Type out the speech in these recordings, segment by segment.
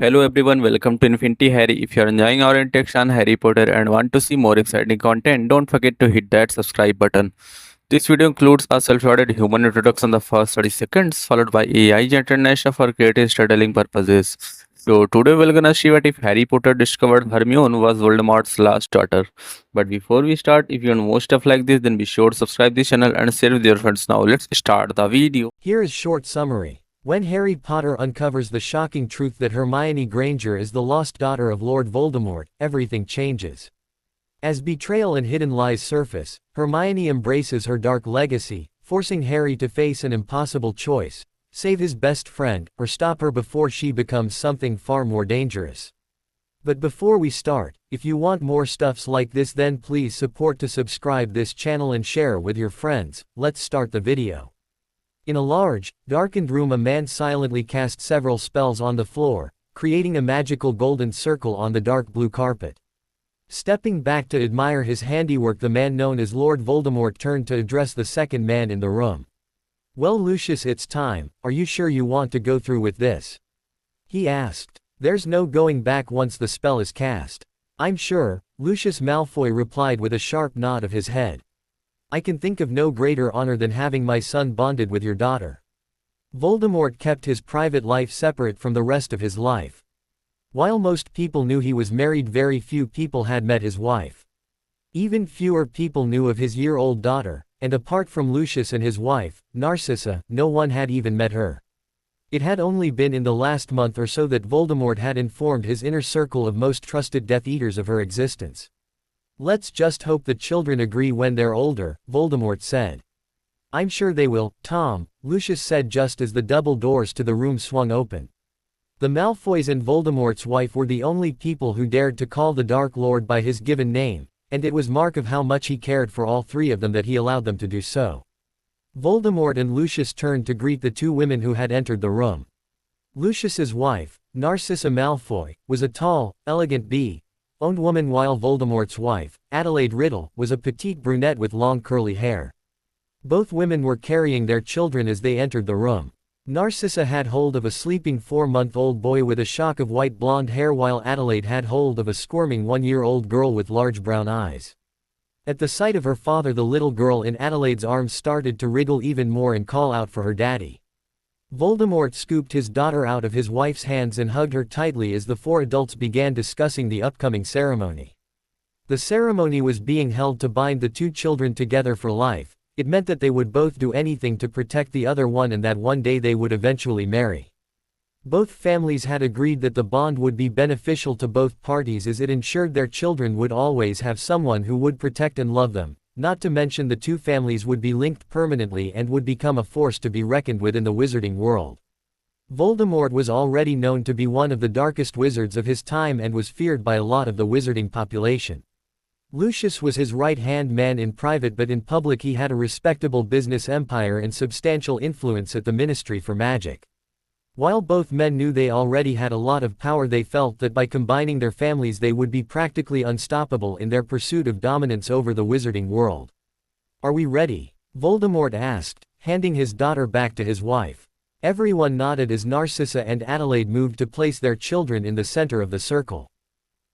Hello everyone, welcome to Infinity Harry. If you're enjoying our interaction on Harry Potter and want to see more exciting content, don't forget to hit that subscribe button. This video includes a self-guided human introduction in the first 30 seconds, followed by AI generation for creative storytelling purposes. So today we're gonna see what if Harry Potter discovered Hermione was Voldemort's last daughter. But before we start, if you want more stuff like this, then be sure to subscribe this channel and share with your friends. Now let's start the video. Here is short summary. When Harry Potter uncovers the shocking truth that Hermione Granger is the lost daughter of Lord Voldemort, everything changes. As betrayal and hidden lies surface, Hermione embraces her dark legacy, forcing Harry to face an impossible choice: save his best friend, or stop her before she becomes something far more dangerous. But before we start, if you want more stuffs like this, then please support to subscribe this channel and share with your friends. Let's start the video. In a large, darkened room, a man silently cast several spells on the floor, creating a magical golden circle on the dark blue carpet. Stepping back to admire his handiwork, the man known as Lord Voldemort turned to address the second man in the room. "Well, Lucius, it's time. Are you sure you want to go through with this?" he asked. "There's no going back once the spell is cast." "I'm sure," Lucius Malfoy replied with a sharp nod of his head. "I can think of no greater honor than having my son bonded with your daughter." Voldemort kept his private life separate from the rest of his life. While most people knew he was married, very few people had met his wife. Even fewer people knew of his year-old daughter, and apart from Lucius and his wife, Narcissa, no one had even met her. It had only been in the last month or so that Voldemort had informed his inner circle of most trusted Death Eaters of her existence. "Let's just hope the children agree when they're older," Voldemort said. "I'm sure they will, Tom," Lucius said just as the double doors to the room swung open. The Malfoys and Voldemort's wife were the only people who dared to call the Dark Lord by his given name, and it was mark of how much he cared for all three of them that he allowed them to do so. Voldemort and Lucius turned to greet the two women who had entered the room. Lucius's wife, Narcissa Malfoy, was a tall, elegant owned woman, while Voldemort's wife, Adelaide Riddle, was a petite brunette with long curly hair. Both women were carrying their children as they entered the room. Narcissa had hold of a sleeping 4-month-old boy with a shock of white blonde hair, while Adelaide had hold of a squirming 1-year-old girl with large brown eyes. At the sight of her father, the little girl in Adelaide's arms started to wriggle even more and call out for her daddy. Voldemort scooped his daughter out of his wife's hands and hugged her tightly as the four adults began discussing the upcoming ceremony. The ceremony was being held to bind the two children together for life. It meant that they would both do anything to protect the other one, and that one day they would eventually marry. Both families had agreed that the bond would be beneficial to both parties, as it ensured their children would always have someone who would protect and love them. Not to mention, the two families would be linked permanently and would become a force to be reckoned with in the wizarding world. Voldemort was already known to be one of the darkest wizards of his time and was feared by a lot of the wizarding population. Lucius was his right-hand man in private, but in public he had a respectable business empire and substantial influence at the Ministry for Magic. While both men knew they already had a lot of power, they felt that by combining their families they would be practically unstoppable in their pursuit of dominance over the wizarding world. "Are we ready?" Voldemort asked, handing his daughter back to his wife. Everyone nodded as Narcissa and Adelaide moved to place their children in the center of the circle.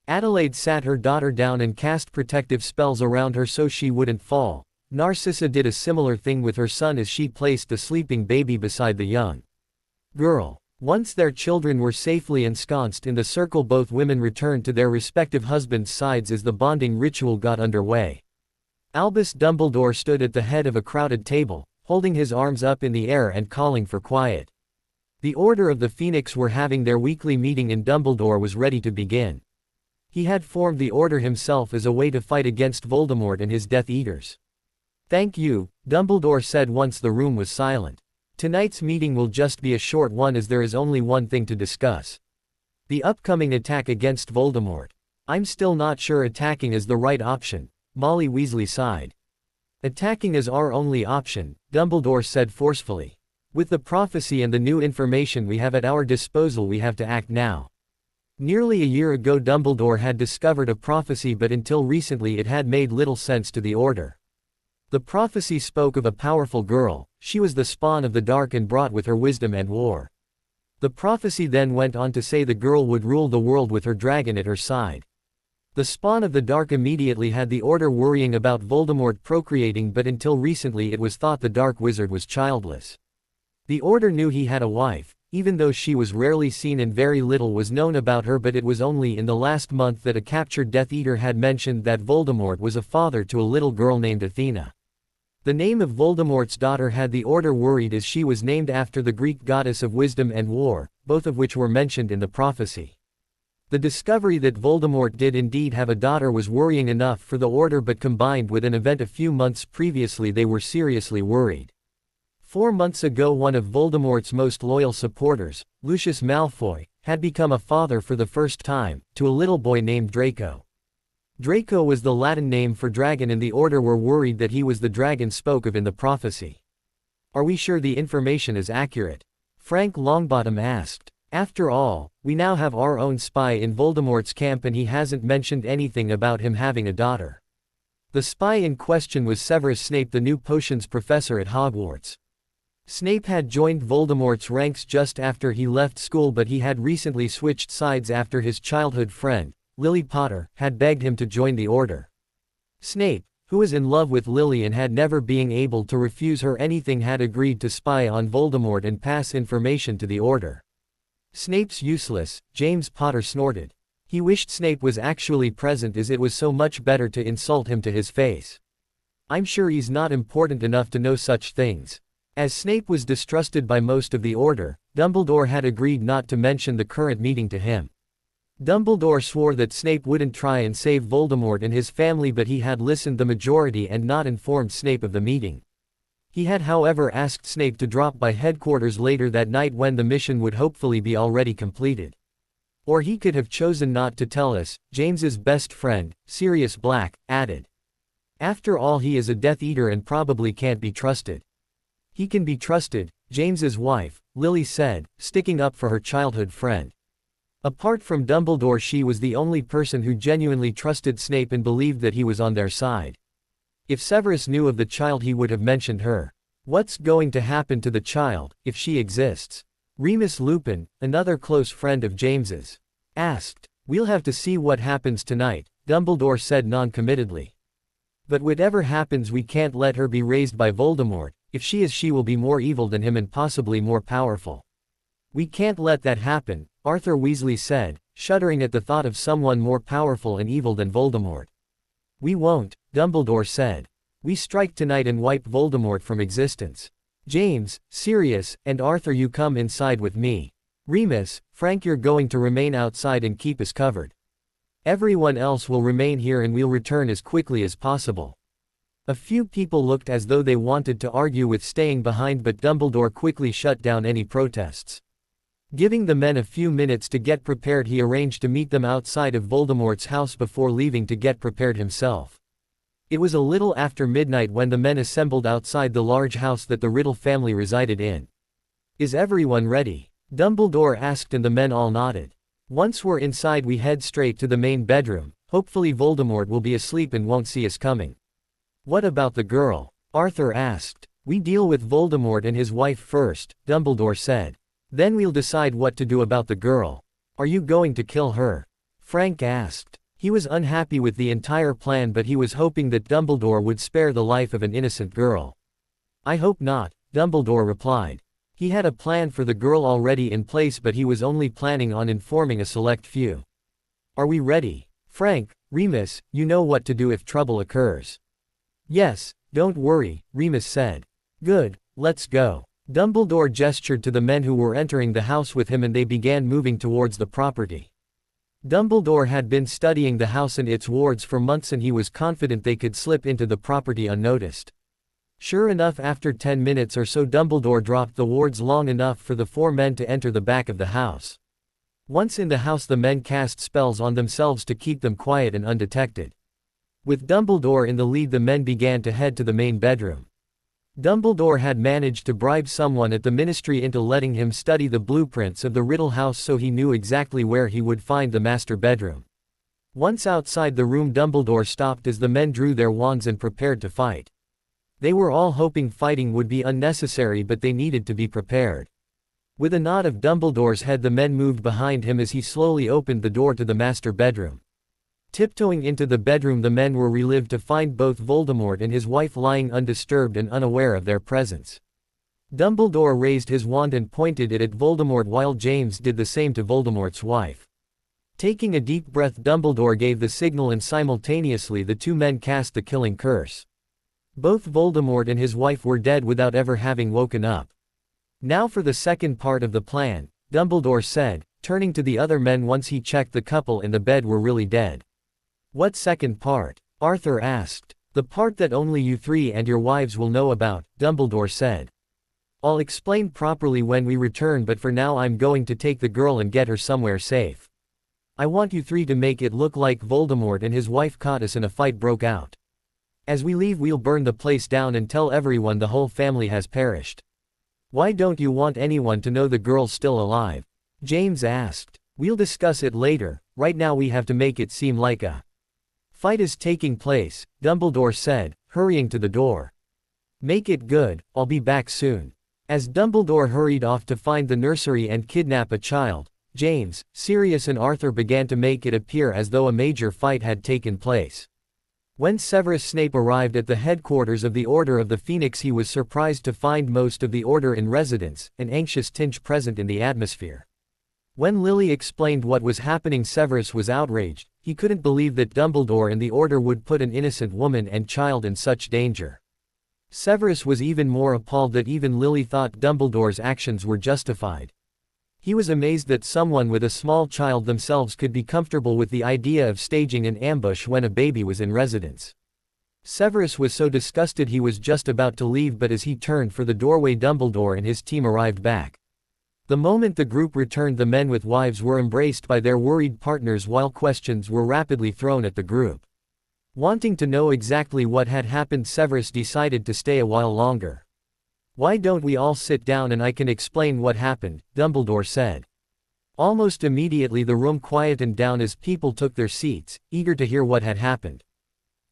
Adelaide sat her daughter down and cast protective spells around her so she wouldn't fall. Narcissa did a similar thing with her son as she placed the sleeping baby beside the young girl. Once their children were safely ensconced in the circle, both women returned to their respective husbands' sides as the bonding ritual got underway. Albus Dumbledore stood at the head of a crowded table, holding his arms up in the air and calling for quiet. The Order of the Phoenix were having their weekly meeting and Dumbledore was ready to begin. He had formed the Order himself as a way to fight against Voldemort and his Death Eaters. "Thank you," Dumbledore said once the room was silent. "Tonight's meeting will just be a short one, as there is only one thing to discuss: the upcoming attack against Voldemort." "I'm still not sure attacking is the right option," Molly Weasley sighed. "Attacking is our only option," Dumbledore said forcefully. "With the prophecy and the new information we have at our disposal, we have to act now." Nearly a year ago Dumbledore had discovered a prophecy, but until recently it had made little sense to the Order. The prophecy spoke of a powerful girl. She was the spawn of the dark and brought with her wisdom and war. The prophecy then went on to say the girl would rule the world with her dragon at her side. The spawn of the dark immediately had the Order worrying about Voldemort procreating, but until recently it was thought the Dark Wizard was childless. The Order knew he had a wife, even though she was rarely seen and very little was known about her, but it was only in the last month that a captured Death Eater had mentioned that Voldemort was a father to a little girl named Athena. The name of Voldemort's daughter had the Order worried, as she was named after the Greek goddess of wisdom and war, both of which were mentioned in the prophecy. The discovery that Voldemort did indeed have a daughter was worrying enough for the Order, but combined with an event a few months previously, they were seriously worried. 4 months ago, one of Voldemort's most loyal supporters, Lucius Malfoy, had become a father for the first time, to a little boy named Draco. Draco was the Latin name for dragon, and the Order were worried that he was the dragon spoke of in the prophecy. "Are we sure the information is accurate?" Frank Longbottom asked. "After all, we now have our own spy in Voldemort's camp, and he hasn't mentioned anything about him having a daughter." The spy in question was Severus Snape, the new potions professor at Hogwarts. Snape had joined Voldemort's ranks just after he left school, but he had recently switched sides after his childhood friend, Lily Potter, had begged him to join the Order. Snape, who was in love with Lily and had never been able to refuse her anything, had agreed to spy on Voldemort and pass information to the Order. "Snape's useless," James Potter snorted. He wished Snape was actually present, as it was so much better to insult him to his face. "I'm sure he's not important enough to know such things." As Snape was distrusted by most of the Order, Dumbledore had agreed not to mention the current meeting to him. Dumbledore swore that Snape wouldn't try and save Voldemort and his family, but he had listened the majority and not informed Snape of the meeting. He had however asked Snape to drop by headquarters later that night, when the mission would hopefully be already completed. Or he could have chosen not to tell us, James's best friend, Sirius Black, added. "After all, he is a Death Eater and probably can't be trusted." "He can be trusted," James's wife, Lily said, sticking up for her childhood friend. Apart from Dumbledore, she was the only person who genuinely trusted Snape and believed that he was on their side. If Severus knew of the child, he would have mentioned her. "What's going to happen to the child, if she exists?" Remus Lupin, another close friend of James's, asked. "We'll have to see what happens tonight," Dumbledore said noncommittedly. "But whatever happens, we can't let her be raised by Voldemort. If she is, she will be more evil than him and possibly more powerful. We can't let that happen," Arthur Weasley said, shuddering at the thought of someone more powerful and evil than Voldemort. "We won't," Dumbledore said. "We strike tonight and wipe Voldemort from existence. James, Sirius, and Arthur, you come inside with me. Remus, Frank, you're going to remain outside and keep us covered. Everyone else will remain here, and we'll return as quickly as possible." A few people looked as though they wanted to argue with staying behind, but Dumbledore quickly shut down any protests. Giving the men a few minutes to get prepared, he arranged to meet them outside of Voldemort's house before leaving to get prepared himself. It was a little after midnight when the men assembled outside the large house that the Riddle family resided in. "Is everyone ready?" Dumbledore asked, and the men all nodded. "Once we're inside, we head straight to the main bedroom. Hopefully Voldemort will be asleep and won't see us coming." "What about the girl?" Arthur asked. "We deal with Voldemort and his wife first," Dumbledore said. "Then we'll decide what to do about the girl." "Are you going to kill her?" Frank asked. He was unhappy with the entire plan, but he was hoping that Dumbledore would spare the life of an innocent girl. "I hope not," Dumbledore replied. He had a plan for the girl already in place, but he was only planning on informing a select few. "Are we ready? Frank, Remus, you know what to do if trouble occurs." "Yes, don't worry," Remus said. "Good, let's go." Dumbledore gestured to the men who were entering the house with him, and they began moving towards the property. Dumbledore had been studying the house and its wards for months, and he was confident they could slip into the property unnoticed. Sure enough, after 10 minutes or so, Dumbledore dropped the wards long enough for the 4 men to enter the back of the house. Once in the house, the men cast spells on themselves to keep them quiet and undetected. With Dumbledore in the lead, the men began to head to the main bedroom. Dumbledore had managed to bribe someone at the Ministry into letting him study the blueprints of the Riddle house, so he knew exactly where he would find the master bedroom. Once outside the room, Dumbledore stopped as the men drew their wands and prepared to fight. They were all hoping fighting would be unnecessary, but they needed to be prepared. With a nod of Dumbledore's head, the men moved behind him as he slowly opened the door to the master bedroom. Tiptoeing into the bedroom, the men were relieved to find both Voldemort and his wife lying undisturbed and unaware of their presence. Dumbledore raised his wand and pointed it at Voldemort while James did the same to Voldemort's wife. Taking a deep breath, Dumbledore gave the signal and simultaneously the two men cast the killing curse. Both Voldemort and his wife were dead without ever having woken up. Now for the second part of the plan, Dumbledore said, turning to the other men once he checked the couple in the bed were really dead. What second part? Arthur asked. The part that only you three and your wives will know about, Dumbledore said. I'll explain properly when we return, but for now I'm going to take the girl and get her somewhere safe. I want you three to make it look like Voldemort and his wife caught us and a fight broke out. As we leave, we'll burn the place down and tell everyone the whole family has perished. Why don't you want anyone to know the girl's still alive? James asked. We'll discuss it later, right now we have to make it seem like a fight is taking place, Dumbledore said, hurrying to the door. Make it good, I'll be back soon. As Dumbledore hurried off to find the nursery and kidnap a child, James, Sirius and Arthur began to make it appear as though a major fight had taken place. When Severus Snape arrived at the headquarters of the Order of the Phoenix, he was surprised to find most of the Order in residence, an anxious tinge present in the atmosphere. When Lily explained what was happening, Severus was outraged. He couldn't believe that Dumbledore and the Order would put an innocent woman and child in such danger. Severus was even more appalled that even Lily thought Dumbledore's actions were justified. He was amazed that someone with a small child themselves could be comfortable with the idea of staging an ambush when a baby was in residence. Severus was so disgusted he was just about to leave, but as he turned for the doorway, Dumbledore and his team arrived back. The moment the group returned, the men with wives were embraced by their worried partners while questions were rapidly thrown at the group. Wanting to know exactly what had happened, Severus decided to stay a while longer. Why don't we all sit down and I can explain what happened, Dumbledore said. Almost immediately the room quietened down as people took their seats, eager to hear what had happened.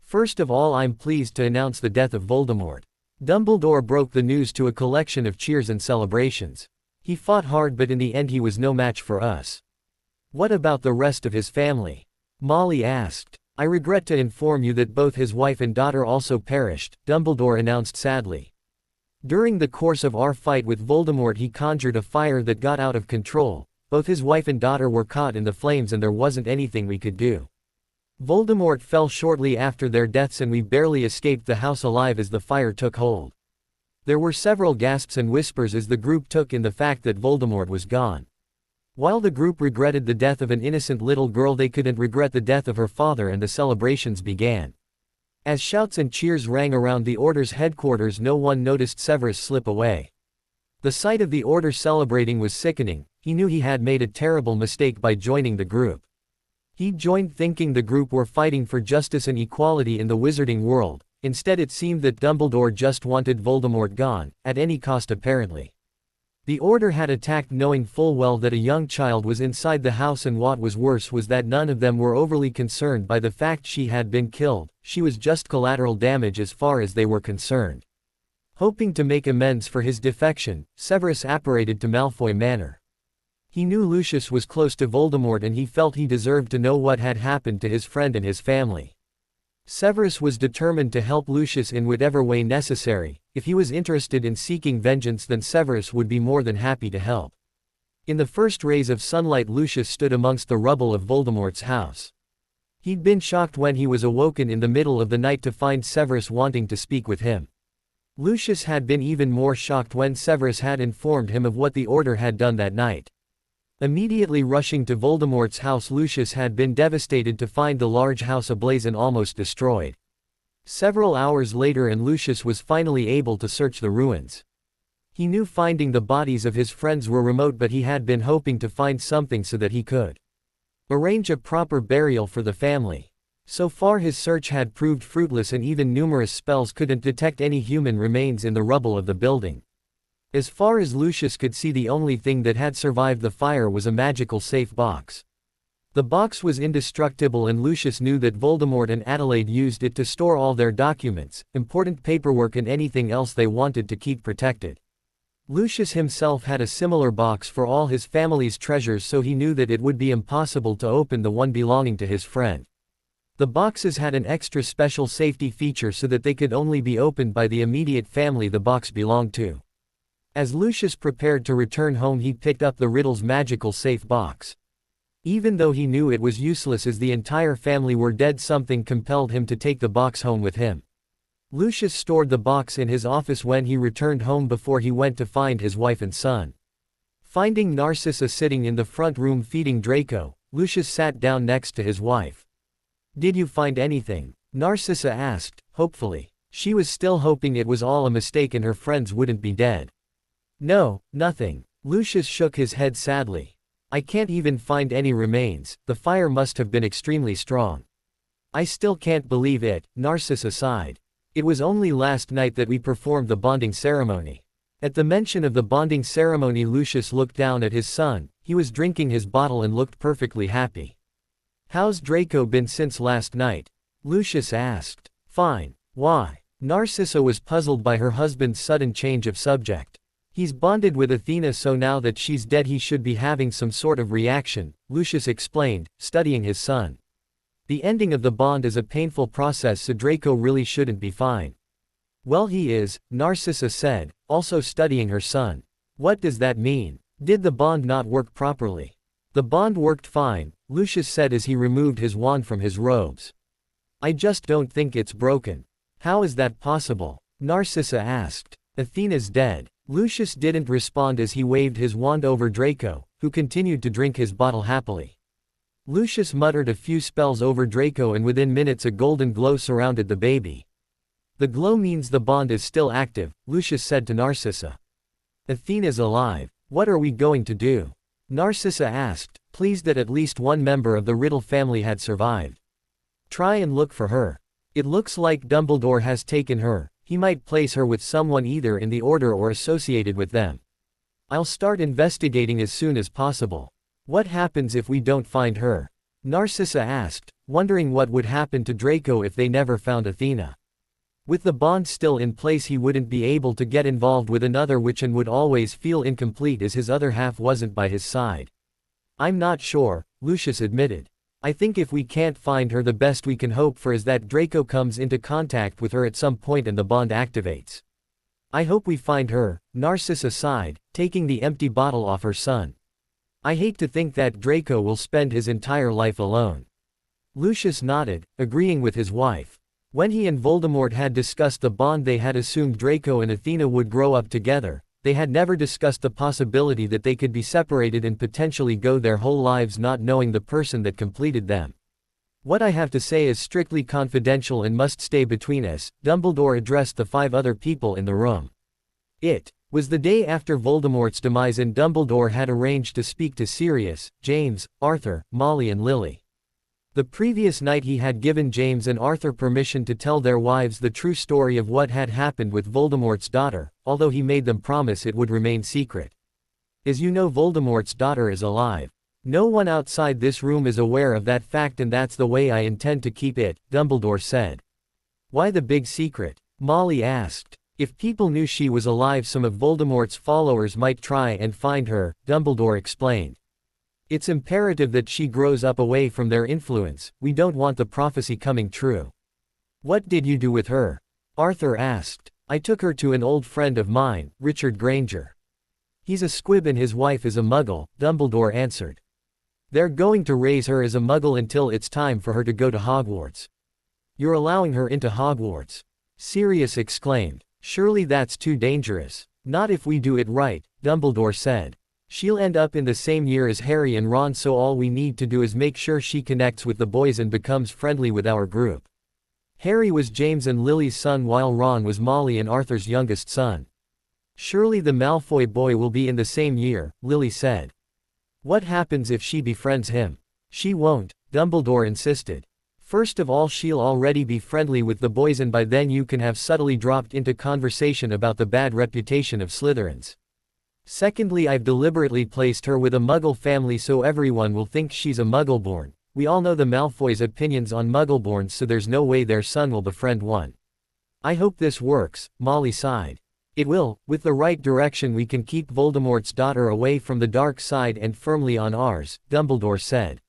First of all, I'm pleased to announce the death of Voldemort. Dumbledore broke the news to a collection of cheers and celebrations. He fought hard, but in the end he was no match for us. What about the rest of his family? Molly asked. I regret to inform you that both his wife and daughter also perished, Dumbledore announced sadly. During the course of our fight with Voldemort, he conjured a fire that got out of control. Both his wife and daughter were caught in the flames and there wasn't anything we could do. Voldemort fell shortly after their deaths and we barely escaped the house alive as the fire took hold. There were several gasps and whispers as the group took in the fact that Voldemort was gone. While the group regretted the death of an innocent little girl, they couldn't regret the death of her father, and the celebrations began. As shouts and cheers rang around the Order's headquarters, no one noticed Severus slip away. The sight of the Order celebrating was sickening. He knew he had made a terrible mistake by joining the group. He joined thinking the group were fighting for justice and equality in the wizarding world. Instead, it seemed that Dumbledore just wanted Voldemort gone, at any cost apparently. The Order had attacked knowing full well that a young child was inside the house, and what was worse was that none of them were overly concerned by the fact she had been killed. She was just collateral damage as far as they were concerned. Hoping to make amends for his defection, Severus apparated to Malfoy Manor. He knew Lucius was close to Voldemort and he felt he deserved to know what had happened to his friend and his family. Severus was determined to help Lucius in whatever way necessary. If he was interested in seeking vengeance, then Severus would be more than happy to help. In the first rays of sunlight, Lucius stood amongst the rubble of Voldemort's house. He'd been shocked when he was awoken in the middle of the night to find Severus wanting to speak with him. Lucius had been even more shocked when Severus had informed him of what the Order had done that night. Immediately rushing to Voldemort's house, Lucius had been devastated to find the large house ablaze and almost destroyed. Several hours later, and Lucius was finally able to search the ruins. He knew finding the bodies of his friends were remote, but he had been hoping to find something so that he could arrange a proper burial for the family. So far his search had proved fruitless, and even numerous spells couldn't detect any human remains in the rubble of the building. As far as Lucius could see, the only thing that had survived the fire was a magical safe box. The box was indestructible, and Lucius knew that Voldemort and Adelaide used it to store all their documents, important paperwork, and anything else they wanted to keep protected. Lucius himself had a similar box for all his family's treasures, so he knew that it would be impossible to open the one belonging to his friend. The boxes had an extra special safety feature so that they could only be opened by the immediate family the box belonged to. As Lucius prepared to return home, he picked up the Riddle's magical safe box. Even though he knew it was useless as the entire family were dead, something compelled him to take the box home with him. Lucius stored the box in his office when he returned home before he went to find his wife and son. Finding Narcissa sitting in the front room feeding Draco, Lucius sat down next to his wife. "Did you find anything?" Narcissa asked, hopefully. She was still hoping it was all a mistake and her friends wouldn't be dead. "No, nothing." Lucius shook his head sadly. "I can't even find any remains, the fire must have been extremely strong." "I still can't believe it," Narcissa sighed. "It was only last night that we performed the bonding ceremony." At the mention of the bonding ceremony, Lucius looked down at his son. He was drinking his bottle and looked perfectly happy. "How's Draco been since last night?" Lucius asked. "Fine." "Why?" Narcissa was puzzled by her husband's sudden change of subject. "He's bonded with Athena, so now that she's dead he should be having some sort of reaction," Lucius explained, studying his son. "The ending of the bond is a painful process, so Draco really shouldn't be fine." "Well, he is," Narcissa said, also studying her son. "What does that mean? Did the bond not work properly?" "The bond worked fine," Lucius said as he removed his wand from his robes. "I just don't think it's broken." "How is that possible?" Narcissa asked. "Athena's dead." Lucius didn't respond as he waved his wand over Draco, who continued to drink his bottle happily. Lucius muttered a few spells over Draco and within minutes a golden glow surrounded the baby. "The glow means the bond is still active," Lucius said to Narcissa. "Athena's alive. What are we going to do?" Narcissa asked, pleased that at least one member of the Riddle family had survived. "Try and look for her. It looks like Dumbledore has taken her. He might place her with someone either in the Order or associated with them. I'll start investigating as soon as possible." "What happens if we don't find her?" Narcissa asked, wondering what would happen to Draco if they never found Athena. With the bond still in place, he wouldn't be able to get involved with another witch and would always feel incomplete as his other half wasn't by his side. "I'm not sure," Lucius admitted. "I think if we can't find her, the best we can hope for is that Draco comes into contact with her at some point and the bond activates." "I hope we find her," Narcissa sighed, taking the empty bottle off her son. "I hate to think that Draco will spend his entire life alone." Lucius nodded, agreeing with his wife. When he and Voldemort had discussed the bond, they had assumed Draco and Athena would grow up together. They had never discussed the possibility that they could be separated and potentially go their whole lives not knowing the person that completed them. "What I have to say is strictly confidential and must stay between us," Dumbledore addressed the 5 other people in the room. It was the day after Voldemort's demise and Dumbledore had arranged to speak to Sirius, James, Arthur, Molly and Lily. The previous night he had given James and Arthur permission to tell their wives the true story of what had happened with Voldemort's daughter, although he made them promise it would remain secret. "As you know, Voldemort's daughter is alive. No one outside this room is aware of that fact, and that's the way I intend to keep it," Dumbledore said. "Why the big secret?" Molly asked. "If people knew she was alive, some of Voldemort's followers might try and find her," Dumbledore explained. "It's imperative that she grows up away from their influence. We don't want the prophecy coming true." "What did you do with her?" Arthur asked. "I took her to an old friend of mine, Richard Granger. He's a squib and his wife is a muggle," Dumbledore answered. "They're going to raise her as a muggle until it's time for her to go to Hogwarts." "You're allowing her into Hogwarts?" Sirius exclaimed. "Surely that's too dangerous." "Not if we do it right," Dumbledore said. "She'll end up in the same year as Harry and Ron, so all we need to do is make sure she connects with the boys and becomes friendly with our group." Harry was James and Lily's son while Ron was Molly and Arthur's youngest son. "Surely the Malfoy boy will be in the same year," Lily said. "What happens if she befriends him?" "She won't," Dumbledore insisted. "First of all, she'll already be friendly with the boys, and by then you can have subtly dropped into conversation about the bad reputation of Slytherins. Secondly, I've deliberately placed her with a Muggle family so everyone will think she's a Muggleborn. We all know the Malfoys' opinions on Muggleborns, so there's no way their son will befriend one." "I hope this works," Molly sighed. It will. With the right direction we can keep Voldemort's daughter away from the dark side and firmly on ours, Dumbledore said.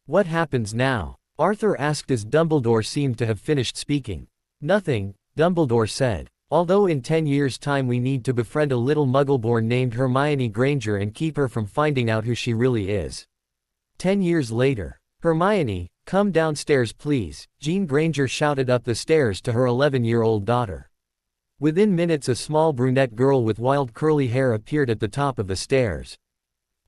What happens now? Arthur asked as Dumbledore seemed to have finished speaking. Nothing, Dumbledore said. Although in 10 years' time we need to befriend a little Muggleborn named Hermione Granger and keep her from finding out who she really is. 10 years later. Hermione, come downstairs please, Jean Granger shouted up the stairs to her 11-year-old daughter. Within minutes a small brunette girl with wild curly hair appeared at the top of the stairs.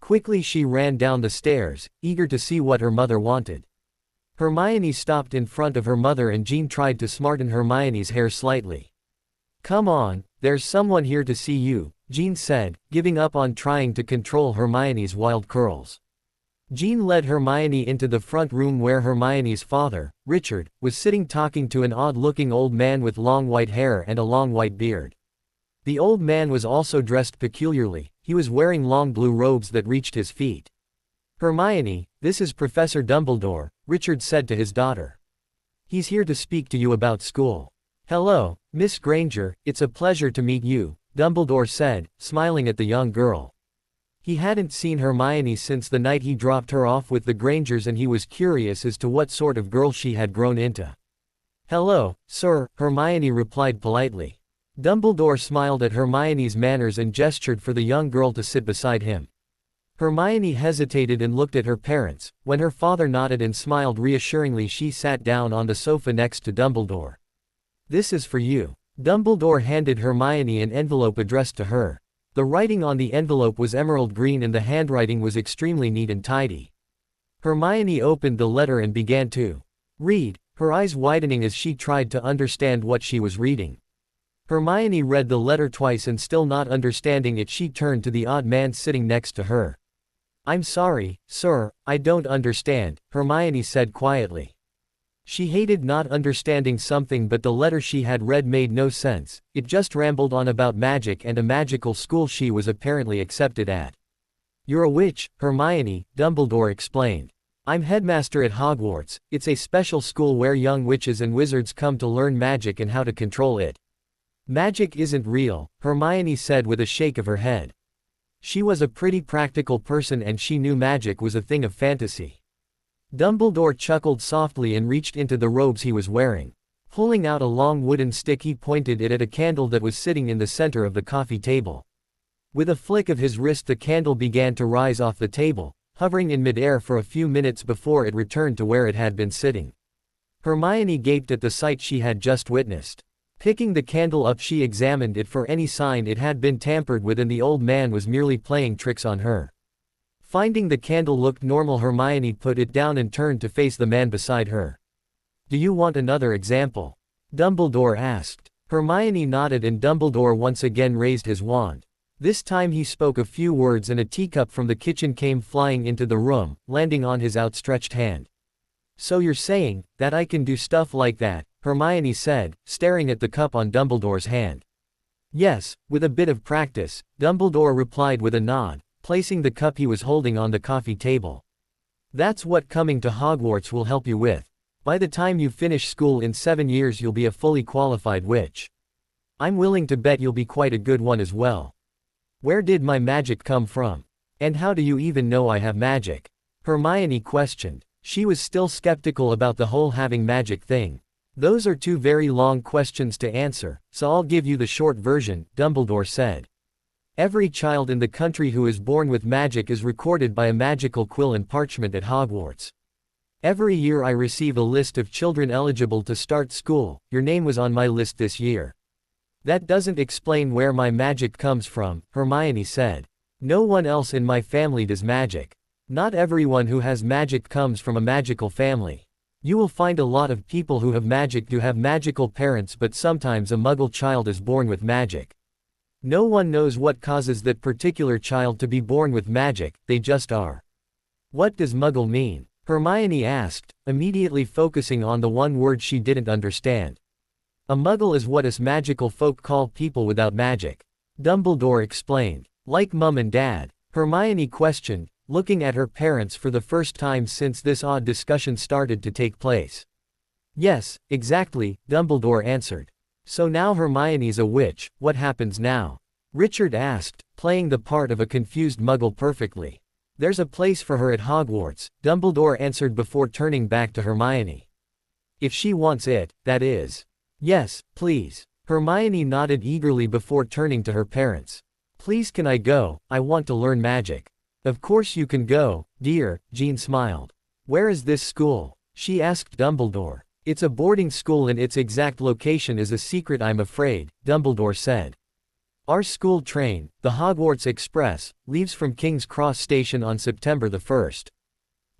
Quickly she ran down the stairs, eager to see what her mother wanted. Hermione stopped in front of her mother and Jean tried to smarten Hermione's hair slightly. Come on, there's someone here to see you, Jean said, giving up on trying to control Hermione's wild curls. Jean led Hermione into the front room where Hermione's father, Richard, was sitting talking to an odd-looking old man with long white hair and a long white beard. The old man was also dressed peculiarly, he was wearing long blue robes that reached his feet. Hermione, this is Professor Dumbledore, Richard said to his daughter. He's here to speak to you about school. Hello, Miss Granger, it's a pleasure to meet you, Dumbledore said, smiling at the young girl. He hadn't seen Hermione since the night he dropped her off with the Grangers and he was curious as to what sort of girl she had grown into. Hello, sir, Hermione replied politely. Dumbledore smiled at Hermione's manners and gestured for the young girl to sit beside him. Hermione hesitated and looked at her parents. When her father nodded and smiled reassuringly she sat down on the sofa next to Dumbledore. This is for you. Dumbledore handed Hermione an envelope addressed to her. The writing on the envelope was emerald green and the handwriting was extremely neat and tidy. Hermione opened the letter and began to read, her eyes widening as she tried to understand what she was reading. Hermione read the letter twice and still not understanding it she turned to the odd man sitting next to her. I'm sorry, sir, I don't understand, Hermione said quietly. She hated not understanding something but the letter she had read made no sense, it just rambled on about magic and a magical school she was apparently accepted at. You're a witch, Hermione, Dumbledore explained. I'm headmaster at Hogwarts, it's a special school where young witches and wizards come to learn magic and how to control it. Magic isn't real, Hermione said with a shake of her head. She was a pretty practical person and she knew magic was a thing of fantasy. Dumbledore chuckled softly and reached into the robes he was wearing. Pulling out a long wooden stick he pointed it at a candle that was sitting in the center of the coffee table. With a flick of his wrist the candle began to rise off the table, hovering in midair for a few minutes before it returned to where it had been sitting. Hermione gaped at the sight she had just witnessed. Picking the candle up she examined it for any sign it had been tampered with and the old man was merely playing tricks on her. Finding the candle looked normal Hermione put it down and turned to face the man beside her. Do you want another example? Dumbledore asked. Hermione nodded and Dumbledore once again raised his wand. This time he spoke a few words and a teacup from the kitchen came flying into the room, landing on his outstretched hand. So you're saying that I can do stuff like that, Hermione said, staring at the cup on Dumbledore's hand. Yes, with a bit of practice, Dumbledore replied with a nod, placing the cup he was holding on the coffee table. That's what coming to Hogwarts will help you with. By the time you finish school in 7 years you'll be a fully qualified witch. I'm willing to bet you'll be quite a good one as well. Where did my magic come from? And how do you even know I have magic? Hermione questioned. She was still skeptical about the whole having magic thing. Those are 2 very long questions to answer, so I'll give you the short version, Dumbledore said. Every child in the country who is born with magic is recorded by a magical quill and parchment at Hogwarts. Every year I receive a list of children eligible to start school, your name was on my list this year. That doesn't explain where my magic comes from, Hermione said. No one else in my family does magic. Not everyone who has magic comes from a magical family. You will find a lot of people who have magic do have magical parents but sometimes a muggle child is born with magic. No one knows what causes that particular child to be born with magic, they just are. What does muggle mean? Hermione asked, immediately focusing on the one word she didn't understand. A muggle is what us magical folk call people without magic. Dumbledore explained. Like mum and dad? Hermione questioned, looking at her parents for the first time since this odd discussion started to take place. Yes, exactly, Dumbledore answered. So now Hermione's a witch, what happens now? Richard asked, playing the part of a confused muggle perfectly. There's a place for her at Hogwarts, Dumbledore answered before turning back to Hermione. If she wants it, that is. Yes, please. Hermione nodded eagerly before turning to her parents. Please can I go, I want to learn magic. Of course you can go, dear, Jean smiled. Where is this school? She asked Dumbledore. It's a boarding school and its exact location is a secret I'm afraid, Dumbledore said. Our school train, the Hogwarts Express, leaves from King's Cross Station on September the 1st.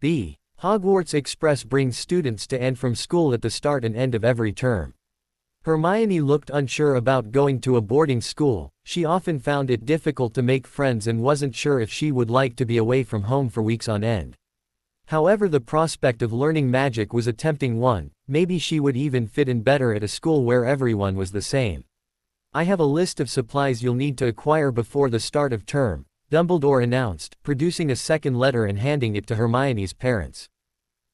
The Hogwarts Express brings students to and from school at the start and end of every term. Hermione looked unsure about going to a boarding school. She often found it difficult to make friends and wasn't sure if she would like to be away from home for weeks on end. However, the prospect of learning magic was a tempting one. Maybe she would even fit in better at a school where everyone was the same. I have a list of supplies you'll need to acquire before the start of term, Dumbledore announced, producing a second letter and handing it to Hermione's parents.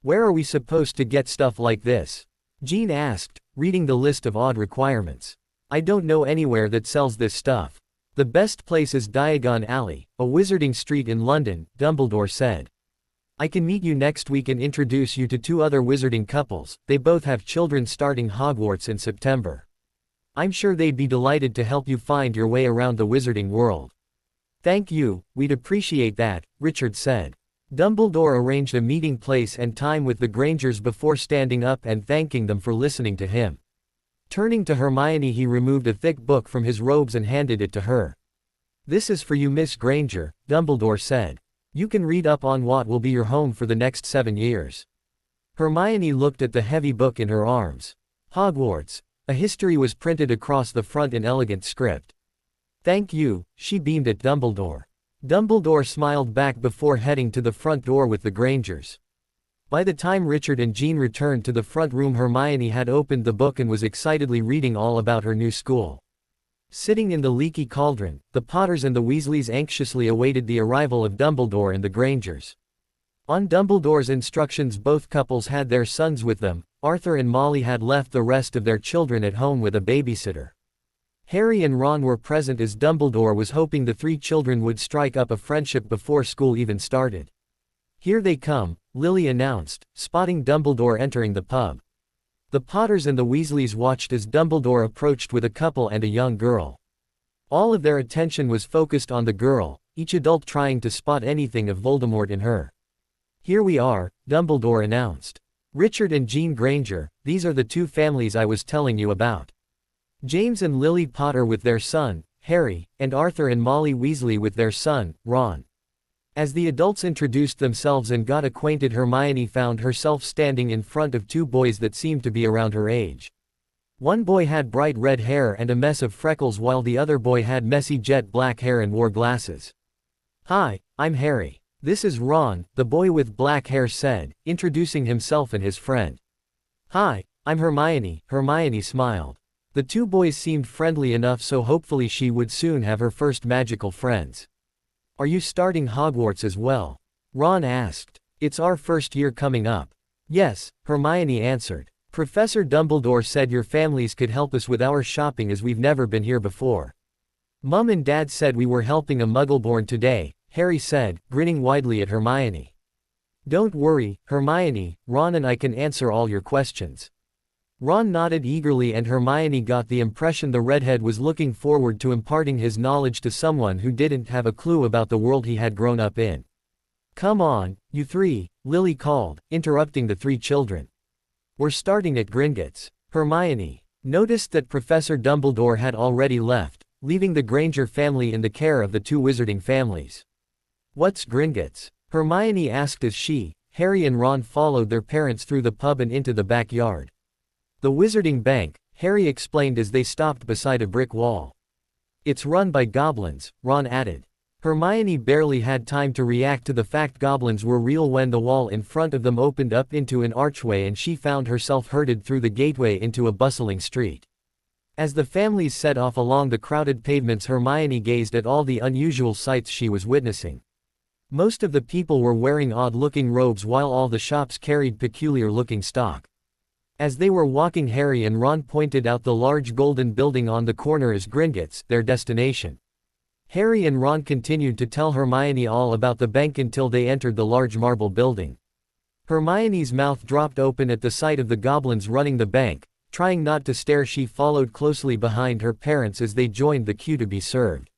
Where are we supposed to get stuff like this? Jean asked, reading the list of odd requirements. I don't know anywhere that sells this stuff. The best place is Diagon Alley, a wizarding street in London, Dumbledore said. I can meet you next week and introduce you to two other wizarding couples. They both have children starting Hogwarts in September. I'm sure they'd be delighted to help you find your way around the wizarding world. Thank you, we'd appreciate that, Richard said. Dumbledore arranged a meeting place and time with the Grangers before standing up and thanking them for listening to him. Turning to Hermione, he removed a thick book from his robes and handed it to her. This is for you, Miss Granger, Dumbledore said. You can read up on what will be your home for the next 7 years. Hermione looked at the heavy book in her arms. Hogwarts. A history was printed across the front in elegant script. Thank you, she beamed at Dumbledore. Dumbledore smiled back before heading to the front door with the Grangers. By the time Richard and Jean returned to the front room, Hermione had opened the book and was excitedly reading all about her new school. Sitting in the leaky cauldron, the Potters and the Weasleys anxiously awaited the arrival of Dumbledore and the Grangers. On Dumbledore's instructions, both couples had their sons with them. Arthur and Molly had left the rest of their children at home with a babysitter. Harry and Ron were present as Dumbledore was hoping the three children would strike up a friendship before school even started. Here they come, Lily announced, spotting Dumbledore entering the pub. The Potters and the Weasleys watched as Dumbledore approached with a couple and a young girl. All of their attention was focused on the girl, each adult trying to spot anything of Voldemort in her. Here we are, Dumbledore announced. Richard and Jean Granger, these are the two families I was telling you about. James and Lily Potter with their son, Harry, and Arthur and Molly Weasley with their son, Ron. As the adults introduced themselves and got acquainted, Hermione found herself standing in front of two boys that seemed to be around her age. One boy had bright red hair and a mess of freckles, while the other boy had messy jet black hair and wore glasses. Hi, I'm Harry. This is Ron, the boy with black hair said, introducing himself and his friend. Hi, I'm Hermione, Hermione smiled. The two boys seemed friendly enough, so hopefully she would soon have her first magical friends. Are you starting Hogwarts as well? Ron asked. It's our first year coming up. Yes, Hermione answered. Professor Dumbledore said your families could help us with our shopping as we've never been here before. Mum and Dad said we were helping a Muggleborn today, Harry said, grinning widely at Hermione. Don't worry, Hermione, Ron and I can answer all your questions. Ron nodded eagerly, and Hermione got the impression the redhead was looking forward to imparting his knowledge to someone who didn't have a clue about the world he had grown up in. Come on, you three, Lily called, interrupting the three children. We're starting at Gringotts. Hermione noticed that Professor Dumbledore had already left, leaving the Granger family in the care of the two wizarding families. What's Gringotts? Hermione asked as she, Harry and Ron followed their parents through the pub and into the backyard. The Wizarding Bank, Harry explained as they stopped beside a brick wall. It's run by goblins, Ron added. Hermione barely had time to react to the fact goblins were real when the wall in front of them opened up into an archway and she found herself herded through the gateway into a bustling street. As the families set off along the crowded pavements, Hermione gazed at all the unusual sights she was witnessing. Most of the people were wearing odd-looking robes while all the shops carried peculiar-looking stock. As they were walking, Harry and Ron pointed out the large golden building on the corner as Gringotts, their destination. Harry and Ron continued to tell Hermione all about the bank until they entered the large marble building. Hermione's mouth dropped open at the sight of the goblins running the bank. Trying not to stare, she followed closely behind her parents as they joined the queue to be served.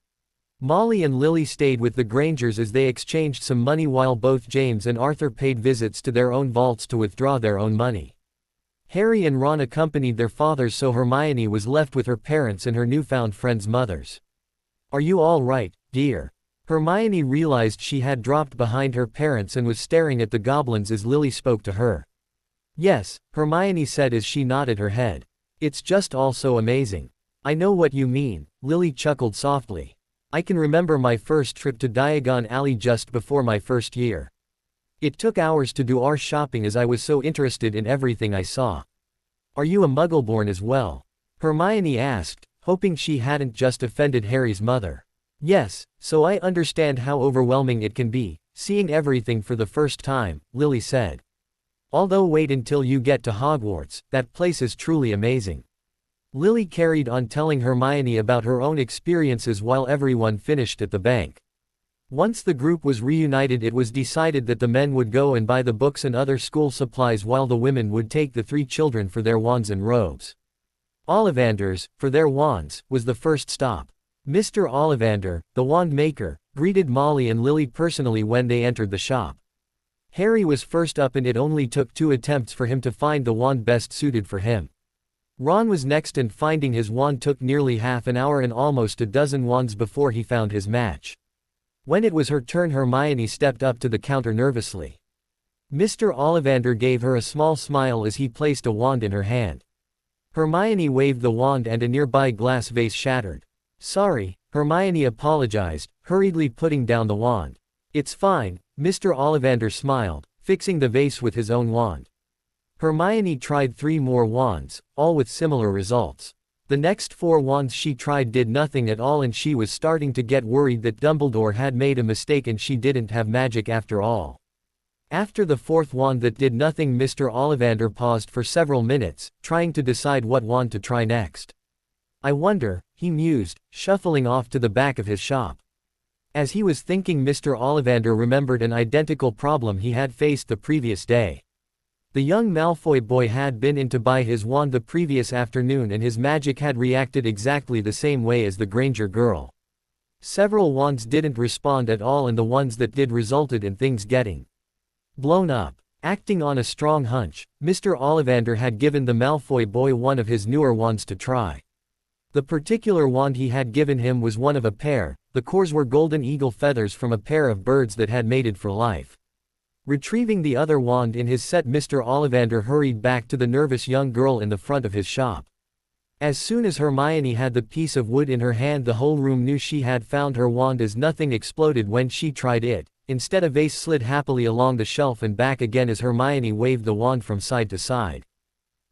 Molly and Lily stayed with the Grangers as they exchanged some money, while both James and Arthur paid visits to their own vaults to withdraw their own money. Harry and Ron accompanied their fathers, so Hermione was left with her parents and her newfound friends' mothers. "Are you all right, dear?" Hermione realized she had dropped behind her parents and was staring at the goblins as Lily spoke to her. "Yes," Hermione said as she nodded her head. "It's just all so amazing." "I know what you mean," Lily chuckled softly. "I can remember my first trip to Diagon Alley just before my first year. It took hours to do our shopping as I was so interested in everything I saw." "Are you a Muggleborn as well?" Hermione asked, hoping she hadn't just offended Harry's mother. "Yes, so I understand how overwhelming it can be, seeing everything for the first time," Lily said. "Although wait until you get to Hogwarts, that place is truly amazing." Lily carried on telling Hermione about her own experiences while everyone finished at the bank. Once the group was reunited, it was decided that the men would go and buy the books and other school supplies while the women would take the 3 children for their wands and robes. Ollivanders, for their wands, was the first stop. Mr. Ollivander, the wand maker, greeted Molly and Lily personally when they entered the shop. Harry was first up and it only took 2 attempts for him to find the wand best suited for him. Ron was next and finding his wand took nearly half an hour and almost a dozen wands before he found his match. When it was her turn, Hermione stepped up to the counter nervously. Mr. Ollivander gave her a small smile as he placed a wand in her hand. Hermione waved the wand and a nearby glass vase shattered. "Sorry," Hermione apologized, hurriedly putting down the wand. "It's fine," Mr. Ollivander smiled, fixing the vase with his own wand. Hermione tried 3 more wands, all with similar results. The next 4 wands she tried did nothing at all, and she was starting to get worried that Dumbledore had made a mistake and she didn't have magic after all. After the 4th wand that did nothing, Mr. Ollivander paused for several minutes, trying to decide what wand to try next. "I wonder," he mused, shuffling off to the back of his shop. As he was thinking, Mr. Ollivander remembered an identical problem he had faced the previous day. The young Malfoy boy had been in to buy his wand the previous afternoon and his magic had reacted exactly the same way as the Granger girl. Several wands didn't respond at all, and the ones that did resulted in things getting blown up. Acting on a strong hunch, Mr. Ollivander had given the Malfoy boy one of his newer wands to try. The particular wand he had given him was one of a pair. The cores were golden eagle feathers from a pair of birds that had mated for life. Retrieving the other wand in his set, Mr. Ollivander hurried back to the nervous young girl in the front of his shop. As soon as Hermione had the piece of wood in her hand, the whole room knew she had found her wand, as nothing exploded when she tried it. Instead, a vase slid happily along the shelf and back again as Hermione waved the wand from side to side.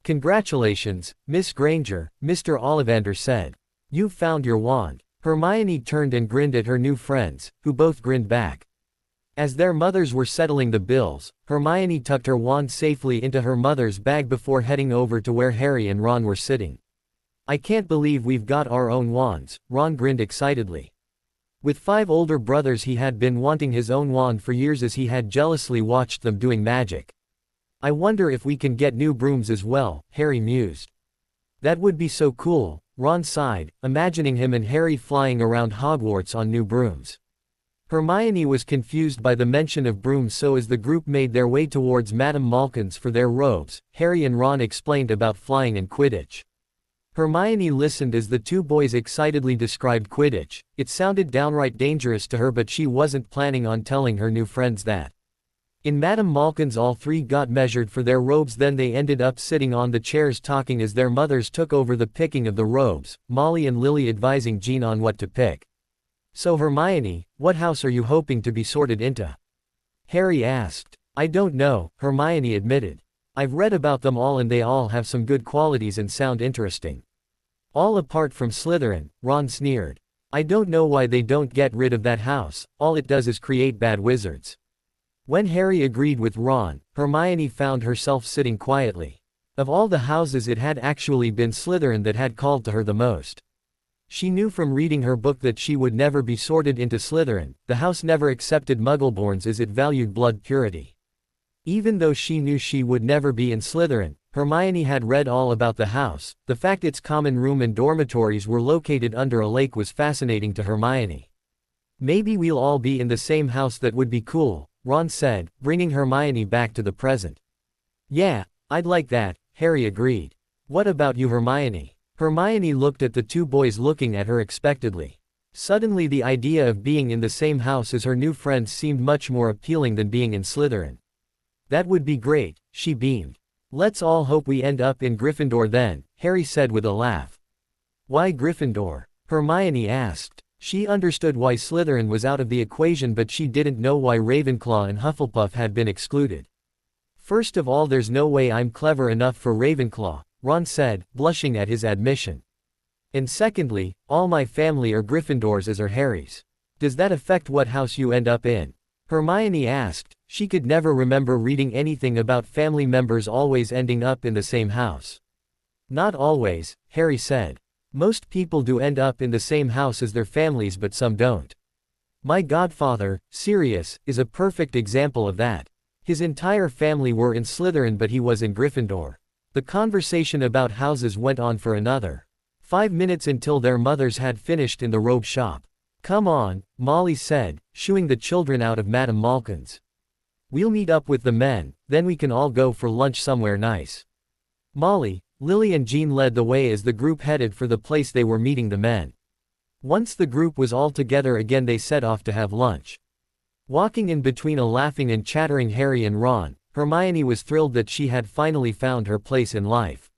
"Congratulations, Miss Granger," Mr. Ollivander said. "You've found your wand." Hermione turned and grinned at her new friends, who both grinned back. As their mothers were settling the bills, Hermione tucked her wand safely into her mother's bag before heading over to where Harry and Ron were sitting. "I can't believe we've got our own wands," Ron grinned excitedly. With 5 older brothers, he had been wanting his own wand for years as he had jealously watched them doing magic. "I wonder if we can get new brooms as well," Harry mused. "That would be so cool," Ron sighed, imagining him and Harry flying around Hogwarts on new brooms. Hermione was confused by the mention of brooms, so as the group made their way towards Madame Malkin's for their robes, Harry and Ron explained about flying and Quidditch. Hermione listened as the 2 boys excitedly described Quidditch. It sounded downright dangerous to her, but she wasn't planning on telling her new friends that. In Madame Malkin's, all 3 got measured for their robes, then they ended up sitting on the chairs talking as their mothers took over the picking of the robes, Molly and Lily advising Jean on what to pick. "So Hermione, what house are you hoping to be sorted into?" Harry asked. "I don't know," Hermione admitted. "I've read about them all and they all have some good qualities and sound interesting." "All apart from Slytherin," Ron sneered. "I don't know why they don't get rid of that house, all it does is create bad wizards." When Harry agreed with Ron, Hermione found herself sitting quietly. Of all the houses, it had actually been Slytherin that had called to her the most. She knew from reading her book that she would never be sorted into Slytherin. The house never accepted Muggleborns as it valued blood purity. Even though she knew she would never be in Slytherin, Hermione had read all about the house. The fact its common room and dormitories were located under a lake was fascinating to Hermione. Maybe we'll all be in the same house. That would be cool, Ron said, bringing Hermione back to the present. Yeah, I'd like that, Harry agreed. What about you, Hermione? Hermione looked at the two boys looking at her expectantly. Suddenly the idea of being in the same house as her new friends seemed much more appealing than being in Slytherin. That would be great, she beamed. Let's all hope we end up in Gryffindor then, Harry said with a laugh. Why Gryffindor? Hermione asked. She understood why Slytherin was out of the equation, but she didn't know why Ravenclaw and Hufflepuff had been excluded. First of all, there's no way I'm clever enough for Ravenclaw, Ron said, blushing at his admission. And secondly, all my family are Gryffindors as are Harry's. Does that affect what house you end up in? Hermione asked. She could never remember reading anything about family members always ending up in the same house. Not always, Harry said. Most people do end up in the same house as their families, but some don't. My godfather, Sirius, is a perfect example of that. His entire family were in Slytherin, but he was in Gryffindor. The conversation about houses went on for another 5 minutes until their mothers had finished in the robe shop. Come on, Molly said, shooing the children out of Madame Malkin's. We'll meet up with the men, then we can all go for lunch somewhere nice. Molly, Lily and Jean led the way as the group headed for the place they were meeting the men. Once the group was all together again, they set off to have lunch. Walking in between a laughing and chattering Harry and Ron, Hermione was thrilled that she had finally found her place in life.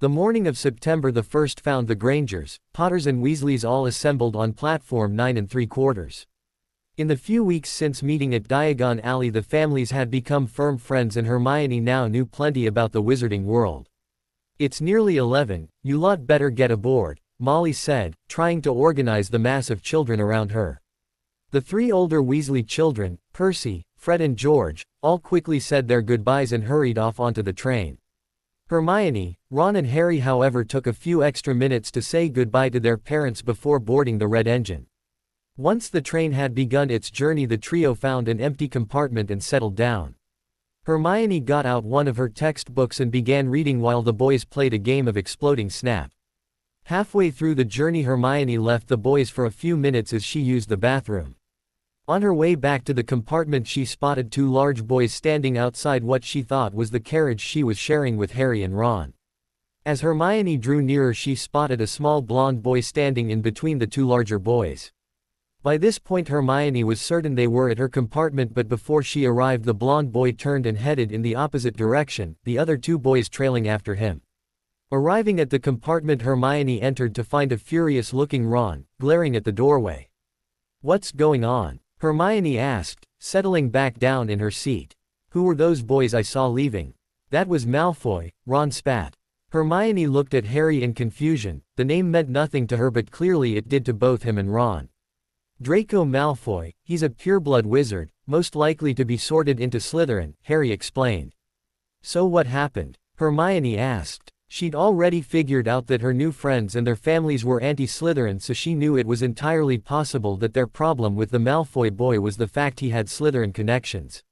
The morning of September the 1st found the Grangers, Potters and Weasleys all assembled on platform 9 3/4. In the few weeks since meeting at Diagon Alley, the families had become firm friends, and Hermione now knew plenty about the wizarding world. It's nearly 11, you lot better get aboard, Molly said, trying to organize the mass of children around her. The 3 older Weasley children, Percy, Fred and George, all quickly said their goodbyes and hurried off onto the train. Hermione, Ron and Harry, however, took a few extra minutes to say goodbye to their parents before boarding the red engine. Once the train had begun its journey, the trio found an empty compartment and settled down. Hermione got out one of her textbooks and began reading while the boys played a game of Exploding Snap. Halfway through the journey, Hermione left the boys for a few minutes as she used the bathroom. On her way back to the compartment, she spotted 2 large boys standing outside what she thought was the carriage she was sharing with Harry and Ron. As Hermione drew nearer, she spotted a small blonde boy standing in between the 2 larger boys. By this point Hermione was certain they were at her compartment, but before she arrived the blonde boy turned and headed in the opposite direction, the other 2 boys trailing after him. Arriving at the compartment, Hermione entered to find a furious-looking Ron, glaring at the doorway. What's going on? Hermione asked, settling back down in her seat. Who were those boys I saw leaving? That was Malfoy, Ron spat. Hermione looked at Harry in confusion. The name meant nothing to her, but clearly it did to both him and Ron. Draco Malfoy, he's a pureblood wizard, most likely to be sorted into Slytherin, Harry explained. So what happened? Hermione asked. She'd already figured out that her new friends and their families were anti-Slytherin, so she knew it was entirely possible that their problem with the Malfoy boy was the fact he had Slytherin connections.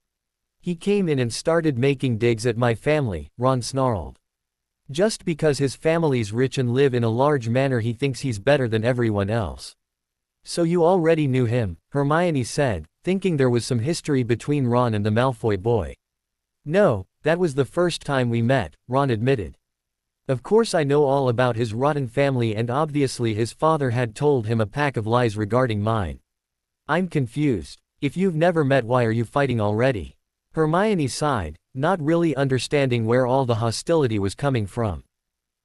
He came in and started making digs at my family, Ron snarled. Just because his family's rich and live in a large manor, he thinks he's better than everyone else. So you already knew him, Hermione said, thinking there was some history between Ron and the Malfoy boy. No, that was the first time we met, Ron admitted. Of course I know all about his rotten family, and obviously his father had told him a pack of lies regarding mine. I'm confused. If you've never met, why are you fighting already? Hermione sighed, not really understanding where all the hostility was coming from.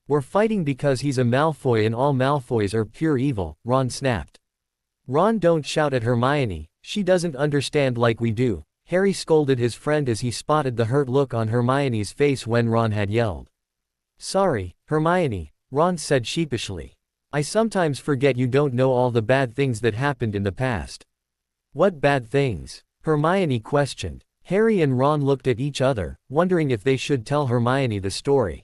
We're fighting because he's a Malfoy and all Malfoys are pure evil, Ron snapped. Ron, don't shout at Hermione, she doesn't understand like we do, Harry scolded his friend as he spotted the hurt look on Hermione's face when Ron had yelled. Sorry, Hermione, Ron said sheepishly. I sometimes forget you don't know all the bad things that happened in the past. What bad things? Hermione questioned. Harry and Ron looked at each other, wondering if they should tell Hermione the story.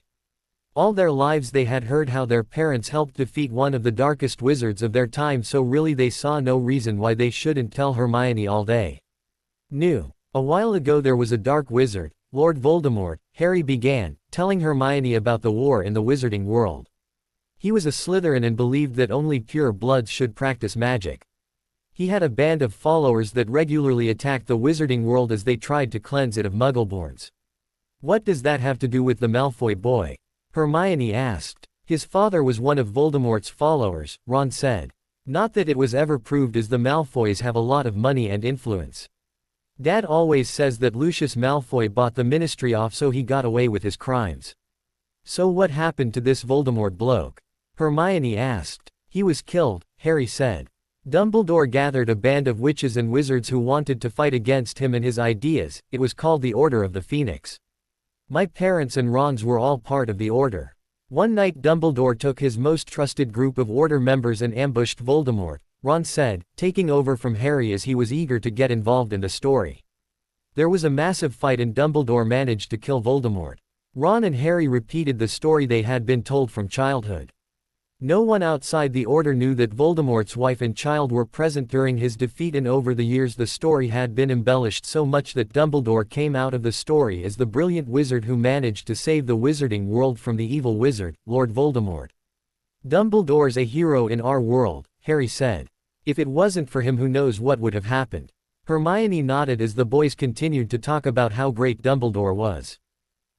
All their lives they had heard how their parents helped defeat one of the darkest wizards of their time, so really they saw no reason why they shouldn't tell Hermione all they knew. A while ago there was a dark wizard, Lord Voldemort, Harry began, telling Hermione about the war in the wizarding world. He was a Slytherin and believed that only pure bloods should practice magic. He had a band of followers that regularly attacked the wizarding world as they tried to cleanse it of muggleborns. What does that have to do with the Malfoy boy? Hermione asked. His father was one of Voldemort's followers, Ron said. Not that it was ever proved, as the Malfoys have a lot of money and influence. Dad always says that Lucius Malfoy bought the ministry off so he got away with his crimes. So what happened to this Voldemort bloke? Hermione asked. He was killed, Harry said. Dumbledore gathered a band of witches and wizards who wanted to fight against him and his ideas. It was called the Order of the Phoenix. My parents and Ron's were all part of the Order. One night Dumbledore took his most trusted group of Order members and ambushed Voldemort, Ron said, taking over from Harry as he was eager to get involved in the story. There was a massive fight and Dumbledore managed to kill Voldemort. Ron and Harry repeated the story they had been told from childhood. No one outside the Order knew that Voldemort's wife and child were present during his defeat, and over the years the story had been embellished so much that Dumbledore came out of the story as the brilliant wizard who managed to save the wizarding world from the evil wizard, Lord Voldemort. Dumbledore's a hero in our world, Harry said. If it wasn't for him, who knows what would have happened. Hermione nodded as the boys continued to talk about how great Dumbledore was.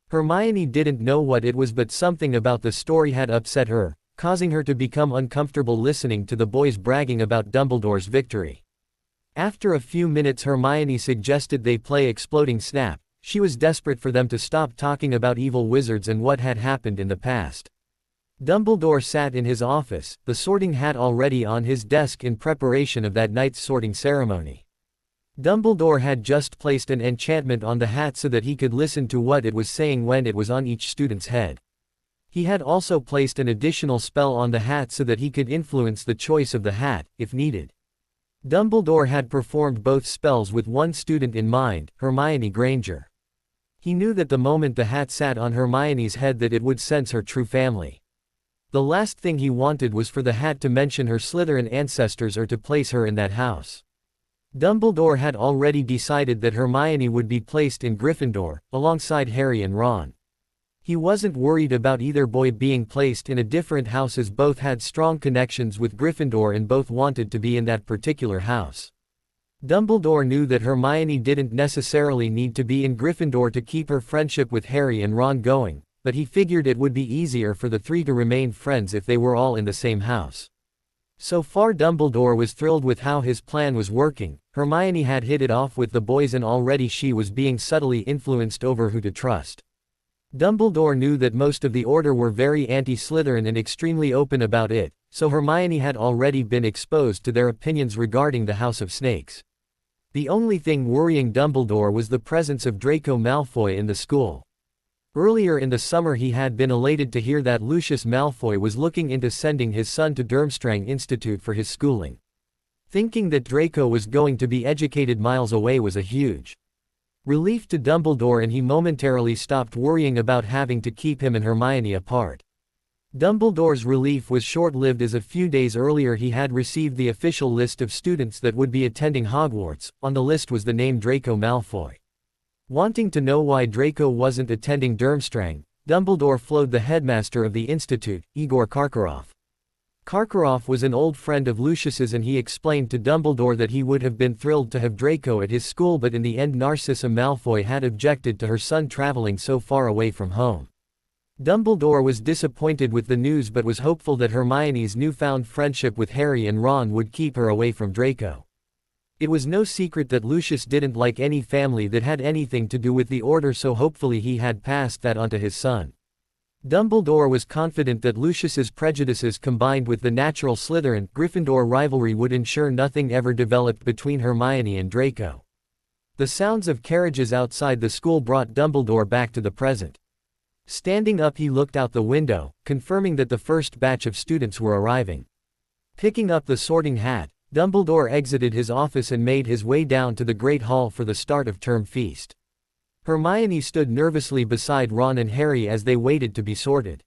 Hermione didn't know what it was, but something about the story had upset her, causing her to become uncomfortable listening to the boys bragging about Dumbledore's victory. After a few minutes Hermione suggested they play Exploding Snap. She was desperate for them to stop talking about evil wizards and what had happened in the past. Dumbledore sat in his office, the sorting hat already on his desk in preparation of that night's sorting ceremony. Dumbledore had just placed an enchantment on the hat so that he could listen to what it was saying when it was on each student's head. He had also placed an additional spell on the hat so that he could influence the choice of the hat, if needed. Dumbledore had performed both spells with one student in mind, Hermione Granger. He knew that the moment the hat sat on Hermione's head that it would sense her true family. The last thing he wanted was for the hat to mention her Slytherin ancestors or to place her in that house. Dumbledore had already decided that Hermione would be placed in Gryffindor, alongside Harry and Ron. He wasn't worried about either boy being placed in a different house, as both had strong connections with Gryffindor and both wanted to be in that particular house. Dumbledore knew that Hermione didn't necessarily need to be in Gryffindor to keep her friendship with Harry and Ron going, but he figured it would be easier for the three to remain friends if they were all in the same house. So far Dumbledore was thrilled with how his plan was working. Hermione had hit it off with the boys and already she was being subtly influenced over who to trust. Dumbledore knew that most of the Order were very anti-Slytherin and extremely open about it, so Hermione had already been exposed to their opinions regarding the House of Snakes. The only thing worrying Dumbledore was the presence of Draco Malfoy in the school. Earlier in the summer he had been elated to hear that Lucius Malfoy was looking into sending his son to Durmstrang Institute for his schooling. Thinking that Draco was going to be educated miles away was a huge relief to Dumbledore, and he momentarily stopped worrying about having to keep him and Hermione apart. Dumbledore's relief was short-lived, as a few days earlier he had received the official list of students that would be attending Hogwarts. On the list was the name Draco Malfoy. Wanting to know why Draco wasn't attending Durmstrang, Dumbledore flowed the headmaster of the institute, Igor Karkaroff. Karkaroff was an old friend of Lucius's, and he explained to Dumbledore that he would have been thrilled to have Draco at his school, but in the end Narcissa Malfoy had objected to her son traveling so far away from home. Dumbledore was disappointed with the news but was hopeful that Hermione's newfound friendship with Harry and Ron would keep her away from Draco. It was no secret that Lucius didn't like any family that had anything to do with the Order, so hopefully he had passed that on to his son. Dumbledore was confident that Lucius's prejudices combined with the natural Slytherin-Gryffindor rivalry would ensure nothing ever developed between Hermione and Draco. The sounds of carriages outside the school brought Dumbledore back to the present. Standing up he looked out the window, confirming that the first batch of students were arriving. Picking up the sorting hat, Dumbledore exited his office and made his way down to the Great Hall for the start of term feast. Hermione stood nervously beside Ron and Harry as they waited to be sorted.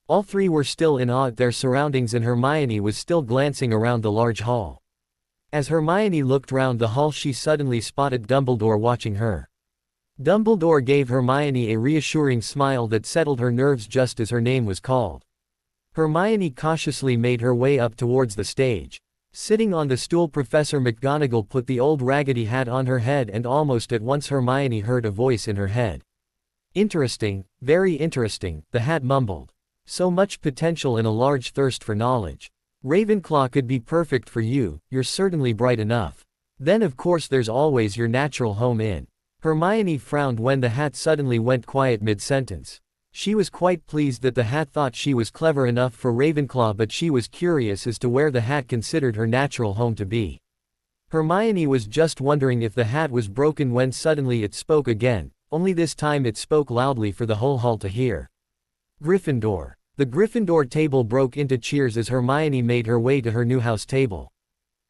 All three were still in awe at their surroundings and Hermione was still glancing around the large hall. As Hermione looked round the hall she suddenly spotted Dumbledore watching her. Dumbledore gave Hermione a reassuring smile that settled her nerves just as her name was called. Hermione cautiously made her way up towards the stage. Sitting on the stool Professor McGonagall put the old raggedy hat on her head and almost at once Hermione heard a voice in her head. "Interesting, very interesting," the hat mumbled. "So much potential and a large thirst for knowledge. Ravenclaw could be perfect for you, you're certainly bright enough. Then of course there's always your natural home in." Hermione frowned when the hat suddenly went quiet mid-sentence. She was quite pleased that the hat thought she was clever enough for Ravenclaw, but she was curious as to where the hat considered her natural home to be. Hermione was just wondering if the hat was broken when suddenly it spoke again, only this time it spoke loudly for the whole hall to hear. "Gryffindor." The Gryffindor table broke into cheers as Hermione made her way to her new house table.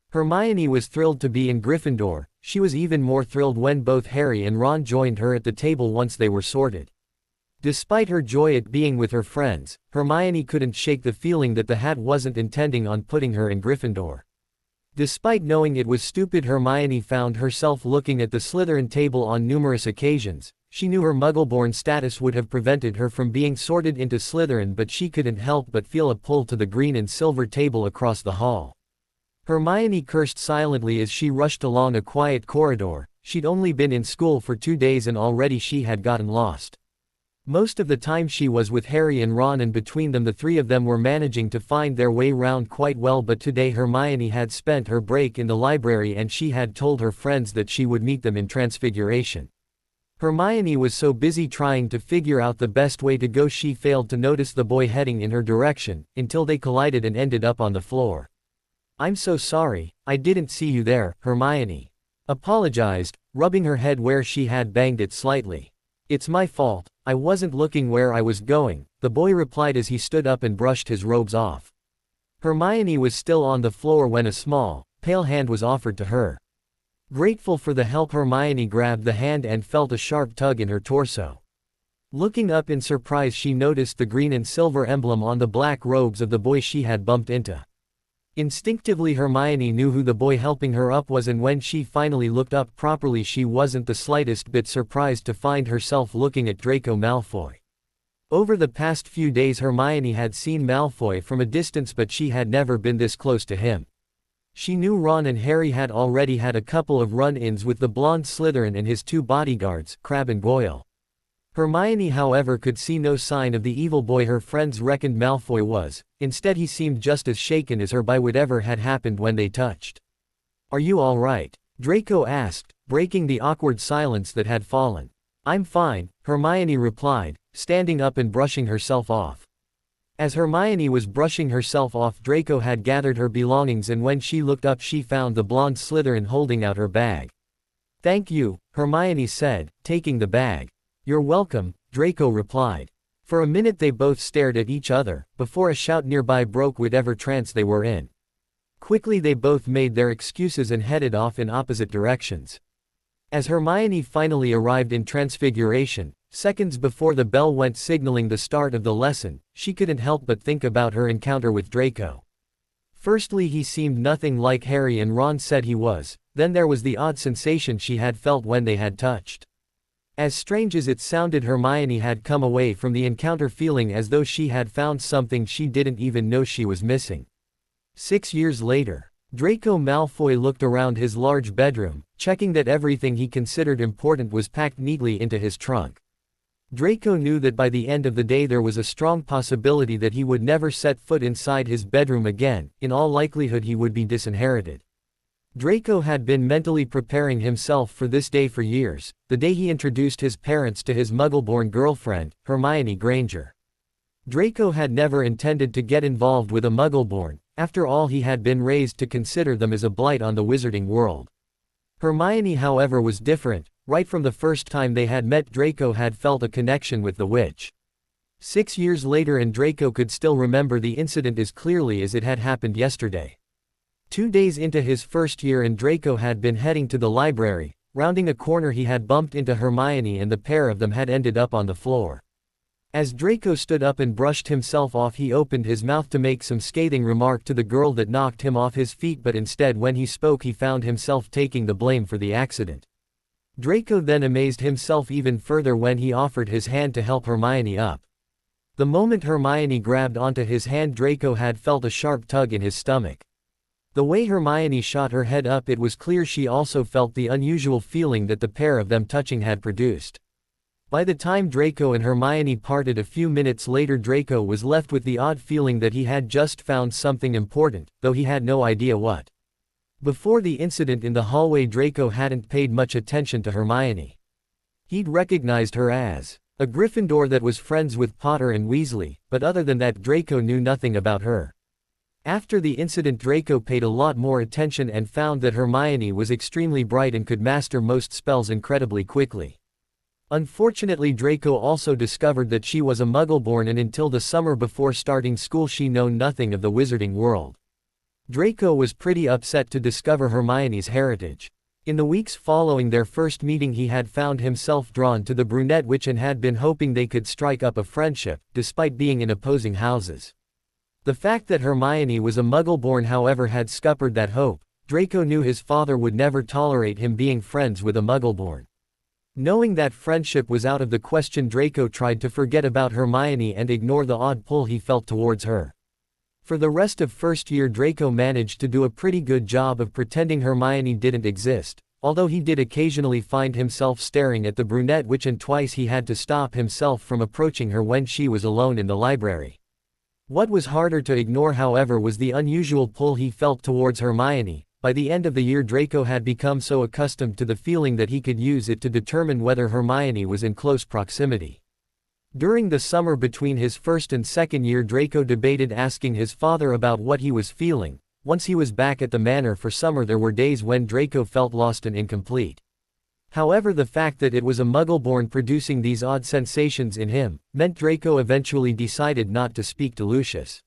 Hermione was thrilled to be in Gryffindor. She was even more thrilled when both Harry and Ron joined her at the table once they were sorted. Despite her joy at being with her friends, Hermione couldn't shake the feeling that the hat wasn't intending on putting her in Gryffindor. Despite knowing it was stupid, Hermione found herself looking at the Slytherin table on numerous occasions. She knew her Muggle-born status would have prevented her from being sorted into Slytherin, but she couldn't help but feel a pull to the green and silver table across the hall. Hermione cursed silently as she rushed along a quiet corridor. She'd only been in school for 2 days and already she had gotten lost. Most of the time she was with Harry and Ron, and between them the three of them were managing to find their way round quite well, but today Hermione had spent her break in the library and she had told her friends that she would meet them in Transfiguration. Hermione was so busy trying to figure out the best way to go she failed to notice the boy heading in her direction, until they collided and ended up on the floor. "I'm so sorry, I didn't see you there," Hermione apologized, rubbing her head where she had banged it slightly. "It's my fault, I wasn't looking where I was going," the boy replied as he stood up and brushed his robes off. Hermione was still on the floor when a small, pale hand was offered to her. Grateful for the help, Hermione grabbed the hand and felt a sharp tug in her torso. Looking up in surprise she noticed the green and silver emblem on the black robes of the boy she had bumped into. Instinctively Hermione knew who the boy helping her up was, and when she finally looked up properly she wasn't the slightest bit surprised to find herself looking at Draco Malfoy. Over the past few days Hermione had seen Malfoy from a distance, but she had never been this close to him. She knew Ron and Harry had already had a couple of run-ins with the blonde Slytherin and his 2 bodyguards, Crabbe and Goyle. Hermione however could see no sign of the evil boy her friends reckoned Malfoy was. Instead he seemed just as shaken as her by whatever had happened when they touched. "Are you all right?" Draco asked, breaking the awkward silence that had fallen. "I'm fine," Hermione replied, standing up and brushing herself off. As Hermione was brushing herself off, Draco had gathered her belongings, and when she looked up she found the blonde Slytherin holding out her bag. "Thank you," Hermione said, taking the bag. "You're welcome," Draco replied. For a minute they both stared at each other, before a shout nearby broke whatever trance they were in. Quickly they both made their excuses and headed off in opposite directions. As Hermione finally arrived in Transfiguration, seconds before the bell went signaling the start of the lesson, she couldn't help but think about her encounter with Draco. Firstly, he seemed nothing like Harry and Ron said he was, then there was the odd sensation she had felt when they had touched. As strange as it sounded, Hermione had come away from the encounter feeling as though she had found something she didn't even know she was missing. 6 years later, Draco Malfoy looked around his large bedroom, checking that everything he considered important was packed neatly into his trunk. Draco knew that by the end of the day there was a strong possibility that he would never set foot inside his bedroom again. In all likelihood he would be disinherited. Draco had been mentally preparing himself for this day for years, the day he introduced his parents to his Muggle-born girlfriend, Hermione Granger. Draco had never intended to get involved with a Muggle-born. After all, he had been raised to consider them as a blight on the wizarding world. Hermione however was different. Right from the first time they had met, Draco had felt a connection with the witch. 6 years later, and Draco could still remember the incident as clearly as it had happened yesterday. 2 days into his first year, and Draco had been heading to the library. Rounding a corner he had bumped into Hermione and the pair of them had ended up on the floor. As Draco stood up and brushed himself off, he opened his mouth to make some scathing remark to the girl that knocked him off his feet, but instead when he spoke he found himself taking the blame for the accident. Draco then amazed himself even further when he offered his hand to help Hermione up. The moment Hermione grabbed onto his hand, Draco had felt a sharp tug in his stomach. The way Hermione shot her head up, it was clear she also felt the unusual feeling that the pair of them touching had produced. By the time Draco and Hermione parted a few minutes later, Draco was left with the odd feeling that he had just found something important, though he had no idea what. Before the incident in the hallway, Draco hadn't paid much attention to Hermione. He'd recognized her as a Gryffindor that was friends with Potter and Weasley, but other than that Draco knew nothing about her. After the incident, Draco paid a lot more attention and found that Hermione was extremely bright and could master most spells incredibly quickly. Unfortunately, Draco also discovered that she was a Muggleborn, and until the summer before starting school she knew nothing of the wizarding world. Draco was pretty upset to discover Hermione's heritage. In the weeks following their first meeting he had found himself drawn to the brunette witch and had been hoping they could strike up a friendship, despite being in opposing houses. The fact that Hermione was a Muggleborn, however, had scuppered that hope. Draco knew his father would never tolerate him being friends with a Muggleborn. Knowing that friendship was out of the question, Draco tried to forget about Hermione and ignore the odd pull he felt towards her. For the rest of first year, Draco managed to do a pretty good job of pretending Hermione didn't exist, although he did occasionally find himself staring at the brunette witch, and twice he had to stop himself from approaching her when she was alone in the library. What was harder to ignore, however, was the unusual pull he felt towards Hermione. By the end of the year, Draco had become so accustomed to the feeling that he could use it to determine whether Hermione was in close proximity. During the summer between his first and second year, Draco debated asking his father about what he was feeling. Once he was back at the manor for summer, there were days when Draco felt lost and incomplete. However, the fact that it was a Muggleborn producing these odd sensations in him meant Draco eventually decided not to speak to Lucius.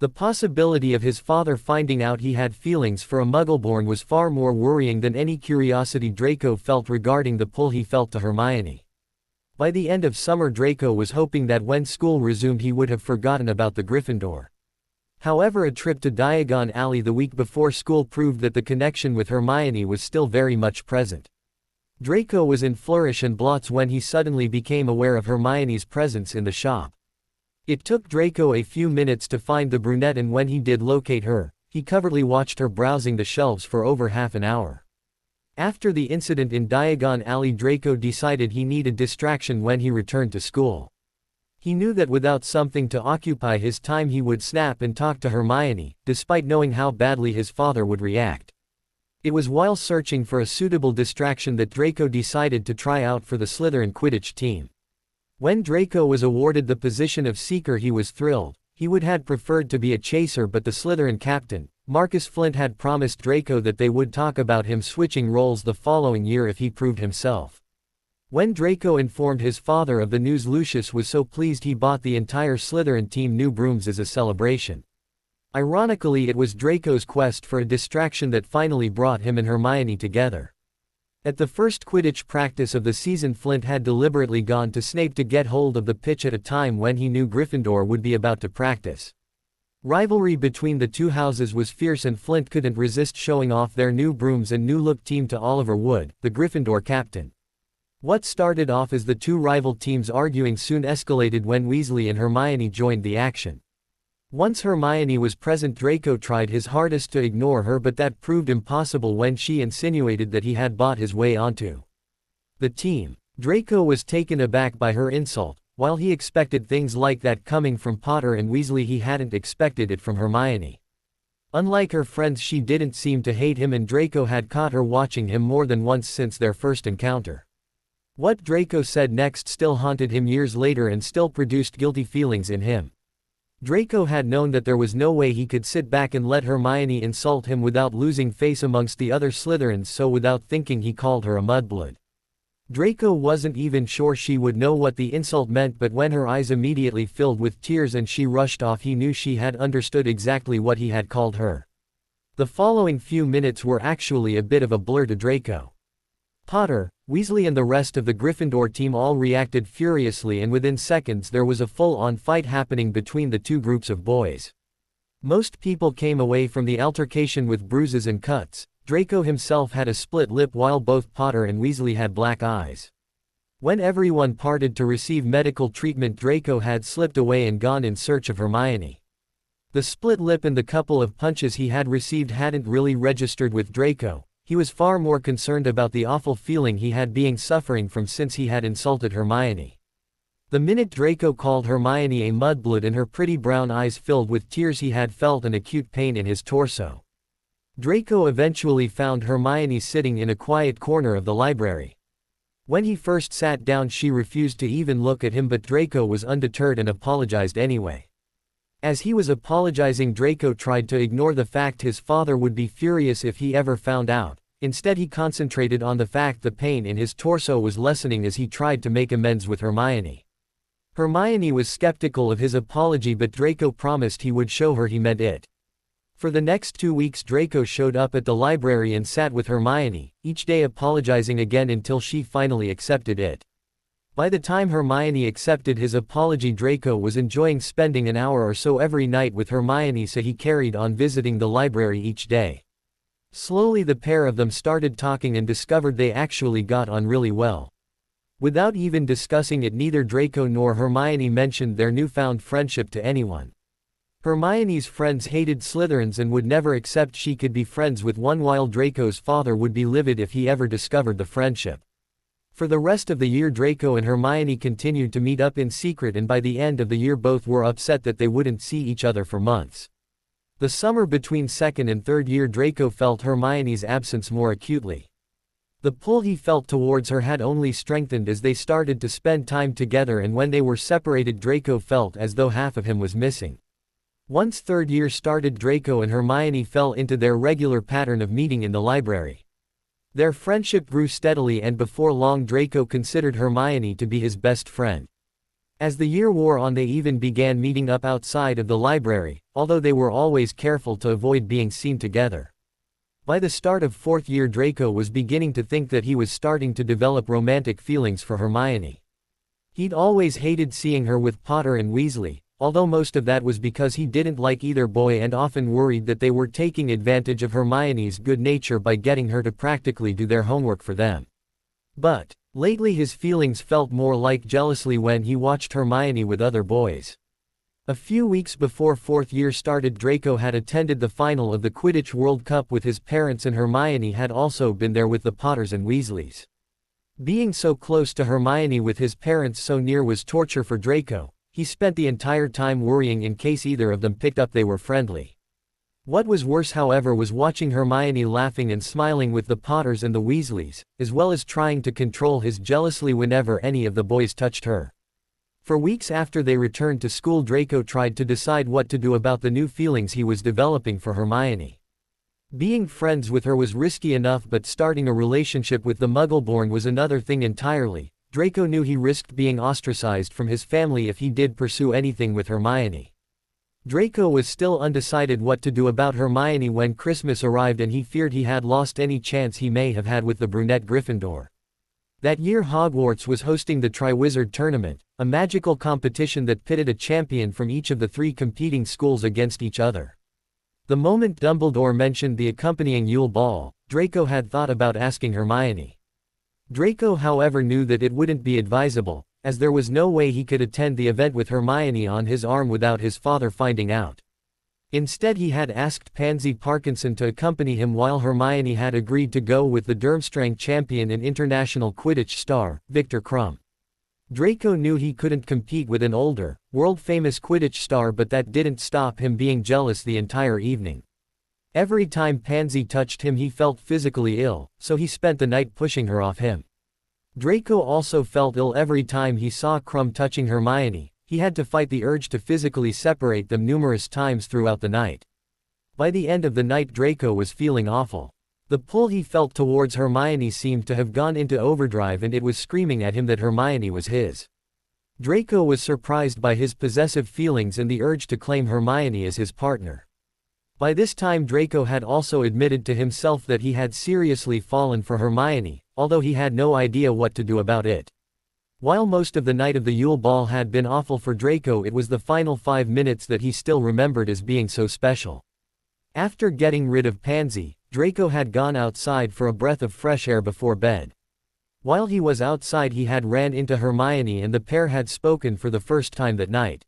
The possibility of his father finding out he had feelings for a Muggleborn was far more worrying than any curiosity Draco felt regarding the pull he felt to Hermione. By the end of summer, Draco was hoping that when school resumed he would have forgotten about the Gryffindor. However, a trip to Diagon Alley the week before school proved that the connection with Hermione was still very much present. Draco was in Flourish and Blots when he suddenly became aware of Hermione's presence in the shop. It took Draco a few minutes to find the brunette, and when he did locate her, he covertly watched her browsing the shelves for over half an hour. After the incident in Diagon Alley, Draco decided he needed distraction when he returned to school. He knew that without something to occupy his time he would snap and talk to Hermione, despite knowing how badly his father would react. It was while searching for a suitable distraction that Draco decided to try out for the Slytherin Quidditch team. When Draco was awarded the position of Seeker, he was thrilled. He would have preferred to be a Chaser, but the Slytherin captain, Marcus Flint, had promised Draco that they would talk about him switching roles the following year if he proved himself. When Draco informed his father of the news, Lucius was so pleased he bought the entire Slytherin team new brooms as a celebration. Ironically, it was Draco's quest for a distraction that finally brought him and Hermione together. At the first Quidditch practice of the season, Flint had deliberately gone to Snape to get hold of the pitch at a time when he knew Gryffindor would be about to practice. Rivalry between the two houses was fierce, and Flint couldn't resist showing off their new brooms and new-look team to Oliver Wood, the Gryffindor captain. What started off as the two rival teams arguing soon escalated when Weasley and Hermione joined the action. Once Hermione was present, Draco tried his hardest to ignore her, but that proved impossible when she insinuated that he had bought his way onto the team. Draco was taken aback by her insult. While he expected things like that coming from Potter and Weasley, he hadn't expected it from Hermione. Unlike her friends, she didn't seem to hate him, and Draco had caught her watching him more than once since their first encounter. What Draco said next still haunted him years later and still produced guilty feelings in him. Draco had known that there was no way he could sit back and let Hermione insult him without losing face amongst the other Slytherins, so without thinking he called her a mudblood. Draco wasn't even sure she would know what the insult meant, but when her eyes immediately filled with tears and she rushed off, he knew she had understood exactly what he had called her. The following few minutes were actually a bit of a blur to Draco. Potter, Weasley and the rest of the Gryffindor team all reacted furiously, and within seconds there was a full-on fight happening between the two groups of boys. Most people came away from the altercation with bruises and cuts. Draco himself had a split lip while both Potter and Weasley had black eyes. When everyone parted to receive medical treatment, Draco had slipped away and gone in search of Hermione. The split lip and the couple of punches he had received hadn't really registered with Draco. He was far more concerned about the awful feeling he had been suffering from since he had insulted Hermione. The minute Draco called Hermione a mudblood and her pretty brown eyes filled with tears, he had felt an acute pain in his torso. Draco eventually found Hermione sitting in a quiet corner of the library. When he first sat down, she refused to even look at him, but Draco was undeterred and apologized anyway. As he was apologizing, Draco tried to ignore the fact his father would be furious if he ever found out. Instead, he concentrated on the fact the pain in his torso was lessening as he tried to make amends with Hermione. Hermione was skeptical of his apology, but Draco promised he would show her he meant it. For the next 2 weeks, Draco showed up at the library and sat with Hermione, each day apologizing again until she finally accepted it. By the time Hermione accepted his apology, Draco was enjoying spending an hour or so every night with Hermione, so he carried on visiting the library each day. Slowly the pair of them started talking and discovered they actually got on really well. Without even discussing it, neither Draco nor Hermione mentioned their newfound friendship to anyone. Hermione's friends hated Slytherins and would never accept she could be friends with one, while Draco's father would be livid if he ever discovered the friendship. For the rest of the year, Draco and Hermione continued to meet up in secret, and by the end of the year both were upset that they wouldn't see each other for months. The summer between second and third year, Draco felt Hermione's absence more acutely. The pull he felt towards her had only strengthened as they started to spend time together, and when they were separated, Draco felt as though half of him was missing. Once third year started, Draco and Hermione fell into their regular pattern of meeting in the library. Their friendship grew steadily, and before long Draco considered Hermione to be his best friend. As the year wore on, they even began meeting up outside of the library, although they were always careful to avoid being seen together. By the start of fourth year, Draco was beginning to think that he was starting to develop romantic feelings for Hermione. He'd always hated seeing her with Potter and Weasley, although most of that was because he didn't like either boy and often worried that they were taking advantage of Hermione's good nature by getting her to practically do their homework for them. But lately his feelings felt more like jealousy when he watched Hermione with other boys. A few weeks before fourth year started, Draco had attended the final of the Quidditch World Cup with his parents, and Hermione had also been there with the Potters and Weasleys. Being so close to Hermione with his parents so near was torture for Draco. He spent the entire time worrying in case either of them picked up they were friendly. What was worse, however, was watching Hermione laughing and smiling with the Potters and the Weasleys, as well as trying to control his jealousy whenever any of the boys touched her. For weeks after they returned to school, Draco tried to decide what to do about the new feelings he was developing for Hermione. Being friends with her was risky enough, but starting a relationship with the Muggleborn was another thing entirely. Draco knew he risked being ostracized from his family if he did pursue anything with Hermione. Draco was still undecided what to do about Hermione when Christmas arrived, and he feared he had lost any chance he may have had with the brunette Gryffindor. That year Hogwarts was hosting the Triwizard Tournament, a magical competition that pitted a champion from each of the 3 competing schools against each other. The moment Dumbledore mentioned the accompanying Yule Ball, Draco had thought about asking Hermione. Draco, however, knew that it wouldn't be advisable, as there was no way he could attend the event with Hermione on his arm without his father finding out. Instead, he had asked Pansy Parkinson to accompany him, while Hermione had agreed to go with the Durmstrang champion and international Quidditch star, Victor Crumb. Draco knew he couldn't compete with an older, world-famous Quidditch star, but that didn't stop him being jealous the entire evening. Every time Pansy touched him he felt physically ill, so he spent the night pushing her off him. Draco also felt ill every time he saw Crumb touching Hermione. He had to fight the urge to physically separate them numerous times throughout the night. By the end of the night, Draco was feeling awful. The pull he felt towards Hermione seemed to have gone into overdrive, and it was screaming at him that Hermione was his. Draco was surprised by his possessive feelings and the urge to claim Hermione as his partner. By this time Draco had also admitted to himself that he had seriously fallen for Hermione, although he had no idea what to do about it. While most of the night of the Yule Ball had been awful for Draco, it was the final 5 minutes that he still remembered as being so special. After getting rid of Pansy, Draco had gone outside for a breath of fresh air before bed. While he was outside, he had ran into Hermione and the pair had spoken for the first time that night.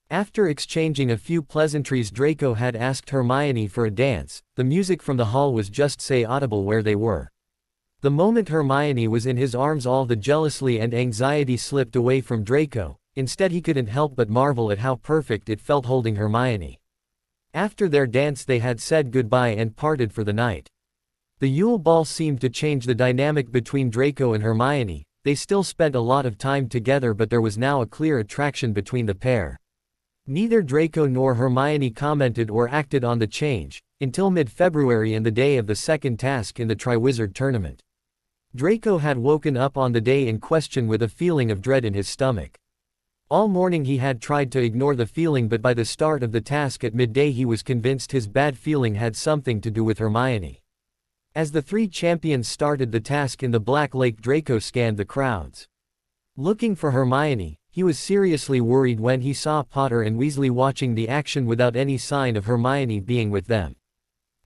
After exchanging a few pleasantries, Draco had asked Hermione for a dance. The music from the hall was just say audible where they were. The moment Hermione was in his arms, all the jealousy and anxiety slipped away from Draco. Instead, he couldn't help but marvel at how perfect it felt holding Hermione. After their dance, they had said goodbye and parted for the night. The Yule Ball seemed to change the dynamic between Draco and Hermione. They still spent a lot of time together, but there was now a clear attraction between the pair. Neither Draco nor Hermione commented or acted on the change, until mid-February and the day of the second task in the Triwizard Tournament. Draco had woken up on the day in question with a feeling of dread in his stomach. All morning he had tried to ignore the feeling, but by the start of the task at midday he was convinced his bad feeling had something to do with Hermione. As the three champions started the task in the Black Lake, Draco scanned the crowds. Looking for Hermione, he was seriously worried when he saw Potter and Weasley watching the action without any sign of Hermione being with them.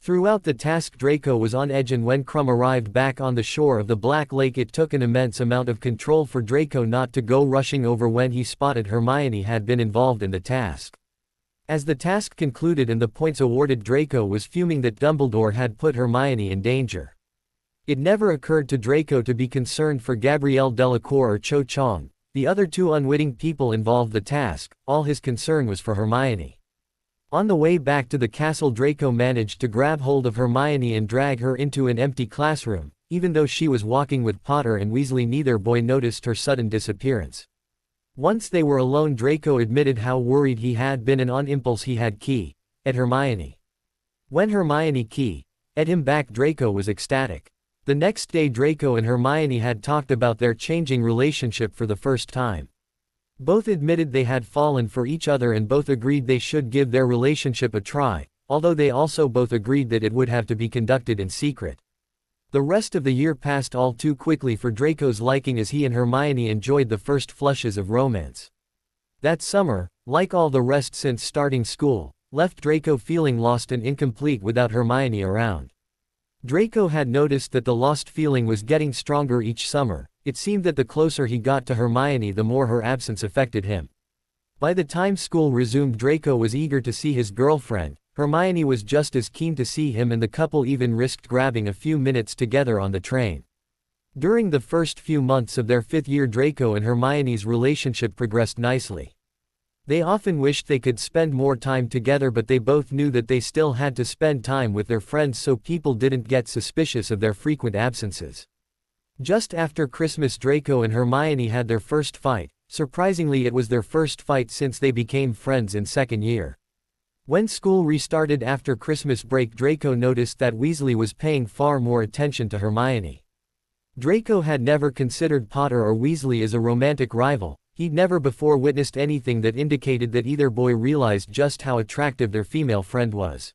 Throughout the task, Draco was on edge, and when Krum arrived back on the shore of the Black Lake, it took an immense amount of control for Draco not to go rushing over when he spotted Hermione had been involved in the task. As the task concluded and the points awarded, Draco was fuming that Dumbledore had put Hermione in danger. It never occurred to Draco to be concerned for Gabrielle Delacour or Cho Chang, the other two unwitting people involved the task. All his concern was for Hermione. On the way back to the castle, Draco managed to grab hold of Hermione and drag her into an empty classroom. Even though she was walking with Potter and Weasley, neither boy noticed her sudden disappearance. Once they were alone, Draco admitted how worried he had been, and on impulse he had at Hermione. When Hermione at him back, Draco was ecstatic. The next day, Draco and Hermione had talked about their changing relationship for the first time. Both admitted they had fallen for each other and both agreed they should give their relationship a try, although they also both agreed that it would have to be conducted in secret. The rest of the year passed all too quickly for Draco's liking as he and Hermione enjoyed the first flushes of romance. That summer, like all the rest since starting school, left Draco feeling lost and incomplete without Hermione around. Draco had noticed that the lost feeling was getting stronger each summer. It seemed that the closer he got to Hermione, the more her absence affected him. By the time school resumed, Draco was eager to see his girlfriend. Hermione was just as keen to see him, and the couple even risked grabbing a few minutes together on the train. During the first few months of their 5th year, Draco and Hermione's relationship progressed nicely. They often wished they could spend more time together, but they both knew that they still had to spend time with their friends so people didn't get suspicious of their frequent absences. Just after Christmas, Draco and Hermione had their first fight. Surprisingly, it was their first fight since they became friends in 2nd year. When school restarted after Christmas break, Draco noticed that Weasley was paying far more attention to Hermione. Draco had never considered Potter or Weasley as a romantic rival. He'd never before witnessed anything that indicated that either boy realized just how attractive their female friend was.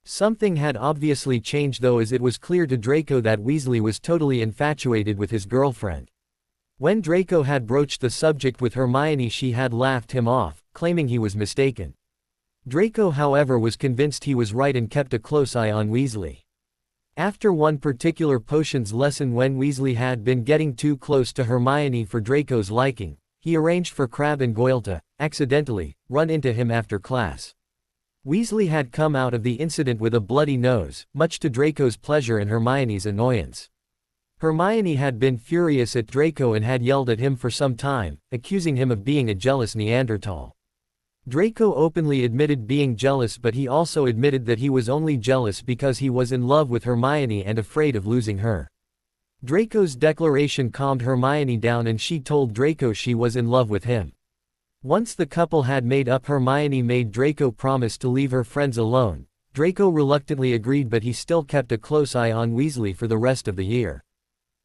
Something had obviously changed though, as it was clear to Draco that Weasley was totally infatuated with his girlfriend. When Draco had broached the subject with Hermione, she had laughed him off, claiming he was mistaken. Draco, however, was convinced he was right and kept a close eye on Weasley. After one particular potions lesson, when Weasley had been getting too close to Hermione for Draco's liking, he arranged for Crabbe and Goyle to, accidentally, run into him after class. Weasley had come out of the incident with a bloody nose, much to Draco's pleasure and Hermione's annoyance. Hermione had been furious at Draco and had yelled at him for some time, accusing him of being a jealous Neanderthal. Draco openly admitted being jealous, but he also admitted that he was only jealous because he was in love with Hermione and afraid of losing her. Draco's declaration calmed Hermione down and she told Draco she was in love with him. Once the couple had made up, Hermione made Draco promise to leave her friends alone. Draco reluctantly agreed, but he still kept a close eye on Weasley for the rest of the year.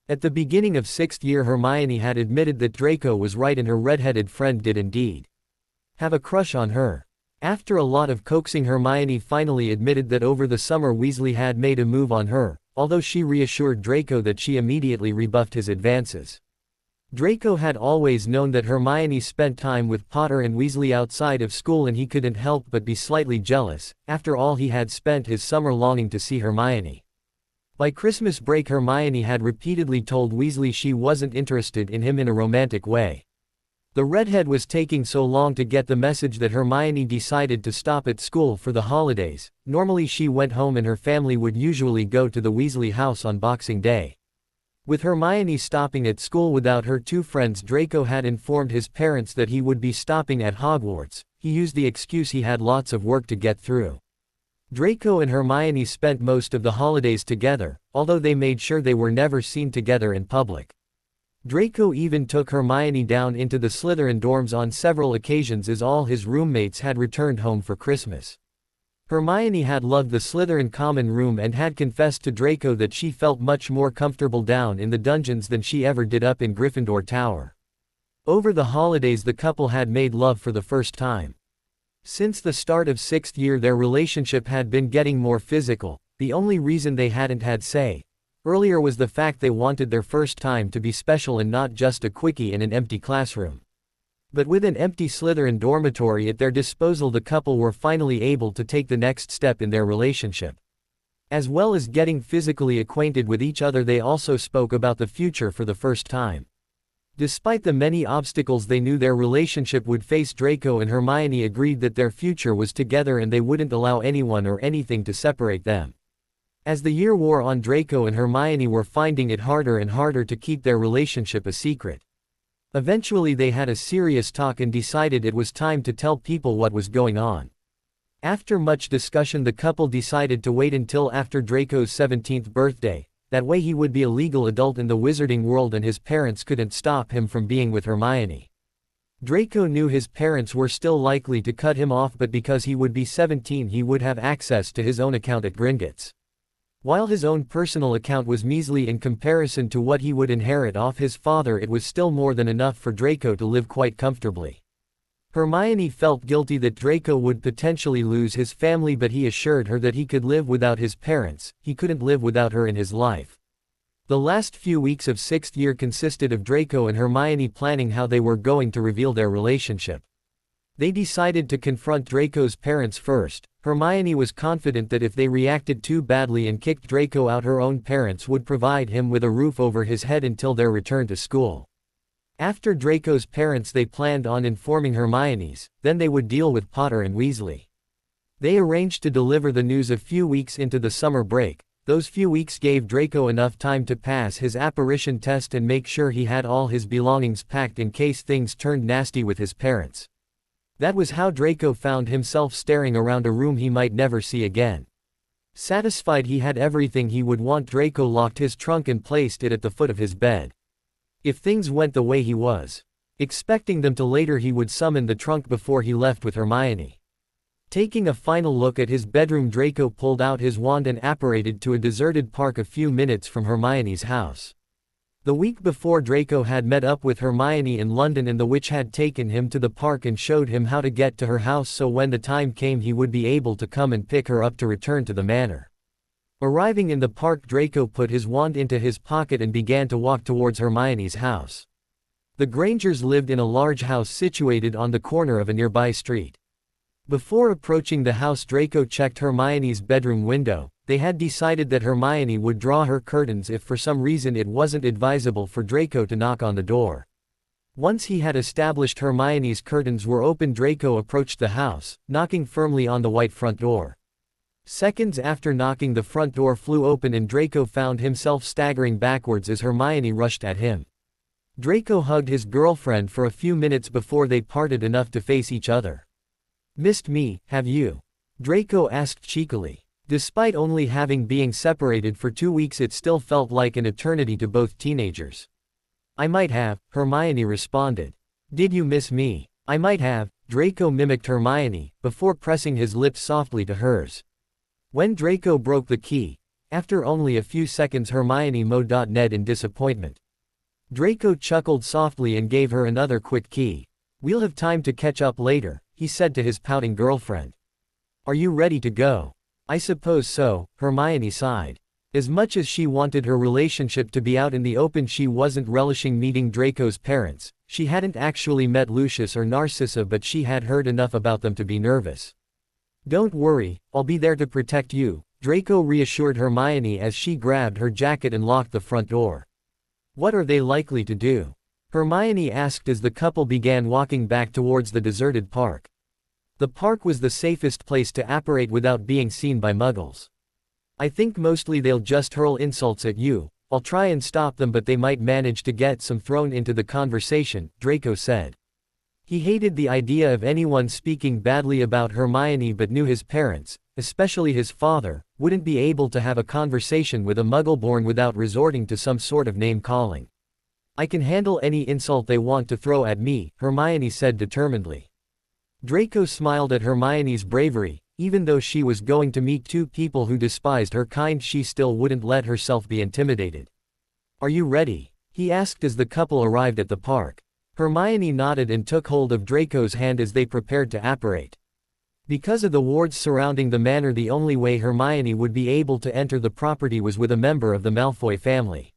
At the beginning of 6th year, Hermione had admitted that Draco was right and her red-headed friend did indeed have a crush on her. After a lot of coaxing, Hermione finally admitted that over the summer Weasley had made a move on her, although she reassured Draco that she immediately rebuffed his advances. Draco had always known that Hermione spent time with Potter and Weasley outside of school, and he couldn't help but be slightly jealous. After all, he had spent his summer longing to see Hermione. By Christmas break, Hermione had repeatedly told Weasley she wasn't interested in him in a romantic way. The redhead was taking so long to get the message that Hermione decided to stop at school for the holidays. Normally she went home and her family would usually go to the Weasley house on Boxing Day. With Hermione stopping at school without her two friends, Draco had informed his parents that he would be stopping at Hogwarts. He used the excuse he had lots of work to get through. Draco and Hermione spent most of the holidays together, although they made sure they were never seen together in public. Draco even took Hermione down into the Slytherin dorms on several occasions, as all his roommates had returned home for Christmas. Hermione had loved the Slytherin common room and had confessed to Draco that she felt much more comfortable down in the dungeons than she ever did up in Gryffindor Tower. Over the holidays, the couple had made love for the first time. Since the start of 6th year, their relationship had been getting more physical. The only reason they hadn't had say earlier was the fact they wanted their first time to be special and not just a quickie in an empty classroom. But with an empty Slytherin dormitory at their disposal, the couple were finally able to take the next step in their relationship. As well as getting physically acquainted with each other, they also spoke about the future for the first time. Despite the many obstacles they knew their relationship would face, Draco and Hermione agreed that their future was together and they wouldn't allow anyone or anything to separate them. As the year wore on, Draco and Hermione were finding it harder and harder to keep their relationship a secret. Eventually they had a serious talk and decided it was time to tell people what was going on. After much discussion, the couple decided to wait until after Draco's 17th birthday. That way he would be a legal adult in the wizarding world and his parents couldn't stop him from being with Hermione. Draco knew his parents were still likely to cut him off, but because he would be 17 he would have access to his own account at Gringotts. While his own personal account was measly in comparison to what he would inherit off his father, it was still more than enough for Draco to live quite comfortably. Hermione felt guilty that Draco would potentially lose his family, but he assured her that he could live without his parents. He couldn't live without her in his life. The last few weeks of 6th year consisted of Draco and Hermione planning how they were going to reveal their relationship. They decided to confront Draco's parents first. Hermione was confident that if they reacted too badly and kicked Draco out, her own parents would provide him with a roof over his head until their return to school. After Draco's parents, they planned on informing Hermione's, then they would deal with Potter and Weasley. They arranged to deliver the news a few weeks into the summer break. Those few weeks gave Draco enough time to pass his apparition test and make sure he had all his belongings packed in case things turned nasty with his parents. That was how Draco found himself staring around a room he might never see again. Satisfied he had everything he would want, Draco locked his trunk and placed it at the foot of his bed. If things went the way he was expecting them to, later he would summon the trunk before he left with Hermione. Taking a final look at his bedroom, Draco pulled out his wand and apparated to a deserted park a few minutes from Hermione's house. The week before, Draco had met up with Hermione in London and the witch had taken him to the park and showed him how to get to her house, so when the time came he would be able to come and pick her up to return to the manor. Arriving in the park, Draco put his wand into his pocket and began to walk towards Hermione's house. The Grangers lived in a large house situated on the corner of a nearby street. Before approaching the house, Draco checked Hermione's bedroom window. They had decided that Hermione would draw her curtains if for some reason it wasn't advisable for Draco to knock on the door. Once he had established Hermione's curtains were open, Draco approached the house, knocking firmly on the white front door. Seconds after knocking, the front door flew open and Draco found himself staggering backwards as Hermione rushed at him. Draco hugged his girlfriend for a few minutes before they parted enough to face each other. "Missed me, have you?" Draco asked cheekily. Despite only having been separated for 2 weeks, it still felt like an eternity to both teenagers. "I might have," Hermione responded. "Did you miss me?" "I might have," Draco mimicked Hermione, before pressing his lips softly to hers. When Draco broke the key, after only a few seconds, Hermione mowed in disappointment. Draco chuckled softly and gave her another quick key. "We'll have time to catch up later," he said to his pouting girlfriend. "Are you ready to go?" "I suppose so," Hermione sighed. As much as she wanted her relationship to be out in the open, she wasn't relishing meeting Draco's parents. She hadn't actually met Lucius or Narcissa, but she had heard enough about them to be nervous. "Don't worry, I'll be there to protect you," Draco reassured Hermione as she grabbed her jacket and locked the front door. "What are they likely to do?" Hermione asked as the couple began walking back towards the deserted park. The park was the safest place to apparate without being seen by muggles. "I think mostly they'll just hurl insults at you. I'll try and stop them, but they might manage to get some thrown into the conversation," Draco said. He hated the idea of anyone speaking badly about Hermione, but knew his parents, especially his father, wouldn't be able to have a conversation with a Muggle-born without resorting to some sort of name-calling. "I can handle any insult they want to throw at me," Hermione said determinedly. Draco smiled at Hermione's bravery. Even though she was going to meet two people who despised her kind, she still wouldn't let herself be intimidated. "Are you ready?" he asked as the couple arrived at the park. Hermione nodded and took hold of Draco's hand as they prepared to apparate. Because of the wards surrounding the manor, the only way Hermione would be able to enter the property was with a member of the Malfoy family.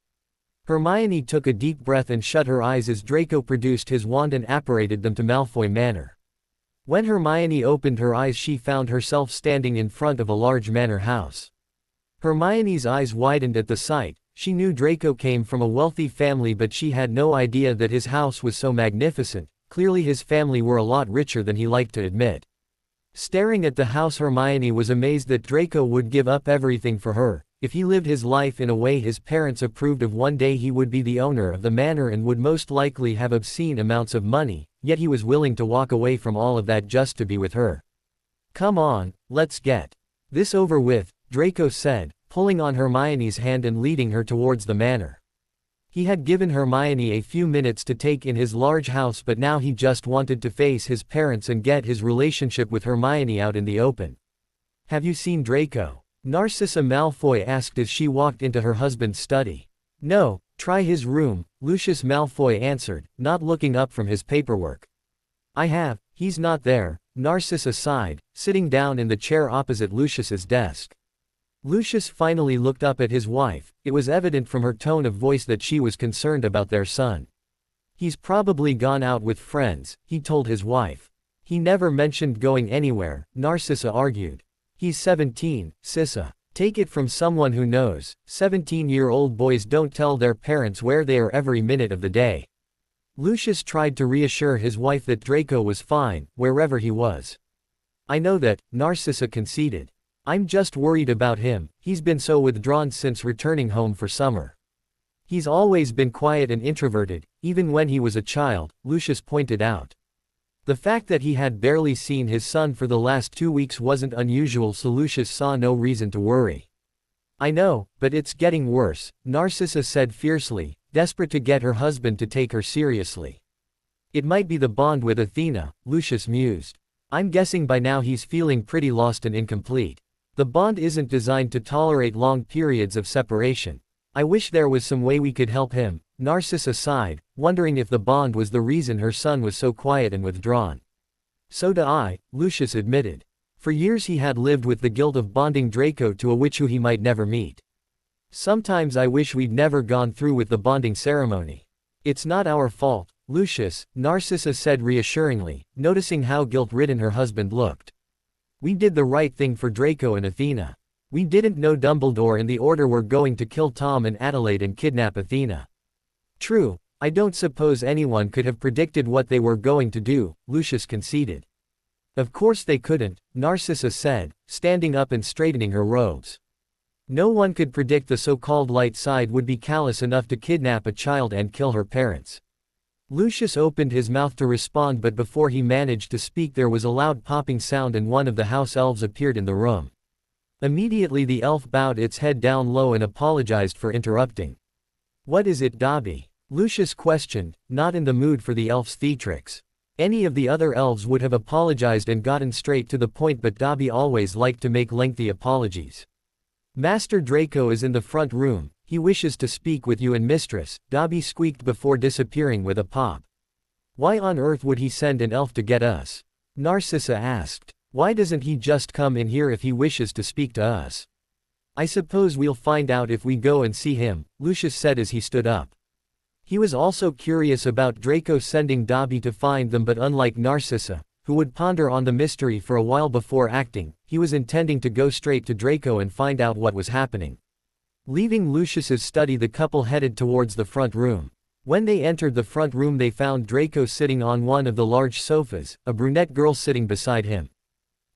Hermione took a deep breath and shut her eyes as Draco produced his wand and apparated them to Malfoy Manor. When Hermione opened her eyes, she found herself standing in front of a large manor house. Hermione's eyes widened at the sight. She knew Draco came from a wealthy family, but she had no idea that his house was so magnificent. Clearly his family were a lot richer than he liked to admit. Staring at the house, Hermione was amazed that Draco would give up everything for her. If he lived his life in a way his parents approved of, one day he would be the owner of the manor and would most likely have obscene amounts of money, yet he was willing to walk away from all of that just to be with her. "Come on, let's get this over with," Draco said, pulling on Hermione's hand and leading her towards the manor. He had given Hermione a few minutes to take in his large house, but now he just wanted to face his parents and get his relationship with Hermione out in the open. "Have you seen Draco?" Narcissa Malfoy asked as she walked into her husband's study. "No, try his room," Lucius Malfoy answered, not looking up from his paperwork. "I have, he's not there," Narcissa sighed, sitting down in the chair opposite Lucius's desk. Lucius finally looked up at his wife. It was evident from her tone of voice that she was concerned about their son. "He's probably gone out with friends," he told his wife. "He never mentioned going anywhere," Narcissa argued. "He's 17, Sissa. Take it from someone who knows. 17-year-old boys don't tell their parents where they are every minute of the day." Lucius tried to reassure his wife that Draco was fine, wherever he was. "I know that," Narcissa conceded. "I'm just worried about him. He's been so withdrawn since returning home for summer. He's always been quiet and introverted, even when he was a child," Lucius pointed out. The fact that he had barely seen his son for the last 2 weeks wasn't unusual, so Lucius saw no reason to worry. "I know, but it's getting worse," Narcissa said fiercely, desperate to get her husband to take her seriously. "It might be the bond with Athena," Lucius mused. "I'm guessing by now he's feeling pretty lost and incomplete. The bond isn't designed to tolerate long periods of separation. I wish there was some way we could help him," Narcissa sighed, wondering if the bond was the reason her son was so quiet and withdrawn. "So do I," Lucius admitted. For years he had lived with the guilt of bonding Draco to a witch who he might never meet. "Sometimes I wish we'd never gone through with the bonding ceremony. It's not our fault, Lucius," Narcissa said reassuringly, noticing how guilt-ridden her husband looked. "We did the right thing for Draco and Athena. We didn't know Dumbledore and the Order were going to kill Tom and Adelaide and kidnap Athena." "True, I don't suppose anyone could have predicted what they were going to do," Lucius conceded. "Of course they couldn't," Narcissa said, standing up and straightening her robes. "No one could predict the so-called light side would be callous enough to kidnap a child and kill her parents." Lucius opened his mouth to respond, but before he managed to speak there was a loud popping sound and one of the house elves appeared in the room. Immediately the elf bowed its head down low and apologized for interrupting. "What is it, Dobby?" Lucius questioned, not in the mood for the elf's theatrics. Any of the other elves would have apologized and gotten straight to the point, but Dobby always liked to make lengthy apologies. "Master Draco is in the front room. He wishes to speak with you and Mistress," Dobby squeaked before disappearing with a pop. "Why on earth would he send an elf to get us?" Narcissa asked. "Why doesn't he just come in here if he wishes to speak to us?" I suppose we'll find out if we go and see him, Lucius said as he stood up. He was also curious about Draco sending Dobby to find them, but unlike Narcissa, who would ponder on the mystery for a while before acting, he was intending to go straight to Draco and find out what was happening. Leaving Lucius's study, the couple headed towards the front room. When they entered the front room, they found Draco sitting on one of the large sofas, a brunette girl sitting beside him.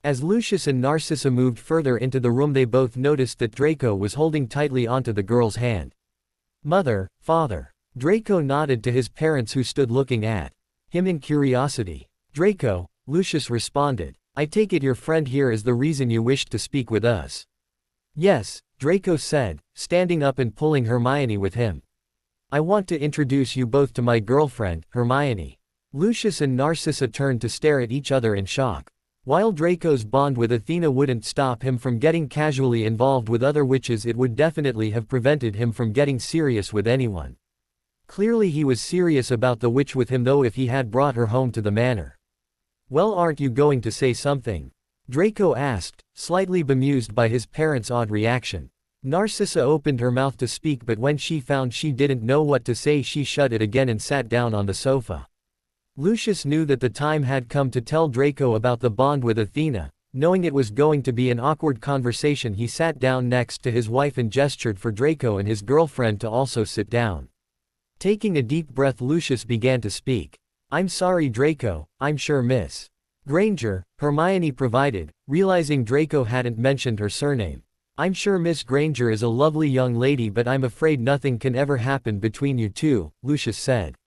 As Lucius and Narcissa moved further into the room, they both noticed that Draco was holding tightly onto the girl's hand. "Mother, father." Draco nodded to his parents, who stood looking at him in curiosity. "Draco," Lucius responded, "I take it your friend here is the reason you wished to speak with us." "Yes," Draco said, standing up and pulling Hermione with him. "I want to introduce you both to my girlfriend, Hermione." Lucius and Narcissa turned to stare at each other in shock. While Draco's bond with Athena wouldn't stop him from getting casually involved with other witches, it would definitely have prevented him from getting serious with anyone. Clearly he was serious about the witch with him, though, if he had brought her home to the manor. "Well, aren't you going to say something?" Draco asked, slightly bemused by his parents' odd reaction. Narcissa opened her mouth to speak, but when she found she didn't know what to say, she shut it again and sat down on the sofa. Lucius knew that the time had come to tell Draco about the bond with Athena. Knowing it was going to be an awkward conversation, he sat down next to his wife and gestured for Draco and his girlfriend to also sit down. Taking a deep breath, Lucius began to speak. "I'm sorry, Draco, I'm sure Miss Granger," Hermione provided, realizing Draco hadn't mentioned her surname. "I'm sure Miss Granger is a lovely young lady, but I'm afraid nothing can ever happen between you two," Lucius said.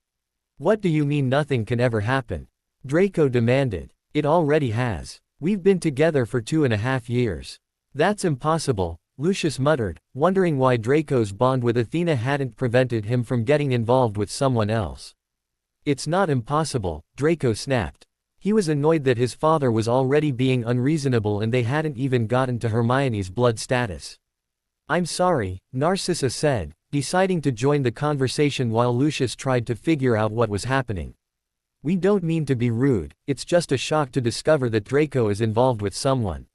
"What do you mean nothing can ever happen?" Draco demanded. "It already has. We've been together for 2.5 years. "That's impossible," Lucius muttered, wondering why Draco's bond with Athena hadn't prevented him from getting involved with someone else. "It's not impossible," Draco snapped. He was annoyed that his father was already being unreasonable and they hadn't even gotten to Hermione's blood status. "I'm sorry," Narcissa said, deciding to join the conversation while Lucius tried to figure out what was happening. "We don't mean to be rude, it's just a shock to discover that Draco is involved with someone."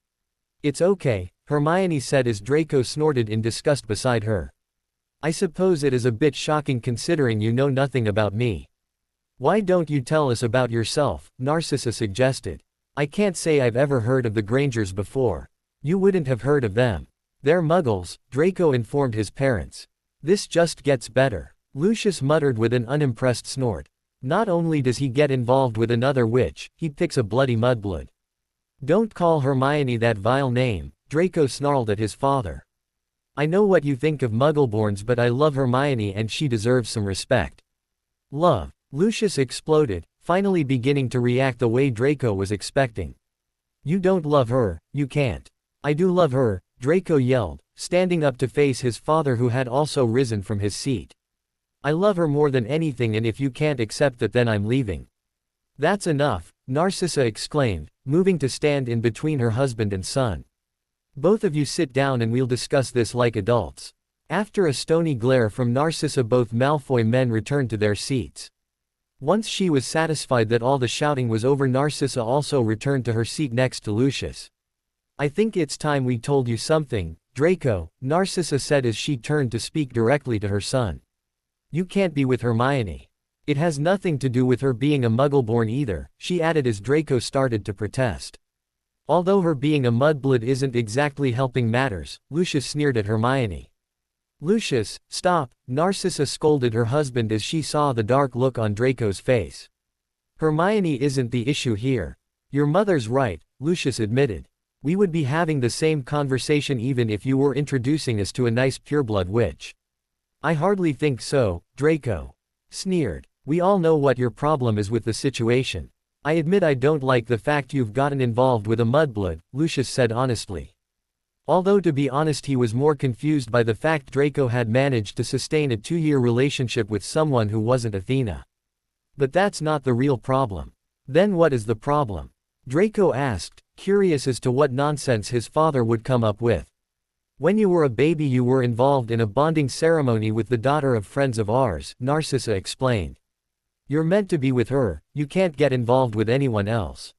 "It's okay," Hermione said as Draco snorted in disgust beside her. "I suppose it is a bit shocking considering you know nothing about me." "Why don't you tell us about yourself?" Narcissa suggested. "I can't say I've ever heard of the Grangers before." "You wouldn't have heard of them. They're muggles," Draco informed his parents. "This just gets better," Lucius muttered with an unimpressed snort. "Not only does he get involved with another witch, he picks a bloody mudblood." "Don't call Hermione that vile name," Draco snarled at his father. "I know what you think of muggleborns, but I love Hermione and she deserves some respect." "Love," Lucius exploded, finally beginning to react the way Draco was expecting. "You don't love her, you can't." "I do love her," Draco yelled, standing up to face his father, who had also risen from his seat. "I love her more than anything, and if you can't accept that, then I'm leaving." "That's enough," Narcissa exclaimed, moving to stand in between her husband and son. "Both of you sit down and we'll discuss this like adults." After a stony glare from Narcissa, both Malfoy men returned to their seats. Once she was satisfied that all the shouting was over, Narcissa also returned to her seat next to Lucius. "I think it's time we told you something, Draco," Narcissa said as she turned to speak directly to her son. "You can't be with Hermione. It has nothing to do with her being a muggleborn either," she added as Draco started to protest. "Although her being a mudblood isn't exactly helping matters," Lucius sneered at Hermione. "Lucius, stop," Narcissa scolded her husband as she saw the dark look on Draco's face. "Hermione isn't the issue here." "Your mother's right," Lucius admitted. "We would be having the same conversation even if you were introducing us to a nice pureblood witch." "I hardly think so," Draco sneered. "We all know what your problem is with the situation." "I admit I don't like the fact you've gotten involved with a mudblood," Lucius said honestly. Although to be honest he was more confused by the fact Draco had managed to sustain a 2-year relationship with someone who wasn't Athena. "But that's not the real problem." "Then what is the problem?" Draco asked, curious as to what nonsense his father would come up with. "When you were a baby you were involved in a bonding ceremony with the daughter of friends of ours," Narcissa explained. "You're meant to be with her, you can't get involved with anyone else."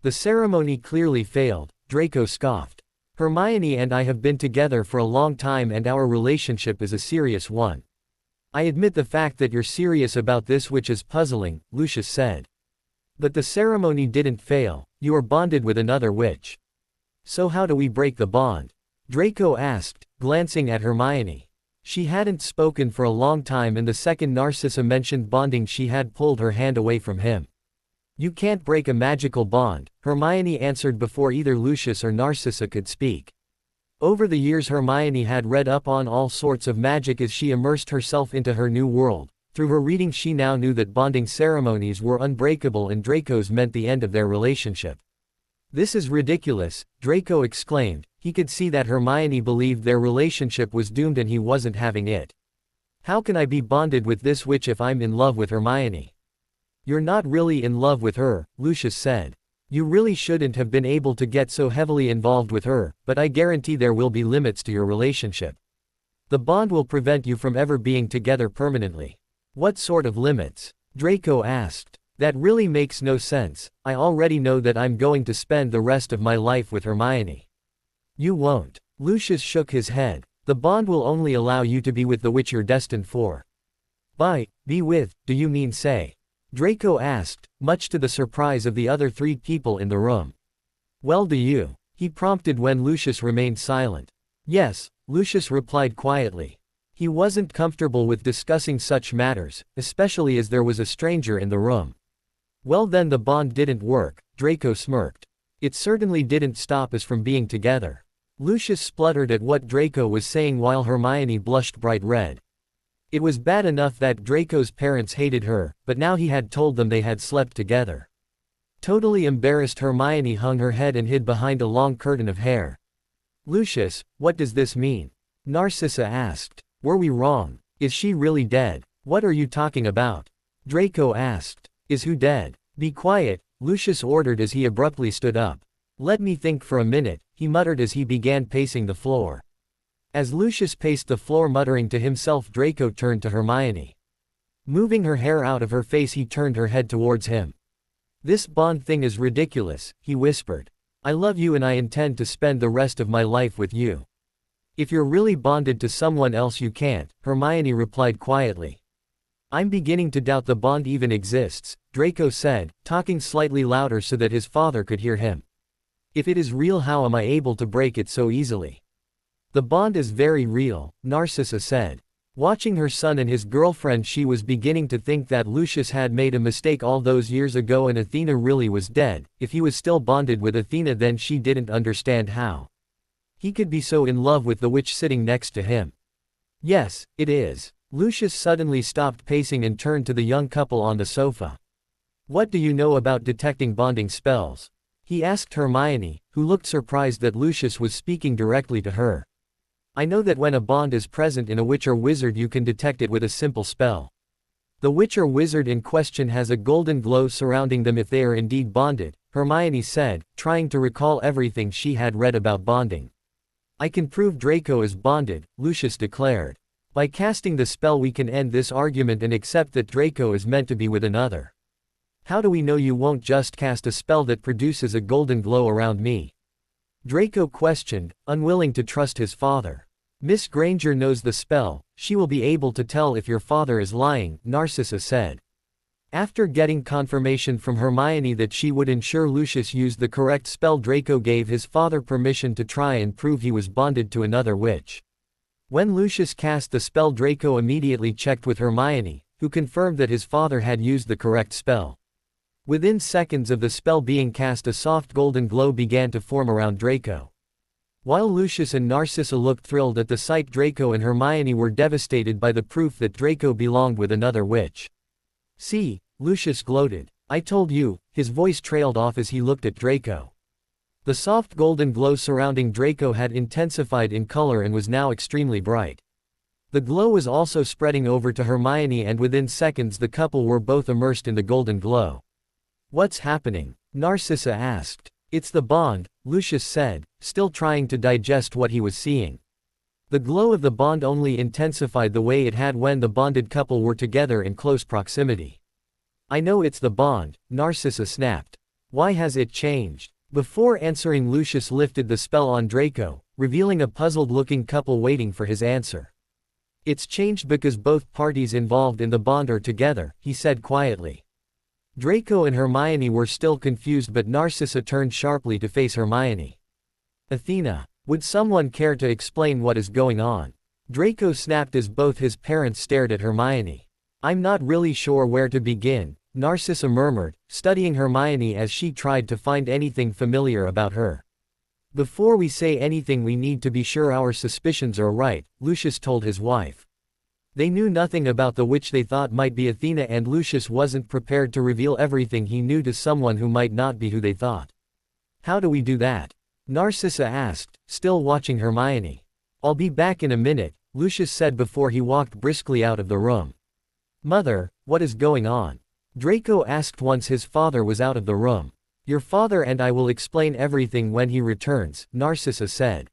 "The ceremony clearly failed," Draco scoffed. Hermione and I have been together for a long time and our relationship is a serious one. I admit the fact that you're serious about this, which is puzzling, Lucius said. But the ceremony didn't fail. You are bonded with another witch. So how do we break the bond? Draco asked, glancing at Hermione. She hadn't spoken for a long time, and the second Narcissa mentioned bonding she had pulled her hand away from him. You can't break a magical bond, Hermione answered before either Lucius or Narcissa could speak. Over the years Hermione had read up on all sorts of magic as she immersed herself into her new world. Through her reading she now knew that bonding ceremonies were unbreakable and Draco's meant the end of their relationship. This is ridiculous, Draco exclaimed. He could see that Hermione believed their relationship was doomed and he wasn't having it. How can I be bonded with this witch if I'm in love with Hermione? You're not really in love with her, Lucius said. You really shouldn't have been able to get so heavily involved with her, but I guarantee there will be limits to your relationship. The bond will prevent you from ever being together permanently. What sort of limits? Draco asked. That really makes no sense. I already know that I'm going to spend the rest of my life with Hermione. You won't. Lucius shook his head. The bond will only allow you to be with the witch you're destined for. Be with, do you mean say? Draco asked, much to the surprise of the other three people in the room. Well, do you? He prompted when Lucius remained silent. Yes, Lucius replied quietly. He wasn't comfortable with discussing such matters, especially as there was a stranger in the room. Well then the bond didn't work, Draco smirked. It certainly didn't stop us from being together. Lucius spluttered at what Draco was saying while Hermione blushed bright red. It was bad enough that Draco's parents hated her, but now he had told them they had slept together. Totally embarrassed, Hermione hung her head and hid behind a long curtain of hair. Lucius, what does this mean? Narcissa asked. Were we wrong? Is she really dead? What are you talking about? Draco asked. Is who dead? Be quiet, Lucius ordered as he abruptly stood up. Let me think for a minute, he muttered as he began pacing the floor. As Lucius paced the floor muttering to himself, Draco turned to Hermione. Moving her hair out of her face, he turned her head towards him. This bond thing is ridiculous, he whispered. I love you and I intend to spend the rest of my life with you. If you're really bonded to someone else you can't, Hermione replied quietly. I'm beginning to doubt the bond even exists, Draco said, talking slightly louder so that his father could hear him. If it is real, how am I able to break it so easily? The bond is very real, Narcissa said. Watching her son and his girlfriend, she was beginning to think that Lucius had made a mistake all those years ago and Athena really was dead. If he was still bonded with Athena, then she didn't understand how he could be so in love with the witch sitting next to him. Yes, it is. Lucius suddenly stopped pacing and turned to the young couple on the sofa. What do you know about detecting bonding spells? He asked Hermione, who looked surprised that Lucius was speaking directly to her. I know that when a bond is present in a witch or wizard, you can detect it with a simple spell. The witch or wizard in question has a golden glow surrounding them if they are indeed bonded, Hermione said, trying to recall everything she had read about bonding. I can prove Draco is bonded, Lucius declared. By casting the spell we can end this argument and accept that Draco is meant to be with another. How do we know you won't just cast a spell that produces a golden glow around me? Draco questioned, unwilling to trust his father. Miss Granger knows the spell, she will be able to tell if your father is lying, Narcissa said. After getting confirmation from Hermione that she would ensure Lucius used the correct spell, Draco gave his father permission to try and prove he was bonded to another witch. When Lucius cast the spell, Draco immediately checked with Hermione, who confirmed that his father had used the correct spell. Within seconds of the spell being cast, a soft golden glow began to form around Draco. While Lucius and Narcissa looked thrilled at the sight, Draco and Hermione were devastated by the proof that Draco belonged with another witch. See, Lucius gloated. I told you, his voice trailed off as he looked at Draco. The soft golden glow surrounding Draco had intensified in color and was now extremely bright. The glow was also spreading over to Hermione, and within seconds the couple were both immersed in the golden glow. What's happening? Narcissa asked. It's the bond, Lucius said, still trying to digest what he was seeing. The glow of the bond only intensified the way it had when the bonded couple were together in close proximity. I know it's the bond, Narcissa snapped. Why has it changed? Before answering, Lucius lifted the spell on Draco, revealing a puzzled-looking couple waiting for his answer. "It's changed because both parties involved in the bond are together," he said quietly. Draco and Hermione were still confused, but Narcissa turned sharply to face Hermione. "Athena, would someone care to explain what is going on?" Draco snapped as both his parents stared at Hermione. "I'm not really sure where to begin," Narcissa murmured, studying Hermione as she tried to find anything familiar about her. "Before we say anything we need to be sure our suspicions are right," Lucius told his wife. They knew nothing about the witch they thought might be Athena, and Lucius wasn't prepared to reveal everything he knew to someone who might not be who they thought. "How do we do that?" Narcissa asked, still watching Hermione. "I'll be back in a minute," Lucius said before he walked briskly out of the room. "Mother, what is going on?" Draco asked once his father was out of the room. "Your father and I will explain everything when he returns," Narcissa said.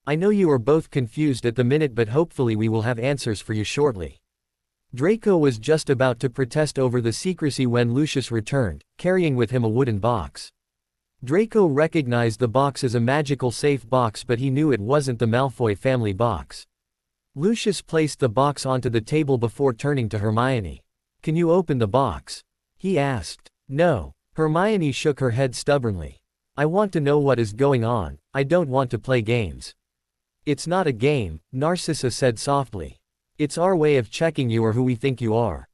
"I know you are both confused at the minute, but hopefully we will have answers for you shortly." Draco was just about to protest over the secrecy when Lucius returned, carrying with him a wooden box. Draco recognized the box as a magical safe box, but he knew it wasn't the Malfoy family box. Lucius placed the box onto the table before turning to Hermione. "Can you open the box?" he asked. "No." Hermione shook her head stubbornly. "I want to know what is going on, I don't want to play games." "It's not a game," Narcissa said softly. "It's our way of checking you are who we think you are."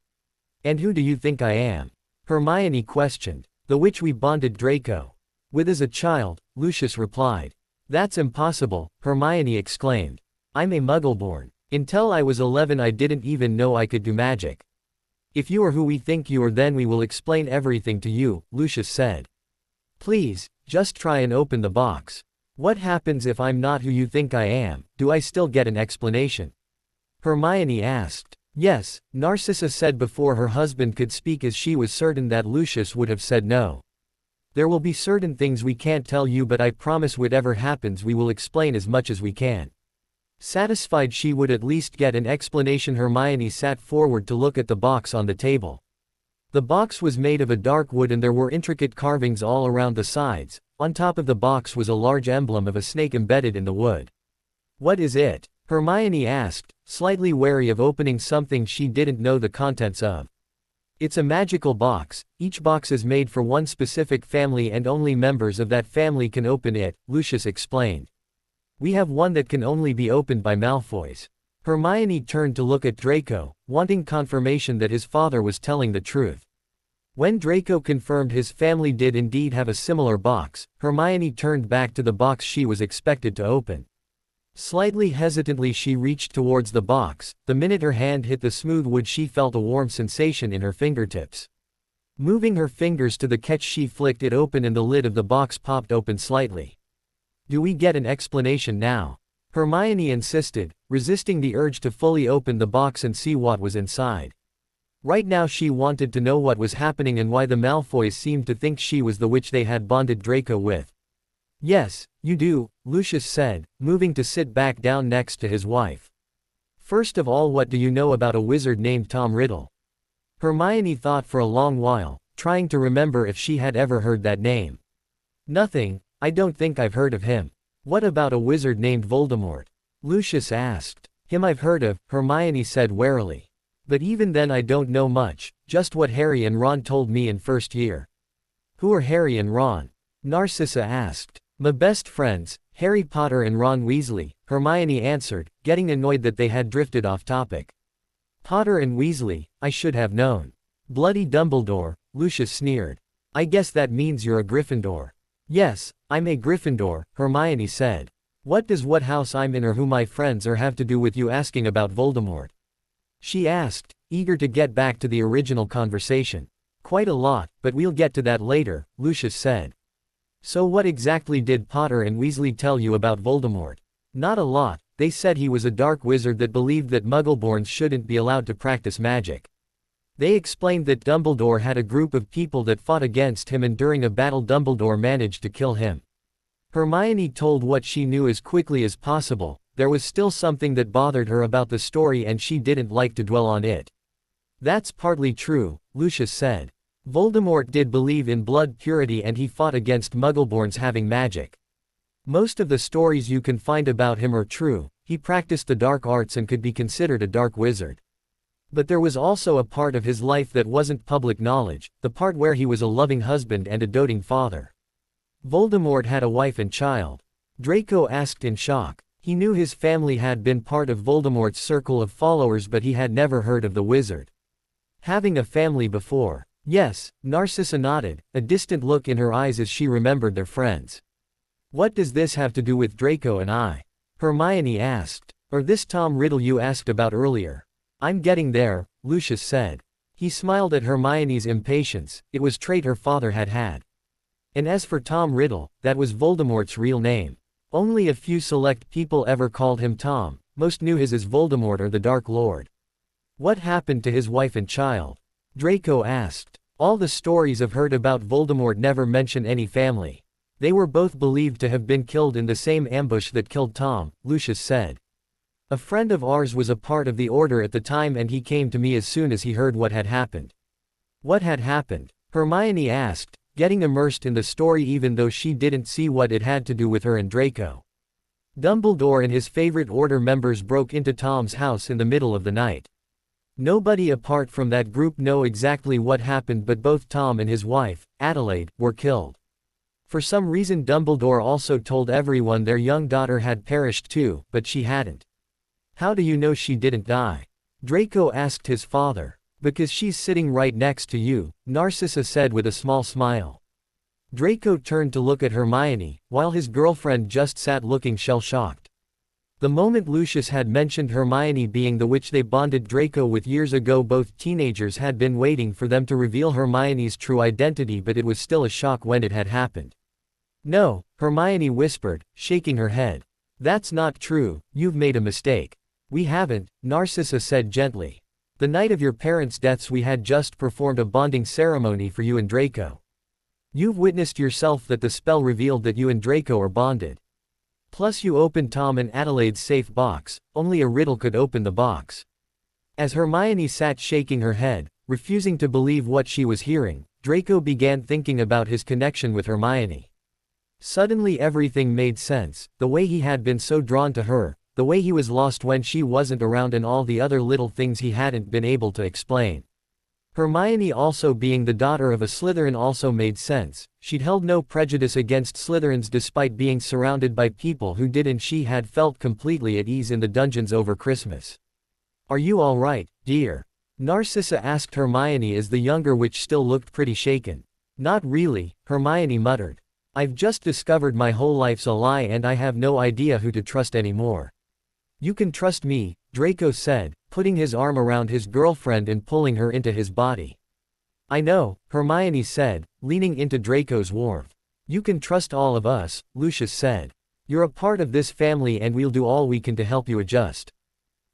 "And who do you think I am?" Hermione questioned. "The witch we bonded Draco with as a child," Lucius replied. "That's impossible," Hermione exclaimed. "I'm a Muggleborn. Until I was 11 I didn't even know I could do magic." "If you are who we think you are, then we will explain everything to you," Lucius said. "Please, just try and open the box." "What happens if I'm not who you think I am? Do I still get an explanation?" Hermione asked. "Yes," Narcissa said before her husband could speak, as she was certain that Lucius would have said no. "There will be certain things we can't tell you, but I promise whatever happens we will explain as much as we can." Satisfied she would at least get an explanation, Hermione sat forward to look at the box on the table. The box was made of a dark wood and there were intricate carvings all around the sides. On top of the box was a large emblem of a snake embedded in the wood. "What is it?" Hermione asked, slightly wary of opening something she didn't know the contents of. "It's a magical box. Each box is made for one specific family and only members of that family can open it," Lucius explained. "We have one that can only be opened by Malfoys." Hermione turned to look at Draco, wanting confirmation that his father was telling the truth. When Draco confirmed his family did indeed have a similar box, Hermione turned back to the box she was expected to open. Slightly hesitantly she reached towards the box. The minute her hand hit the smooth wood she felt a warm sensation in her fingertips. Moving her fingers to the catch she flicked it open and the lid of the box popped open slightly. "Do we get an explanation now?" Hermione insisted, resisting the urge to fully open the box and see what was inside. Right now she wanted to know what was happening and why the Malfoys seemed to think she was the witch they had bonded Draco with. "Yes, you do," Lucius said, moving to sit back down next to his wife. "First of all, what do you know about a wizard named Tom Riddle?" Hermione thought for a long while, trying to remember if she had ever heard that name. "Nothing, I don't think I've heard of him." "What about a wizard named Voldemort?" Lucius asked. "Him I've heard of," Hermione said warily. "But even then I don't know much, just what Harry and Ron told me in first year." "Who are Harry and Ron?" Narcissa asked. "My best friends, Harry Potter and Ron Weasley," Hermione answered, getting annoyed that they had drifted off topic. "Potter and Weasley, I should have known." "Bloody Dumbledore," Lucius sneered. "I guess that means you're a Gryffindor." "Yes, I'm a Gryffindor," Hermione said. "What does what house I'm in or who my friends are have to do with you asking about Voldemort?" she asked, eager to get back to the original conversation. "Quite a lot, but we'll get to that later," Lucius said. "So what exactly did Potter and Weasley tell you about Voldemort?" "Not a lot. They said he was a dark wizard that believed that Muggleborns shouldn't be allowed to practice magic. They explained that Dumbledore had a group of people that fought against him and during a battle Dumbledore managed to kill him." Hermione told what she knew as quickly as possible. There was still something that bothered her about the story and she didn't like to dwell on it. "That's partly true," Lucius said. Voldemort did believe in blood purity and he fought against Muggleborns having magic. Most of the stories you can find about him are true. He practiced the dark arts and could be considered a dark wizard. But there was also a part of his life that wasn't public knowledge, the part where he was a loving husband and a doting father. Voldemort had a wife and child. Draco asked in shock. He knew his family had been part of Voldemort's circle of followers, but he had never heard of the wizard having a family before. Yes, Narcissa nodded, a distant look in her eyes as she remembered their friends. What does this have to do with Draco and I? Hermione asked. Or this Tom Riddle you asked about earlier? I'm getting there, Lucius said. He smiled at Hermione's impatience. It was a trait her father had had. And as for Tom Riddle, that was Voldemort's real name. Only a few select people ever called him Tom. Most knew his as Voldemort or the Dark Lord. What happened to his wife and child? Draco asked. All the stories I've heard about Voldemort never mention any family. They were both believed to have been killed in the same ambush that killed Tom, Lucius said. A friend of ours was a part of the Order at the time and he came to me as soon as he heard what had happened. What had happened? Hermione asked, getting immersed in the story even though she didn't see what it had to do with her and Draco. Dumbledore and his favorite Order members broke into Tom's house in the middle of the night. Nobody apart from that group know exactly what happened, but both Tom and his wife, Adelaide, were killed. For some reason Dumbledore also told everyone their young daughter had perished too, but she hadn't. How do you know she didn't die? Draco asked his father. Because she's sitting right next to you, Narcissa said with a small smile. Draco turned to look at Hermione, while his girlfriend just sat looking shell-shocked. The moment Lucius had mentioned Hermione being the witch they bonded Draco with years ago, both teenagers had been waiting for them to reveal Hermione's true identity, but it was still a shock when it had happened. No, Hermione whispered, shaking her head. That's not true, you've made a mistake. We haven't, Narcissa said gently. The night of your parents' deaths we had just performed a bonding ceremony for you and Draco. You've witnessed yourself that the spell revealed that you and Draco are bonded. Plus you opened Tom and Adelaide's safe box, only a riddle could open the box. As Hermione sat shaking her head, refusing to believe what she was hearing, Draco began thinking about his connection with Hermione. Suddenly everything made sense, the way he had been so drawn to her, the way he was lost when she wasn't around, and all the other little things he hadn't been able to explain. Hermione also being the daughter of a Slytherin also made sense. She'd held no prejudice against Slytherins despite being surrounded by people who did, and she had felt completely at ease in the dungeons over Christmas. Are you all right, dear? Narcissa asked Hermione as the younger witch still looked pretty shaken. Not really, Hermione muttered. I've just discovered my whole life's a lie and I have no idea who to trust anymore. You can trust me, Draco said, putting his arm around his girlfriend and pulling her into his body. I know, Hermione said, leaning into Draco's warmth. You can trust all of us, Lucius said. You're a part of this family and we'll do all we can to help you adjust.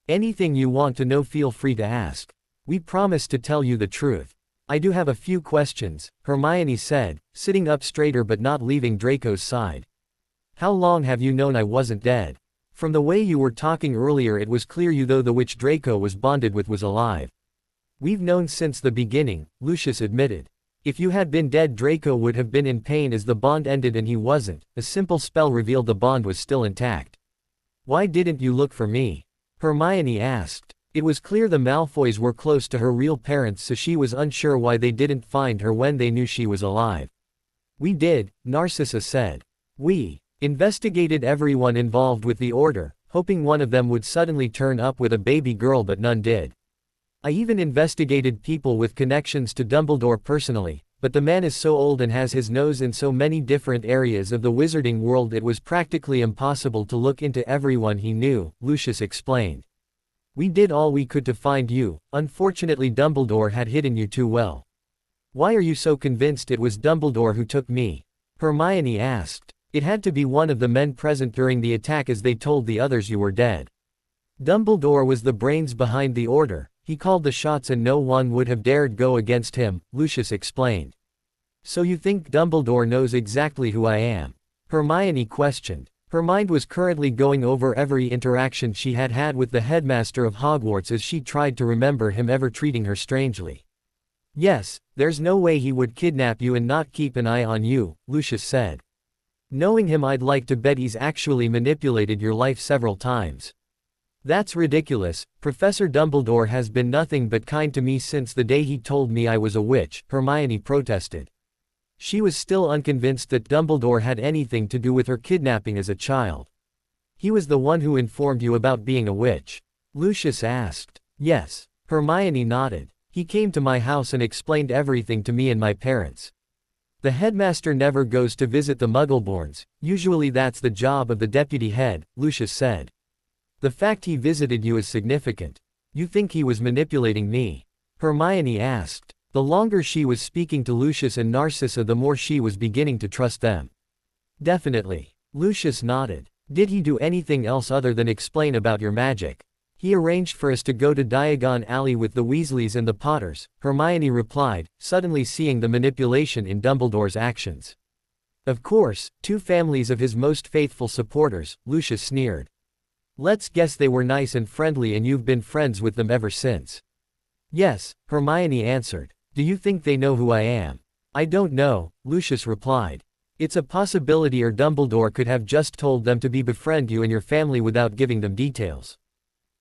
Anything you want to know feel free to ask. We promise to tell you the truth. I do have a few questions, Hermione said, sitting up straighter but not leaving Draco's side. How long have you known I wasn't dead? From the way you were talking earlier it was clear you though the witch Draco was bonded with was alive. We've known since the beginning, Lucius admitted. If you had been dead Draco would have been in pain as the bond ended and he wasn't. A simple spell revealed the bond was still intact. Why didn't you look for me? Hermione asked. It was clear the Malfoys were close to her real parents, so she was unsure why they didn't find her when they knew she was alive. We did, Narcissa said. We investigated everyone involved with the Order, hoping one of them would suddenly turn up with a baby girl, but none did. I even investigated people with connections to Dumbledore personally, but the man is so old and has his nose in so many different areas of the wizarding world it was practically impossible to look into everyone he knew, Lucius explained. We did all we could to find you, unfortunately Dumbledore had hidden you too well. Why are you so convinced it was Dumbledore who took me? Hermione asked. It had to be one of the men present during the attack as they told the others you were dead. Dumbledore was the brains behind the Order, he called the shots and no one would have dared go against him, Lucius explained. So you think Dumbledore knows exactly who I am? Hermione questioned. Her mind was currently going over every interaction she had had with the headmaster of Hogwarts as she tried to remember him ever treating her strangely. Yes, there's no way he would kidnap you and not keep an eye on you, Lucius said. Knowing him, I'd like to bet he's actually manipulated your life several times. That's ridiculous. Professor Dumbledore has been nothing but kind to me since the day he told me I was a witch, Hermione protested. She was still unconvinced that Dumbledore had anything to do with her kidnapping as a child. He was the one who informed you about being a witch? Lucius asked. Yes. Hermione nodded. He came to my house and explained everything to me and my parents. The headmaster never goes to visit the Muggleborns, usually that's the job of the deputy head, Lucius said. The fact he visited you is significant. You think he was manipulating me? Hermione asked. The longer she was speaking to Lucius and Narcissa, the more she was beginning to trust them. Definitely. Lucius nodded. Did he do anything else other than explain about your magic? He arranged for us to go to Diagon Alley with the Weasleys and the Potters, Hermione replied, suddenly seeing the manipulation in Dumbledore's actions. Of course, two families of his most faithful supporters, Lucius sneered. Let's guess they were nice and friendly and you've been friends with them ever since. Yes, Hermione answered. Do you think they know who I am? I don't know, Lucius replied. It's a possibility, or Dumbledore could have just told them to befriend you and your family without giving them details.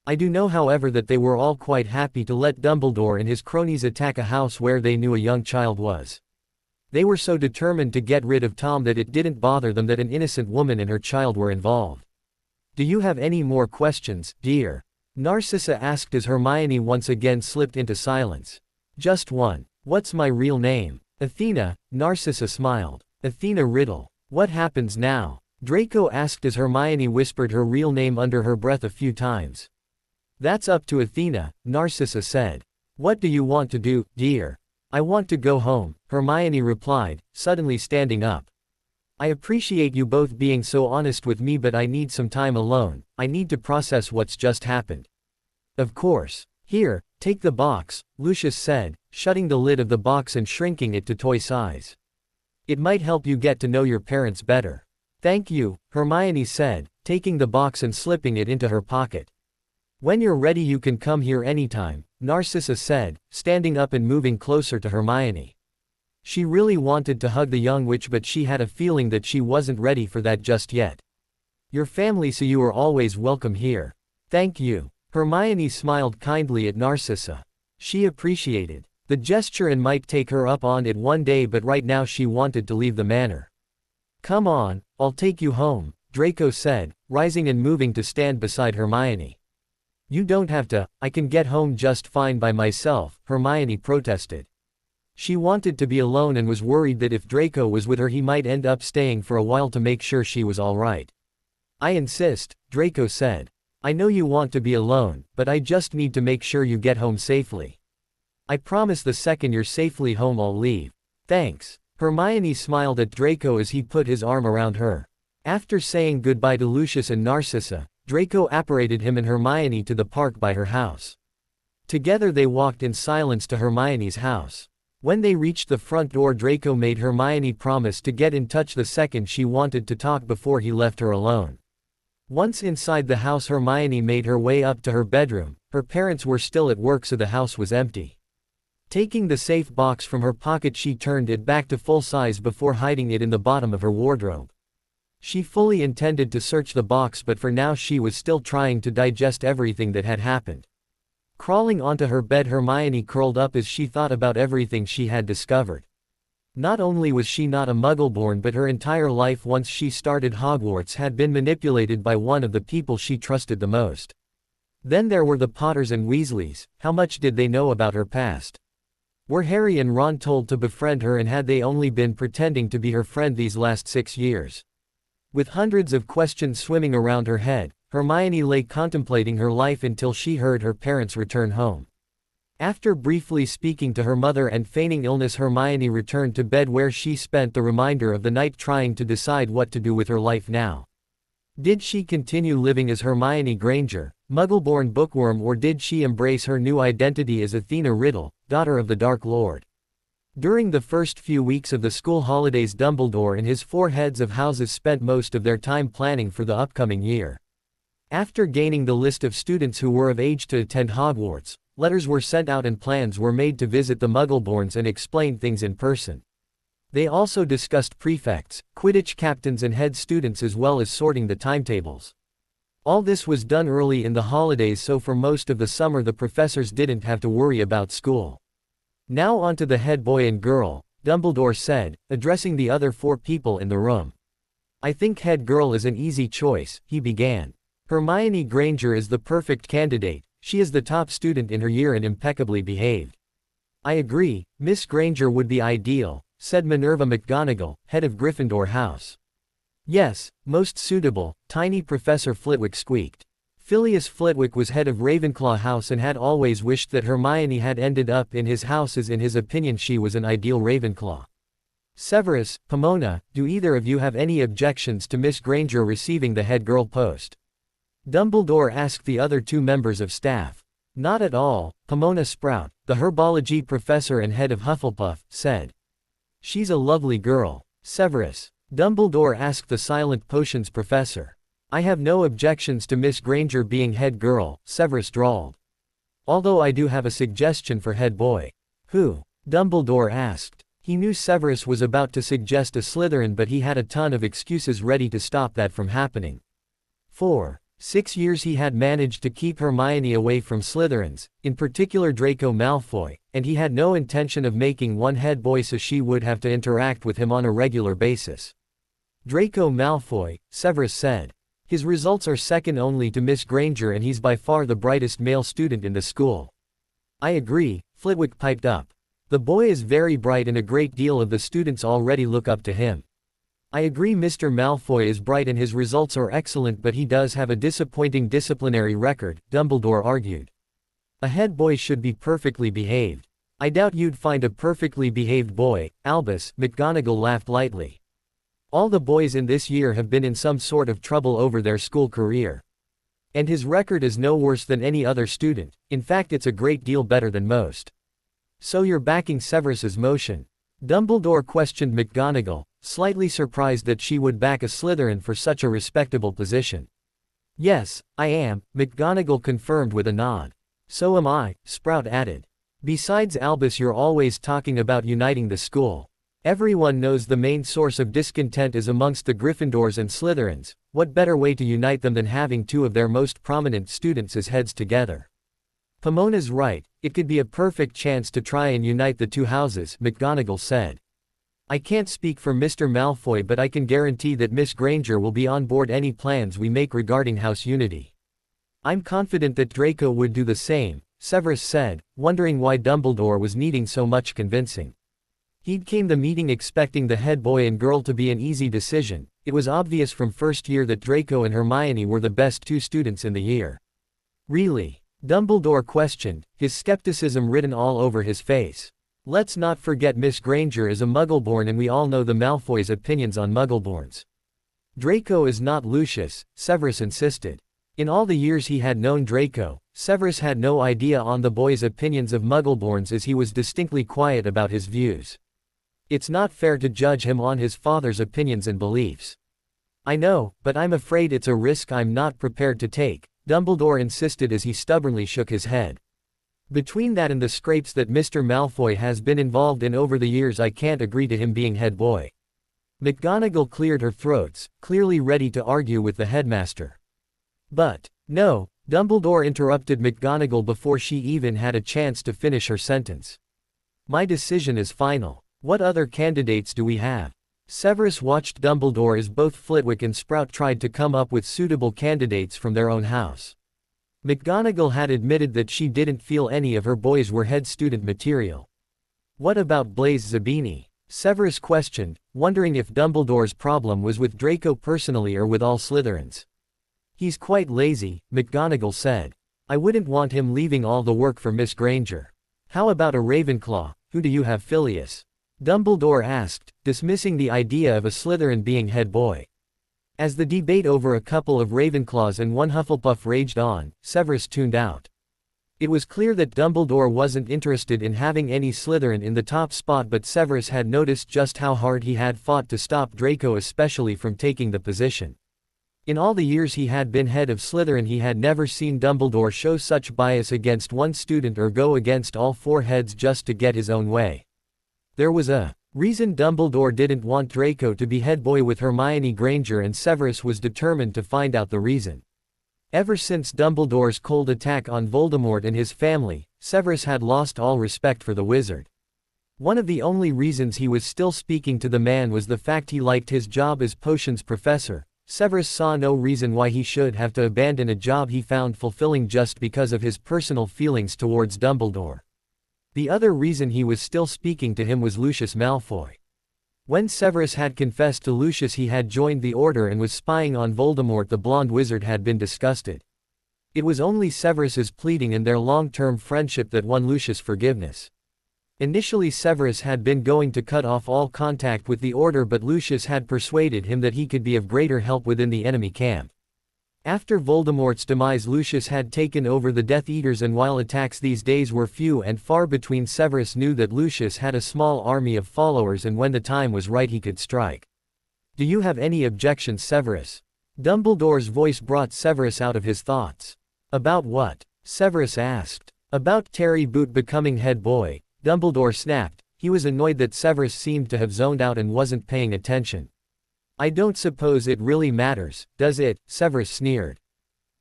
I do know, however, that they were all quite happy to let Dumbledore and his cronies attack a house where they knew a young child was. They were so determined to get rid of Tom that it didn't bother them that an innocent woman and her child were involved. Do you have any more questions, dear? Narcissa asked as Hermione once again slipped into silence. Just one. What's my real name? Athena, Narcissa smiled. Athena Riddle. What happens now? Draco asked as Hermione whispered her real name under her breath a few times. That's up to Athena, Narcissa said. What do you want to do, dear? I want to go home, Hermione replied, suddenly standing up. I appreciate you both being so honest with me, but I need some time alone. I need to process what's just happened. Of course. Here, take the box, Lucius said, shutting the lid of the box and shrinking it to toy size. It might help you get to know your parents better. Thank you, Hermione said, taking the box and slipping it into her pocket. When you're ready you can come here anytime, Narcissa said, standing up and moving closer to Hermione. She really wanted to hug the young witch, but she had a feeling that she wasn't ready for that just yet. Your family, so you are always welcome here. Thank you. Hermione smiled kindly at Narcissa. She appreciated the gesture and might take her up on it one day, but right now she wanted to leave the manor. Come on, I'll take you home, Draco said, rising and moving to stand beside Hermione. You don't have to, I can get home just fine by myself, Hermione protested. She wanted to be alone and was worried that if Draco was with her he might end up staying for a while to make sure she was all right. I insist, Draco said. I know you want to be alone, but I just need to make sure you get home safely. I promise the second you're safely home I'll leave. Thanks. Hermione smiled at Draco as he put his arm around her. After saying goodbye to Lucius and Narcissa, Draco apparated him and Hermione to the park by her house. Together they walked in silence to Hermione's house. When they reached the front door, Draco made Hermione promise to get in touch the second she wanted to talk before he left her alone. Once inside the house, Hermione made her way up to her bedroom. Her parents were still at work, so the house was empty. Taking the safe box from her pocket, she turned it back to full size before hiding it in the bottom of her wardrobe. She fully intended to search the box, but for now she was still trying to digest everything that had happened. Crawling onto her bed, Hermione curled up as she thought about everything she had discovered. Not only was she not a Muggleborn, but her entire life once she started Hogwarts had been manipulated by one of the people she trusted the most. Then there were the Potters and Weasleys. How much did they know about her past? Were Harry and Ron told to befriend her, and had they only been pretending to be her friend these last 6 years? With hundreds of questions swimming around her head, Hermione lay contemplating her life until she heard her parents return home. After briefly speaking to her mother and feigning illness, Hermione returned to bed, where she spent the remainder of the night trying to decide what to do with her life now. Did she continue living as Hermione Granger, Muggleborn bookworm, or did she embrace her new identity as Athena Riddle, daughter of the Dark Lord? During the first few weeks of the school holidays, Dumbledore and his 4 heads of houses spent most of their time planning for the upcoming year. After gaining the list of students who were of age to attend Hogwarts, letters were sent out and plans were made to visit the Muggleborns and explain things in person. They also discussed prefects, Quidditch captains and head students as well as sorting the timetables. All this was done early in the holidays, so for most of the summer the professors didn't have to worry about school. Now on to the head boy and girl, Dumbledore said, addressing the other 4 people in the room. I think head girl is an easy choice, he began. Hermione Granger is the perfect candidate, she is the top student in her year and impeccably behaved. I agree, Miss Granger would be ideal, said Minerva McGonagall, head of Gryffindor House. Yes, most suitable, tiny Professor Flitwick squeaked. Phileas Flitwick was head of Ravenclaw House and had always wished that Hermione had ended up in his house, as in his opinion she was an ideal Ravenclaw. Severus, Pomona, do either of you have any objections to Miss Granger receiving the head girl post? Dumbledore asked the other 2 members of staff. Not at all, Pomona Sprout, the herbology professor and head of Hufflepuff, said. She's a lovely girl. Severus. Dumbledore asked the silent potions professor. I have no objections to Miss Granger being head girl, Severus drawled. Although I do have a suggestion for head boy. Who? Dumbledore asked. He knew Severus was about to suggest a Slytherin, but he had a ton of excuses ready to stop that from happening. For 6 years he had managed to keep Hermione away from Slytherins, in particular Draco Malfoy, and he had no intention of making one head boy so she would have to interact with him on a regular basis. Draco Malfoy, Severus said. His results are second only to Miss Granger and he's by far the brightest male student in the school. I agree, Flitwick piped up. The boy is very bright and a great deal of the students already look up to him. I agree Mr. Malfoy is bright and his results are excellent, but he does have a disappointing disciplinary record, Dumbledore argued. A head boy should be perfectly behaved. I doubt you'd find a perfectly behaved boy, Albus, McGonagall laughed lightly. All the boys in this year have been in some sort of trouble over their school career. And his record is no worse than any other student, in fact it's a great deal better than most. So you're backing Severus's motion? Dumbledore questioned McGonagall, slightly surprised that she would back a Slytherin for such a respectable position. Yes, I am, McGonagall confirmed with a nod. So am I, Sprout added. Besides Albus, you're always talking about uniting the school. Everyone knows the main source of discontent is amongst the Gryffindors and Slytherins. What better way to unite them than having 2 of their most prominent students as heads together? Pomona's right, it could be a perfect chance to try and unite the 2 houses, McGonagall said. I can't speak for Mr. Malfoy, but I can guarantee that Miss Granger will be on board any plans we make regarding house unity. I'm confident that Draco would do the same, Severus said, wondering why Dumbledore was needing so much convincing. He'd came the meeting expecting the head boy and girl to be an easy decision. It was obvious from first year that Draco and Hermione were the best 2 students in the year. Really? Dumbledore questioned, his skepticism written all over his face. Let's not forget Miss Granger is a Muggleborn and we all know the Malfoys' opinions on Muggleborns. Draco is not Lucius, Severus insisted. In all the years he had known Draco, Severus had no idea on the boy's opinions of Muggleborns, as he was distinctly quiet about his views. It's not fair to judge him on his father's opinions and beliefs. I know, but I'm afraid it's a risk I'm not prepared to take, Dumbledore insisted as he stubbornly shook his head. Between that and the scrapes that Mr. Malfoy has been involved in over the years, I can't agree to him being head boy. McGonagall cleared her throat, clearly ready to argue with the headmaster. But, no, Dumbledore interrupted McGonagall before she even had a chance to finish her sentence. My decision is final. What other candidates do we have? Severus watched Dumbledore as both Flitwick and Sprout tried to come up with suitable candidates from their own house. McGonagall had admitted that she didn't feel any of her boys were head student material. What about Blaise Zabini? Severus questioned, wondering if Dumbledore's problem was with Draco personally or with all Slytherins. He's quite lazy, McGonagall said. I wouldn't want him leaving all the work for Miss Granger. How about a Ravenclaw? Who do you have, Phileas? Dumbledore asked, dismissing the idea of a Slytherin being head boy. As the debate over a couple of Ravenclaws and one Hufflepuff raged on, Severus tuned out. It was clear that Dumbledore wasn't interested in having any Slytherin in the top spot, but Severus had noticed just how hard he had fought to stop Draco especially from taking the position. In all the years he had been head of Slytherin, he had never seen Dumbledore show such bias against one student or go against all four heads just to get his own way. There was a reason Dumbledore didn't want Draco to be head boy with Hermione Granger, and Severus was determined to find out the reason. Ever since Dumbledore's cold attack on Voldemort and his family, Severus had lost all respect for the wizard. One of the only reasons he was still speaking to the man was the fact he liked his job as potions professor. Severus saw no reason why he should have to abandon a job he found fulfilling just because of his personal feelings towards Dumbledore. The other reason he was still speaking to him was Lucius Malfoy. When Severus had confessed to Lucius he had joined the Order and was spying on Voldemort, the blonde wizard had been disgusted. It was only Severus's pleading and their long-term friendship that won Lucius forgiveness. Initially Severus had been going to cut off all contact with the Order, but Lucius had persuaded him that he could be of greater help within the enemy camp. After Voldemort's demise, Lucius had taken over the Death Eaters, and while attacks these days were few and far between, Severus knew that Lucius had a small army of followers, and when the time was right he could strike. "Do you have any objections, Severus?" Dumbledore's voice brought Severus out of his thoughts. "About what?" Severus asked. "About Terry Boot becoming head boy," Dumbledore snapped. He was annoyed that Severus seemed to have zoned out and wasn't paying attention. "I don't suppose it really matters, does it?" Severus sneered.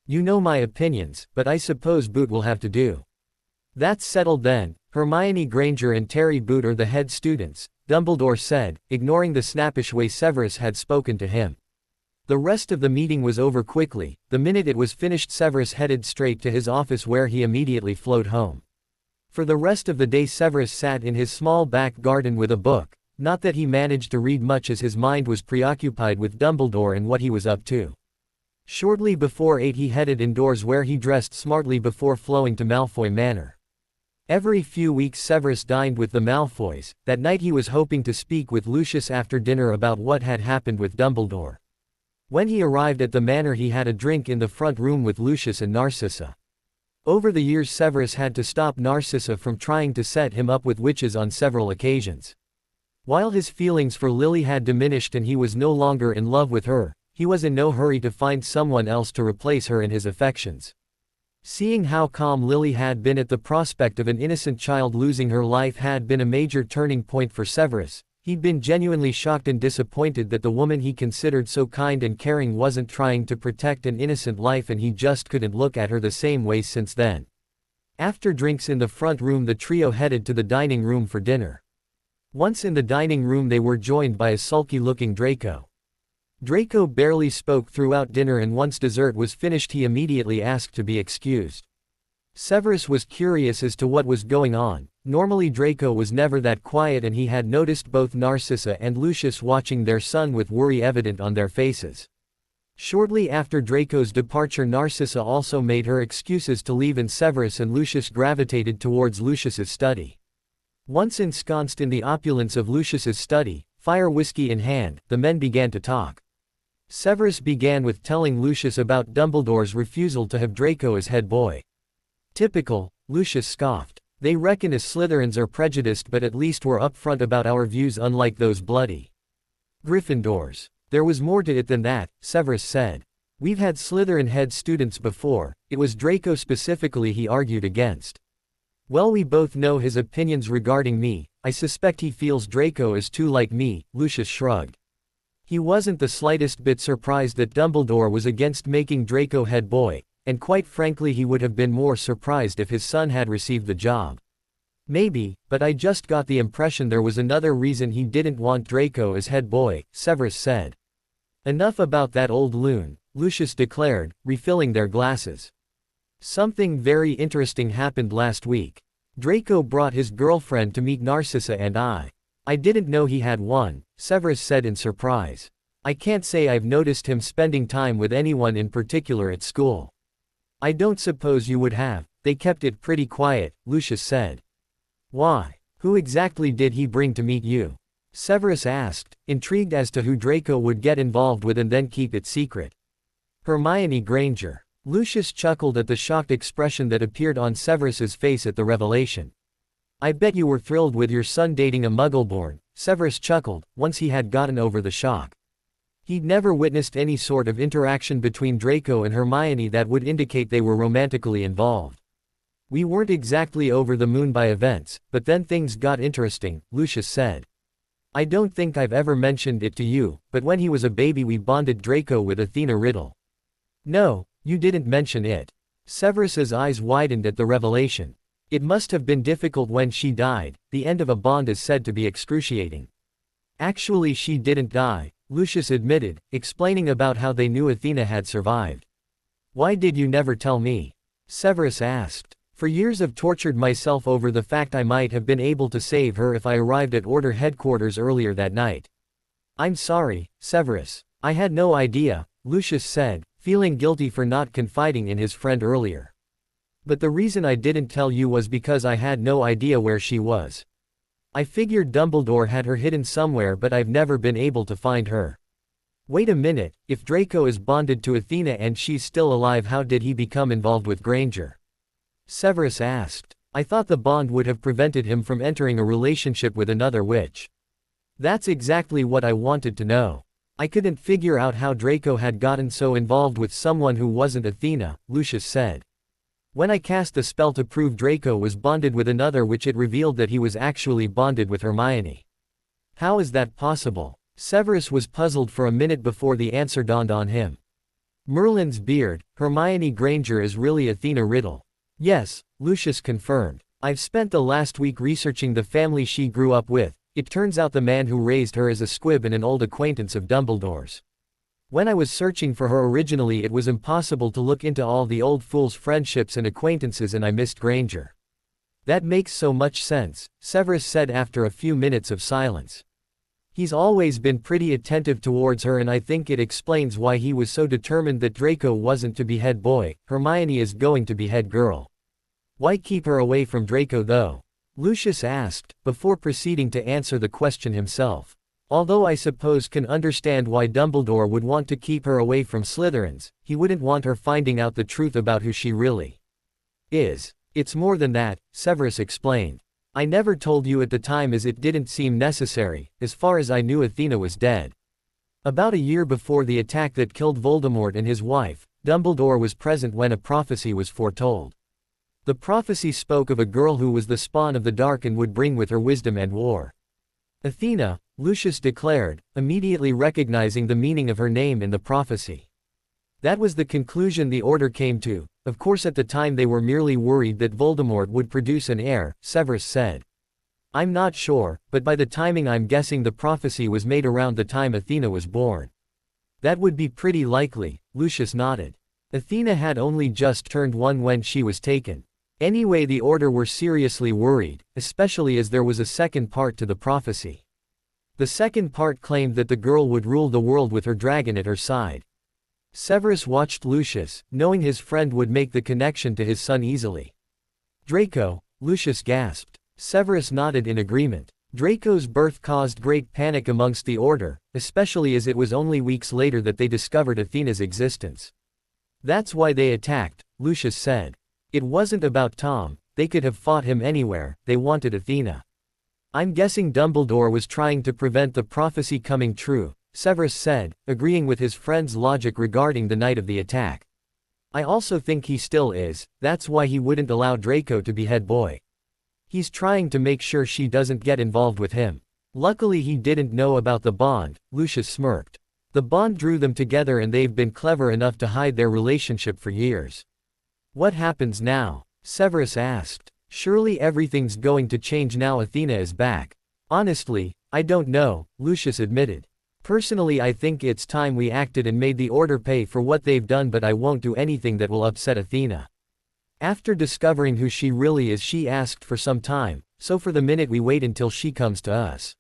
"You know my opinions, but I suppose Boot will have to do." "That's settled then. Hermione Granger and Terry Boot are the head students," Dumbledore said, ignoring the snappish way Severus had spoken to him. The rest of the meeting was over quickly. The minute it was finished, Severus headed straight to his office, where he immediately flowed home. For the rest of the day Severus sat in his small back garden with a book. Not that he managed to read much, as his mind was preoccupied with Dumbledore and what he was up to. Shortly before 8 he headed indoors, where he dressed smartly before flowing to Malfoy Manor. Every few weeks Severus dined with the Malfoys. That night he was hoping to speak with Lucius after dinner about what had happened with Dumbledore. When he arrived at the manor he had a drink in the front room with Lucius and Narcissa. Over the years Severus had to stop Narcissa from trying to set him up with witches on several occasions. While his feelings for Lily had diminished and he was no longer in love with her, he was in no hurry to find someone else to replace her in his affections. Seeing how calm Lily had been at the prospect of an innocent child losing her life had been a major turning point for Severus. He'd been genuinely shocked and disappointed that the woman he considered so kind and caring wasn't trying to protect an innocent life, and he just couldn't look at her the same way since then. After drinks in the front room, the trio headed to the dining room for dinner. Once in the dining room they were joined by a sulky-looking Draco. Draco barely spoke throughout dinner, and once dessert was finished he immediately asked to be excused. Severus was curious as to what was going on. Normally Draco was never that quiet, and he had noticed both Narcissa and Lucius watching their son with worry evident on their faces. Shortly after Draco's departure, Narcissa also made her excuses to leave, and Severus and Lucius gravitated towards Lucius's study. Once ensconced in the opulence of Lucius's study, fire whiskey in hand, the men began to talk. Severus began with telling Lucius about Dumbledore's refusal to have Draco as head boy. "Typical," Lucius scoffed. "They reckon us Slytherins are prejudiced, but at least we're upfront about our views, unlike those bloody Gryffindors." "There was more to it than that," Severus said. "We've had Slytherin head students before. It was Draco specifically he argued against." "Well, we both know his opinions regarding me. I suspect he feels Draco is too like me," Lucius shrugged. He wasn't the slightest bit surprised that Dumbledore was against making Draco head boy, and quite frankly he would have been more surprised if his son had received the job. "Maybe, but I just got the impression there was another reason he didn't want Draco as head boy," Severus said. "Enough about that old loon," Lucius declared, refilling their glasses. "Something very interesting happened last week. Draco brought his girlfriend to meet Narcissa and I." "I didn't know he had one," Severus said in surprise. "I can't say I've noticed him spending time with anyone in particular at school." "I don't suppose you would have. They kept it pretty quiet," Lucius said. "Why? Who exactly did he bring to meet you?" Severus asked, intrigued as to who Draco would get involved with and then keep it secret. "Hermione Granger." Lucius chuckled at the shocked expression that appeared on Severus's face at the revelation. "I bet you were thrilled with your son dating a Muggleborn," Severus chuckled, once he had gotten over the shock. He'd never witnessed any sort of interaction between Draco and Hermione that would indicate they were romantically involved. We weren't exactly over the moon by events, but then things got interesting, Lucius said. I don't think I've ever mentioned it to you, but when he was a baby we bonded Draco with Athena Riddle. No, you didn't mention it. Severus's eyes widened at the revelation. It must have been difficult when she died. The end of a bond is said to be excruciating. Actually, she didn't die, Lucius admitted, explaining about how they knew Athena had survived. Why did you never tell me? Severus asked. For years I've tortured myself over the fact I might have been able to save her if I arrived at Order headquarters earlier that night. I'm sorry, Severus. I had no idea, Lucius said, feeling guilty for not confiding in his friend earlier. But the reason I didn't tell you was because I had no idea where she was. I figured Dumbledore had her hidden somewhere, but I've never been able to find her. Wait a minute, if Draco is bonded to Athena and she's still alive, how did he become involved with Granger? Severus asked. I thought the bond would have prevented him from entering a relationship with another witch. That's exactly what I wanted to know. I couldn't figure out how Draco had gotten so involved with someone who wasn't Athena, Lucius said. When I cast a spell to prove Draco was bonded with another witch, it revealed that he was actually bonded with Hermione. How is that possible? Severus was puzzled for a minute before the answer dawned on him. Merlin's beard, Hermione Granger is really Athena Riddle. Yes, Lucius confirmed. I've spent the last week researching the family she grew up with. It turns out the man who raised her is a squib and an old acquaintance of Dumbledore's. When I was searching for her originally, it was impossible to look into all the old fool's friendships and acquaintances, and I missed Granger. That makes so much sense, Severus said after a few minutes of silence. He's always been pretty attentive towards her, and I think it explains why he was so determined that Draco wasn't to be head boy. Hermione is going to be head girl. Why keep her away from Draco though? Lucius asked, before proceeding to answer the question himself. Although I suppose can understand why Dumbledore would want to keep her away from Slytherins, he wouldn't want her finding out the truth about who she really is. It's more than that, Severus explained. I never told you at the time as it didn't seem necessary. As far as I knew, Athena was dead. About a year before the attack that killed Voldemort and his wife, Dumbledore was present when a prophecy was foretold. The prophecy spoke of a girl who was the spawn of the dark and would bring with her wisdom and war. Athena, Lucius declared, immediately recognizing the meaning of her name in the prophecy. That was the conclusion the Order came to. Of course, at the time they were merely worried that Voldemort would produce an heir, Severus said. I'm not sure, but by the timing I'm guessing the prophecy was made around the time Athena was born. That would be pretty likely, Lucius nodded. Athena had only just turned 1 when she was taken. Anyway, the Order were seriously worried, especially as there was a second part to the prophecy. The second part claimed that the girl would rule the world with her dragon at her side. Severus watched Lucius, knowing his friend would make the connection to his son easily. Draco, Lucius gasped. Severus nodded in agreement. Draco's birth caused great panic amongst the Order, especially as it was only weeks later that they discovered Athena's existence. That's why they attacked, Lucius said. It wasn't about Tom, they could have fought him anywhere, they wanted Athena. I'm guessing Dumbledore was trying to prevent the prophecy coming true, Severus said, agreeing with his friend's logic regarding the night of the attack. I also think he still is, that's why he wouldn't allow Draco to be head boy. He's trying to make sure she doesn't get involved with him. Luckily he didn't know about the bond, Lucius smirked. The bond drew them together and they've been clever enough to hide their relationship for years. What happens now? Severus asked. Surely everything's going to change now Athena is back. Honestly, I don't know, Lucius admitted. Personally I think it's time we acted and made the Order pay for what they've done, but I won't do anything that will upset Athena. After discovering who she really is, she asked for some time, so for the minute we wait until she comes to us.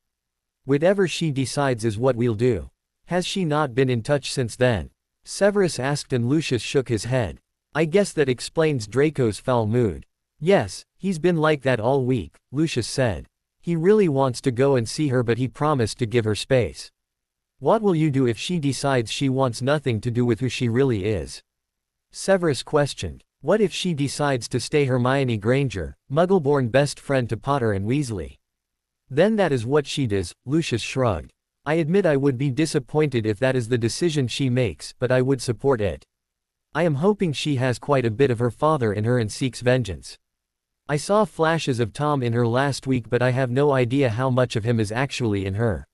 Whatever she decides is what we'll do. Has she not been in touch since then? Severus asked, and Lucius shook his head. I guess that explains Draco's foul mood. Yes, he's been like that all week, Lucius said. He really wants to go and see her, but he promised to give her space. What will you do if she decides she wants nothing to do with who she really is? Severus questioned. What if she decides to stay Hermione Granger, Muggle-born best friend to Potter and Weasley? Then that is what she does, Lucius shrugged. I admit I would be disappointed if that is the decision she makes, but I would support it. I am hoping she has quite a bit of her father in her and seeks vengeance. I saw flashes of Tom in her last week, but I have no idea how much of him is actually in her.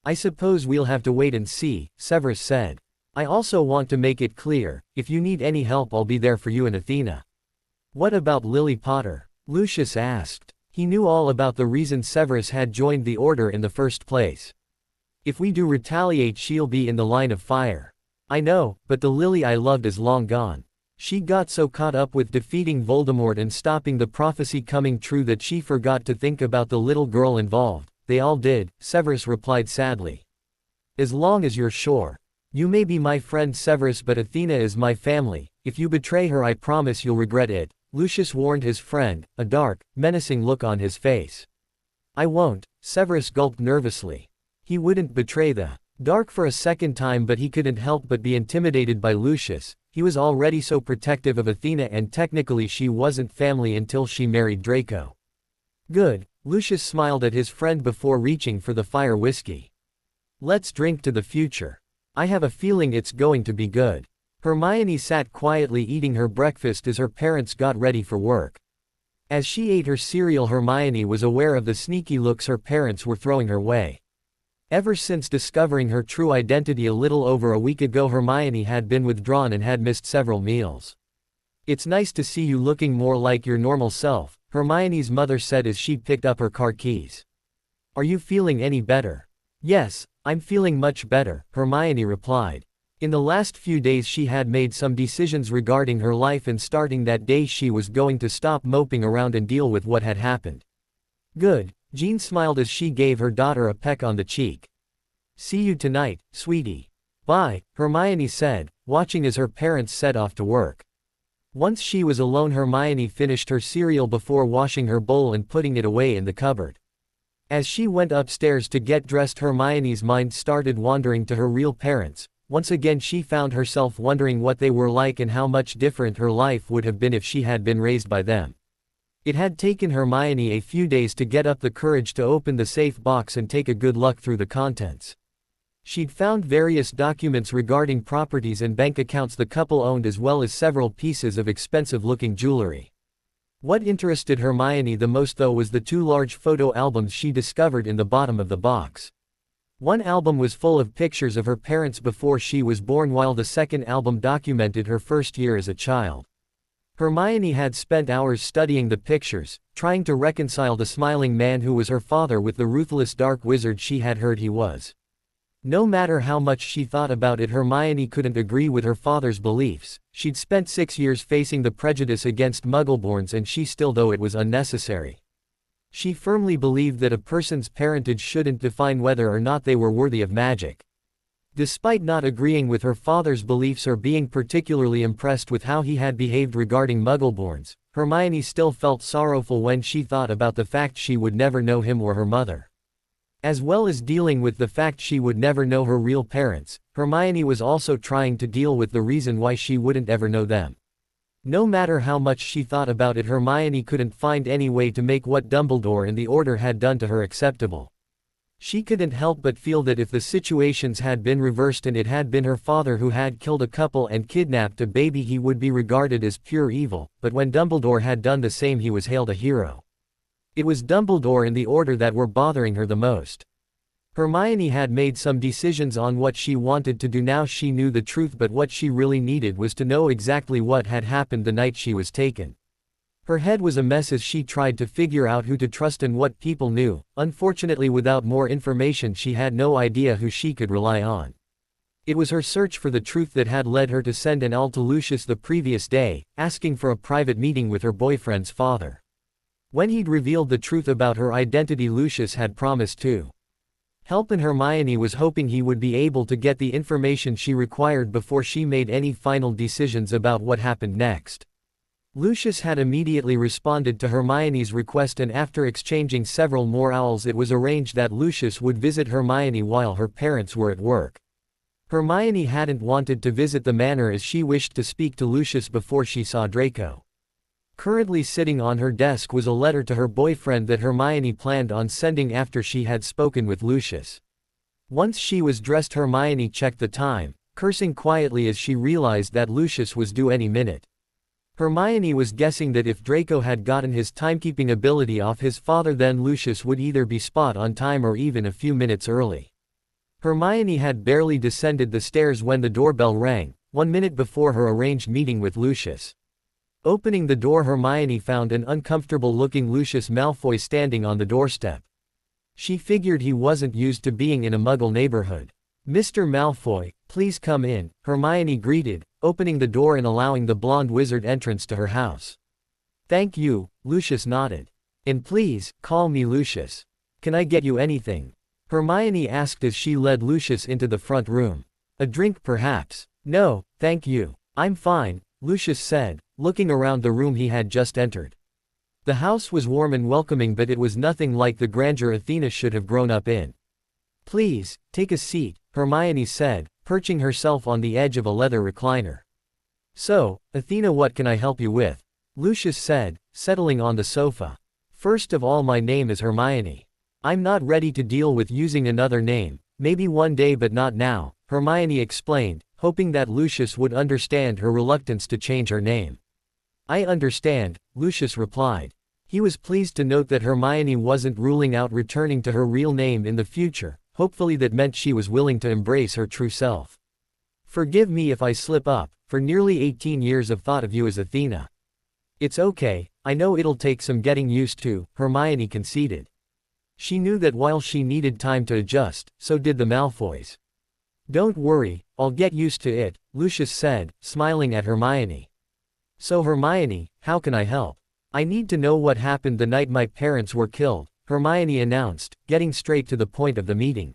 I suppose we'll have to wait and see, Severus said. I also want to make it clear, if you need any help I'll be there for you and Athena. What about Lily Potter? Lucius asked. He knew all about the reason Severus had joined the order in the first place. If we do retaliate she'll be in the line of fire. I know, but the Lily I loved is long gone. She got so caught up with defeating Voldemort and stopping the prophecy coming true that she forgot to think about the little girl involved. They all did, Severus replied sadly. As long as you're sure. You may be my friend Severus, but Athena is my family. If you betray her I promise you'll regret it, Lucius warned his friend, a dark, menacing look on his face. I won't, Severus gulped nervously. He wouldn't betray the Dark for a second time, but he couldn't help but be intimidated by Lucius. He was already so protective of Athena, and technically she wasn't family until she married Draco. Good, Lucius smiled at his friend before reaching for the fire whiskey. Let's drink to the future. I have a feeling it's going to be good. Hermione sat quietly eating her breakfast as her parents got ready for work. As she ate her cereal, Hermione was aware of the sneaky looks her parents were throwing her way. Ever since discovering her true identity a little over a week ago, Hermione had been withdrawn and had missed several meals. It's nice to see you looking more like your normal self, Hermione's mother said as she picked up her car keys. Are you feeling any better? Yes, I'm feeling much better, Hermione replied. In the last few days she had made some decisions regarding her life, and starting that day she was going to stop moping around and deal with what had happened. Good. Jean smiled as she gave her daughter a peck on the cheek. See you tonight, sweetie. Bye, Hermione said, watching as her parents set off to work. Once she was alone, Hermione finished her cereal before washing her bowl and putting it away in the cupboard. As she went upstairs to get dressed, Hermione's mind started wandering to her real parents. Once again she found herself wondering what they were like and how much different her life would have been if she had been raised by them. It had taken Hermione a few days to get up the courage to open the safe box and take a good look through the contents. She'd found various documents regarding properties and bank accounts the couple owned, as well as several pieces of expensive-looking jewelry. What interested Hermione the most though was the two large photo albums she discovered in the bottom of the box. One album was full of pictures of her parents before she was born, while the second album documented her first year as a child. Hermione had spent hours studying the pictures, trying to reconcile the smiling man who was her father with the ruthless dark wizard she had heard he was. No matter how much she thought about it, Hermione couldn't agree with her father's beliefs. She'd spent 6 years facing the prejudice against Muggleborns, and she still, though it was unnecessary. She firmly believed that a person's parentage shouldn't define whether or not they were worthy of magic. Despite not agreeing with her father's beliefs or being particularly impressed with how he had behaved regarding Muggleborns, Hermione still felt sorrowful when she thought about the fact she would never know him or her mother. As well as dealing with the fact she would never know her real parents, Hermione was also trying to deal with the reason why she wouldn't ever know them. No matter how much she thought about it, Hermione couldn't find any way to make what Dumbledore and the Order had done to her acceptable. She couldn't help but feel that if the situations had been reversed and it had been her father who had killed a couple and kidnapped a baby, he would be regarded as pure evil, but when Dumbledore had done the same he was hailed a hero. It was Dumbledore and the Order that were bothering her the most. Hermione had made some decisions on what she wanted to do. Now she knew the truth, but what she really needed was to know exactly what had happened the night she was taken. Her head was a mess as she tried to figure out who to trust and what people knew. Unfortunately, without more information she had no idea who she could rely on. It was her search for the truth that had led her to send an email to Lucius the previous day, asking for a private meeting with her boyfriend's father. When he'd revealed the truth about her identity, Lucius had promised to help, and Hermione was hoping he would be able to get the information she required before she made any final decisions about what happened next. Lucius had immediately responded to Hermione's request, and after exchanging several more owls it was arranged that Lucius would visit Hermione while her parents were at work. Hermione hadn't wanted to visit the manor as she wished to speak to Lucius before she saw Draco. Currently sitting on her desk was a letter to her boyfriend that Hermione planned on sending after she had spoken with Lucius. Once she was dressed, Hermione checked the time, cursing quietly as she realized that Lucius was due any minute. Hermione was guessing that if Draco had gotten his timekeeping ability off his father, then Lucius would either be spot on time or even a few minutes early. Hermione had barely descended the stairs when the doorbell rang, 1 minute before her arranged meeting with Lucius. Opening the door, Hermione found an uncomfortable-looking Lucius Malfoy standing on the doorstep. She figured he wasn't used to being in a Muggle neighborhood. "Mr. Malfoy, please come in," Hermione greeted, opening the door and allowing the blonde wizard entrance to her house. "Thank you," Lucius nodded. "And please, call me Lucius. Can I get you anything?" Hermione asked as she led Lucius into the front room. "A drink perhaps?" "No, thank you. I'm fine," Lucius said, looking around the room he had just entered. The house was warm and welcoming, but it was nothing like the grandeur Athena should have grown up in. "Please, take a seat," Hermione said, perching herself on the edge of a leather recliner. "So, Athena, what can I help you with?" Lucius said, settling on the sofa. "First of all, my name is Hermione. I'm not ready to deal with using another name, maybe one day but not now," Hermione explained, hoping that Lucius would understand her reluctance to change her name. "I understand," Lucius replied. He was pleased to note that Hermione wasn't ruling out returning to her real name in the future, hopefully that meant she was willing to embrace her true self. "Forgive me if I slip up, for nearly 18 years I've thought of you as Athena." "It's okay, I know it'll take some getting used to," Hermione conceded. She knew that while she needed time to adjust, so did the Malfoys. "Don't worry, I'll get used to it," Lucius said, smiling at Hermione. "So Hermione, how can I help?" "I need to know what happened the night my parents were killed," Hermione announced, getting straight to the point of the meeting.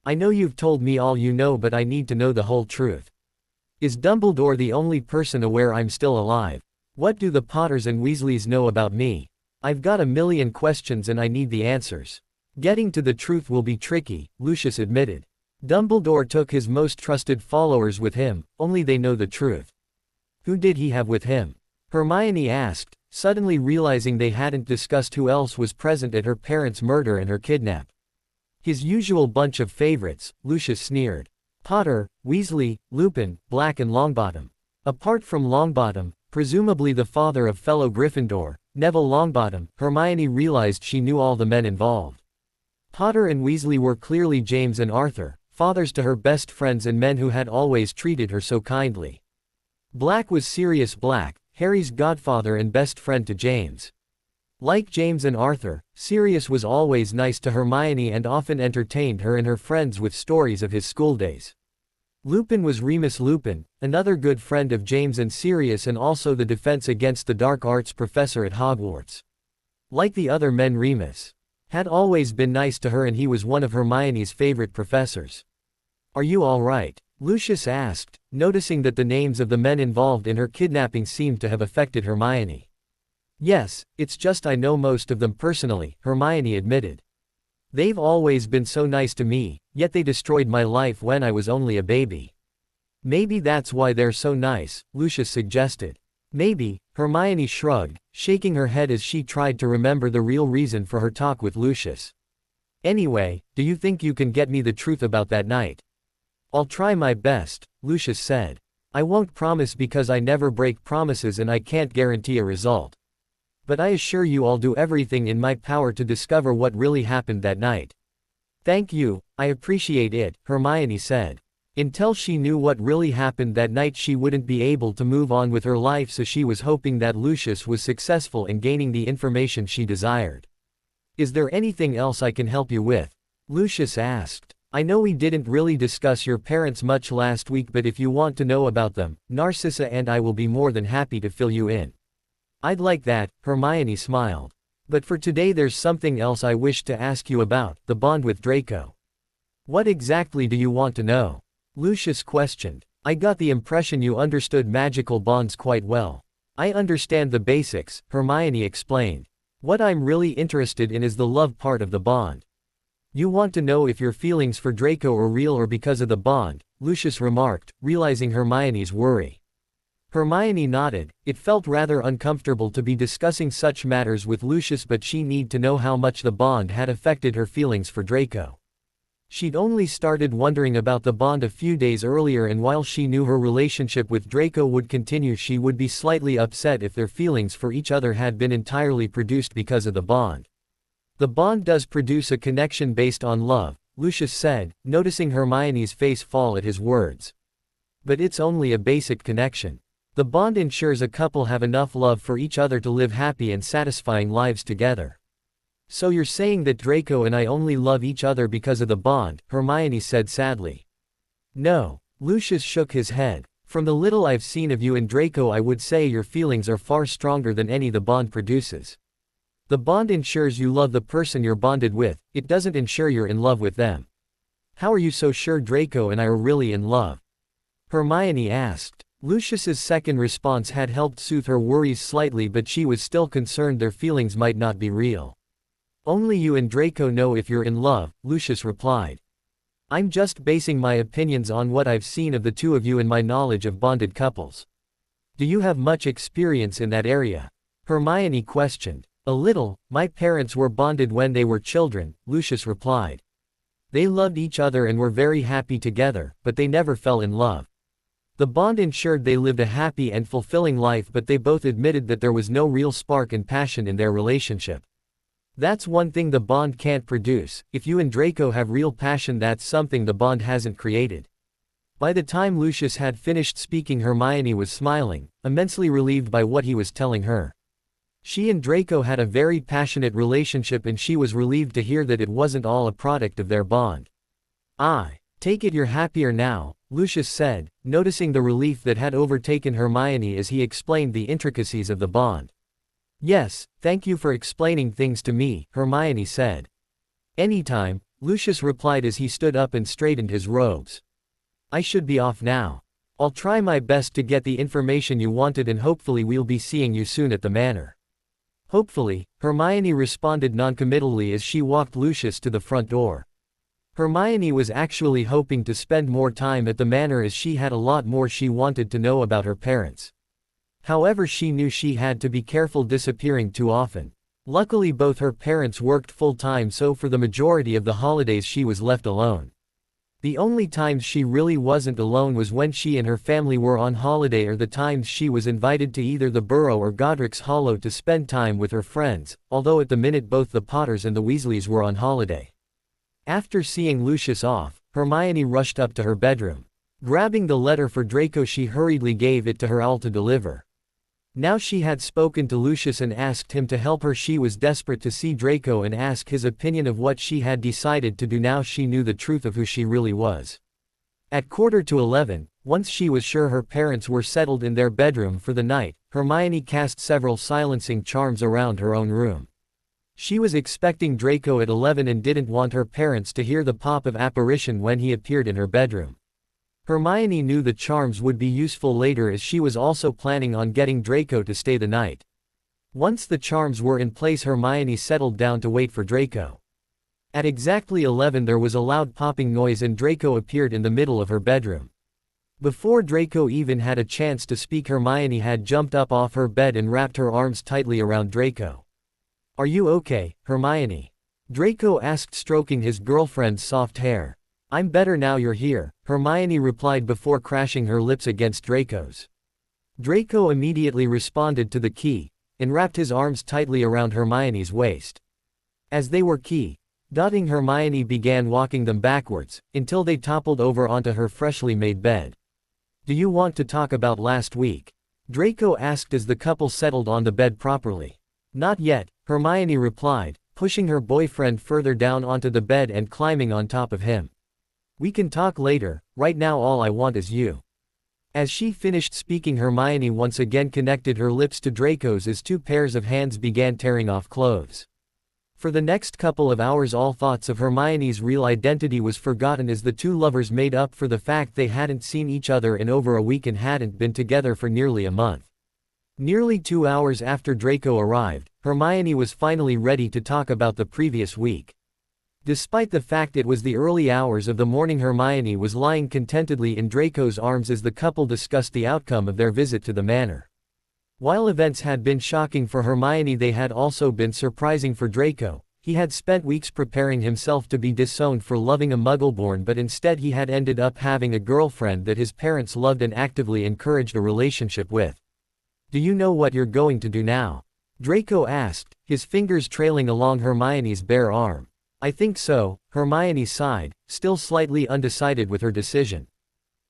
"I know you've told me all you know, but I need to know the whole truth. Is Dumbledore the only person aware I'm still alive? What do the Potters and Weasleys know about me? I've got a million questions and I need the answers." "Getting to the truth will be tricky," Lucius admitted. "Dumbledore took his most trusted followers with him, only they know the truth." "Who did he have with him?" Hermione asked, suddenly realizing they hadn't discussed who else was present at her parents' murder and her kidnap. "His usual bunch of favorites," Lucius sneered. "Potter, Weasley, Lupin, Black and Longbottom. Apart from Longbottom, presumably the father of fellow Gryffindor, Neville Longbottom," Hermione realized she knew all the men involved. Potter and Weasley were clearly James and Arthur, fathers to her best friends and men who had always treated her so kindly. Black was Sirius Black, Harry's godfather and best friend to James. Like James and Arthur, Sirius was always nice to Hermione and often entertained her and her friends with stories of his schooldays. Lupin was Remus Lupin, another good friend of James and Sirius and also the Defense Against the Dark Arts professor at Hogwarts. Like the other men, Remus had always been nice to her and he was one of Hermione's favorite professors. "Are you all right?" Lucius asked, noticing that the names of the men involved in her kidnapping seemed to have affected Hermione. "Yes, it's just I know most of them personally," Hermione admitted. "They've always been so nice to me, yet they destroyed my life when I was only a baby." "Maybe that's why they're so nice," Lucius suggested. "Maybe," Hermione shrugged, shaking her head as she tried to remember the real reason for her talk with Lucius. "Anyway, do you think you can get me the truth about that night?" "I'll try my best," Lucius said. "I won't promise because I never break promises and I can't guarantee a result. But I assure you I'll do everything in my power to discover what really happened that night." "Thank you, I appreciate it," Hermione said. Until she knew what really happened that night she wouldn't be able to move on with her life, so she was hoping that Lucius was successful in gaining the information she desired. "Is there anything else I can help you with?" Lucius asked. "I know we didn't really discuss your parents much last week, but if you want to know about them, Narcissa and I will be more than happy to fill you in." "I'd like that," Hermione smiled. "But for today there's something else I wish to ask you about, the bond with Draco." "What exactly do you want to know?" Lucius questioned. "I got the impression you understood magical bonds quite well." "I understand the basics," Hermione explained. "What I'm really interested in is the love part of the bond." "You want to know if your feelings for Draco are real or because of the bond," Lucius remarked, realizing Hermione's worry. Hermione nodded. It felt rather uncomfortable to be discussing such matters with Lucius, but she needed to know how much the bond had affected her feelings for Draco. She'd only started wondering about the bond a few days earlier, and while she knew her relationship with Draco would continue, she would be slightly upset if their feelings for each other had been entirely produced because of the bond. The bond does produce a connection based on love, Lucius said, noticing Hermione's face fall at his words. But it's only a basic connection. The bond ensures a couple have enough love for each other to live happy and satisfying lives together. So you're saying that Draco and I only love each other because of the bond, Hermione said sadly. No. Lucius shook his head. From the little I've seen of you and Draco, I would say your feelings are far stronger than any the bond produces. The bond ensures you love the person you're bonded with, it doesn't ensure you're in love with them. How are you so sure Draco and I are really in love? Hermione asked. Lucius's second response had helped soothe her worries slightly, but she was still concerned their feelings might not be real. Only you and Draco know if you're in love, Lucius replied. I'm just basing my opinions on what I've seen of the two of you and my knowledge of bonded couples. Do you have much experience in that area? Hermione questioned. A little. My parents were bonded when they were children, Lucius replied. They loved each other and were very happy together, but they never fell in love. The bond ensured they lived a happy and fulfilling life, but they both admitted that there was no real spark and passion in their relationship. That's one thing the bond can't produce. If you and Draco have real passion, that's something the bond hasn't created. By the time Lucius had finished speaking, Hermione was smiling, immensely relieved by what he was telling her. She and Draco had a very passionate relationship, and she was relieved to hear that it wasn't all a product of their bond. I take it you're happier now, Lucius said, noticing the relief that had overtaken Hermione as he explained the intricacies of the bond. Yes, thank you for explaining things to me, Hermione said. Anytime, Lucius replied as he stood up and straightened his robes. I should be off now. I'll try my best to get the information you wanted, and hopefully we'll be seeing you soon at the manor. Hopefully, Hermione responded noncommittally as she walked Lucius to the front door. Hermione was actually hoping to spend more time at the manor, as she had a lot more she wanted to know about her parents. However, she knew she had to be careful disappearing too often. Luckily, both her parents worked full-time, so for the majority of the holidays she was left alone. The only times she really wasn't alone was when she and her family were on holiday, or the times she was invited to either the Burrow or Godric's Hollow to spend time with her friends, although at the minute both the Potters and the Weasleys were on holiday. After seeing Lucius off, Hermione rushed up to her bedroom. Grabbing the letter for Draco, she hurriedly gave it to her owl to deliver. Now she had spoken to Lucius and asked him to help her, she was desperate to see Draco and ask his opinion of what she had decided to do. Now she knew the truth of who she really was. At 11:15, once she was sure her parents were settled in their bedroom for the night, Hermione cast several silencing charms around her own room. She was expecting Draco at 11 and didn't want her parents to hear the pop of apparition when he appeared in her bedroom. Hermione knew the charms would be useful later, as she was also planning on getting Draco to stay the night. Once the charms were in place, Hermione settled down to wait for Draco. At exactly 11 there was a loud popping noise and Draco appeared in the middle of her bedroom. Before Draco even had a chance to speak, Hermione had jumped up off her bed and wrapped her arms tightly around Draco. Are you okay, Hermione? Draco asked, stroking his girlfriend's soft hair. I'm better now you're here, Hermione replied before crashing her lips against Draco's. Draco immediately responded to the key, and wrapped his arms tightly around Hermione's waist. As they were dotting, Hermione began walking them backwards, until they toppled over onto her freshly made bed. Do you want to talk about last week? Draco asked as the couple settled on the bed properly. Not yet, Hermione replied, pushing her boyfriend further down onto the bed and climbing on top of him. We can talk later, right now all I want is you. As she finished speaking, Hermione once again connected her lips to Draco's as two pairs of hands began tearing off clothes. For the next couple of hours all thoughts of Hermione's real identity was forgotten, as the two lovers made up for the fact they hadn't seen each other in over a week and hadn't been together for nearly a month. Nearly 2 hours after Draco arrived, Hermione was finally ready to talk about the previous week. Despite the fact it was the early hours of the morning, Hermione was lying contentedly in Draco's arms as the couple discussed the outcome of their visit to the manor. While events had been shocking for Hermione, they had also been surprising for Draco. He had spent weeks preparing himself to be disowned for loving a Muggleborn, but instead he had ended up having a girlfriend that his parents loved and actively encouraged a relationship with. "Do you know what you're going to do now?" Draco asked, his fingers trailing along Hermione's bare arm. "I think so," Hermione sighed, still slightly undecided with her decision.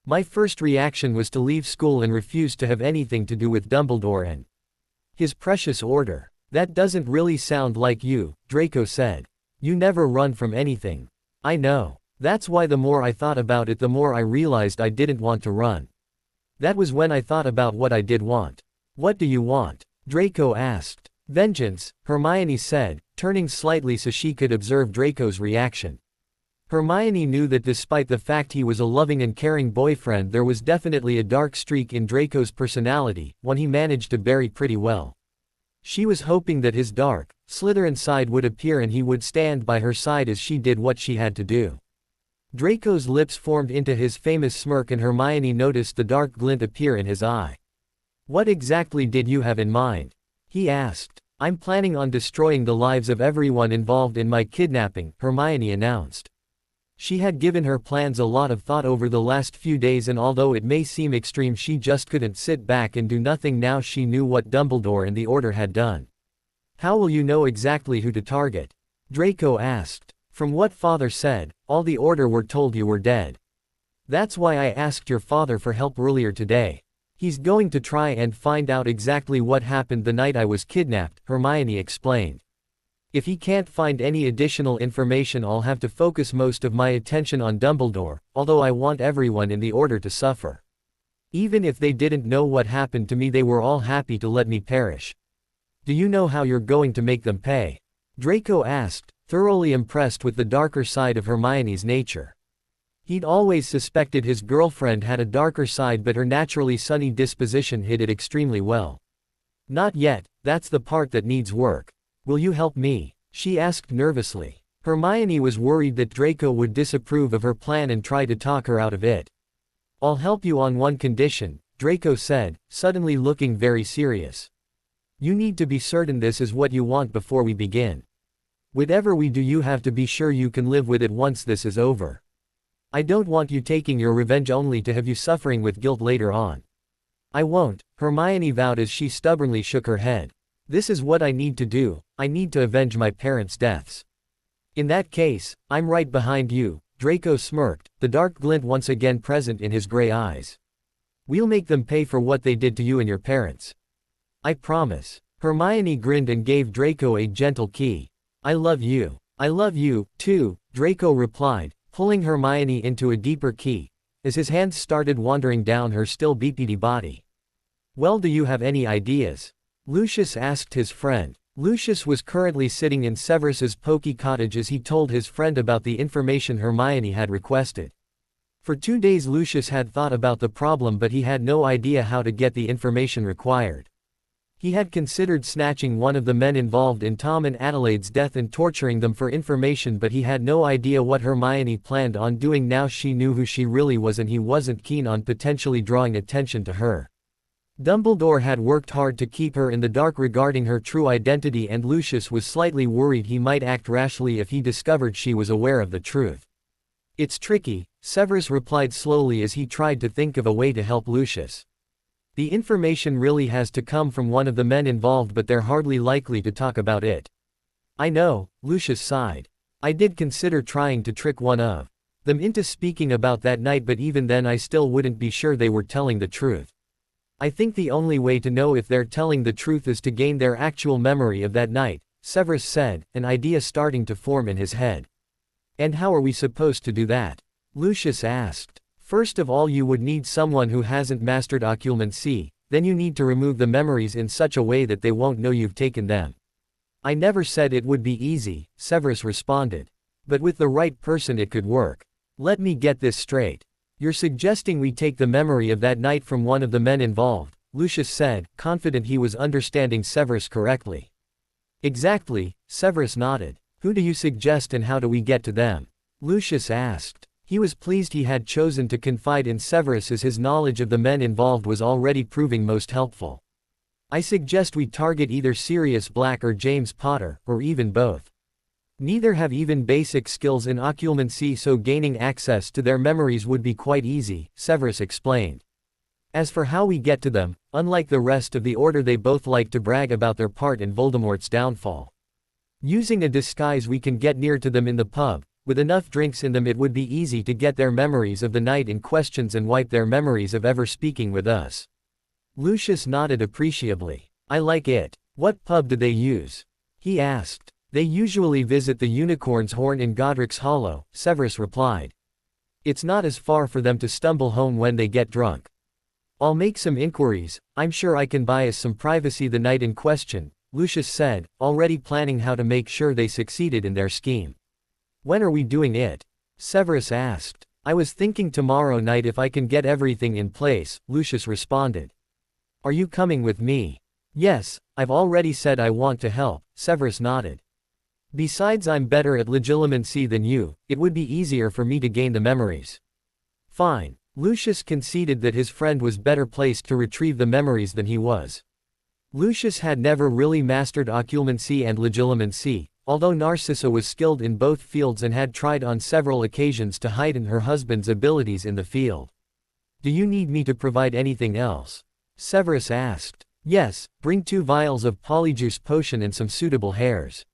"My first reaction was to leave school and refuse to have anything to do with Dumbledore and his precious order." "That doesn't really sound like you," Draco said. "You never run from anything." "I know. That's why the more I thought about it, the more I realized I didn't want to run. That was when I thought about what I did want." "What do you want?" Draco asked. "Vengeance," Hermione said, turning slightly so she could observe Draco's reaction. Hermione knew that despite the fact he was a loving and caring boyfriend, there was definitely a dark streak in Draco's personality, one he managed to bury pretty well. She was hoping that his dark, Slytherin side would appear and he would stand by her side as she did what she had to do. Draco's lips formed into his famous smirk and Hermione noticed the dark glint appear in his eye. "What exactly did you have in mind?" he asked. "I'm planning on destroying the lives of everyone involved in my kidnapping," Hermione announced. She had given her plans a lot of thought over the last few days, and although it may seem extreme, she just couldn't sit back and do nothing now she knew what Dumbledore and the Order had done. "How will you know exactly who to target?" Draco asked. "From what Father said, all the Order were told you were dead. That's why I asked your father for help earlier today. He's going to try and find out exactly what happened the night I was kidnapped," Hermione explained. "If he can't find any additional information, I'll have to focus most of my attention on Dumbledore, although I want everyone in the Order to suffer. Even if they didn't know what happened to me, they were all happy to let me perish." "Do you know how you're going to make them pay?" Draco asked, thoroughly impressed with the darker side of Hermione's nature. He'd always suspected his girlfriend had a darker side, but her naturally sunny disposition hid it extremely well. "Not yet, that's the part that needs work. Will you help me?" she asked nervously. Hermione was worried that Draco would disapprove of her plan and try to talk her out of it. "I'll help you on one condition," Draco said, suddenly looking very serious. "You need to be certain this is what you want before we begin. Whatever we do, you have to be sure you can live with it once this is over. I don't want you taking your revenge only to have you suffering with guilt later on." "I won't," Hermione vowed as she stubbornly shook her head. "This is what I need to do. I need to avenge my parents' deaths." "In that case, I'm right behind you," Draco smirked, the dark glint once again present in his gray eyes. "We'll make them pay for what they did to you and your parents. I promise." Hermione grinned and gave Draco a gentle key. "I love you. I love you, too," Draco replied, pulling Hermione into a deeper key, as his hands started wandering down her still beefy body. "Well, do you have any ideas?" Lucius asked his friend. Lucius was currently sitting in Severus's pokey cottage as he told his friend about the information Hermione had requested. For 2 days Lucius had thought about the problem, but he had no idea how to get the information required. He had considered snatching one of the men involved in Tom and Adelaide's death and torturing them for information, but he had no idea what Hermione planned on doing. Now she knew who she really was and he wasn't keen on potentially drawing attention to her. Dumbledore had worked hard to keep her in the dark regarding her true identity, and Lucius was slightly worried he might act rashly if he discovered she was aware of the truth. "It's tricky," Severus replied slowly as he tried to think of a way to help Lucius. "The information really has to come from one of the men involved, but they're hardly likely to talk about it." "I know," Lucius sighed. "I did consider trying to trick one of them into speaking about that night, but even then I still wouldn't be sure they were telling the truth. I think the only way to know if they're telling the truth is to gain their actual memory of that night," Severus said, an idea starting to form in his head. "And how are we supposed to do that?" Lucius asked. "First of all, you would need someone who hasn't mastered occlumency, then you need to remove the memories in such a way that they won't know you've taken them." "I never said it would be easy," Severus responded. "But with the right person it could work. Let me get this straight. You're suggesting we take the memory of that night from one of the men involved," Lucius said, confident he was understanding Severus correctly. "Exactly," Severus nodded. "Who do you suggest and how do we get to them?" Lucius asked. He was pleased he had chosen to confide in Severus as his knowledge of the men involved was already proving most helpful. "I suggest we target either Sirius Black or James Potter, or even both." Neither have even basic skills in occlumency, so gaining access to their memories would be quite easy, Severus explained. As for how we get to them, unlike the rest of the Order, they both like to brag about their part in Voldemort's downfall. Using a disguise, we can get near to them in the pub. With enough drinks in them, it would be easy to get their memories of the night in questions and wipe their memories of ever speaking with us. Lucius nodded appreciably. I like it. What pub do they use? He asked. They usually visit the Unicorn's Horn in Godric's Hollow, Severus replied. It's not as far for them to stumble home when they get drunk. I'll make some inquiries. I'm sure I can buy us some privacy the night in question, Lucius said, already planning how to make sure they succeeded in their scheme. When are we doing it? Severus asked. I was thinking tomorrow night if I can get everything in place, Lucius responded. Are you coming with me? Yes, I've already said I want to help, Severus nodded. Besides, I'm better at legilimency than you, it would be easier for me to gain the memories. Fine. Lucius conceded that his friend was better placed to retrieve the memories than he was. Lucius had never really mastered occlumency and legilimency, although Narcissa was skilled in both fields and had tried on several occasions to heighten her husband's abilities in the field. Do you need me to provide anything else? Severus asked. Yes, bring 2 vials of polyjuice potion and some suitable hairs.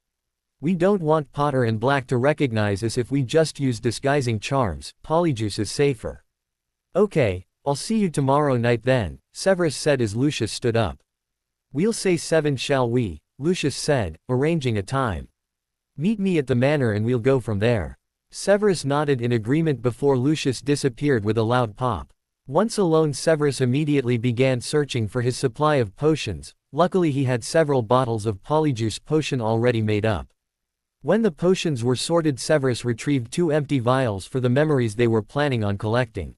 We don't want Potter and Black to recognize us if we just use disguising charms. Polyjuice is safer. Okay, I'll see you tomorrow night then, Severus said as Lucius stood up. We'll say 7, shall we? Lucius said, arranging a time. Meet me at the manor and we'll go from there. Severus nodded in agreement before Lucius disappeared with a loud pop. Once alone, Severus immediately began searching for his supply of potions. Luckily he had several bottles of polyjuice potion already made up. When the potions were sorted, Severus retrieved 2 empty vials for the memories they were planning on collecting.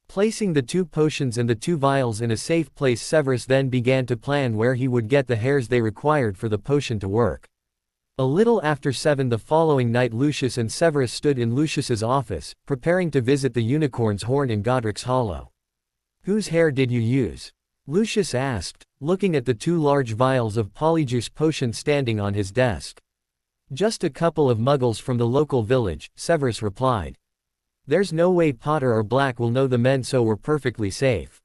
Placing the 2 potions and the 2 vials in a safe place, Severus then began to plan where he would get the hairs they required for the potion to work. A little after 7 the following night, Lucius and Severus stood in Lucius's office, preparing to visit the Unicorn's Horn in Godric's Hollow. Whose hair did you use? Lucius asked, looking at the 2 large vials of polyjuice potion standing on his desk. Just a couple of muggles from the local village, Severus replied. There's no way Potter or Black will know the men, so we're perfectly safe.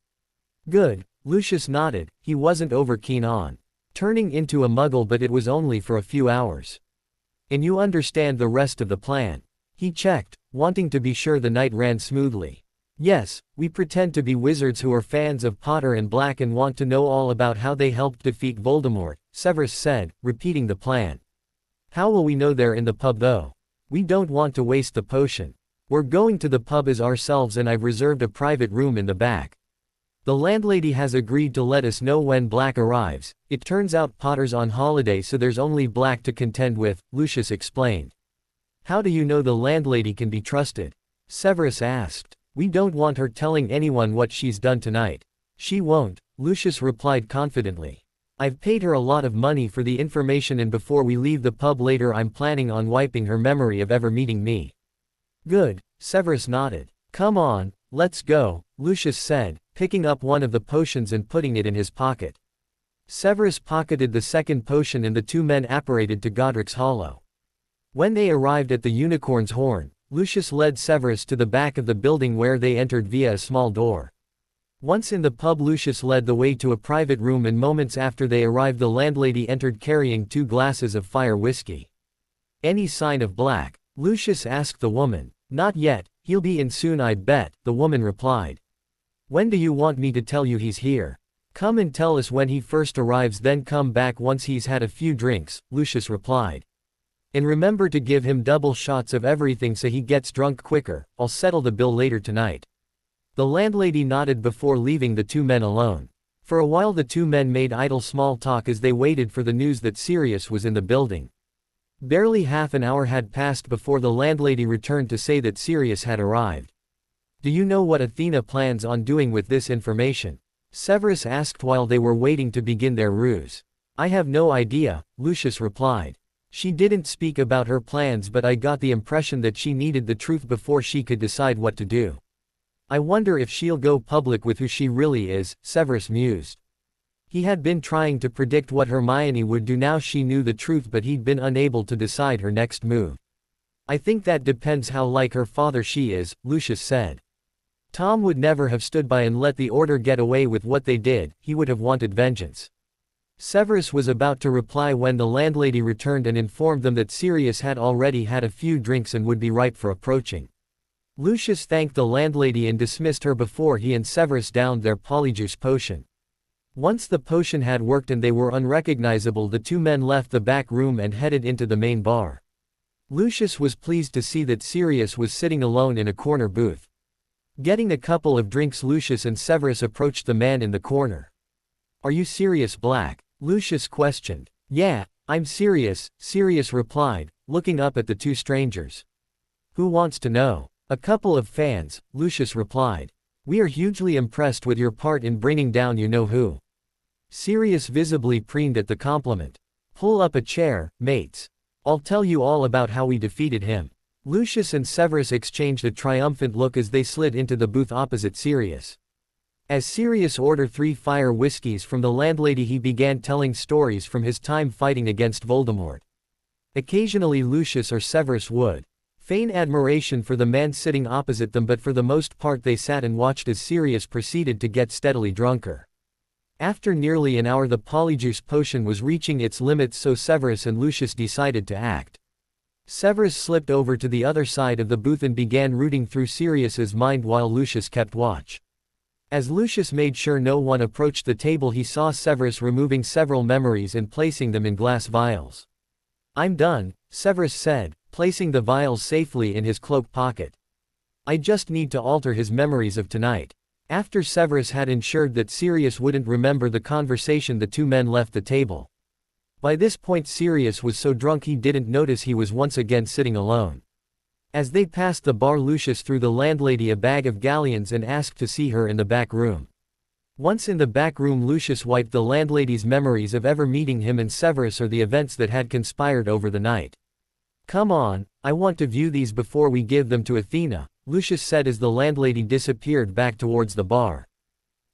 Good, Lucius nodded. He wasn't over keen on turning into a muggle, but it was only for a few hours. And you understand the rest of the plan? He checked, wanting to be sure the night ran smoothly. Yes, we pretend to be wizards who are fans of Potter and Black and want to know all about how they helped defeat Voldemort, Severus said, repeating the plan. How will we know they're in the pub though? We don't want to waste the potion. We're going to the pub as ourselves and I've reserved a private room in the back. The landlady has agreed to let us know when Black arrives. It turns out Potter's on holiday, so there's only Black to contend with, Lucius explained. How do you know the landlady can be trusted? Severus asked. We don't want her telling anyone what she's done tonight. She won't, Lucius replied confidently. I've paid her a lot of money for the information, and before we leave the pub later I'm planning on wiping her memory of ever meeting me. Good, Severus nodded. Come on, let's go, Lucius said, picking up one of the potions and putting it in his pocket. Severus pocketed the second potion and the 2 men apparated to Godric's Hollow. When they arrived at the Unicorn's Horn, Lucius led Severus to the back of the building where they entered via a small door. Once in the pub, Lucius led the way to a private room, and moments after they arrived the landlady entered carrying 2 glasses of fire whiskey. Any sign of Black? Lucius asked the woman. Not yet, he'll be in soon I bet, the woman replied. When do you want me to tell you he's here? Come and tell us when he first arrives, then come back once he's had a few drinks, Lucius replied. And remember to give him double shots of everything so he gets drunk quicker. I'll settle the bill later tonight. The landlady nodded before leaving the 2 men alone. For a while the 2 men made idle small talk as they waited for the news that Sirius was in the building. Barely half an hour had passed before the landlady returned to say that Sirius had arrived. Do you know what Athena plans on doing with this information? Severus asked while they were waiting to begin their ruse. I have no idea, Lucius replied. She didn't speak about her plans, but I got the impression that she needed the truth before she could decide what to do. I wonder if she'll go public with who she really is, Severus mused. He had been trying to predict what Hermione would do. Now she knew the truth, but he'd been unable to decide her next move. I think that depends how like her father she is, Lucius said. Tom would never have stood by and let the Order get away with what they did, he would have wanted vengeance. Severus was about to reply when the landlady returned and informed them that Sirius had already had a few drinks and would be ripe for approaching. Lucius thanked the landlady and dismissed her before he and Severus downed their polyjuice potion. Once the potion had worked and they were unrecognizable, the two men left the back room and headed into the main bar. Lucius was pleased to see that Sirius was sitting alone in a corner booth. Getting a couple of drinks, Lucius and Severus approached the man in the corner. "Are you Sirius Black?" Lucius questioned. "Yeah, I'm Sirius," Sirius replied, looking up at the two strangers. "Who wants to know?" "A couple of fans," Lucius replied. "We are hugely impressed with your part in bringing down you-know-who." Sirius visibly preened at the compliment. "Pull up a chair, mates. I'll tell you all about how we defeated him." Lucius and Severus exchanged a triumphant look as they slid into the booth opposite Sirius. As Sirius ordered 3 fire whiskeys from the landlady, he began telling stories from his time fighting against Voldemort. Occasionally Lucius or Severus would feign admiration for the man sitting opposite them, but for the most part they sat and watched as Sirius proceeded to get steadily drunker. After nearly an hour the polyjuice potion was reaching its limits, so Severus and Lucius decided to act. Severus slipped over to the other side of the booth and began rooting through Sirius's mind while Lucius kept watch. As Lucius made sure no one approached the table, he saw Severus removing several memories and placing them in glass vials. "I'm done," Severus said, placing the vials safely in his cloak pocket. "I just need to alter his memories of tonight." After Severus had ensured that Sirius wouldn't remember the conversation, the two men left the table. By this point Sirius was so drunk he didn't notice he was once again sitting alone. As they passed the bar, Lucius threw the landlady a bag of galleons and asked to see her in the back room. Once in the back room, Lucius wiped the landlady's memories of ever meeting him and Severus or the events that had conspired over the night. "Come on, I want to view these before we give them to Athena," Lucius said as the landlady disappeared back towards the bar.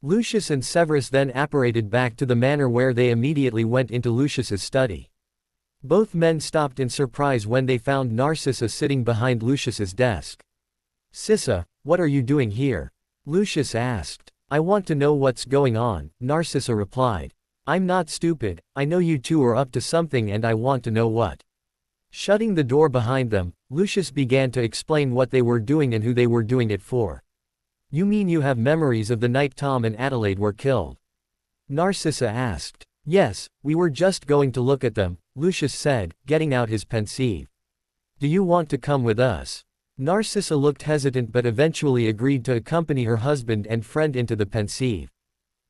Lucius and Severus then apparated back to the manor, where they immediately went into Lucius's study. Both men stopped in surprise when they found Narcissa sitting behind Lucius's desk. "Sissa, what are you doing here?" Lucius asked. "I want to know what's going on," Narcissa replied. "I'm not stupid, I know you two are up to something and I want to know what." Shutting the door behind them, Lucius began to explain what they were doing and who they were doing it for. "You mean you have memories of the night Tom and Adelaide were killed?" Narcissa asked. "Yes, we were just going to look at them," Lucius said, getting out his pensieve. "Do you want to come with us?" Narcissa looked hesitant but eventually agreed to accompany her husband and friend into the pensieve.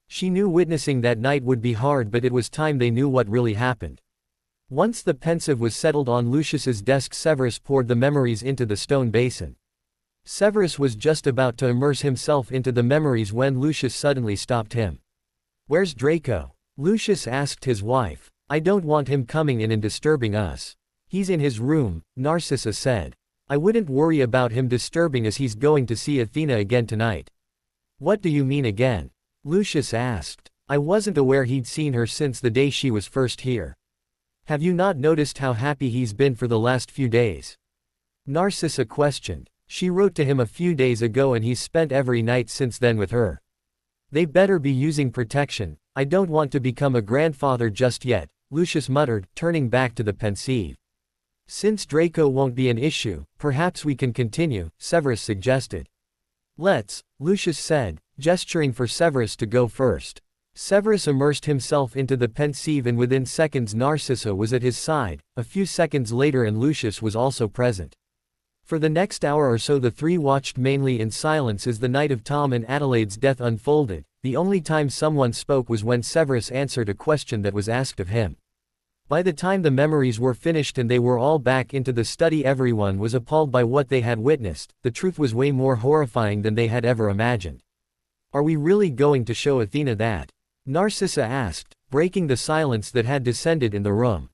She knew witnessing that night would be hard, but it was time they knew what really happened. Once the pensieve was settled on Lucius's desk, Severus poured the memories into the stone basin. Severus was just about to immerse himself into the memories when Lucius suddenly stopped him. "Where's Draco?" Lucius asked his wife. "I don't want him coming in and disturbing us." "He's in his room," Narcissa said. "I wouldn't worry about him disturbing us, he's going to see Athena again tonight." "What do you mean again?" Lucius asked. "I wasn't aware he'd seen her since the day she was first here. Have you not noticed how happy he's been for the last few days?" Narcissa questioned. "She wrote to him a few days ago and he's spent every night since then with her. They better be using protection. I don't want to become a grandfather just yet," Lucius muttered, turning back to the pensieve. "Since Draco won't be an issue, perhaps we can continue," Severus suggested. "Let's," Lucius said, gesturing for Severus to go first. Severus immersed himself into the pensieve and within seconds Narcissa was at his side, a few seconds later and Lucius was also present. For the next hour or so the three watched mainly in silence as the night of Tom and Adelaide's death unfolded. The only time someone spoke was when Severus answered a question that was asked of him. By the time the memories were finished and they were all back into the study, everyone was appalled by what they had witnessed. The truth was way more horrifying than they had ever imagined. "Are we really going to show Athena that?" Narcissa asked, breaking the silence that had descended in the room.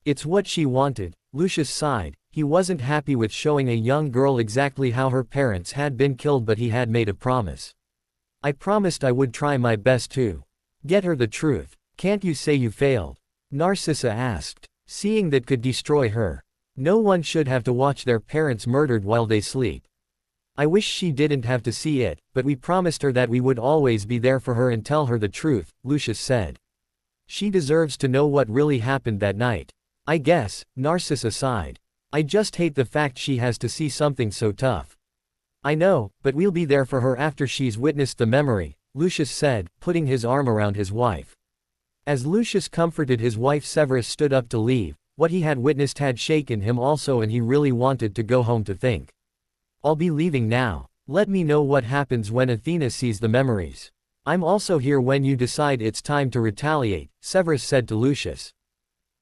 "It's what she wanted," Lucius sighed. He wasn't happy with showing a young girl exactly how her parents had been killed, but he had made a promise. "I promised I would try my best too. Get her the truth. Can't you say you failed? Narcissa asked. Seeing that could destroy her. No one should have to watch their parents murdered while they sleep. I wish she didn't have to see it, but we promised her that we would always be there for her and tell her the truth, Lucius said. She deserves to know what really happened that night. I guess, Narcissa sighed. I just hate the fact she has to see something so tough. I know, but we'll be there for her after she's witnessed the memory, Lucius said, putting his arm around his wife. As Lucius comforted his wife, Severus stood up to leave. What he had witnessed had shaken him also, and he really wanted to go home to think. I'll be leaving now. Let me know what happens when Athena sees the memories. I'm also here when you decide it's time to retaliate, Severus said to Lucius.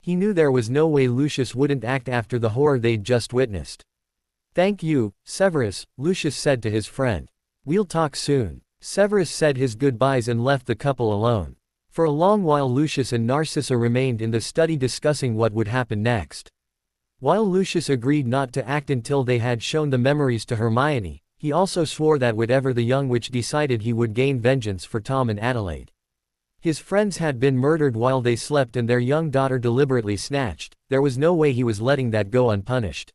He knew there was no way Lucius wouldn't act after the horror they'd just witnessed. Thank you, Severus, Lucius said to his friend. We'll talk soon. Severus said his goodbyes and left the couple alone. For a long while Lucius and Narcissa remained in the study discussing what would happen next. While Lucius agreed not to act until they had shown the memories to Hermione, he also swore that whatever the young witch decided he would gain vengeance for Tom and Adelaide. His friends had been murdered while they slept and their young daughter deliberately snatched. There was no way he was letting that go unpunished.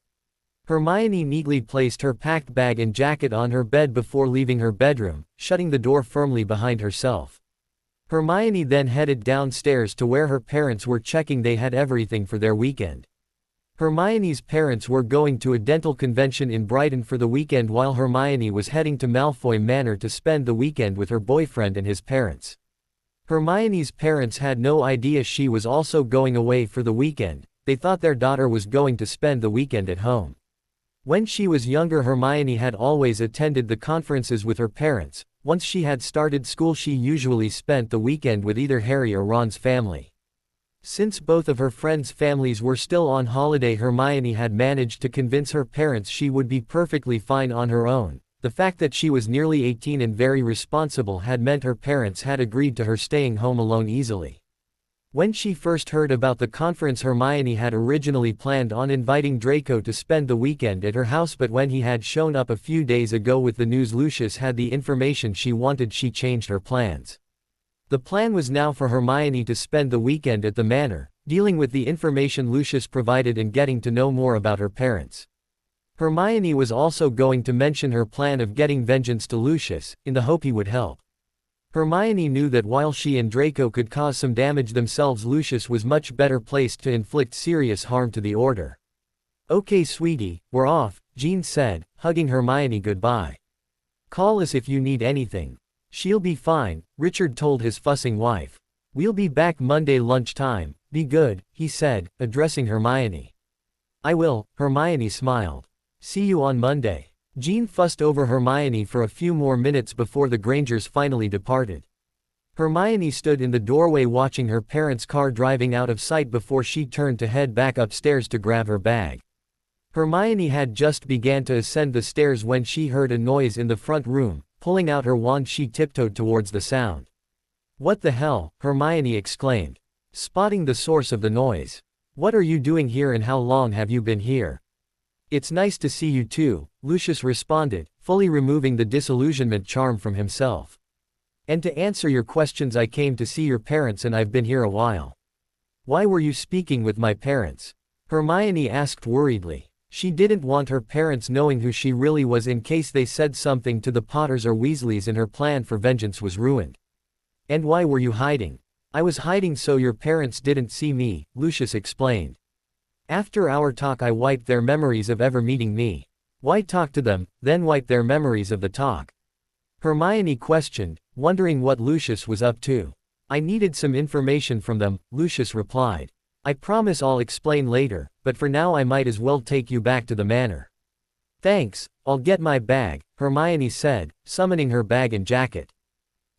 Hermione neatly placed her packed bag and jacket on her bed before leaving her bedroom, shutting the door firmly behind herself. Hermione then headed downstairs to where her parents were checking they had everything for their weekend. Hermione's parents were going to a dental convention in Brighton for the weekend while Hermione was heading to Malfoy Manor to spend the weekend with her boyfriend and his parents. Hermione's parents had no idea she was also going away for the weekend. They thought their daughter was going to spend the weekend at home. When she was younger, Hermione had always attended the conferences with her parents. Once she had started school, she usually spent the weekend with either Harry or Ron's family. Since both of her friends' families were still on holiday, Hermione had managed to convince her parents she would be perfectly fine on her own. The fact that she was nearly 18 and very responsible had meant her parents had agreed to her staying home alone easily. When she first heard about the conference, Hermione had originally planned on inviting Draco to spend the weekend at her house, but when he had shown up a few days ago with the news Lucius had the information she wanted, she changed her plans. The plan was now for Hermione to spend the weekend at the manor, dealing with the information Lucius provided and getting to know more about her parents. Hermione was also going to mention her plan of getting vengeance to Lucius, in the hope he would help. Hermione knew that while she and Draco could cause some damage themselves, Lucius was much better placed to inflict serious harm to the Order. Okay sweetie, we're off, Jean said, hugging Hermione goodbye. Call us if you need anything. She'll be fine, Richard told his fussing wife. We'll be back Monday lunchtime. Be good, he said, addressing Hermione. I will, Hermione smiled. See you on Monday. Jean fussed over Hermione for a few more minutes before the Grangers finally departed. Hermione stood in the doorway watching her parents' car driving out of sight before she turned to head back upstairs to grab her bag. Hermione had just began to ascend the stairs when she heard a noise in the front room. Pulling out her wand, she tiptoed towards the sound. What the hell? Hermione exclaimed, spotting the source of the noise. What are you doing here and how long have you been here? It's nice to see you too, Lucius responded, fully removing the disillusionment charm from himself. And to answer your questions, I came to see your parents and I've been here a while. Why were you speaking with my parents? Hermione asked worriedly. She didn't want her parents knowing who she really was in case they said something to the Potters or Weasleys and her plan for vengeance was ruined. And why were you hiding? I was hiding so your parents didn't see me, Lucius explained. After our talk I wiped their memories of ever meeting me. Why talk to them, then wipe their memories of the talk? Hermione questioned, wondering what Lucius was up to. I needed some information from them, Lucius replied. I promise I'll explain later, but for now I might as well take you back to the manor. Thanks, I'll get my bag, Hermione said, summoning her bag and jacket.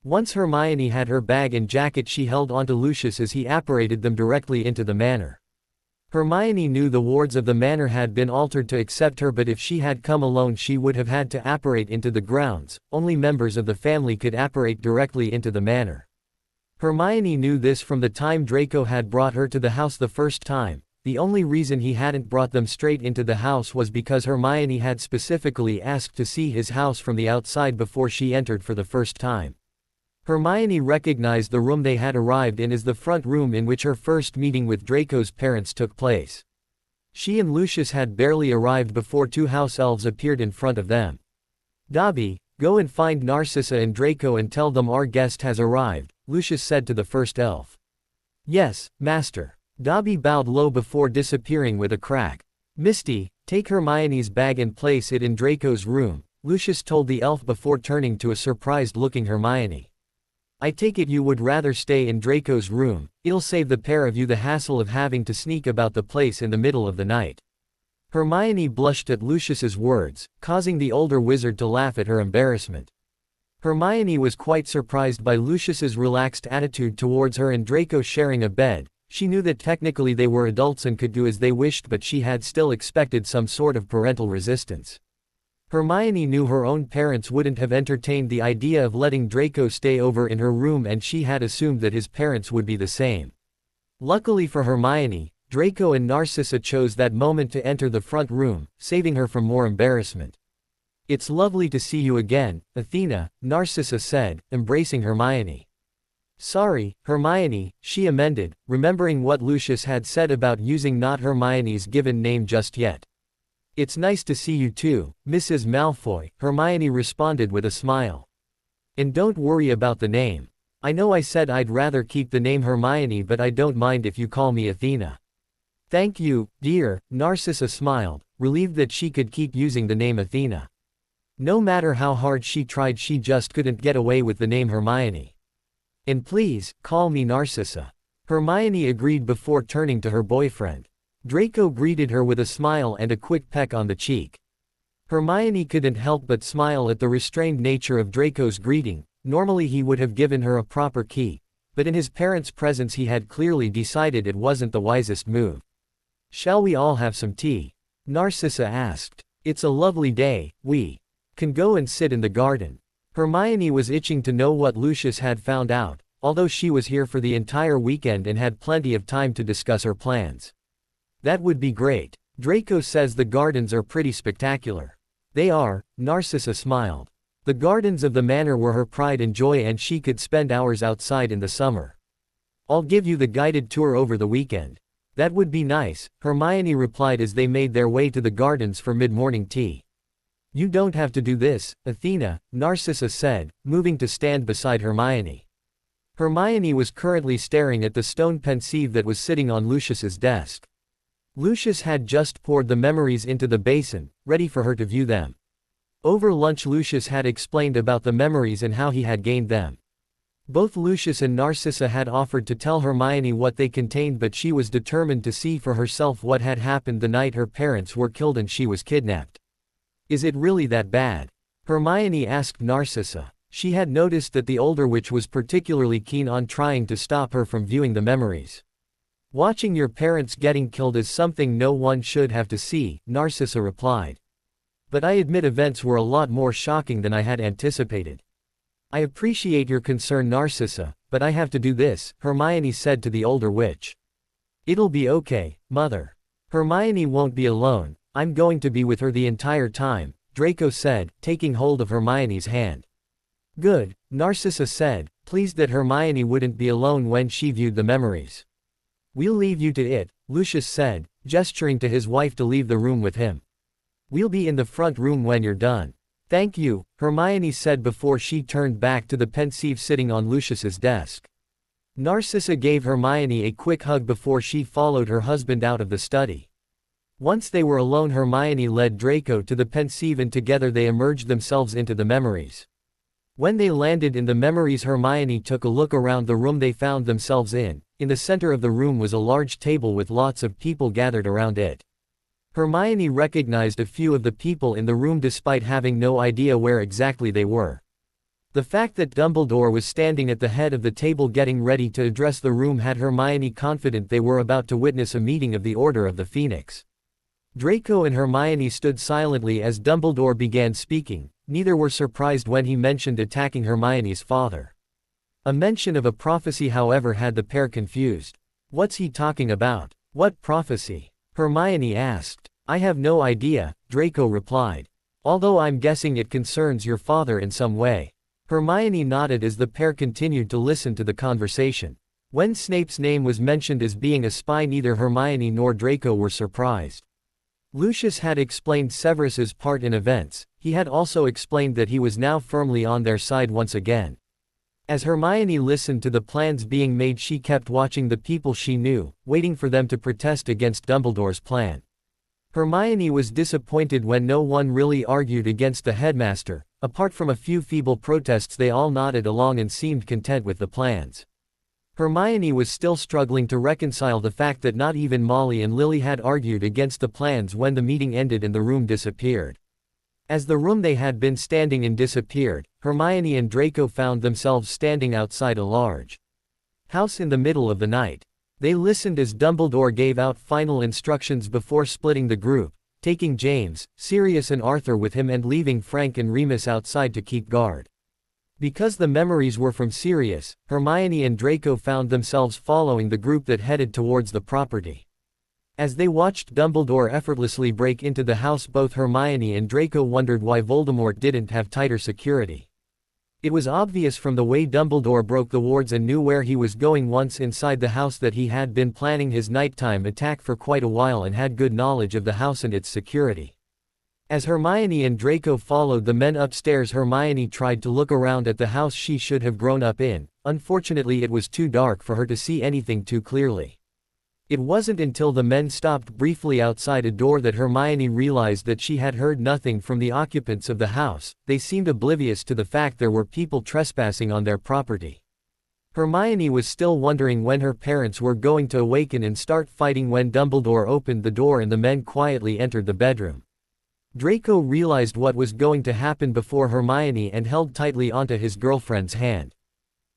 Once Hermione had her bag and jacket, she held onto Lucius as he apparated them directly into the manor. Hermione knew the wards of the manor had been altered to accept her, but if she had come alone she would have had to apparate into the grounds. Only members of the family could apparate directly into the manor. Hermione knew this from the time Draco had brought her to the house the first time. The only reason he hadn't brought them straight into the house was because Hermione had specifically asked to see his house from the outside before she entered for the first time. Hermione recognized the room they had arrived in as the front room in which her first meeting with Draco's parents took place. She and Lucius had barely arrived before two house elves appeared in front of them. "Dobby, go and find Narcissa and Draco and tell them our guest has arrived," Lucius said to the first elf. "Yes, master." Dobby bowed low before disappearing with a crack. "Misty, take Hermione's bag and place it in Draco's room," Lucius told the elf before turning to a surprised-looking Hermione. "I take it you would rather stay in Draco's room, it'll save the pair of you the hassle of having to sneak about the place in the middle of the night." Hermione blushed at Lucius's words, causing the older wizard to laugh at her embarrassment. Hermione was quite surprised by Lucius's relaxed attitude towards her and Draco sharing a bed. She knew that technically they were adults and could do as they wished, but she had still expected some sort of parental resistance. Hermione knew her own parents wouldn't have entertained the idea of letting Draco stay over in her room, and she had assumed that his parents would be the same. Luckily for Hermione, Draco and Narcissa chose that moment to enter the front room, saving her from more embarrassment. "It's lovely to see you again, Athena," Narcissa said, embracing Hermione. "Sorry, Hermione," she amended, remembering what Lucius had said about using not Hermione's given name just yet. "It's nice to see you too, Mrs. Malfoy," Hermione responded with a smile. "And don't worry about the name. I know I said I'd rather keep the name Hermione, but I don't mind if you call me Athena." "Thank you, dear," Narcissa smiled, relieved that she could keep using the name Athena. No matter how hard she tried, she just couldn't get away with the name Hermione. "And please, call me Narcissa," Hermione agreed before turning to her boyfriend. Draco greeted her with a smile and a quick peck on the cheek. Hermione couldn't help but smile at the restrained nature of Draco's greeting. Normally he would have given her a proper key, but in his parents' presence he had clearly decided it wasn't the wisest move. "Shall we all have some tea?" Narcissa asked. "It's a lovely day, we can go and sit in the garden." Hermione was itching to know what Lucius had found out, although she was here for the entire weekend and had plenty of time to discuss her plans. "That would be great. Draco says the gardens are pretty spectacular." "They are," Narcissa smiled. The gardens of the manor were her pride and joy, and she could spend hours outside in the summer. "I'll give you the guided tour over the weekend." "That would be nice," Hermione replied as they made their way to the gardens for mid-morning tea. "You don't have to do this, Athena," Narcissa said, moving to stand beside Hermione. Hermione was currently staring at the stone pensieve that was sitting on Lucius's desk. Lucius had just poured the memories into the basin, ready for her to view them. Over lunch Lucius had explained about the memories and how he had gained them. Both Lucius and Narcissa had offered to tell Hermione what they contained, but she was determined to see for herself what had happened the night her parents were killed and she was kidnapped. "Is it really that bad?" Hermione asked Narcissa. She had noticed that the older witch was particularly keen on trying to stop her from viewing the memories. "Watching your parents getting killed is something no one should have to see," Narcissa replied. "But I admit events were a lot more shocking than I had anticipated." "I appreciate your concern, Narcissa, but I have to do this," Hermione said to the older witch. "It'll be okay, Mother. Hermione won't be alone, I'm going to be with her the entire time," Draco said, taking hold of Hermione's hand. "Good," Narcissa said, pleased that Hermione wouldn't be alone when she viewed the memories. "We'll leave you to it," Lucius said, gesturing to his wife to leave the room with him. "We'll be in the front room when you're done." "Thank you," Hermione said before she turned back to the pensieve sitting on Lucius's desk. Narcissa gave Hermione a quick hug before she followed her husband out of the study. Once they were alone, Hermione led Draco to the pensieve and together they immersed themselves into the memories. When they landed in the memories, Hermione took a look around the room they found themselves in. In the center of the room was a large table with lots of people gathered around it. Hermione recognized a few of the people in the room despite having no idea where exactly they were. The fact that Dumbledore was standing at the head of the table getting ready to address the room had Hermione confident they were about to witness a meeting of the Order of the Phoenix. Draco and Hermione stood silently as Dumbledore began speaking. Neither were surprised when he mentioned attacking Hermione's father. A mention of a prophecy, however, had the pair confused. "What's he talking about? What prophecy?" Hermione asked. "I have no idea," Draco replied. "Although I'm guessing it concerns your father in some way." Hermione nodded as the pair continued to listen to the conversation. When Snape's name was mentioned as being a spy, neither Hermione nor Draco were surprised. Lucius had explained Severus's part in events. He had also explained that he was now firmly on their side once again. As Hermione listened to the plans being made, she kept watching the people she knew, waiting for them to protest against Dumbledore's plan. Hermione was disappointed when no one really argued against the headmaster. Apart from a few feeble protests, they all nodded along and seemed content with the plans. Hermione was still struggling to reconcile the fact that not even Molly and Lily had argued against the plans when the meeting ended and the room disappeared. As the room they had been standing in disappeared, Hermione and Draco found themselves standing outside a large house in the middle of the night. They listened as Dumbledore gave out final instructions before splitting the group, taking James, Sirius and Arthur with him and leaving Frank and Remus outside to keep guard. Because the memories were from Sirius, Hermione and Draco found themselves following the group that headed towards the property. As they watched Dumbledore effortlessly break into the house, both Hermione and Draco wondered why Voldemort didn't have tighter security. It was obvious from the way Dumbledore broke the wards and knew where he was going once inside the house that he had been planning his nighttime attack for quite a while and had good knowledge of the house and its security. As Hermione and Draco followed the men upstairs, Hermione tried to look around at the house she should have grown up in. Unfortunately, it was too dark for her to see anything too clearly. It wasn't until the men stopped briefly outside a door that Hermione realized that she had heard nothing from the occupants of the house. They seemed oblivious to the fact there were people trespassing on their property. Hermione was still wondering when her parents were going to awaken and start fighting when Dumbledore opened the door and the men quietly entered the bedroom. Draco realized what was going to happen before Hermione and held tightly onto his girlfriend's hand.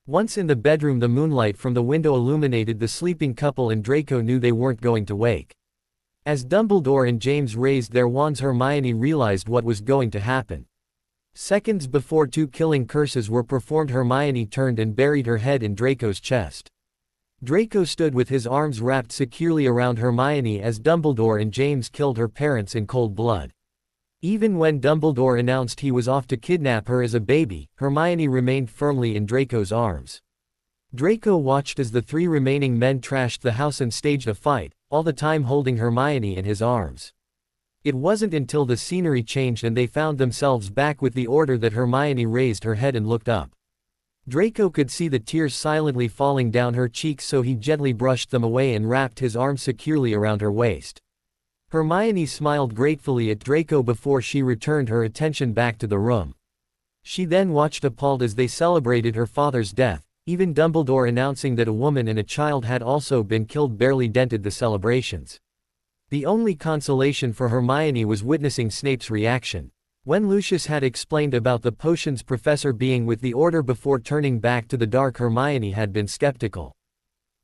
Once in the bedroom, the moonlight from the window illuminated the sleeping couple and Draco knew they weren't going to wake. As Dumbledore and James raised their wands, Hermione realized what was going to happen. Seconds before 2 killing curses were performed, Hermione turned and buried her head in Draco's chest. Draco stood with his arms wrapped securely around Hermione as Dumbledore and James killed her parents in cold blood. Even when Dumbledore announced he was off to kidnap her as a baby, Hermione remained firmly in Draco's arms. Draco watched as the 3 remaining men trashed the house and staged a fight, all the time holding Hermione in his arms. It wasn't until the scenery changed and they found themselves back with the order that Hermione raised her head and looked up. Draco could see the tears silently falling down her cheeks, so he gently brushed them away and wrapped his arms securely around her waist. Hermione smiled gratefully at Draco before she returned her attention back to the room. She then watched appalled as they celebrated her father's death. Even Dumbledore announcing that a woman and a child had also been killed barely dented the celebrations. The only consolation for Hermione was witnessing Snape's reaction. When Lucius had explained about the potions professor being with the Order before turning back to the dark, Hermione had been skeptical.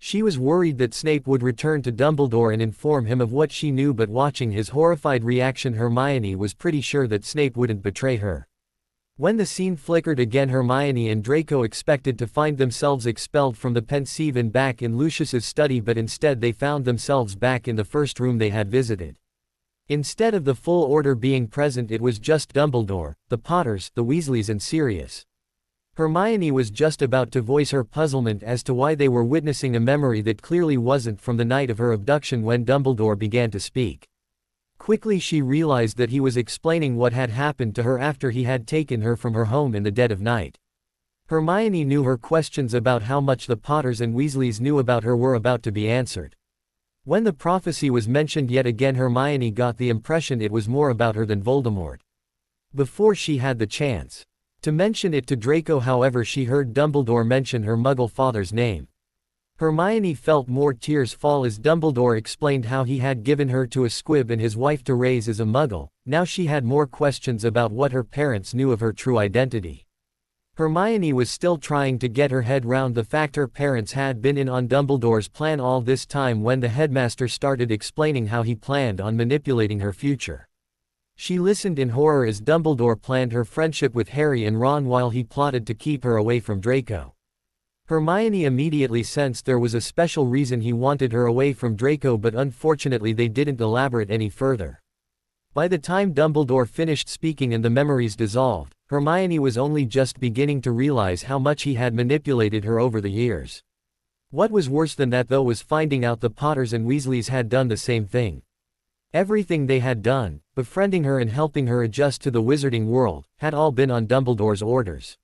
She was worried that Snape would return to Dumbledore and inform him of what she knew, but watching his horrified reaction, Hermione was pretty sure that Snape wouldn't betray her. When the scene flickered again, Hermione and Draco expected to find themselves expelled from the Pensieve and back in Lucius's study, but instead they found themselves back in the first room they had visited. Instead of the full Order being present, it was just Dumbledore, the Potters, the Weasleys and Sirius. Hermione was just about to voice her puzzlement as to why they were witnessing a memory that clearly wasn't from the night of her abduction when Dumbledore began to speak. Quickly she realized that he was explaining what had happened to her after he had taken her from her home in the dead of night. Hermione knew her questions about how much the Potters and Weasleys knew about her were about to be answered. When the prophecy was mentioned yet again, Hermione got the impression it was more about her than Voldemort. Before she had the chance to mention it to Draco, however, she heard Dumbledore mention her Muggle father's name. Hermione felt more tears fall as Dumbledore explained how he had given her to a squib and his wife to raise as a Muggle. Now she had more questions about what her parents knew of her true identity. Hermione was still trying to get her head round the fact her parents had been in on Dumbledore's plan all this time when the headmaster started explaining how he planned on manipulating her future. She listened in horror as Dumbledore planned her friendship with Harry and Ron while he plotted to keep her away from Draco. Hermione immediately sensed there was a special reason he wanted her away from Draco, but unfortunately they didn't elaborate any further. By the time Dumbledore finished speaking and the memories dissolved, Hermione was only just beginning to realize how much he had manipulated her over the years. What was worse than that though was finding out the Potters and Weasleys had done the same thing. Everything they had done, befriending her and helping her adjust to the wizarding world, had all been on Dumbledore's orders.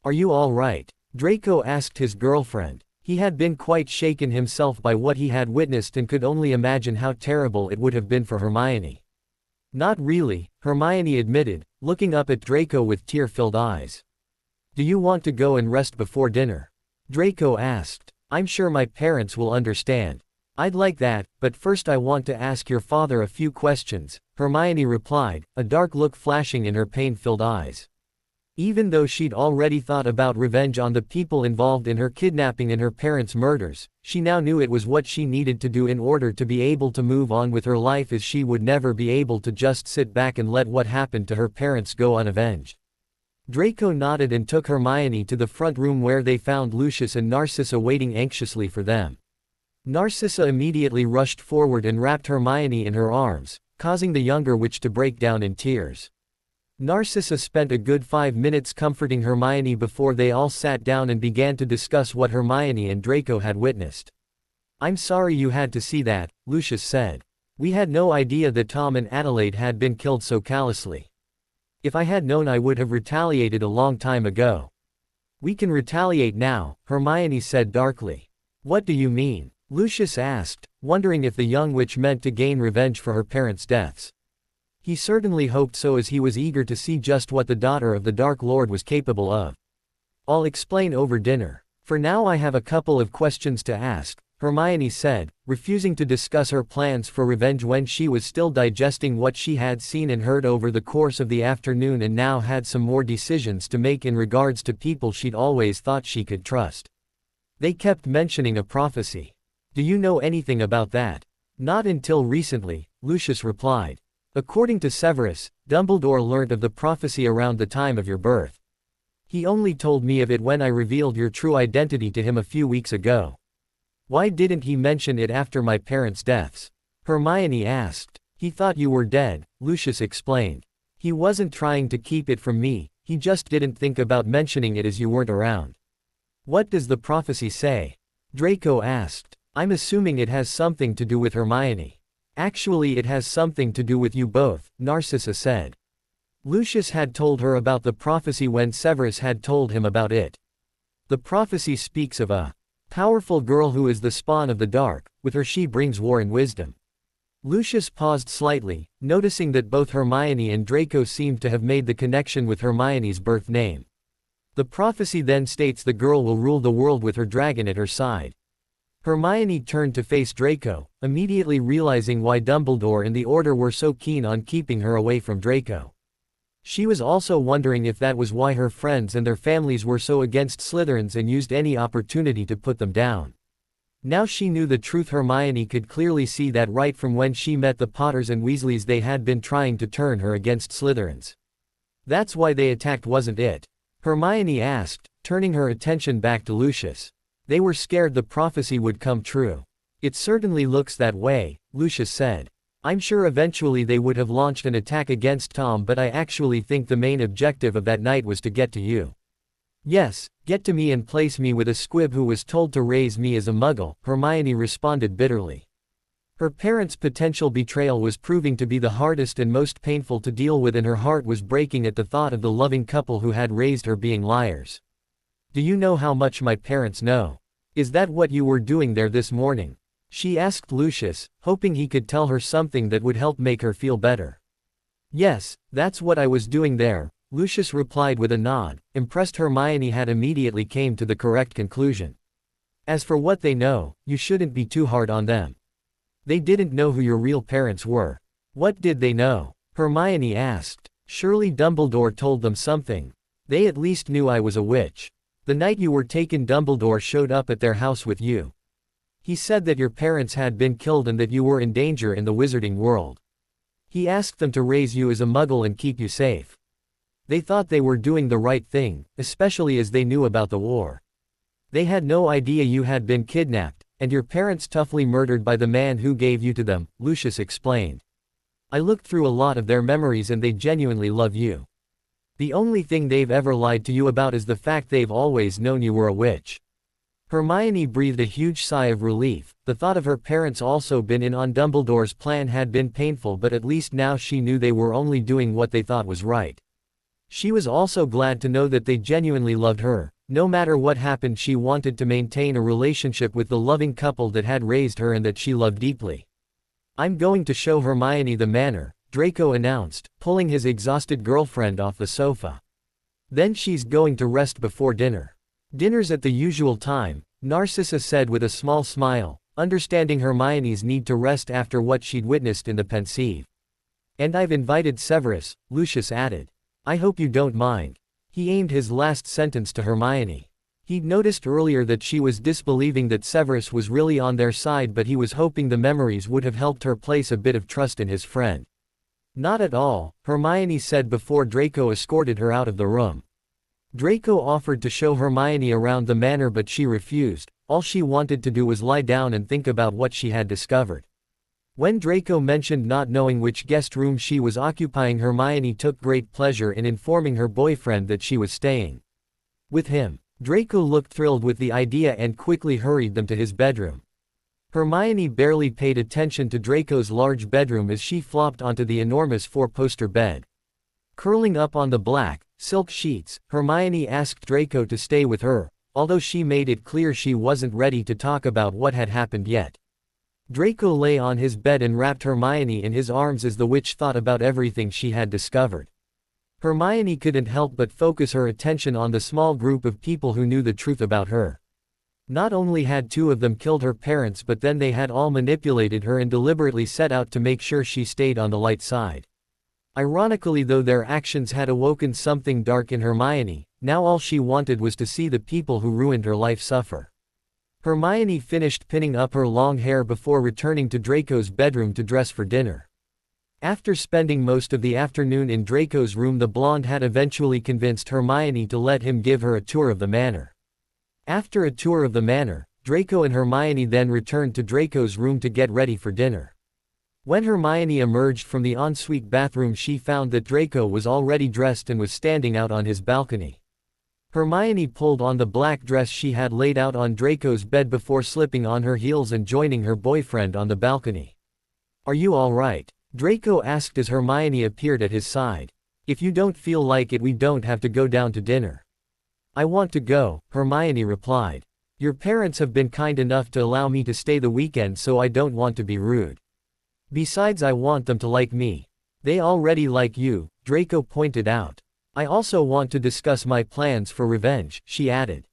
"Are you all right?" Draco asked his girlfriend. He had been quite shaken himself by what he had witnessed and could only imagine how terrible it would have been for Hermione. "Not really," Hermione admitted, looking up at Draco with tear-filled eyes. "Do you want to go and rest before dinner?" Draco asked. "I'm sure my parents will understand." "I'd like that, but first I want to ask your father a few questions," Hermione replied, a dark look flashing in her pain-filled eyes. Even though she'd already thought about revenge on the people involved in her kidnapping and her parents' murders, she now knew it was what she needed to do in order to be able to move on with her life, as she would never be able to just sit back and let what happened to her parents go unavenged. Draco nodded and took Hermione to the front room where they found Lucius and Narcissa waiting anxiously for them. Narcissa immediately rushed forward and wrapped Hermione in her arms, causing the younger witch to break down in tears. Narcissa spent a good 5 minutes comforting Hermione before they all sat down and began to discuss what Hermione and Draco had witnessed. "I'm sorry you had to see that," Lucius said. "We had no idea that Tom and Adelaide had been killed so callously. If I had known, I would have retaliated a long time ago." "We can retaliate now," Hermione said darkly. "What do you mean?" Lucius asked, wondering if the young witch meant to gain revenge for her parents' deaths. He certainly hoped so, as he was eager to see just what the daughter of the Dark Lord was capable of. "I'll explain over dinner. For now I have a couple of questions to ask," Hermione said, refusing to discuss her plans for revenge when she was still digesting what she had seen and heard over the course of the afternoon, and now had some more decisions to make in regards to people she'd always thought she could trust. "They kept mentioning a prophecy. Do you know anything about that?" "Not until recently," Lucius replied. "According to Severus, Dumbledore learnt of the prophecy around the time of your birth. He only told me of it when I revealed your true identity to him a few weeks ago." "Why didn't he mention it after my parents' deaths?" Hermione asked. "He thought you were dead," Lucius explained. "He wasn't trying to keep it from me, he just didn't think about mentioning it as you weren't around." "What does the prophecy say?" Draco asked. "I'm assuming it has something to do with Hermione." "Actually, it has something to do with you both," Narcissa said. Lucius had told her about the prophecy when Severus had told him about it. "The prophecy speaks of a powerful girl who is the spawn of the dark. With her she brings war and wisdom." Lucius paused slightly, noticing that both Hermione and Draco seemed to have made the connection with Hermione's birth name. "The prophecy then states the girl will rule the world with her dragon at her side." Hermione turned to face Draco, immediately realizing why Dumbledore and the Order were so keen on keeping her away from Draco. She was also wondering if that was why her friends and their families were so against Slytherins and used any opportunity to put them down. Now she knew the truth. Hermione could clearly see that right from when she met the Potters and Weasleys. They had been trying to turn her against Slytherins. "That's why they attacked, wasn't it?" Hermione asked, turning her attention back to Lucius. "They were scared the prophecy would come true." "It certainly looks that way," Lucius said. "I'm sure eventually they would have launched an attack against Tom, but I actually think the main objective of that night was to get to you." "Yes, get to me and place me with a squib who was told to raise me as a muggle," Hermione responded bitterly. Her parents' potential betrayal was proving to be the hardest and most painful to deal with, and her heart was breaking at the thought of the loving couple who had raised her being liars. "Do you know how much my parents know? Is that what you were doing there this morning?" she asked Lucius, hoping he could tell her something that would help make her feel better. "Yes, that's what I was doing there," Lucius replied with a nod, impressed Hermione had immediately came to the correct conclusion. "As for what they know, you shouldn't be too hard on them. They didn't know who your real parents were." "What did they know?" Hermione asked. "Surely Dumbledore told them something. They at least knew I was a witch. The night you were taken, Dumbledore showed up at their house with you. He said that your parents had been killed and that you were in danger in the wizarding world. He asked them to raise you as a muggle and keep you safe. They thought they were doing the right thing, especially as they knew about the war. They had no idea you had been kidnapped, and your parents toughly murdered by the man who gave you to them," Lucius explained. "I looked through a lot of their memories and they genuinely love you." The only thing they've ever lied to you about is the fact they've always known you were a witch." Hermione breathed a huge sigh of relief. The thought of her parents also been in on Dumbledore's plan had been painful, but at least now she knew they were only doing what they thought was right. She was also glad to know that they genuinely loved her. No matter what happened, she wanted to maintain a relationship with the loving couple that had raised her and that she loved deeply. "I'm going to show Hermione the manor," Draco announced, pulling his exhausted girlfriend off the sofa. "Then she's going to rest before dinner." "Dinner's at the usual time," Narcissa said with a small smile, understanding Hermione's need to rest after what she'd witnessed in the Pensieve. "And I've invited Severus," Lucius added. "I hope you don't mind." He aimed his last sentence to Hermione. He'd noticed earlier that she was disbelieving that Severus was really on their side, but he was hoping the memories would have helped her place a bit of trust in his friend. "Not at all," Hermione said before Draco escorted her out of the room. Draco offered to show Hermione around the manor, but she refused. All she wanted to do was lie down and think about what she had discovered. When Draco mentioned not knowing which guest room she was occupying, Hermione took great pleasure in informing her boyfriend that she was staying with him. Draco looked thrilled with the idea and quickly hurried them to his bedroom. Hermione barely paid attention to Draco's large bedroom as she flopped onto the enormous four-poster bed. Curling up on the black, silk sheets, Hermione asked Draco to stay with her, although she made it clear she wasn't ready to talk about what had happened yet. Draco lay on his bed and wrapped Hermione in his arms as the witch thought about everything she had discovered. Hermione couldn't help but focus her attention on the small group of people who knew the truth about her. Not only had two of them killed her parents, but then they had all manipulated her and deliberately set out to make sure she stayed on the light side. Ironically, though, their actions had awoken something dark in Hermione. Now all she wanted was to see the people who ruined her life suffer. Hermione finished pinning up her long hair before returning to Draco's bedroom to dress for dinner. After spending most of the afternoon in Draco's room, the blonde had eventually convinced Hermione to let him give her a tour of the manor. After a tour of the manor, Draco and Hermione then returned to Draco's room to get ready for dinner. When Hermione emerged from the ensuite bathroom, she found that Draco was already dressed and was standing out on his balcony. Hermione pulled on the black dress she had laid out on Draco's bed before slipping on her heels and joining her boyfriend on the balcony. "Are you all right?" Draco asked as Hermione appeared at his side. "If you don't feel like it, we don't have to go down to dinner." "I want to go," Hermione replied. "Your parents have been kind enough to allow me to stay the weekend, so I don't want to be rude. Besides, I want them to like me." "They already like you," Draco pointed out. "I also want to discuss my plans for revenge," she added.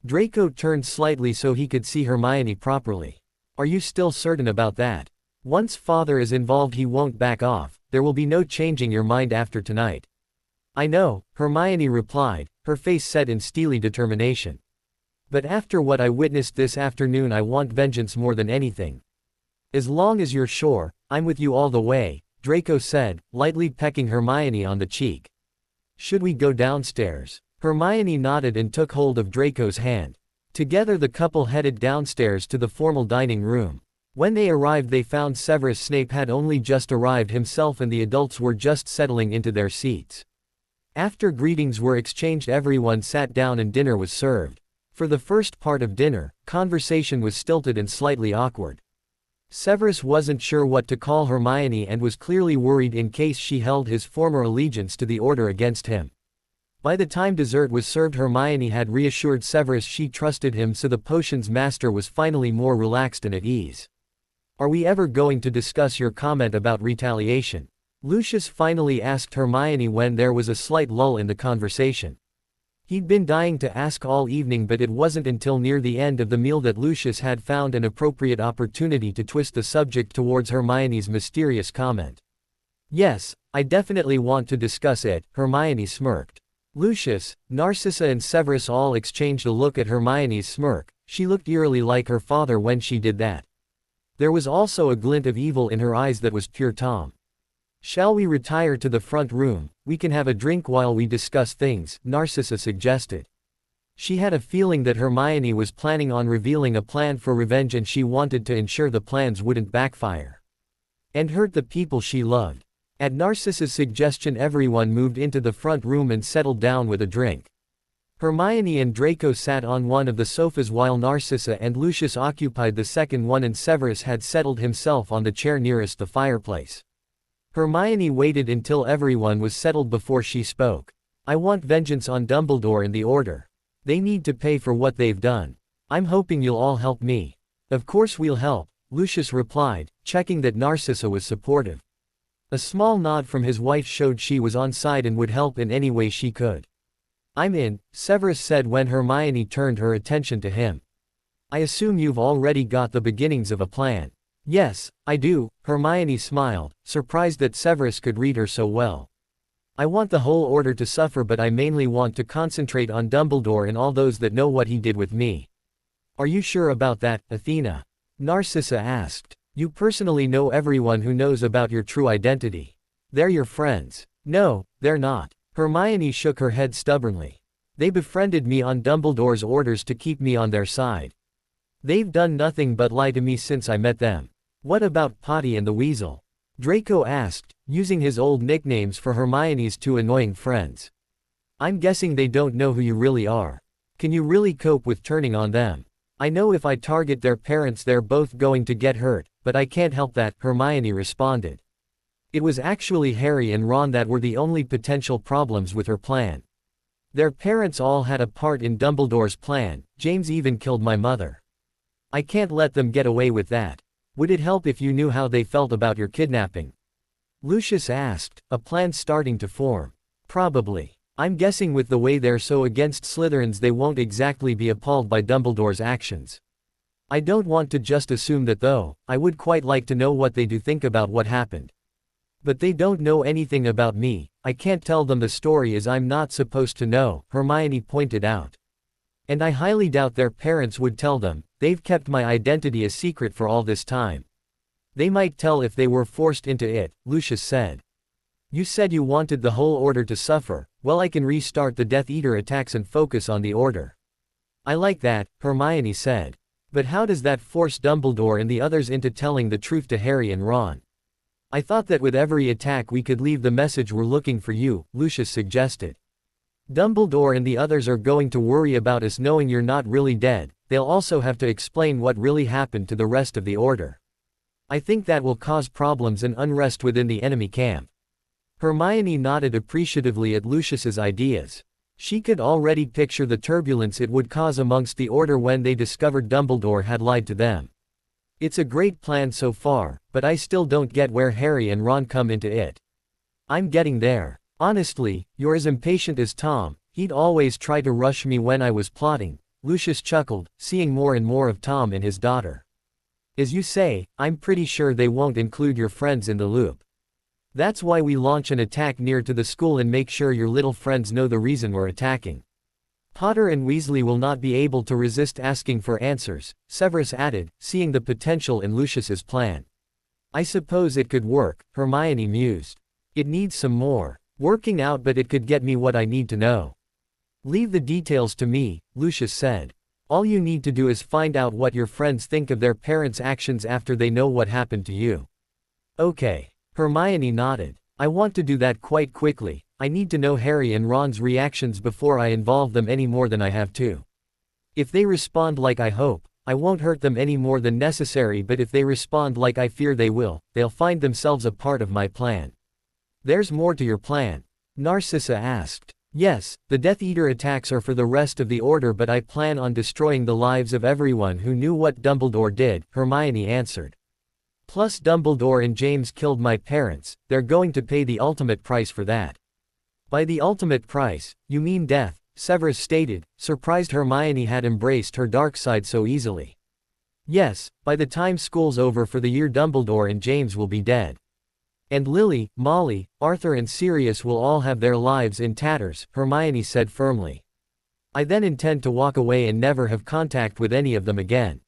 Draco turned slightly so he could see Hermione properly. "Are you still certain about that? Once Father is involved, he won't back off. There will be no changing your mind after tonight." "I know," Hermione replied, her face set in steely determination. "But after what I witnessed this afternoon, I want vengeance more than anything." "As long as you're sure, I'm with you all the way," Draco said, lightly pecking Hermione on the cheek. "Should we go downstairs?" Hermione nodded and took hold of Draco's hand. Together the couple headed downstairs to the formal dining room. When they arrived, they found Severus Snape had only just arrived himself and the adults were just settling into their seats. After greetings were exchanged, everyone sat down and dinner was served. For the first part of dinner, conversation was stilted and slightly awkward. Severus wasn't sure what to call Hermione and was clearly worried in case she held his former allegiance to the Order against him. By the time dessert was served, Hermione had reassured Severus she trusted him, so the potions master was finally more relaxed and at ease. "Are we ever going to discuss your comment about retaliation?" Lucius finally asked Hermione when there was a slight lull in the conversation. He'd been dying to ask all evening, but it wasn't until near the end of the meal that Lucius had found an appropriate opportunity to twist the subject towards Hermione's mysterious comment. "Yes, I definitely want to discuss it," Hermione smirked. Lucius, Narcissa and Severus all exchanged a look at Hermione's smirk. She looked eerily like her father when she did that. There was also a glint of evil in her eyes that was pure Tom. "Shall we retire to the front room? We can have a drink while we discuss things," Narcissa suggested. She had a feeling that Hermione was planning on revealing a plan for revenge, and she wanted to ensure the plans wouldn't backfire and hurt the people she loved. At Narcissa's suggestion, everyone moved into the front room and settled down with a drink. Hermione and Draco sat on one of the sofas while Narcissa and Lucius occupied the second one, and Severus had settled himself on the chair nearest the fireplace. Hermione waited until everyone was settled before she spoke. "I want vengeance on Dumbledore and the Order. They need to pay for what they've done. I'm hoping you'll all help me." "Of course we'll help," Lucius replied, checking that Narcissa was supportive. A small nod from his wife showed she was on side and would help in any way she could. "I'm in," Severus said when Hermione turned her attention to him. "I assume you've already got the beginnings of a plan." "Yes, I do," Hermione smiled, surprised that Severus could read her so well. "I want the whole Order to suffer, but I mainly want to concentrate on Dumbledore and all those that know what he did with me." "Are you sure about that, Athena?" Narcissa asked. "You personally know everyone who knows about your true identity. They're your friends." "No, they're not." Hermione shook her head stubbornly. "They befriended me on Dumbledore's orders to keep me on their side. They've done nothing but lie to me since I met them." "What about Potty and the Weasel?" Draco asked, using his old nicknames for Hermione's two annoying friends. "I'm guessing they don't know who you really are. Can you really cope with turning on them?" "I know if I target their parents they're both going to get hurt, but I can't help that," Hermione responded. It was actually Harry and Ron that were the only potential problems with her plan. Their parents all had a part in Dumbledore's plan. "James even killed my mother. I can't let them get away with that." "Would it help if you knew how they felt about your kidnapping?" Lucius asked, a plan starting to form. "Probably. I'm guessing with the way they're so against Slytherins they won't exactly be appalled by Dumbledore's actions. I don't want to just assume that though. I would quite like to know what they do think about what happened. But they don't know anything about me. I can't tell them the story as I'm not supposed to know," Hermione pointed out. "And I highly doubt their parents would tell them. They've kept my identity a secret for all this time." "They might tell if they were forced into it," Lucius said. "You said you wanted the whole Order to suffer. Well, I can restart the Death Eater attacks and focus on the Order." "I like that," Hermione said. "But how does that force Dumbledore and the others into telling the truth to Harry and Ron?" "I thought that with every attack we could leave the message we're looking for you," Lucius suggested. "Dumbledore and the others are going to worry about us knowing you're not really dead. They'll also have to explain what really happened to the rest of the Order. I think that will cause problems and unrest within the enemy camp." Hermione nodded appreciatively at Lucius's ideas. She could already picture the turbulence it would cause amongst the Order when they discovered Dumbledore had lied to them. "It's a great plan so far, but I still don't get where Harry and Ron come into it." "I'm getting there. Honestly, you're as impatient as Tom. He'd always try to rush me when I was plotting." Lucius chuckled, seeing more and more of Tom and his daughter. "As you say, I'm pretty sure they won't include your friends in the loop. That's why we launch an attack near to the school and make sure your little friends know the reason we're attacking. Potter and Weasley will not be able to resist asking for answers," Severus added, seeing the potential in Lucius's plan. "I suppose it could work," Hermione mused. "It needs some more working out, but it could get me what I need to know." "Leave the details to me," Lucius said. "All you need to do is find out what your friends think of their parents' actions after they know what happened to you." "Okay." Hermione nodded. "I want to do that quite quickly. I need to know Harry and Ron's reactions before I involve them any more than I have to. If they respond like I hope, I won't hurt them any more than necessary, but if they respond like I fear they will, they'll find themselves a part of my plan." "There's more to your plan?" Narcissa asked. "Yes, the Death Eater attacks are for the rest of the Order, but I plan on destroying the lives of everyone who knew what Dumbledore did," Hermione answered. "Plus Dumbledore and James killed my parents. They're going to pay the ultimate price for that." "By the ultimate price, you mean death," Severus stated, surprised Hermione had embraced her dark side so easily. "Yes, by the time school's over for the year Dumbledore and James will be dead. And Lily, Molly, Arthur and Sirius will all have their lives in tatters," Hermione said firmly. "I then intend to walk away and never have contact with any of them again."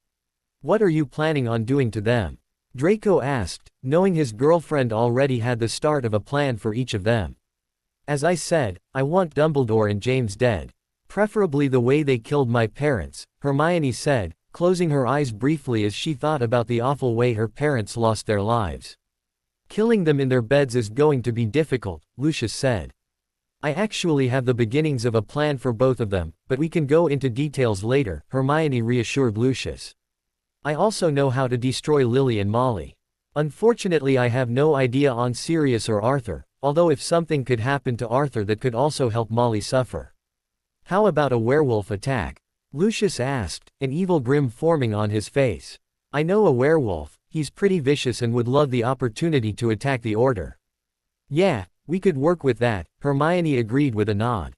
"What are you planning on doing to them?" Draco asked, knowing his girlfriend already had the start of a plan for each of them. "As I said, I want Dumbledore and James dead. Preferably the way they killed my parents," Hermione said, closing her eyes briefly as she thought about the awful way her parents lost their lives. Killing them in their beds is going to be difficult, Lucius said. I actually have the beginnings of a plan for both of them, but we can go into details later, Hermione reassured Lucius. I also know how to destroy Lily and Molly. Unfortunately, I have no idea on Sirius or Arthur, although if something could happen to Arthur that could also help Molly suffer. How about a werewolf attack? Lucius asked, an evil grin forming on his face. I know a werewolf, he's pretty vicious and would love the opportunity to attack the Order. Yeah, we could work with that, Hermione agreed with a nod.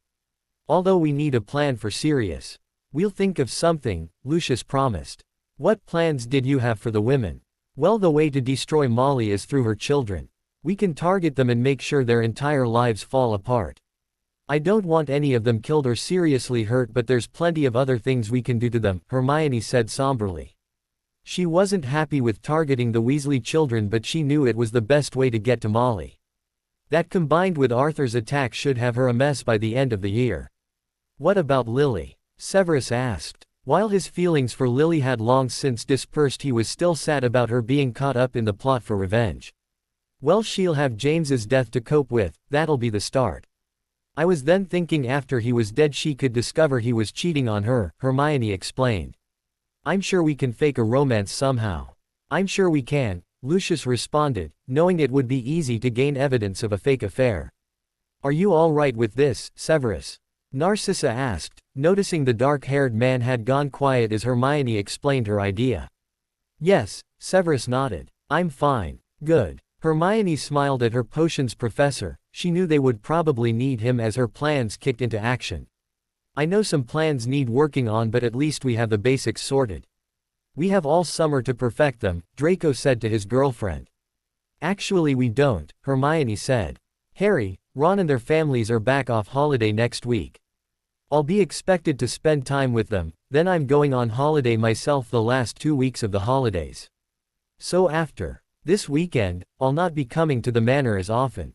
Although we need a plan for Sirius. We'll think of something, Lucius promised. What plans did you have for the women? Well, the way to destroy Molly is through her children. We can target them and make sure their entire lives fall apart. I don't want any of them killed or seriously hurt, but there's plenty of other things we can do to them, Hermione said somberly. She wasn't happy with targeting the Weasley children, but she knew it was the best way to get to Molly. That combined with Arthur's attack should have her a mess by the end of the year. What about Lily? Severus asked. While his feelings for Lily had long since dispersed, he was still sad about her being caught up in the plot for revenge. Well, she'll have James's death to cope with, that'll be the start. I was then thinking after he was dead she could discover he was cheating on her, Hermione explained. I'm sure we can fake a romance somehow. I'm sure we can, Lucius responded, knowing it would be easy to gain evidence of a fake affair. Are you all right with this, Severus? Narcissa asked, noticing the dark-haired man had gone quiet as Hermione explained her idea. Yes, Severus nodded. I'm fine. Good. Hermione smiled at her potions professor. She knew they would probably need him as her plans kicked into action. I know some plans need working on, but at least we have the basics sorted. We have all summer to perfect them, Draco said to his girlfriend. Actually we don't, Hermione said. Harry, Ron and their families are back off holiday next week. I'll be expected to spend time with them, then I'm going on holiday myself the last 2 weeks of the holidays. So after this weekend, I'll not be coming to the manor as often.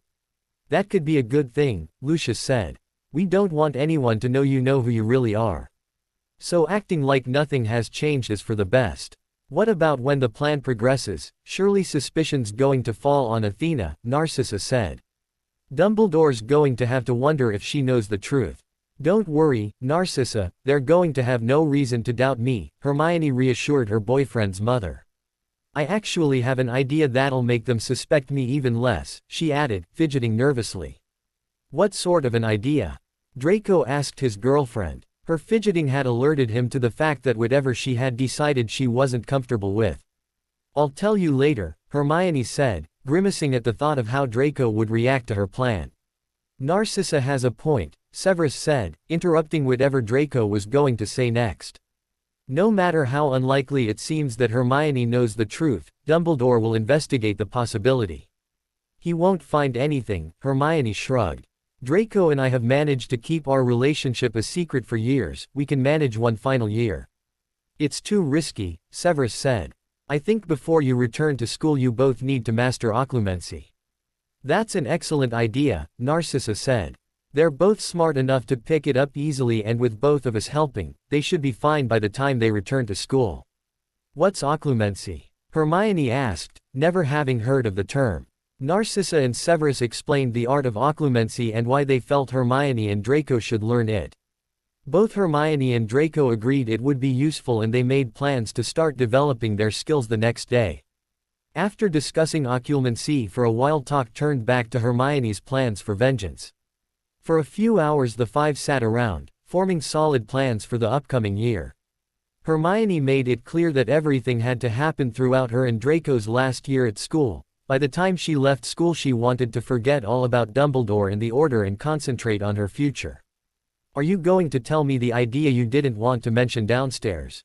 That could be a good thing, Lucius said. We don't want anyone to know you know who you really are. So acting like nothing has changed is for the best. What about when the plan progresses? Surely suspicion's going to fall on Athena, Narcissa said. Dumbledore's going to have to wonder if she knows the truth. Don't worry, Narcissa, they're going to have no reason to doubt me, Hermione reassured her boyfriend's mother. I actually have an idea that'll make them suspect me even less, she added, fidgeting nervously. What sort of an idea? Draco asked his girlfriend. Her fidgeting had alerted him to the fact that whatever she had decided she wasn't comfortable with. I'll tell you later, Hermione said, grimacing at the thought of how Draco would react to her plan. Narcissa has a point, Severus said, interrupting whatever Draco was going to say next. No matter how unlikely it seems that Hermione knows the truth, Dumbledore will investigate the possibility. He won't find anything, Hermione shrugged. Draco and I have managed to keep our relationship a secret for years, we can manage one final year. It's too risky, Severus said. I think before you return to school you both need to master occlumency. That's an excellent idea, Narcissa said. They're both smart enough to pick it up easily, and with both of us helping, they should be fine by the time they return to school. What's occlumency? Hermione asked, never having heard of the term. Narcissa and Severus explained the art of occlumency and why they felt Hermione and Draco should learn it. Both Hermione and Draco agreed it would be useful, and they made plans to start developing their skills the next day. After discussing occlumency for a while, talk turned back to Hermione's plans for vengeance. For a few hours the five sat around, forming solid plans for the upcoming year. Hermione made it clear that everything had to happen throughout her and Draco's last year at school. By the time she left school she wanted to forget all about Dumbledore and the Order and concentrate on her future. Are you going to tell me the idea you didn't want to mention downstairs?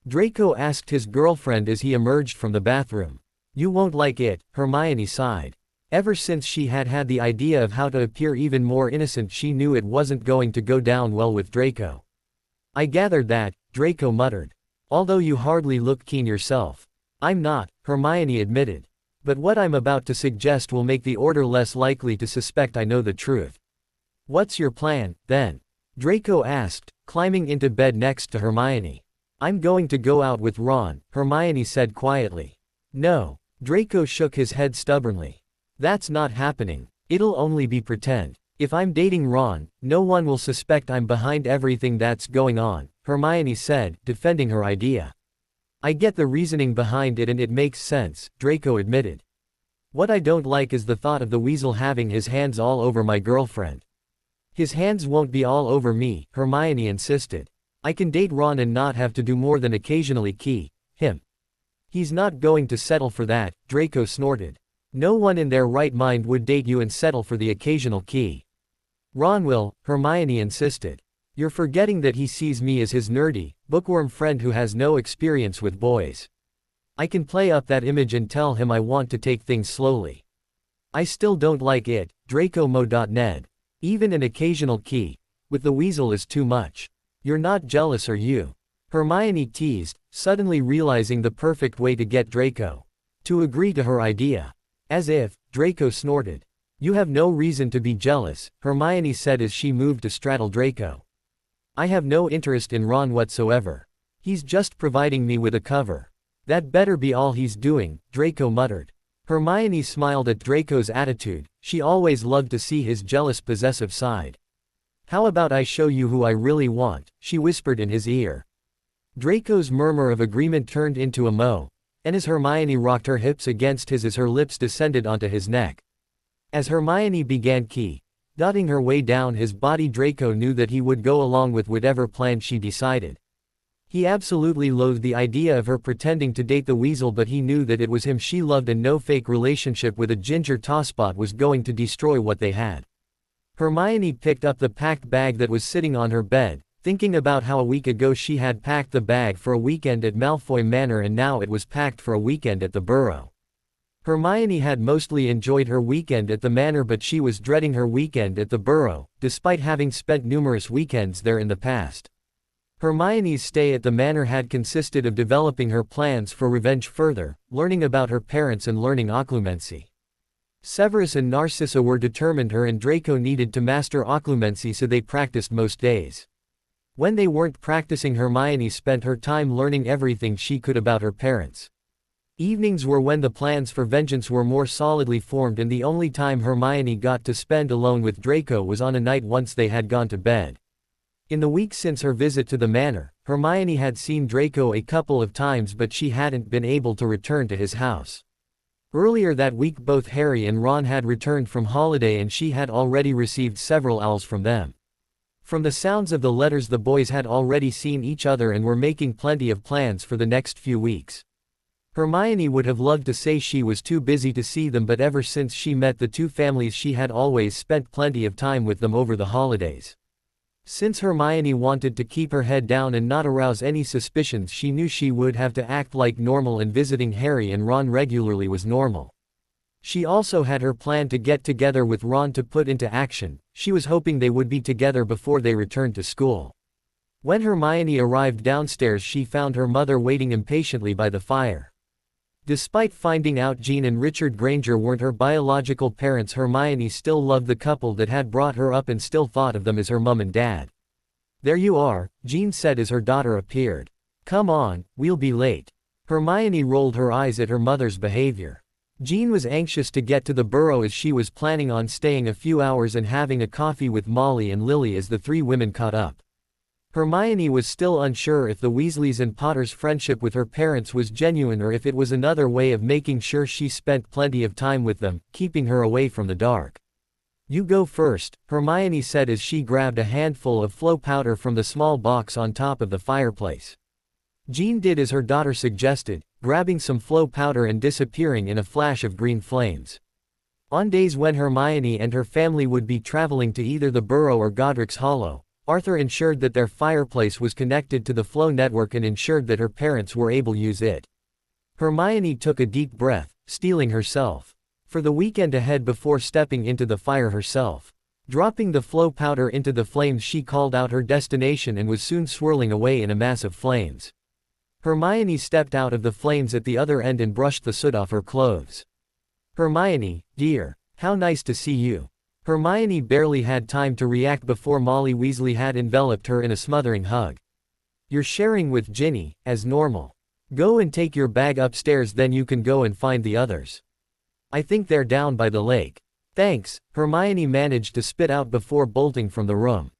Draco asked his girlfriend as he emerged from the bathroom. You won't like it, Hermione sighed. Ever since she had had the idea of how to appear even more innocent, she knew it wasn't going to go down well with Draco. I gathered that, Draco muttered. Although you hardly look keen yourself. I'm not, Hermione admitted. But what I'm about to suggest will make the Order less likely to suspect I know the truth. What's your plan, then? Draco asked, climbing into bed next to Hermione. I'm going to go out with Ron, Hermione said quietly. No. Draco shook his head stubbornly. That's not happening. It'll only be pretend. If I'm dating Ron, no one will suspect I'm behind everything that's going on, Hermione said, defending her idea. I get the reasoning behind it and it makes sense, Draco admitted. What I don't like is the thought of the weasel having his hands all over my girlfriend. His hands won't be all over me, Hermione insisted. I can date Ron and not have to do more than occasionally key him. He's not going to settle for that, Draco snorted. No one in their right mind would date you and settle for the occasional key. Ron will, Hermione insisted. You're forgetting that he sees me as his nerdy, bookworm friend who has no experience with boys. I can play up that image and tell him I want to take things slowly. I still don't like it, Draco Mo.Ned. Even an occasional key with the weasel is too much. You're not jealous, are you? Hermione teased, suddenly realizing the perfect way to get Draco to agree to her idea. As if, Draco snorted. You have no reason to be jealous, Hermione said as she moved to straddle Draco. I have no interest in Ron whatsoever. He's just providing me with a cover. That better be all he's doing, Draco muttered. Hermione smiled at Draco's attitude. She always loved to see his jealous possessive side. How about I show you who I really want, she whispered in his ear. Draco's murmur of agreement turned into a moan, and as Hermione rocked her hips against his as her lips descended onto his neck. As Hermione began dotting her way down his body, Draco knew that he would go along with whatever plan she decided. He absolutely loathed the idea of her pretending to date the weasel, but he knew that it was him she loved and no fake relationship with a ginger tosspot was going to destroy what they had. Hermione picked up the packed bag that was sitting on her bed, thinking about how a week ago she had packed the bag for a weekend at Malfoy Manor and now it was packed for a weekend at the Burrow. Hermione had mostly enjoyed her weekend at the Manor, but she was dreading her weekend at the Burrow, despite having spent numerous weekends there in the past. Hermione's stay at the Manor had consisted of developing her plans for revenge further, learning about her parents and learning occlumency. Severus and Narcissa were determined her and Draco needed to master occlumency, so they practiced most days. When they weren't practicing, Hermione spent her time learning everything she could about her parents. Evenings were when the plans for vengeance were more solidly formed, and the only time Hermione got to spend alone with Draco was on a night once they had gone to bed. In the week since her visit to the Manor, Hermione had seen Draco a couple of times, but she hadn't been able to return to his house. Earlier that week both Harry and Ron had returned from holiday and she had already received several owls from them. From the sounds of the letters, the boys had already seen each other and were making plenty of plans for the next few weeks. Hermione would have loved to say she was too busy to see them, but ever since she met the two families she had always spent plenty of time with them over the holidays. Since Hermione wanted to keep her head down and not arouse any suspicions, she knew she would have to act like normal, and visiting Harry and Ron regularly was normal. She also had her plan to get together with Ron to put into action. She was hoping they would be together before they returned to school. When Hermione arrived downstairs, she found her mother waiting impatiently by the fire. Despite finding out Jean and Richard Granger weren't her biological parents, Hermione still loved the couple that had brought her up and still thought of them as her mum and dad. "There you are," Jean said as her daughter appeared. "Come on, we'll be late." Hermione rolled her eyes at her mother's behavior. Jean was anxious to get to the Burrow as she was planning on staying a few hours and having a coffee with Molly and Lily as the three women caught up. Hermione was still unsure if the Weasleys and Potter's friendship with her parents was genuine or if it was another way of making sure she spent plenty of time with them, keeping her away from the dark. "You go first," Hermione said as she grabbed a handful of flow powder from the small box on top of the fireplace. Jean did as her daughter suggested, grabbing some flow powder and disappearing in a flash of green flames. On days when Hermione and her family would be traveling to either the Burrow or Godric's Hollow, Arthur ensured that their fireplace was connected to the flow network and ensured that her parents were able to use it. Hermione took a deep breath, steeling herself for the weekend ahead before stepping into the fire herself. Dropping the flow powder into the flames, she called out her destination and was soon swirling away in a mass of flames. Hermione stepped out of the flames at the other end and brushed the soot off her clothes. "Hermione, dear, how nice to see you." Hermione barely had time to react before Molly Weasley had enveloped her in a smothering hug. "You're sharing with Ginny, as normal." Go and take your bag upstairs, then you can go and find the others. I think they're down by the lake. Thanks, Hermione managed to spit out before bolting from the room.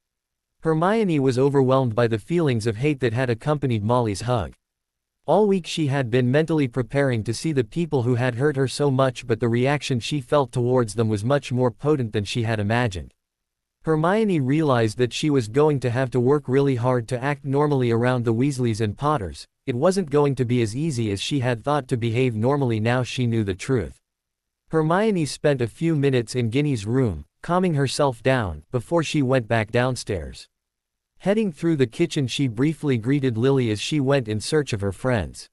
Hermione was overwhelmed by the feelings of hate that had accompanied Molly's hug. All week she had been mentally preparing to see the people who had hurt her so much, but the reaction she felt towards them was much more potent than she had imagined. Hermione realized that she was going to have to work really hard to act normally around the Weasleys and Potters. It wasn't going to be as easy as she had thought to behave normally now she knew the truth. Hermione spent a few minutes in Ginny's room, calming herself down, before she went back downstairs. Heading through the kitchen, she briefly greeted Lily as she went in search of her friends.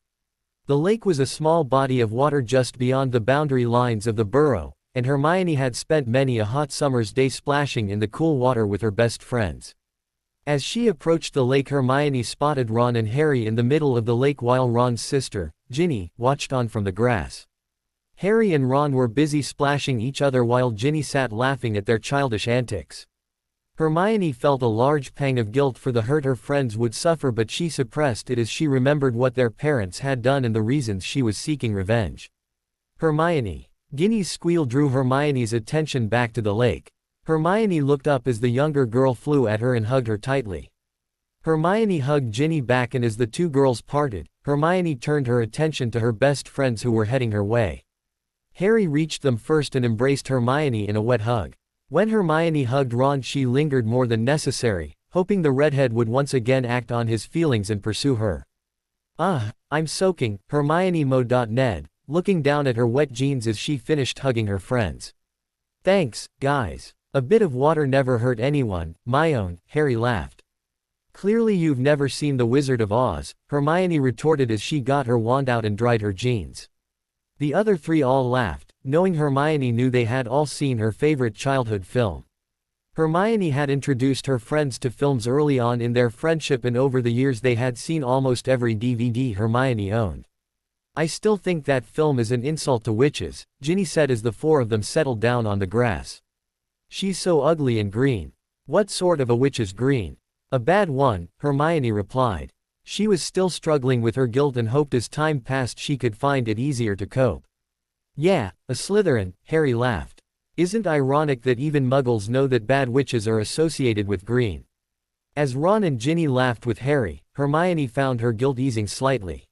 The lake was a small body of water just beyond the boundary lines of the burrow, and Hermione had spent many a hot summer's day splashing in the cool water with her best friends. As she approached the lake, Hermione spotted Ron and Harry in the middle of the lake while Ron's sister, Ginny, watched on from the grass. Harry and Ron were busy splashing each other while Ginny sat laughing at their childish antics. Hermione felt a large pang of guilt for the hurt her friends would suffer, but she suppressed it as she remembered what their parents had done and the reasons she was seeking revenge. Hermione. Ginny's squeal drew Hermione's attention back to the lake. Hermione looked up as the younger girl flew at her and hugged her tightly. Hermione hugged Ginny back, and as the two girls parted, Hermione turned her attention to her best friends who were heading her way. Harry reached them first and embraced Hermione in a wet hug. When Hermione hugged Ron, she lingered more than necessary, hoping the redhead would once again act on his feelings and pursue her. I'm soaking, Hermione moaned. Ned, looking down at her wet jeans as she finished hugging her friends. Thanks, guys. A bit of water never hurt anyone, Harry laughed. Clearly you've never seen The Wizard of Oz, Hermione retorted as she got her wand out and dried her jeans. The other three all laughed, knowing Hermione knew they had all seen her favorite childhood film. Hermione had introduced her friends to films early on in their friendship, and over the years they had seen almost every DVD Hermione owned. I still think that film is an insult to witches, Ginny said as the four of them settled down on the grass. She's so ugly and green. What sort of a witch is green? A bad one, Hermione replied. She was still struggling with her guilt and hoped as time passed she could find it easier to cope. Yeah, a Slytherin, Harry laughed. Isn't ironic that even muggles know that bad witches are associated with green? As Ron and Ginny laughed with Harry, Hermione found her guilt easing slightly.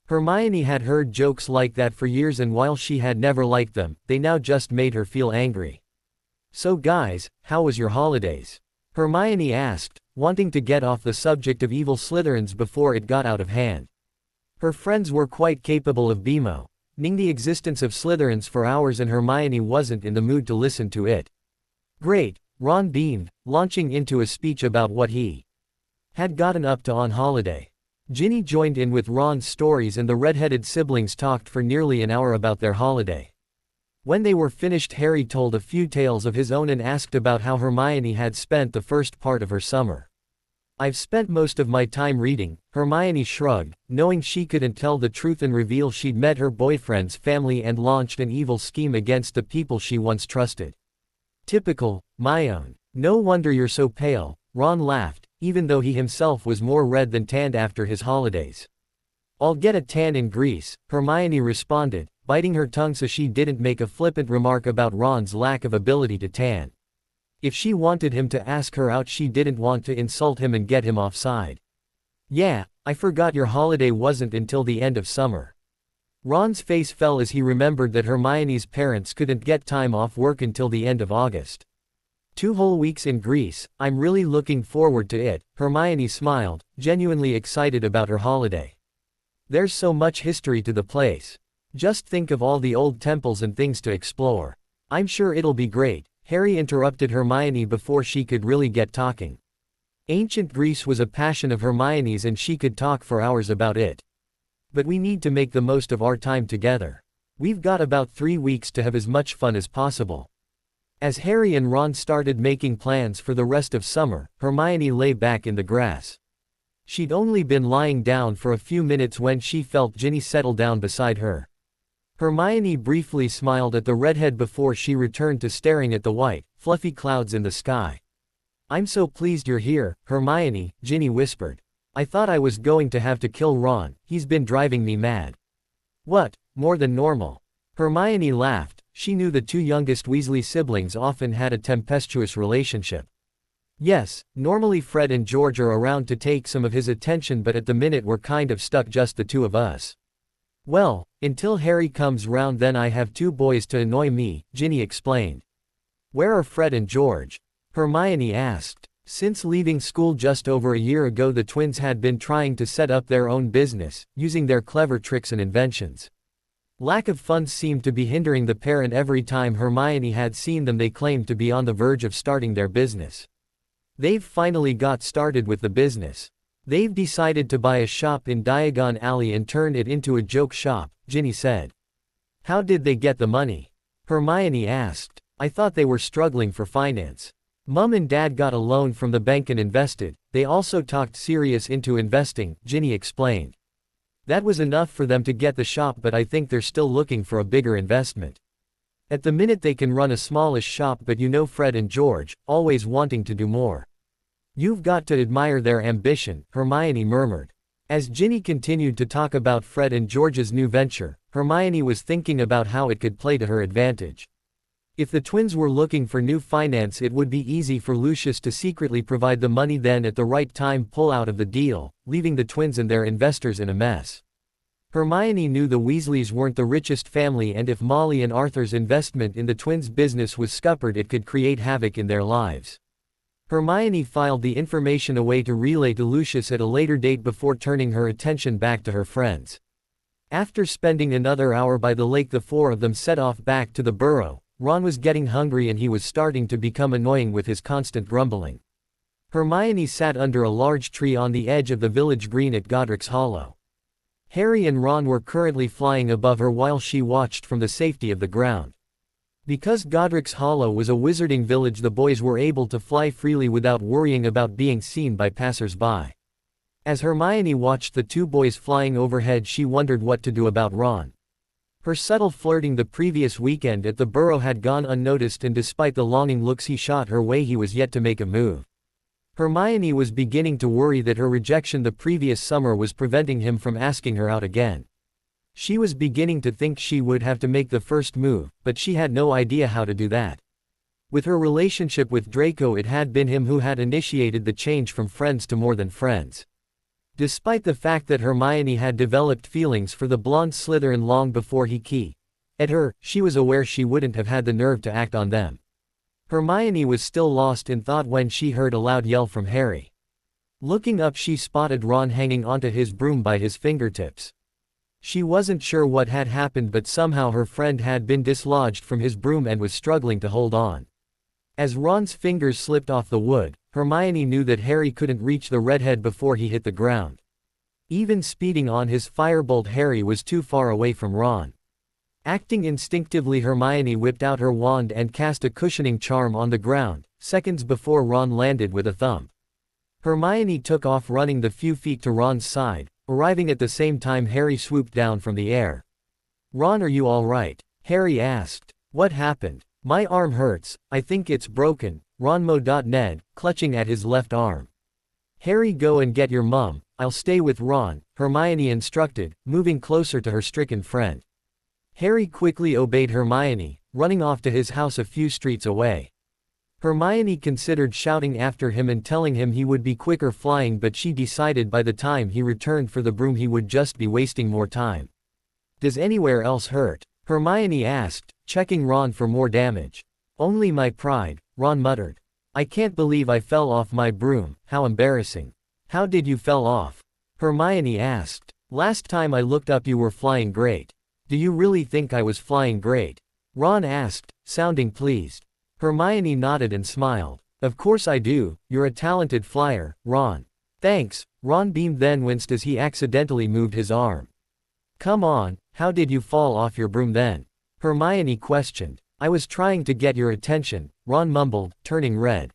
Hermione had heard jokes like that for years, and while she had never liked them, they now just made her feel angry. So guys, how was your holidays? Hermione asked, wanting to get off the subject of evil Slytherins before it got out of hand. Her friends were quite capable of bemoaning the existence of Slytherins for hours, and Hermione wasn't in the mood to listen to it. Great, Ron beamed, launching into a speech about what he had gotten up to on holiday. Ginny joined in with Ron's stories, and the red-headed siblings talked for nearly an hour about their holiday. When they were finished, Harry told a few tales of his own and asked about how Hermione had spent the first part of her summer. I've spent most of my time reading, Hermione shrugged, knowing she couldn't tell the truth and reveal she'd met her boyfriend's family and launched an evil scheme against the people she once trusted. Typical, no wonder you're so pale, Ron laughed, even though he himself was more red than tanned after his holidays. I'll get a tan in Greece, Hermione responded, biting her tongue so she didn't make a flippant remark about Ron's lack of ability to tan. If she wanted him to ask her out, she didn't want to insult him and get him offside. Yeah, I forgot your holiday wasn't until the end of summer. Ron's face fell as he remembered that Hermione's parents couldn't get time off work until the end of August. 2 whole weeks in Greece, I'm really looking forward to it, Hermione smiled, genuinely excited about her holiday. There's so much history to the place. Just think of all the old temples and things to explore. I'm sure it'll be great, Harry interrupted Hermione before she could really get talking. Ancient Greece was a passion of Hermione's and she could talk for hours about it. But we need to make the most of our time together. We've got about 3 weeks to have as much fun as possible. As Harry and Ron started making plans for the rest of summer, Hermione lay back in the grass. She'd only been lying down for a few minutes when she felt Ginny settle down beside her. Hermione briefly smiled at the redhead before she returned to staring at the white, fluffy clouds in the sky. I'm so pleased you're here, Hermione, Ginny whispered. I thought I was going to have to kill Ron, he's been driving me mad. What, more than normal? Hermione laughed. She knew the two youngest Weasley siblings often had a tempestuous relationship. Yes, normally Fred and George are around to take some of his attention, but at the minute we're kind of stuck just the two of us. Well, until Harry comes round, then I have two boys to annoy me, Ginny explained. Where are Fred and George? Hermione asked. Since leaving school just over a year ago, the twins had been trying to set up their own business, using their clever tricks and inventions. Lack of funds seemed to be hindering the pair, and every time Hermione had seen them they claimed to be on the verge of starting their business. They've finally got started with the business. They've decided to buy a shop in Diagon Alley and turn it into a joke shop, Ginny said. How did they get the money? Hermione asked. I thought they were struggling for finance. Mum and Dad got a loan from the bank and invested. They also talked Sirius into investing, Ginny explained. That was enough for them to get the shop, but I think they're still looking for a bigger investment. At the minute they can run a smallish shop, but you know Fred and George, always wanting to do more. You've got to admire their ambition, Hermione murmured. As Ginny continued to talk about Fred and George's new venture, Hermione was thinking about how it could play to her advantage. If the twins were looking for new finance, it would be easy for Lucius to secretly provide the money, then at the right time pull out of the deal, leaving the twins and their investors in a mess. Hermione knew the Weasleys weren't the richest family, and if Molly and Arthur's investment in the twins' business was scuppered, it could create havoc in their lives. Hermione filed the information away to relay to Lucius at a later date before turning her attention back to her friends. After spending another hour by the lake, the four of them set off back to the burrow. Ron was getting hungry and he was starting to become annoying with his constant grumbling. Hermione sat under a large tree on the edge of the village green at Godric's Hollow. Harry and Ron were currently flying above her while she watched from the safety of the ground. Because Godric's Hollow was a wizarding village, the boys were able to fly freely without worrying about being seen by passers-by. As Hermione watched the two boys flying overhead, she wondered what to do about Ron. Her subtle flirting the previous weekend at the burrow had gone unnoticed, and despite the longing looks he shot her way, he was yet to make a move. Hermione was beginning to worry that her rejection the previous summer was preventing him from asking her out again. She was beginning to think she would have to make the first move, but she had no idea how to do that. With her relationship with Draco, it had been him who had initiated the change from friends to more than friends. Despite the fact that Hermione had developed feelings for the blonde Slytherin long before he keyed at her, she was aware she wouldn't have had the nerve to act on them. Hermione was still lost in thought when she heard a loud yell from Harry. Looking up, she spotted Ron hanging onto his broom by his fingertips. She wasn't sure what had happened, but somehow her friend had been dislodged from his broom and was struggling to hold on. As Ron's fingers slipped off the wood, Hermione knew that Harry couldn't reach the redhead before he hit the ground. Even speeding on his firebolt, Harry was too far away from Ron. Acting instinctively, Hermione whipped out her wand and cast a cushioning charm on the ground, seconds before Ron landed with a thump. Hermione took off, running the few feet to Ron's side, arriving at the same time Harry swooped down from the air. Ron, are you all right? Harry asked. What happened? My arm hurts, I think it's broken, Ron Ned, clutching at his left arm. Harry, go and get your mum, I'll stay with Ron, Hermione instructed, moving closer to her stricken friend. Harry quickly obeyed Hermione, running off to his house a few streets away. Hermione considered shouting after him and telling him he would be quicker flying, but she decided by the time he returned for the broom he would just be wasting more time. Does anywhere else hurt? Hermione asked, checking Ron for more damage. Only my pride, Ron muttered. I can't believe I fell off my broom, how embarrassing. How did you fell off? Hermione asked. Last time I looked up you were flying great. Do you really think I was flying great? Ron asked, sounding pleased. Hermione nodded and smiled. Of course I do, you're a talented flyer, Ron. Thanks, Ron beamed, then winced as he accidentally moved his arm. Come on, how did you fall off your broom then? Hermione questioned. I was trying to get your attention, Ron mumbled, turning red.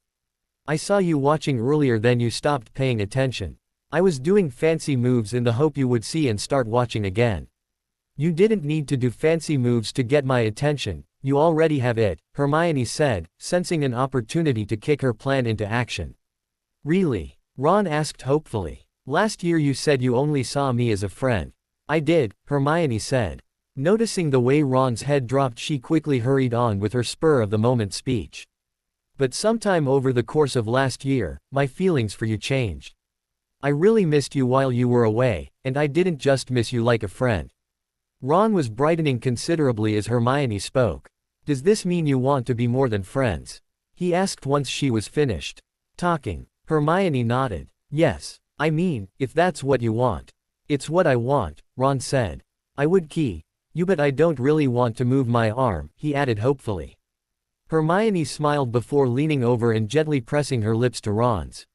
I saw you watching earlier, then you stopped paying attention. I was doing fancy moves in the hope you would see and start watching again. You didn't need to do fancy moves to get my attention, you already have it, Hermione said, sensing an opportunity to kick her plan into action. Really? Ron asked hopefully. Last year you said you only saw me as a friend. I did, Hermione said. Noticing the way Ron's head dropped, she quickly hurried on with her spur-of-the-moment speech. But sometime over the course of last year, my feelings for you changed. I really missed you while you were away, and I didn't just miss you like a friend. Ron was brightening considerably as Hermione spoke. Does this mean you want to be more than friends? He asked once she was finished talking. Hermione nodded. Yes. I mean, if that's what you want. It's what I want, Ron said. I would key you, but I don't really want to move my arm, he added hopefully. Hermione smiled before leaning over and gently pressing her lips to Ron's.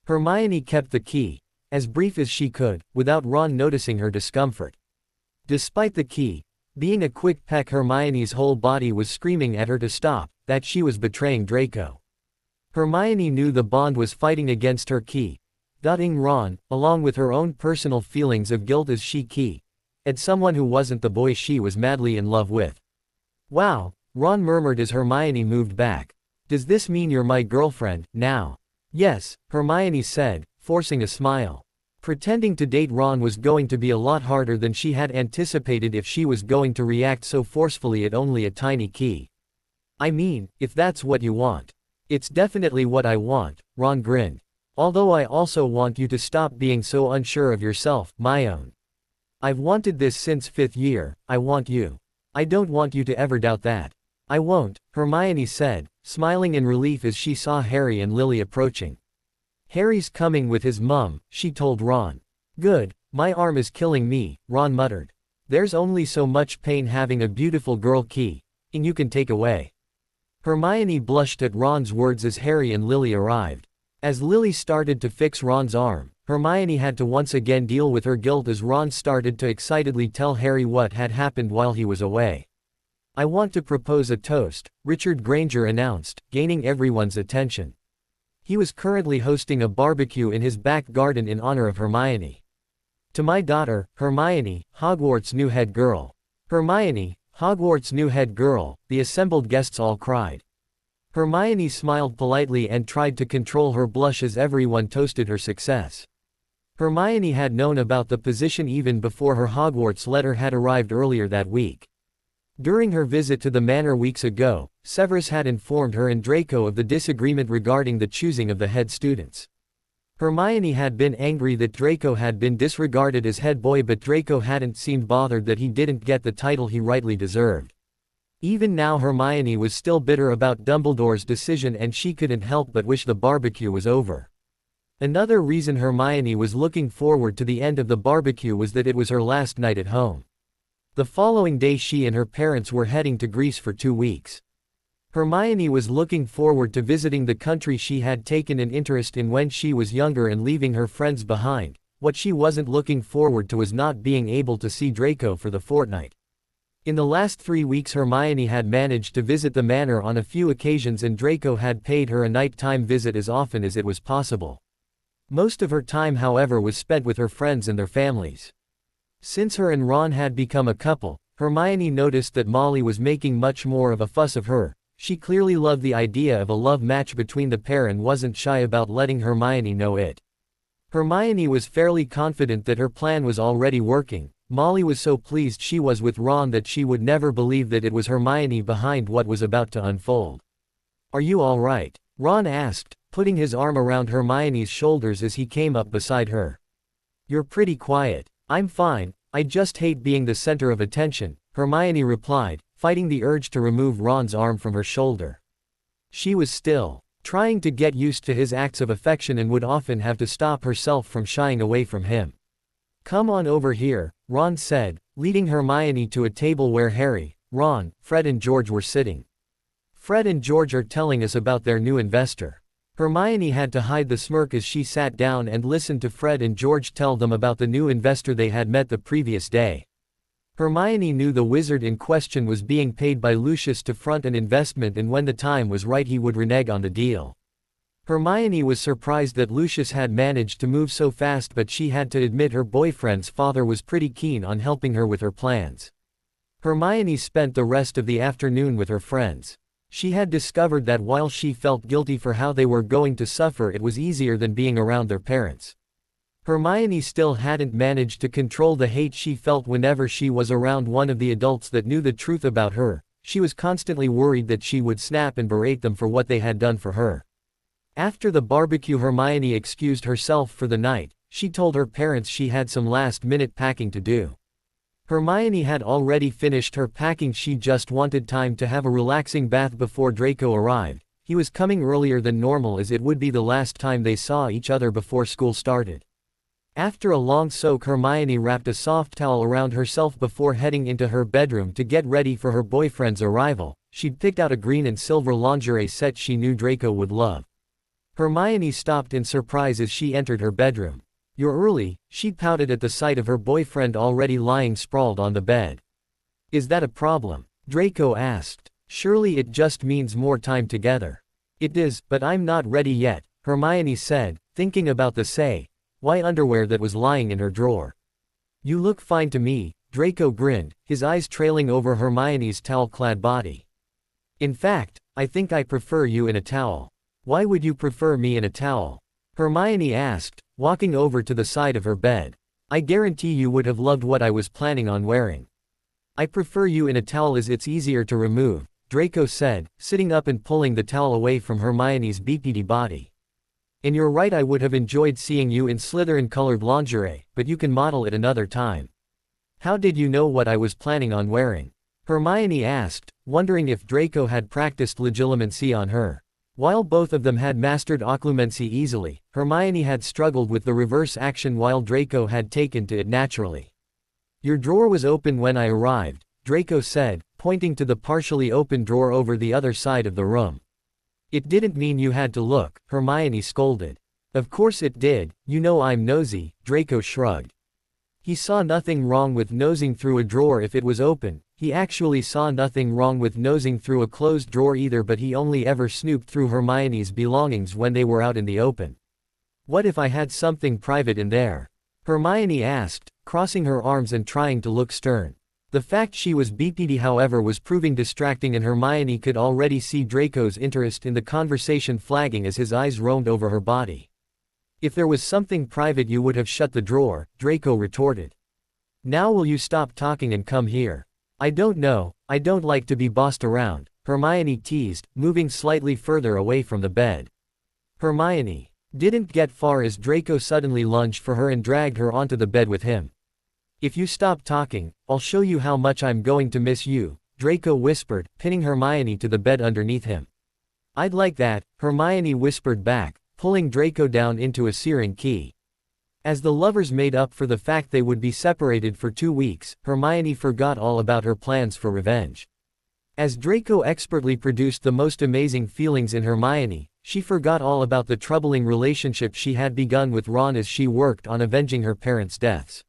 Hermione kept the key as brief as she could, without Ron noticing her discomfort. Despite the key being a quick peck, Hermione's whole body was screaming at her to stop, that she was betraying Draco. Hermione knew the bond was fighting against her key, gutting Ron, along with her own personal feelings of guilt as she keyed someone who wasn't the boy she was madly in love with. Wow, Ron murmured as Hermione moved back. Does this mean you're my girlfriend, now? Yes, Hermione said, forcing a smile. Pretending to date Ron was going to be a lot harder than she had anticipated if she was going to react so forcefully at only a tiny key. I mean, if that's what you want. It's definitely what I want, Ron grinned. Although I also want you to stop being so unsure of yourself, my own. I've wanted this since 5th year, I want you. I don't want you to ever doubt that. I won't, Hermione said, smiling in relief as she saw Harry and Lily approaching. Harry's coming with his mum, she told Ron. Good, my arm is killing me, Ron muttered. There's only so much pain having a beautiful girl key, and you can take away. Hermione blushed at Ron's words as Harry and Lily arrived. As Lily started to fix Ron's arm, Hermione had to once again deal with her guilt as Ron started to excitedly tell Harry what had happened while he was away. I want to propose a toast, Richard Granger announced, gaining everyone's attention. He was currently hosting a barbecue in his back garden in honor of Hermione. To my daughter, Hermione, Hogwarts' new head girl. Hermione, Hogwarts' new head girl, the assembled guests all cried. Hermione smiled politely and tried to control her blush as everyone toasted her success. Hermione had known about the position even before her Hogwarts letter had arrived earlier that week. During her visit to the manor weeks ago, Severus had informed her and Draco of the disagreement regarding the choosing of the head students. Hermione had been angry that Draco had been disregarded as head boy, but Draco hadn't seemed bothered that he didn't get the title he rightly deserved. Even now Hermione was still bitter about Dumbledore's decision and she couldn't help but wish the barbecue was over. Another reason Hermione was looking forward to the end of the barbecue was that it was her last night at home. The following day she and her parents were heading to Greece for 2 weeks. Hermione was looking forward to visiting the country she had taken an interest in when she was younger and leaving her friends behind. What she wasn't looking forward to was not being able to see Draco for the fortnight. In the last 3 weeks Hermione had managed to visit the manor on a few occasions and Draco had paid her a nighttime visit as often as it was possible. Most of her time, however, was spent with her friends and their families. Since her and Ron had become a couple, Hermione noticed that Molly was making much more of a fuss of her. She clearly loved the idea of a love match between the pair and wasn't shy about letting Hermione know it. Hermione was fairly confident that her plan was already working. Molly was so pleased she was with Ron that she would never believe that it was Hermione behind what was about to unfold. Are you all right? Ron asked, putting his arm around Hermione's shoulders as he came up beside her. You're pretty quiet. I'm fine, I just hate being the center of attention, Hermione replied, fighting the urge to remove Ron's arm from her shoulder. She was still trying to get used to his acts of affection and would often have to stop herself from shying away from him. Come on over here, Ron said, leading Hermione to a table where Harry, Ron, Fred and George were sitting. Fred and George are telling us about their new investor. Hermione had to hide the smirk as she sat down and listened to Fred and George tell them about the new investor they had met the previous day. Hermione knew the wizard in question was being paid by Lucius to front an investment, and when the time was right he would renege on the deal. Hermione was surprised that Lucius had managed to move so fast, but she had to admit her boyfriend's father was pretty keen on helping her with her plans. Hermione spent the rest of the afternoon with her friends. She had discovered that while she felt guilty for how they were going to suffer, it was easier than being around their parents. Hermione still hadn't managed to control the hate she felt whenever she was around one of the adults that knew the truth about her. She was constantly worried that she would snap and berate them for what they had done for her. After the barbecue, Hermione excused herself for the night. She told her parents she had some last-minute packing to do. Hermione had already finished her packing. She just wanted time to have a relaxing bath before Draco arrived. He was coming earlier than normal as it would be the last time they saw each other before school started. After a long soak, Hermione wrapped a soft towel around herself before heading into her bedroom to get ready for her boyfriend's arrival. She'd picked out a green and silver lingerie set she knew Draco would love. Hermione stopped in surprise as she entered her bedroom. "You're early," she pouted at the sight of her boyfriend already lying sprawled on the bed. "Is that a problem?" Draco asked. "Surely it just means more time together." "It is, but I'm not ready yet," Hermione said, thinking about the white underwear that was lying in her drawer. "You look fine to me," Draco grinned, his eyes trailing over Hermione's towel-clad body. "In fact, I think I prefer you in a towel." "Why would you prefer me in a towel?" Hermione asked, walking over to the side of her bed. "I guarantee you would have loved what I was planning on wearing." "I prefer you in a towel as it's easier to remove," Draco said, sitting up and pulling the towel away from Hermione's BPD body. "And you're right, I would have enjoyed seeing you in Slytherin-colored lingerie, but you can model it another time." "How did you know what I was planning on wearing?" Hermione asked, wondering if Draco had practiced legilimency on her. While both of them had mastered occlumency easily, Hermione had struggled with the reverse action while Draco had taken to it naturally. "Your drawer was open when I arrived," Draco said, pointing to the partially open drawer over the other side of the room. "It didn't mean you had to look," Hermione scolded. "Of course it did, you know I'm nosy," Draco shrugged. He saw nothing wrong with nosing through a drawer if it was open. He actually saw nothing wrong with nosing through a closed drawer either, but he only ever snooped through Hermione's belongings when they were out in the open. "What if I had something private in there?" Hermione asked, crossing her arms and trying to look stern. The fact she was BPD, however, was proving distracting, and Hermione could already see Draco's interest in the conversation flagging as his eyes roamed over her body. "If there was something private you would have shut the drawer," Draco retorted. "Now will you stop talking and come here?" "I don't know, I don't like to be bossed around," Hermione teased, moving slightly further away from the bed. Hermione didn't get far as Draco suddenly lunged for her and dragged her onto the bed with him. "If you stop talking, I'll show you how much I'm going to miss you," Draco whispered, pinning Hermione to the bed underneath him. "I'd like that," Hermione whispered back, pulling Draco down into a searing key. As the lovers made up for the fact they would be separated for 2 weeks, Hermione forgot all about her plans for revenge. As Draco expertly produced the most amazing feelings in Hermione, she forgot all about the troubling relationship she had begun with Ron as she worked on avenging her parents' deaths.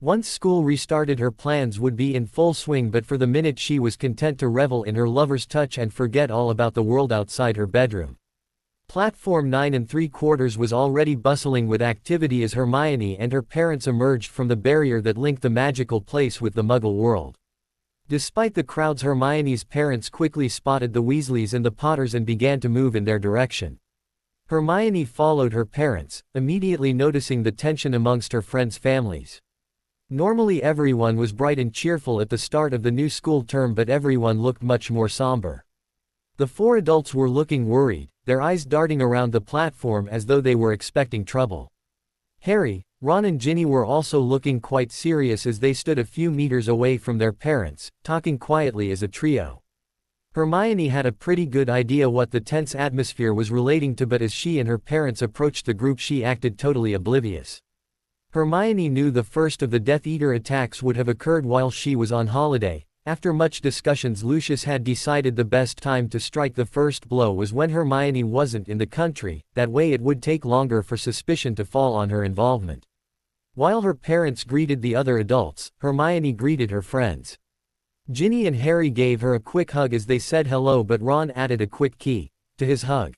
Once school restarted, her plans would be in full swing, but for the minute she was content to revel in her lover's touch and forget all about the world outside her bedroom. Platform 9 3/4 was already bustling with activity as Hermione and her parents emerged from the barrier that linked the magical place with the Muggle world. Despite the crowds, Hermione's parents quickly spotted the Weasleys and the Potters and began to move in their direction. Hermione followed her parents, immediately noticing the tension amongst her friends' families. Normally everyone was bright and cheerful at the start of the new school term, but everyone looked much more somber. The 4 adults were looking worried, their eyes darting around the platform as though they were expecting trouble. Harry, Ron and Ginny were also looking quite serious as they stood a few meters away from their parents, talking quietly as a trio. Hermione had a pretty good idea what the tense atmosphere was relating to, but as she and her parents approached the group she acted totally oblivious. Hermione knew the first of the Death Eater attacks would have occurred while she was on holiday. After much discussions, Lucius had decided the best time to strike the first blow was when Hermione wasn't in the country, that way it would take longer for suspicion to fall on her involvement. While her parents greeted the other adults, Hermione greeted her friends. Ginny and Harry gave her a quick hug as they said hello, but Ron added a quick key to his hug.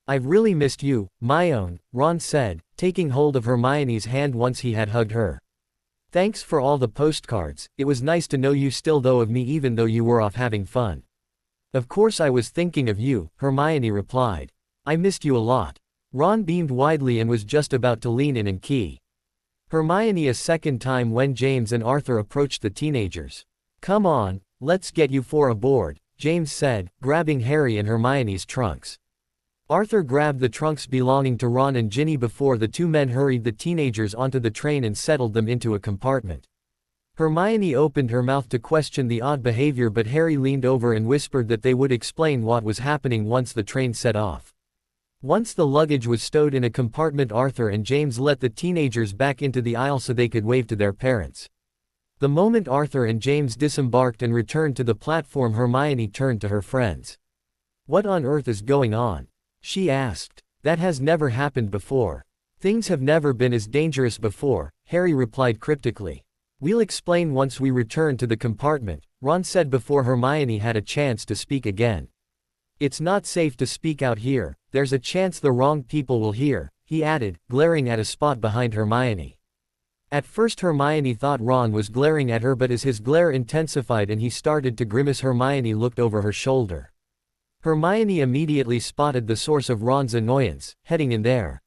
"I've really missed you, my own," Ron said, taking hold of Hermione's hand once he had hugged her. "Thanks for all the postcards, it was nice to know you still thought of me even though you were off having fun." "Of course I was thinking of you," Hermione replied. "I missed you a lot." Ron beamed widely and was just about to lean in and key Hermione a second time when James and Arthur approached the teenagers. "Come on, let's get you four aboard," James said, grabbing Harry and Hermione's trunks. Arthur grabbed the trunks belonging to Ron and Ginny before the two men hurried the teenagers onto the train and settled them into a compartment. Hermione opened her mouth to question the odd behavior, but Harry leaned over and whispered that they would explain what was happening once the train set off. Once the luggage was stowed in a compartment, Arthur and James let the teenagers back into the aisle so they could wave to their parents. The moment Arthur and James disembarked and returned to the platform, Hermione turned to her friends. "What on earth is going on?" she asked. "That has never happened before. Things have never been as dangerous before," Harry replied cryptically. "We'll explain once we return to the compartment," Ron said before Hermione had a chance to speak again. "It's not safe to speak out here, there's a chance the wrong people will hear," he added, glaring at a spot behind Hermione. At first Hermione thought Ron was glaring at her, but as his glare intensified and he started to grimace, Hermione looked over her shoulder. Hermione immediately spotted the source of Ron's annoyance. Heading in their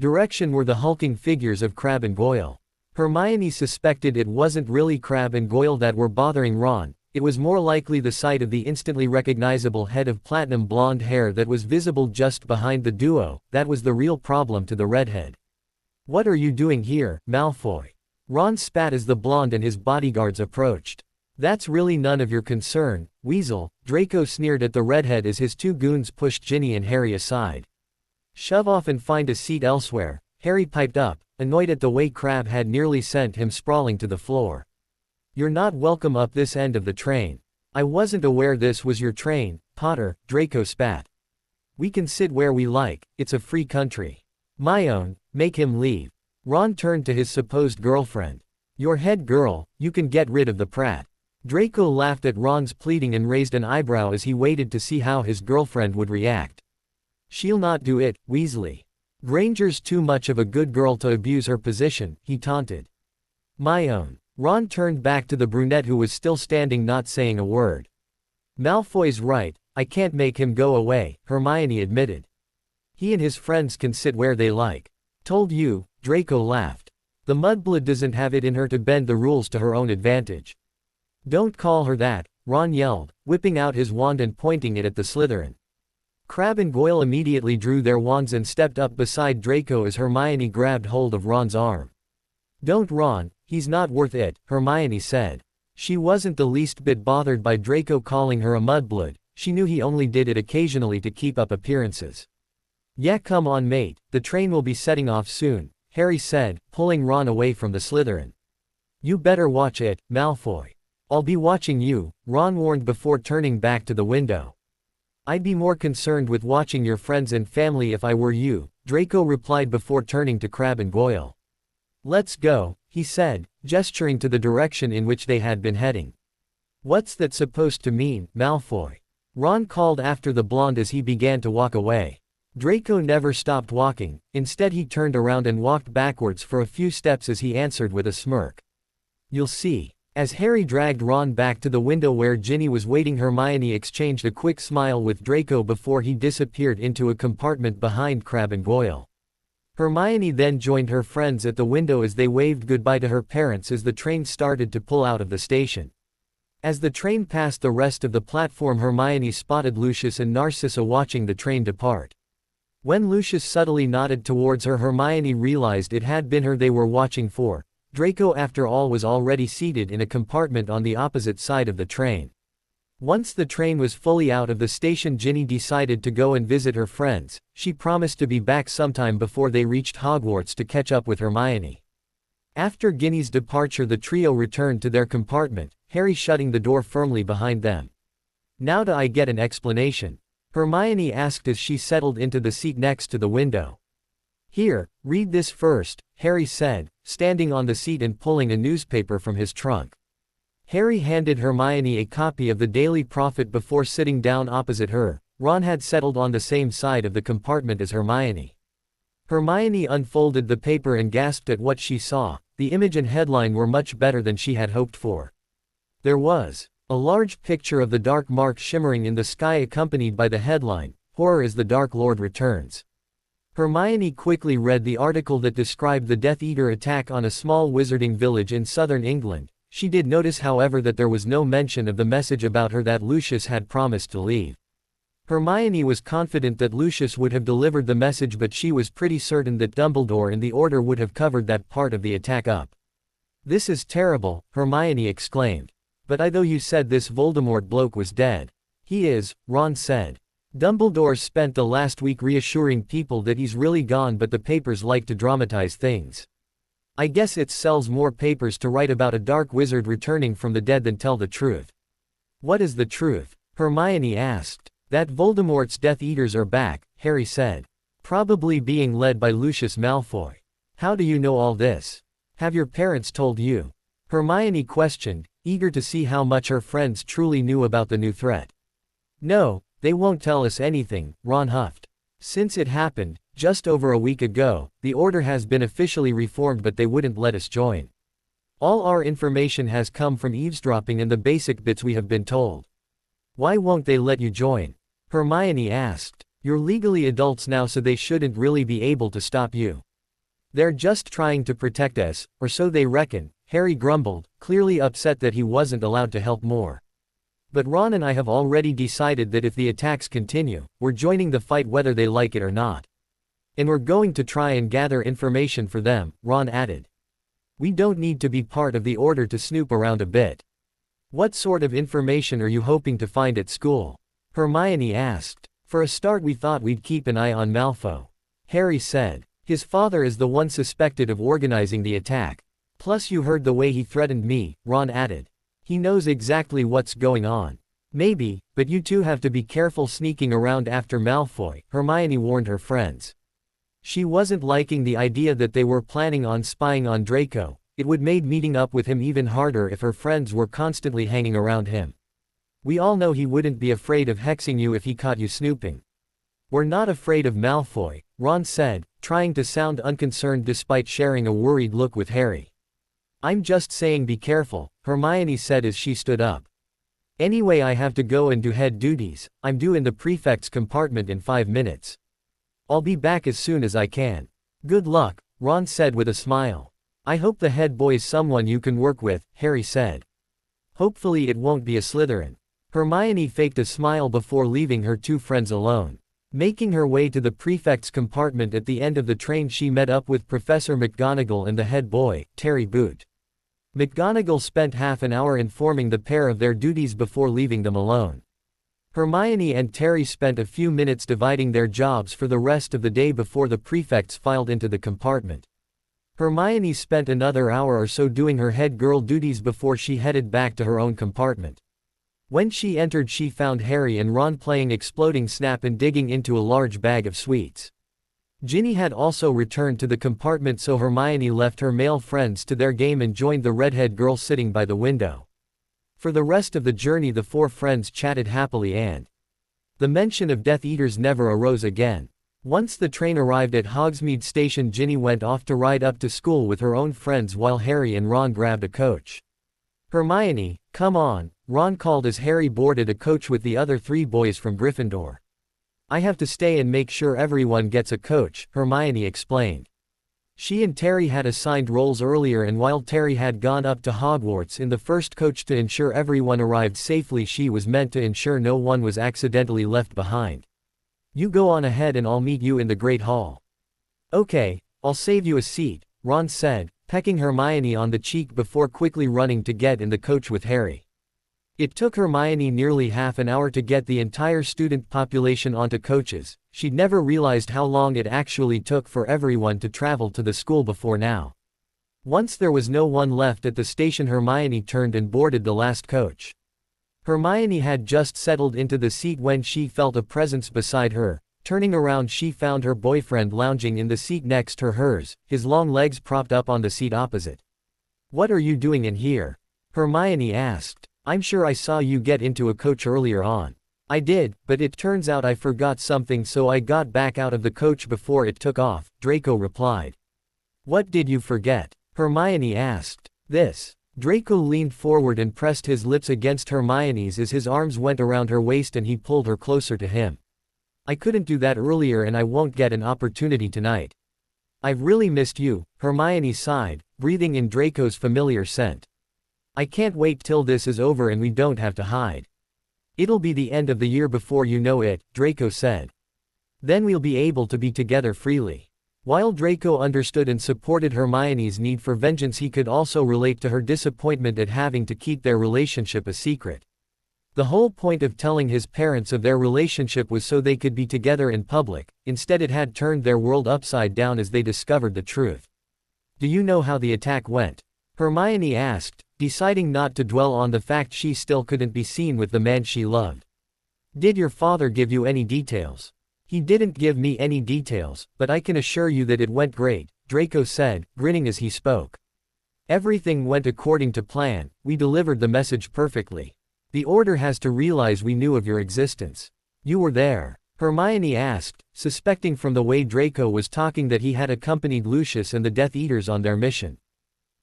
direction were the hulking figures of Crabbe and Goyle. Hermione suspected it wasn't really Crabbe and Goyle that were bothering Ron, it was more likely the sight of the instantly recognizable head of platinum blonde hair that was visible just behind the duo that was the real problem to the redhead. "What are you doing here, Malfoy?" Ron spat as the blonde and his bodyguards approached. "That's really none of your concern, Weasel," Draco sneered at the redhead as his two goons pushed Ginny and Harry aside. "Shove off and find a seat elsewhere," Harry piped up, annoyed at the way Crabbe had nearly sent him sprawling to the floor. "You're not welcome up this end of the train." "I wasn't aware this was your train, Potter," Draco spat. "We can sit where we like, it's a free country." "My own, make him leave." Ron turned to his supposed girlfriend. "Your head girl, you can get rid of the prat." Draco laughed at Ron's pleading and raised an eyebrow as he waited to see how his girlfriend would react. "She'll not do it, Weasley. Granger's too much of a good girl to abuse her position," he taunted. "My own." Ron turned back to the brunette who was still standing, not saying a word. "Malfoy's right, I can't make him go away," Hermione admitted. "He and his friends can sit where they like." "Told you," Draco laughed. "The mudblood doesn't have it in her to bend the rules to her own advantage." "Don't call her that," Ron yelled, whipping out his wand and pointing it at the Slytherin. Crabbe and Goyle immediately drew their wands and stepped up beside Draco as Hermione grabbed hold of Ron's arm. "Don't, Ron, he's not worth it," Hermione said. She wasn't the least bit bothered by Draco calling her a mudblood, she knew he only did it occasionally to keep up appearances. "Yeah, come on mate, the train will be setting off soon," Harry said, pulling Ron away from the Slytherin. "You better watch it, Malfoy." "I'll be watching you," Ron warned before turning back to the window. "I'd be more concerned with watching your friends and family if I were you," Draco replied before turning to Crabbe and Goyle. "Let's go," he said, gesturing to the direction in which they had been heading. "What's that supposed to mean, Malfoy?" Ron called after the blonde as he began to walk away. Draco never stopped walking, instead he turned around and walked backwards for a few steps as he answered with a smirk. "You'll see." As Harry dragged Ron back to the window where Ginny was waiting, Hermione exchanged a quick smile with Draco before he disappeared into a compartment behind Crabbe and Goyle. Hermione then joined her friends at the window as they waved goodbye to her parents as the train started to pull out of the station. As the train passed the rest of the platform, Hermione spotted Lucius and Narcissa watching the train depart. When Lucius subtly nodded towards her, Hermione realized it had been her they were watching for. Draco, after all, was already seated in a compartment on the opposite side of the train. Once the train was fully out of the station, Ginny decided to go and visit her friends. She promised to be back sometime before they reached Hogwarts to catch up with Hermione. After Ginny's departure, the trio returned to their compartment, Harry shutting the door firmly behind them. "Now do I get an explanation?" Hermione asked as she settled into the seat next to the window. "Here, read this first," Harry said, standing on the seat and pulling a newspaper from his trunk. Harry handed Hermione a copy of the Daily Prophet before sitting down opposite her. Ron had settled on the same side of the compartment as Hermione. Hermione unfolded the paper and gasped at what she saw. The image and headline were much better than she had hoped for. There was a large picture of the Dark Mark shimmering in the sky, accompanied by the headline, "Horror as the Dark Lord Returns." Hermione quickly read the article that described the Death Eater attack on a small wizarding village in southern England. She did notice however that there was no mention of the message about her that Lucius had promised to leave. Hermione was confident that Lucius would have delivered the message, but she was pretty certain that Dumbledore and the Order would have covered that part of the attack up. "This is terrible," Hermione exclaimed. "But I thought you said this Voldemort bloke was dead." "He is," Ron said. "Dumbledore spent the last week reassuring people that he's really gone, but the papers like to dramatize things. I guess it sells more papers to write about a dark wizard returning from the dead than tell the truth." "What is the truth?" Hermione asked. "That Voldemort's Death Eaters are back," Harry said. "Probably being led by Lucius Malfoy." "How do you know all this? Have your parents told you?" Hermione questioned, eager to see how much her friends truly knew about the new threat. "No, they won't tell us anything," Ron huffed. "Since it happened, just over a week ago, the Order has been officially reformed, but they wouldn't let us join. All our information has come from eavesdropping and the basic bits we have been told." "Why won't they let you join?" Hermione asked. "You're legally adults now, so they shouldn't really be able to stop you." "They're just trying to protect us, or so they reckon," Harry grumbled, clearly upset that he wasn't allowed to help more. "But Ron and I have already decided that if the attacks continue, we're joining the fight whether they like it or not. And we're going to try and gather information for them," Ron added. "We don't need to be part of the Order to snoop around a bit." "What sort of information are you hoping to find at school?" Hermione asked. "For a start, we thought we'd keep an eye on Malfoy," Harry said. "His father is the one suspected of organizing the attack. Plus you heard the way he threatened me," Ron added. "He knows exactly what's going on." "Maybe, but you two have to be careful sneaking around after Malfoy," Hermione warned her friends. She wasn't liking the idea that they were planning on spying on Draco. It would make meeting up with him even harder if her friends were constantly hanging around him. "We all know he wouldn't be afraid of hexing you if he caught you snooping." "We're not afraid of Malfoy," Ron said, trying to sound unconcerned despite sharing a worried look with Harry. "I'm just saying be careful," Hermione said as she stood up. "Anyway, I have to go and do head duties. I'm due in the prefect's compartment in 5 minutes. I'll be back as soon as I can." "Good luck," Ron said with a smile. "I hope the head boy is someone you can work with," Harry said. "Hopefully it won't be a Slytherin." Hermione faked a smile before leaving her two friends alone. Making her way to the prefect's compartment at the end of the train, she met up with Professor McGonagall and the head boy, Terry Boot. McGonagall spent half an hour informing the pair of their duties before leaving them alone. Hermione and Terry spent a few minutes dividing their jobs for the rest of the day before the prefects filed into the compartment. Hermione spent another hour or so doing her head girl duties before she headed back to her own compartment. When she entered, she found Harry and Ron playing Exploding Snap and digging into a large bag of sweets. Ginny had also returned to the compartment, so Hermione left her male friends to their game and joined the redhead girl sitting by the window. For the rest of the journey, the four friends chatted happily, and the mention of Death Eaters never arose again. Once the train arrived at Hogsmeade Station, Ginny went off to ride up to school with her own friends while Harry and Ron grabbed a coach. "Hermione, come on," Ron called as Harry boarded a coach with the other 3 boys from Gryffindor. "I have to stay and make sure everyone gets a coach," Hermione explained. She and Terry had assigned roles earlier, and while Terry had gone up to Hogwarts in the first coach to ensure everyone arrived safely, she was meant to ensure no one was accidentally left behind. "You go on ahead and I'll meet you in the Great Hall." "Okay, I'll save you a seat," Ron said, pecking Hermione on the cheek before quickly running to get in the coach with Harry. It took Hermione nearly half an hour to get the entire student population onto coaches. She'd never realized how long it actually took for everyone to travel to the school before now. Once there was no one left at the station, Hermione turned and boarded the last coach. Hermione had just settled into the seat when she felt a presence beside her. Turning around, she found her boyfriend lounging in the seat next to hers, his long legs propped up on the seat opposite. "What are you doing in here?" Hermione asked. "I'm sure I saw you get into a coach earlier on." "I did, but it turns out I forgot something, so I got back out of the coach before it took off," Draco replied. "What did you forget?" Hermione asked. "This." Draco leaned forward and pressed his lips against Hermione's as his arms went around her waist and he pulled her closer to him. I couldn't do that earlier and I won't get an opportunity tonight. I've really missed you, Hermione sighed, breathing in Draco's familiar scent. I can't wait till this is over and we don't have to hide. It'll be the end of the year before you know it, Draco said. Then we'll be able to be together freely. While Draco understood and supported Hermione's need for vengeance, he could also relate to her disappointment at having to keep their relationship a secret. The whole point of telling his parents of their relationship was so they could be together in public. Instead, it had turned their world upside down as they discovered the truth. Do you know how the attack went? Hermione asked, deciding not to dwell on the fact she still couldn't be seen with the man she loved. Did your father give you any details? He didn't give me any details, but I can assure you that it went great, Draco said, grinning as he spoke. Everything went according to plan, we delivered the message perfectly. The Order has to realize we knew of your existence. You were there? Hermione asked, suspecting from the way Draco was talking that he had accompanied Lucius and the Death Eaters on their mission.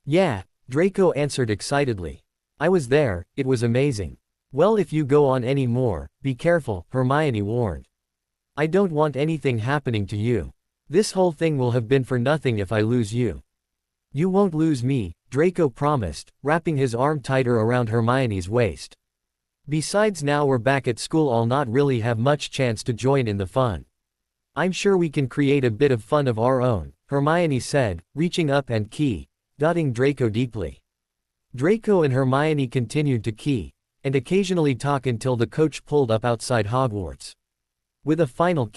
Yeah, Draco answered excitedly. I was there, it was amazing. Well, if you go on any more, be careful, Hermione warned. I don't want anything happening to you. This whole thing will have been for nothing if I lose you. You won't lose me, Draco promised, wrapping his arm tighter around Hermione's waist. Besides, now we're back at school, I'll not really have much chance to join in the fun. I'm sure we can create a bit of fun of our own, Hermione said, reaching up and dotting Draco deeply. Draco and Hermione continued to and occasionally talk until the coach pulled up outside Hogwarts. With a final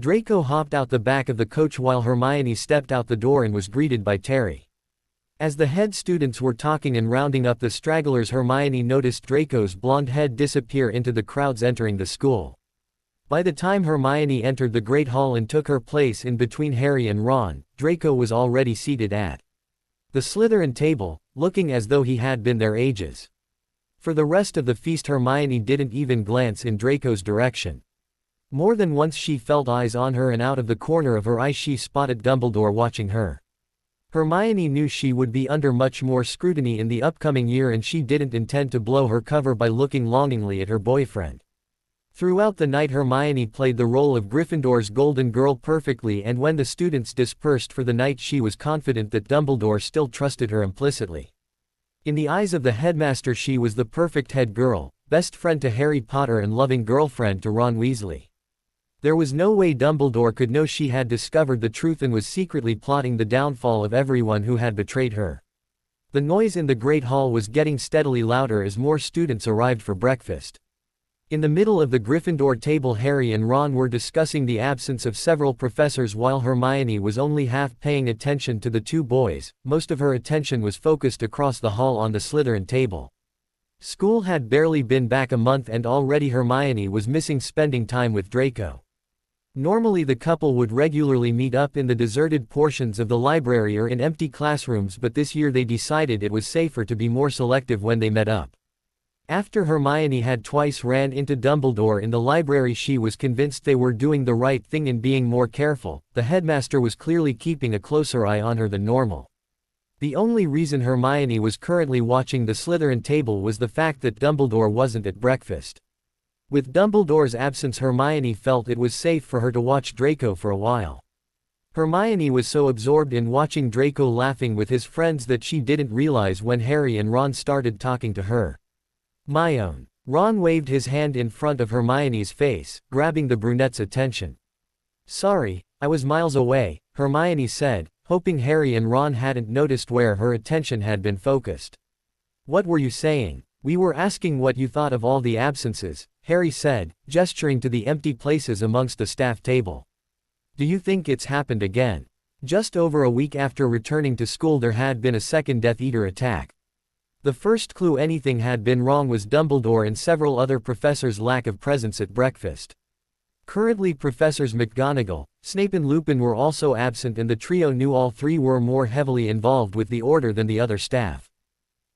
Draco hopped out the back of the coach while Hermione stepped out the door and was greeted by Terry. As the head students were talking and rounding up the stragglers, Hermione noticed Draco's blonde head disappear into the crowds entering the school. By the time Hermione entered the Great Hall and took her place in between Harry and Ron, Draco was already seated at the Slytherin table, looking as though he had been there ages. For the rest of the feast, Hermione didn't even glance in Draco's direction. More than once she felt eyes on her, and out of the corner of her eye she spotted Dumbledore watching her. Hermione knew she would be under much more scrutiny in the upcoming year, and she didn't intend to blow her cover by looking longingly at her boyfriend. Throughout the night, Hermione played the role of Gryffindor's Golden Girl perfectly, and when the students dispersed for the night she was confident that Dumbledore still trusted her implicitly. In the eyes of the headmaster she was the perfect head girl, best friend to Harry Potter and loving girlfriend to Ron Weasley. There was no way Dumbledore could know she had discovered the truth and was secretly plotting the downfall of everyone who had betrayed her. The noise in the Great Hall was getting steadily louder as more students arrived for breakfast. In the middle of the Gryffindor table, Harry and Ron were discussing the absence of several professors while Hermione was only half paying attention to the two boys. Most of her attention was focused across the hall on the Slytherin table. School had barely been back a month and already Hermione was missing spending time with Draco. Normally the couple would regularly meet up in the deserted portions of the library or in empty classrooms, but this year they decided it was safer to be more selective when they met up. After Hermione had twice ran into Dumbledore in the library, she was convinced they were doing the right thing in being more careful. The headmaster was clearly keeping a closer eye on her than normal. The only reason Hermione was currently watching the Slytherin table was the fact that Dumbledore wasn't at breakfast. With Dumbledore's absence, Hermione felt it was safe for her to watch Draco for a while. Hermione was so absorbed in watching Draco laughing with his friends that she didn't realize when Harry and Ron started talking to her. My own. Ron waved his hand in front of Hermione's face, grabbing the brunette's attention. Sorry, I was miles away, Hermione said, hoping Harry and Ron hadn't noticed where her attention had been focused. What were you saying? We were asking what you thought of all the absences, Harry said, gesturing to the empty places amongst the staff table. Do you think it's happened again? Just over a week after returning to school there had been a second Death Eater attack. The first clue anything had been wrong was Dumbledore and several other professors' lack of presence at breakfast. Currently Professors McGonagall, Snape and Lupin were also absent, and the trio knew all three were more heavily involved with the Order than the other staff.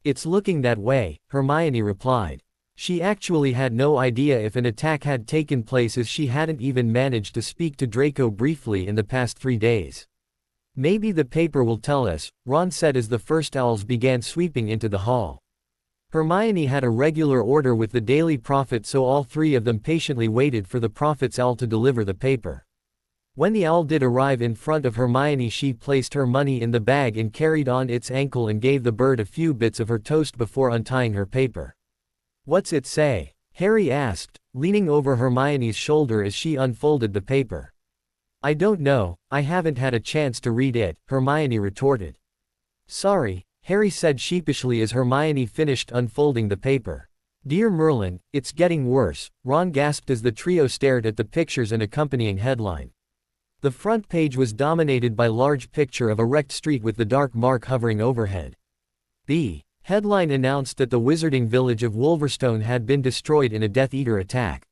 It's looking that way, Hermione replied. She actually had no idea if an attack had taken place, as she hadn't even managed to speak to Draco briefly in the past 3 days. Maybe the paper will tell us, Ron said as the first owls began sweeping into the hall. Hermione had a regular order with the Daily Prophet, so all three of them patiently waited for the prophet's owl to deliver the paper. When the owl did arrive in front of Hermione, she placed her money in the bag and carried on its ankle and gave the bird a few bits of her toast before untying her paper. "What's it say?" Harry asked, leaning over Hermione's shoulder as she unfolded the paper. "I don't know, I haven't had a chance to read it," Hermione retorted. "Sorry," Harry said sheepishly as Hermione finished unfolding the paper. "Dear Merlin, it's getting worse," Ron gasped as the trio stared at the pictures and accompanying headline. The front page was dominated by a large picture of a wrecked street with the dark mark hovering overhead. The headline announced that the wizarding village of Wolverstone had been destroyed in a Death Eater attack.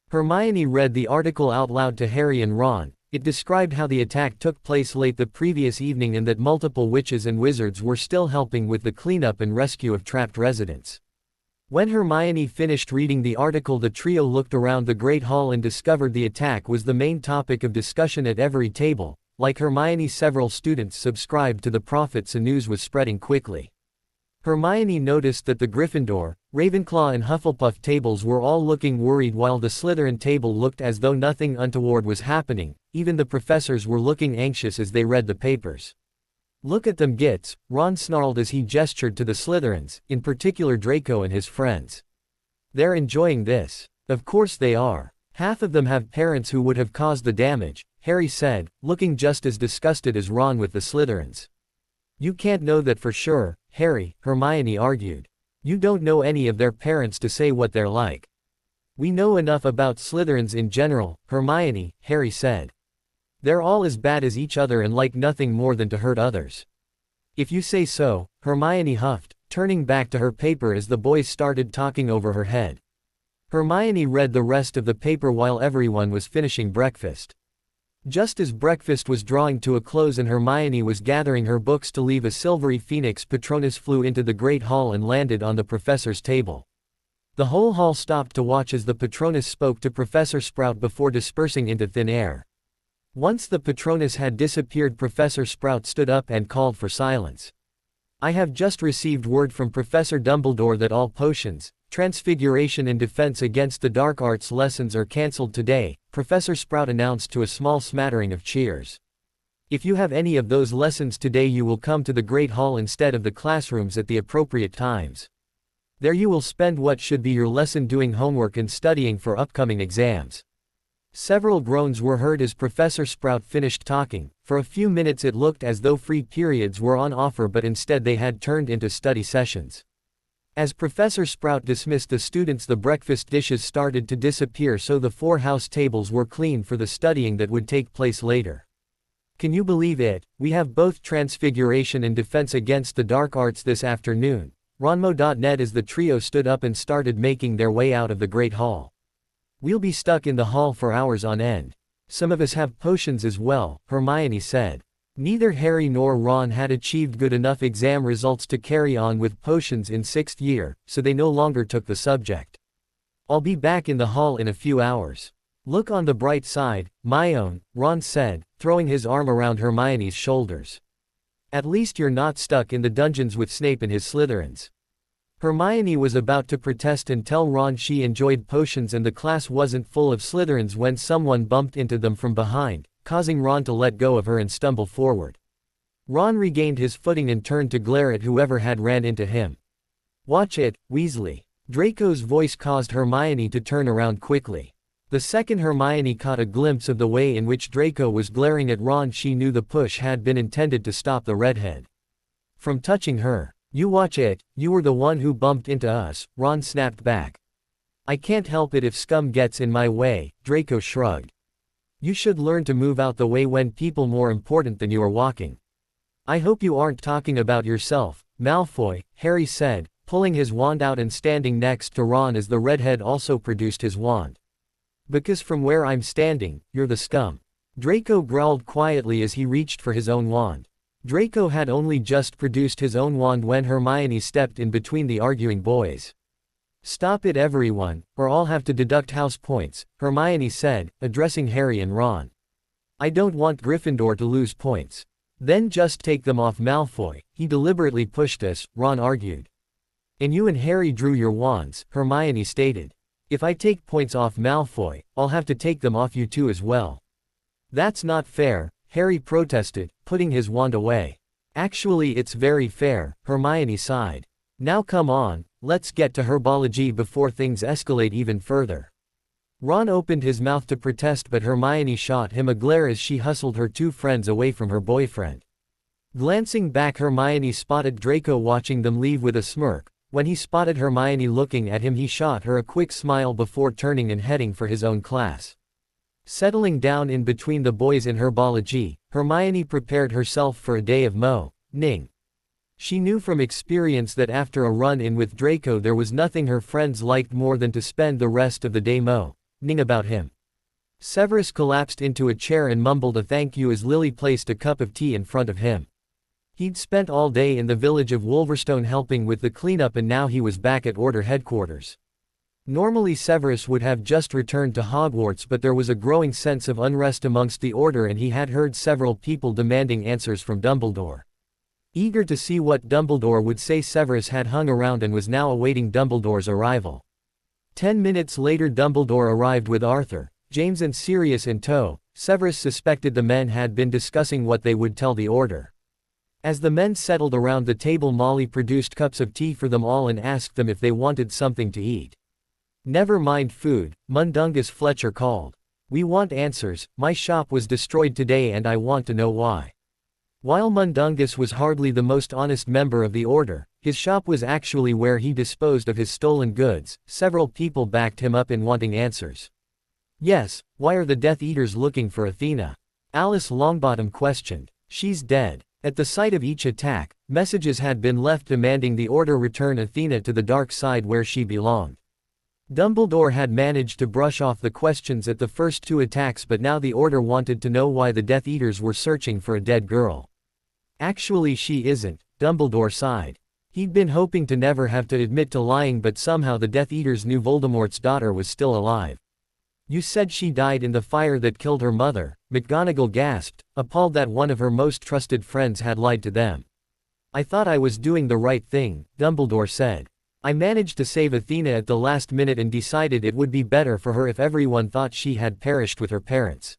Hermione read the article out loud to Harry and Ron. It described how the attack took place late the previous evening and that multiple witches and wizards were still helping with the cleanup and rescue of trapped residents. When Hermione finished reading the article, the trio looked around the Great Hall and discovered the attack was the main topic of discussion at every table. Like Hermione, several students subscribed to the Prophet, so news was spreading quickly. Hermione noticed that the Gryffindor, Ravenclaw and Hufflepuff tables were all looking worried while the Slytherin table looked as though nothing untoward was happening. Even the professors were looking anxious as they read the papers. "Look at them gits," Ron snarled as he gestured to the Slytherins, in particular Draco and his friends. "They're enjoying this. Of course they are. Half of them have parents who would have caused the damage," Harry said, looking just as disgusted as Ron with the Slytherins. "You can't know that for sure, Harry," Hermione argued. "You don't know any of their parents to say what they're like." "We know enough about Slytherins in general, Hermione," Harry said. "They're all as bad as each other and like nothing more than to hurt others." "If you say so," Hermione huffed, turning back to her paper as the boys started talking over her head. Hermione read the rest of the paper while everyone was finishing breakfast. Just as breakfast was drawing to a close and Hermione was gathering her books to leave, a silvery phoenix Patronus flew into the Great Hall and landed on the professor's table. The whole hall stopped to watch as the Patronus spoke to Professor Sprout before dispersing into thin air. Once the Patronus had disappeared, Professor Sprout stood up and called for silence. "I have just received word from Professor Dumbledore that all potions, transfiguration and defense against the dark arts lessons are cancelled today," Professor Sprout announced to a small smattering of cheers. "If you have any of those lessons today, you will come to the Great Hall instead of the classrooms at the appropriate times. There you will spend what should be your lesson doing homework and studying for upcoming exams." Several groans were heard as Professor Sprout finished talking. For a few minutes it looked as though free periods were on offer, but instead they had turned into study sessions. As Professor Sprout dismissed the students, the breakfast dishes started to disappear, so the 4 house tables were clean for the studying that would take place later. "Can you believe it? We have both transfiguration and defense against the dark arts this afternoon," Ronmo.net as the trio stood up and started making their way out of the Great Hall. "We'll be stuck in the hall for hours on end. Some of us have potions as well," Hermione said. Neither Harry nor Ron had achieved good enough exam results to carry on with potions in 6th year, so they no longer took the subject. "I'll be back in the hall in a few hours. Look on the bright side, my own," Ron said, throwing his arm around Hermione's shoulders. "At least you're not stuck in the dungeons with Snape and his Slytherins." Hermione was about to protest and tell Ron she enjoyed potions and the class wasn't full of Slytherins when someone bumped into them from behind, causing Ron to let go of her and stumble forward. Ron regained his footing and turned to glare at whoever had ran into him. "Watch it, Weasley." Draco's voice caused Hermione to turn around quickly. The second Hermione caught a glimpse of the way in which Draco was glaring at Ron, she knew the push had been intended to stop the redhead from touching her. "You watch it, you were the one who bumped into us," Ron snapped back. "I can't help it if scum gets in my way," Draco shrugged. "You should learn to move out the way when people more important than you are walking." "I hope you aren't talking about yourself, Malfoy," Harry said, pulling his wand out and standing next to Ron as the redhead also produced his wand. "Because from where I'm standing, you're the scum." Draco growled quietly as he reached for his own wand. Draco had only just produced his own wand when Hermione stepped in between the arguing boys. "Stop it everyone, or I'll have to deduct house points," Hermione said, addressing Harry and Ron. "I don't want Gryffindor to lose points." "Then just take them off Malfoy, he deliberately pushed us," Ron argued. And you and Harry drew your wands, Hermione stated. If I take points off Malfoy, I'll have to take them off you two as well. That's not fair, Harry protested, putting his wand away. Actually it's very fair, Hermione sighed. Now come on, let's get to herbology before things escalate even further. Ron opened his mouth to protest but Hermione shot him a glare as she hustled her two friends away from her boyfriend. Glancing back, Hermione spotted Draco watching them leave with a smirk. When he spotted Hermione looking at him, he shot her a quick smile before turning and heading for his own class. Settling down in between the boys in herbology, Hermione prepared herself for a day of moaning. She knew from experience that after a run-in with Draco there was nothing her friends liked more than to spend the rest of the day moaning about him. Severus collapsed into a chair and mumbled a thank you as Lily placed a cup of tea in front of him. He'd spent all day in the village of Wolverstone helping with the cleanup and now he was back at Order headquarters. Normally Severus would have just returned to Hogwarts, but there was a growing sense of unrest amongst the Order and he had heard several people demanding answers from Dumbledore. Eager to see what Dumbledore would say, Severus had hung around and was now awaiting Dumbledore's arrival. 10 minutes later Dumbledore arrived with Arthur, James and Sirius in tow. Severus suspected the men had been discussing what they would tell the Order. As the men settled around the table, Molly produced cups of tea for them all and asked them if they wanted something to eat. Never mind food, Mundungus Fletcher called. We want answers, my shop was destroyed today and I want to know why. While Mundungus was hardly the most honest member of the Order, his shop was actually where he disposed of his stolen goods. Several people backed him up in wanting answers. Yes, why are the Death Eaters looking for Athena? Alice Longbottom questioned. She's dead. At the site of each attack, messages had been left demanding the Order return Athena to the dark side where she belonged. Dumbledore had managed to brush off the questions at the first two attacks, but now the Order wanted to know why the Death Eaters were searching for a dead girl. Actually she isn't, Dumbledore sighed. He'd been hoping to never have to admit to lying, but somehow the Death Eaters knew Voldemort's daughter was still alive. You said she died in the fire that killed her mother, McGonagall gasped, appalled that one of her most trusted friends had lied to them. I thought I was doing the right thing, Dumbledore said. I managed to save Athena at the last minute and decided it would be better for her if everyone thought she had perished with her parents.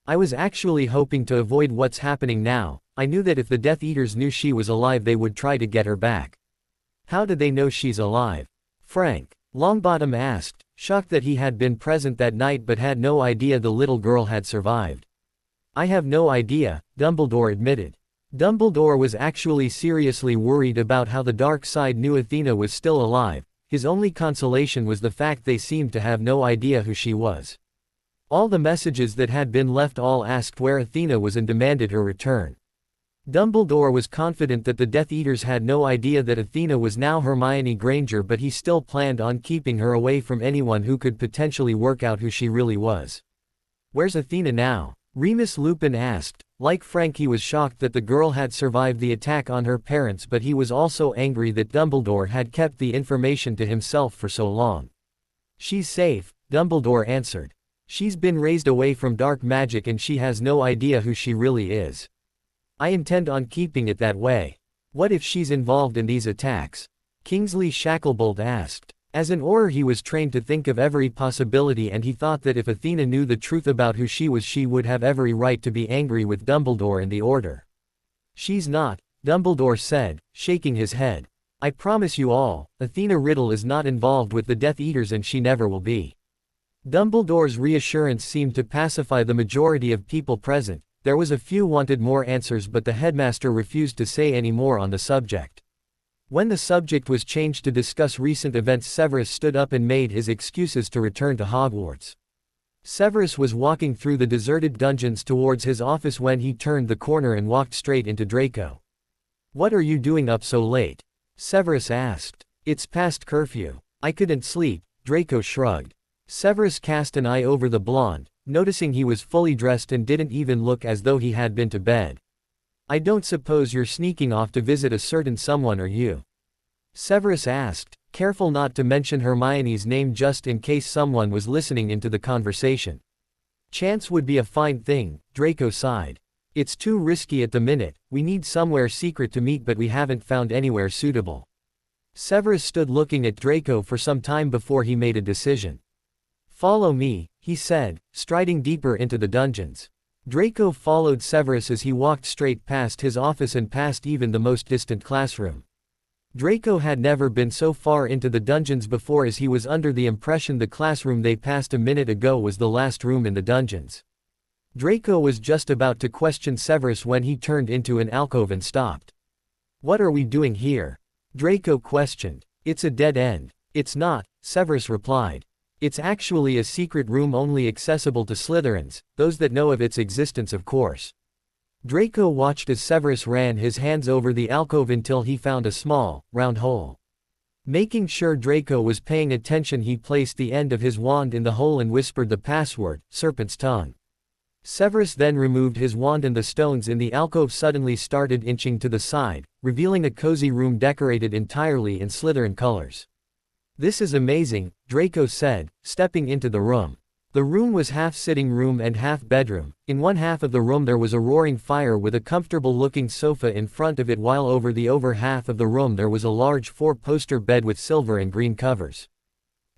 I was actually hoping to avoid what's happening now. I knew that if the Death Eaters knew she was alive they would try to get her back. How did they know she's alive? Frank Longbottom asked, shocked that he had been present that night but had no idea the little girl had survived. I have no idea, Dumbledore admitted. Dumbledore was actually seriously worried about how the dark side knew Athena was still alive. His only consolation was the fact they seemed to have no idea who she was. All the messages that had been left all asked where Athena was and demanded her return. Dumbledore was confident that the Death Eaters had no idea that Athena was now Hermione Granger, but he still planned on keeping her away from anyone who could potentially work out who she really was. Where's Athena now? Remus Lupin asked. Like Frank, he was shocked that the girl had survived the attack on her parents, but he was also angry that Dumbledore had kept the information to himself for so long. She's safe, Dumbledore answered. She's been raised away from dark magic and she has no idea who she really is. I intend on keeping it that way. What if she's involved in these attacks? Kingsley Shacklebolt asked. As an Auror he was trained to think of every possibility, and he thought that if Athena knew the truth about who she was, she would have every right to be angry with Dumbledore and the Order. She's not, Dumbledore said, shaking his head. I promise you all, Athena Riddle is not involved with the Death Eaters and she never will be. Dumbledore's reassurance seemed to pacify the majority of people present. There was a few wanted more answers, but the headmaster refused to say any more on the subject. When the subject was changed to discuss recent events, Severus stood up and made his excuses to return to Hogwarts. Severus was walking through the deserted dungeons towards his office when he turned the corner and walked straight into Draco. What are you doing up so late? Severus asked. It's past curfew. I couldn't sleep, Draco shrugged. Severus cast an eye over the blonde, noticing he was fully dressed and didn't even look as though he had been to bed. I don't suppose you're sneaking off to visit a certain someone, are you? Severus asked, careful not to mention Hermione's name just in case someone was listening into the conversation. Chance would be a fine thing, Draco sighed. It's too risky at the minute. We need somewhere secret to meet, but we haven't found anywhere suitable. Severus stood looking at Draco for some time before he made a decision. "Follow me," he said, striding deeper into the dungeons. Draco followed Severus as he walked straight past his office and past even the most distant classroom. Draco had never been so far into the dungeons before, as he was under the impression the classroom they passed a minute ago was the last room in the dungeons. Draco was just about to question Severus when he turned into an alcove and stopped. "What are we doing here?" Draco questioned. "It's a dead end." "It's not," Severus replied. "It's actually a secret room only accessible to Slytherins, those that know of its existence, of course." Draco watched as Severus ran his hands over the alcove until he found a small, round hole. Making sure Draco was paying attention, he placed the end of his wand in the hole and whispered the password, Serpent's Tongue. Severus then removed his wand and the stones in the alcove suddenly started inching to the side, revealing a cozy room decorated entirely in Slytherin colors. "This is amazing," Draco said, stepping into the room. The room was half sitting room and half bedroom. In one half of the room there was a roaring fire with a comfortable-looking sofa in front of it, while over the over half of the room there was a large 4-poster bed with silver and green covers.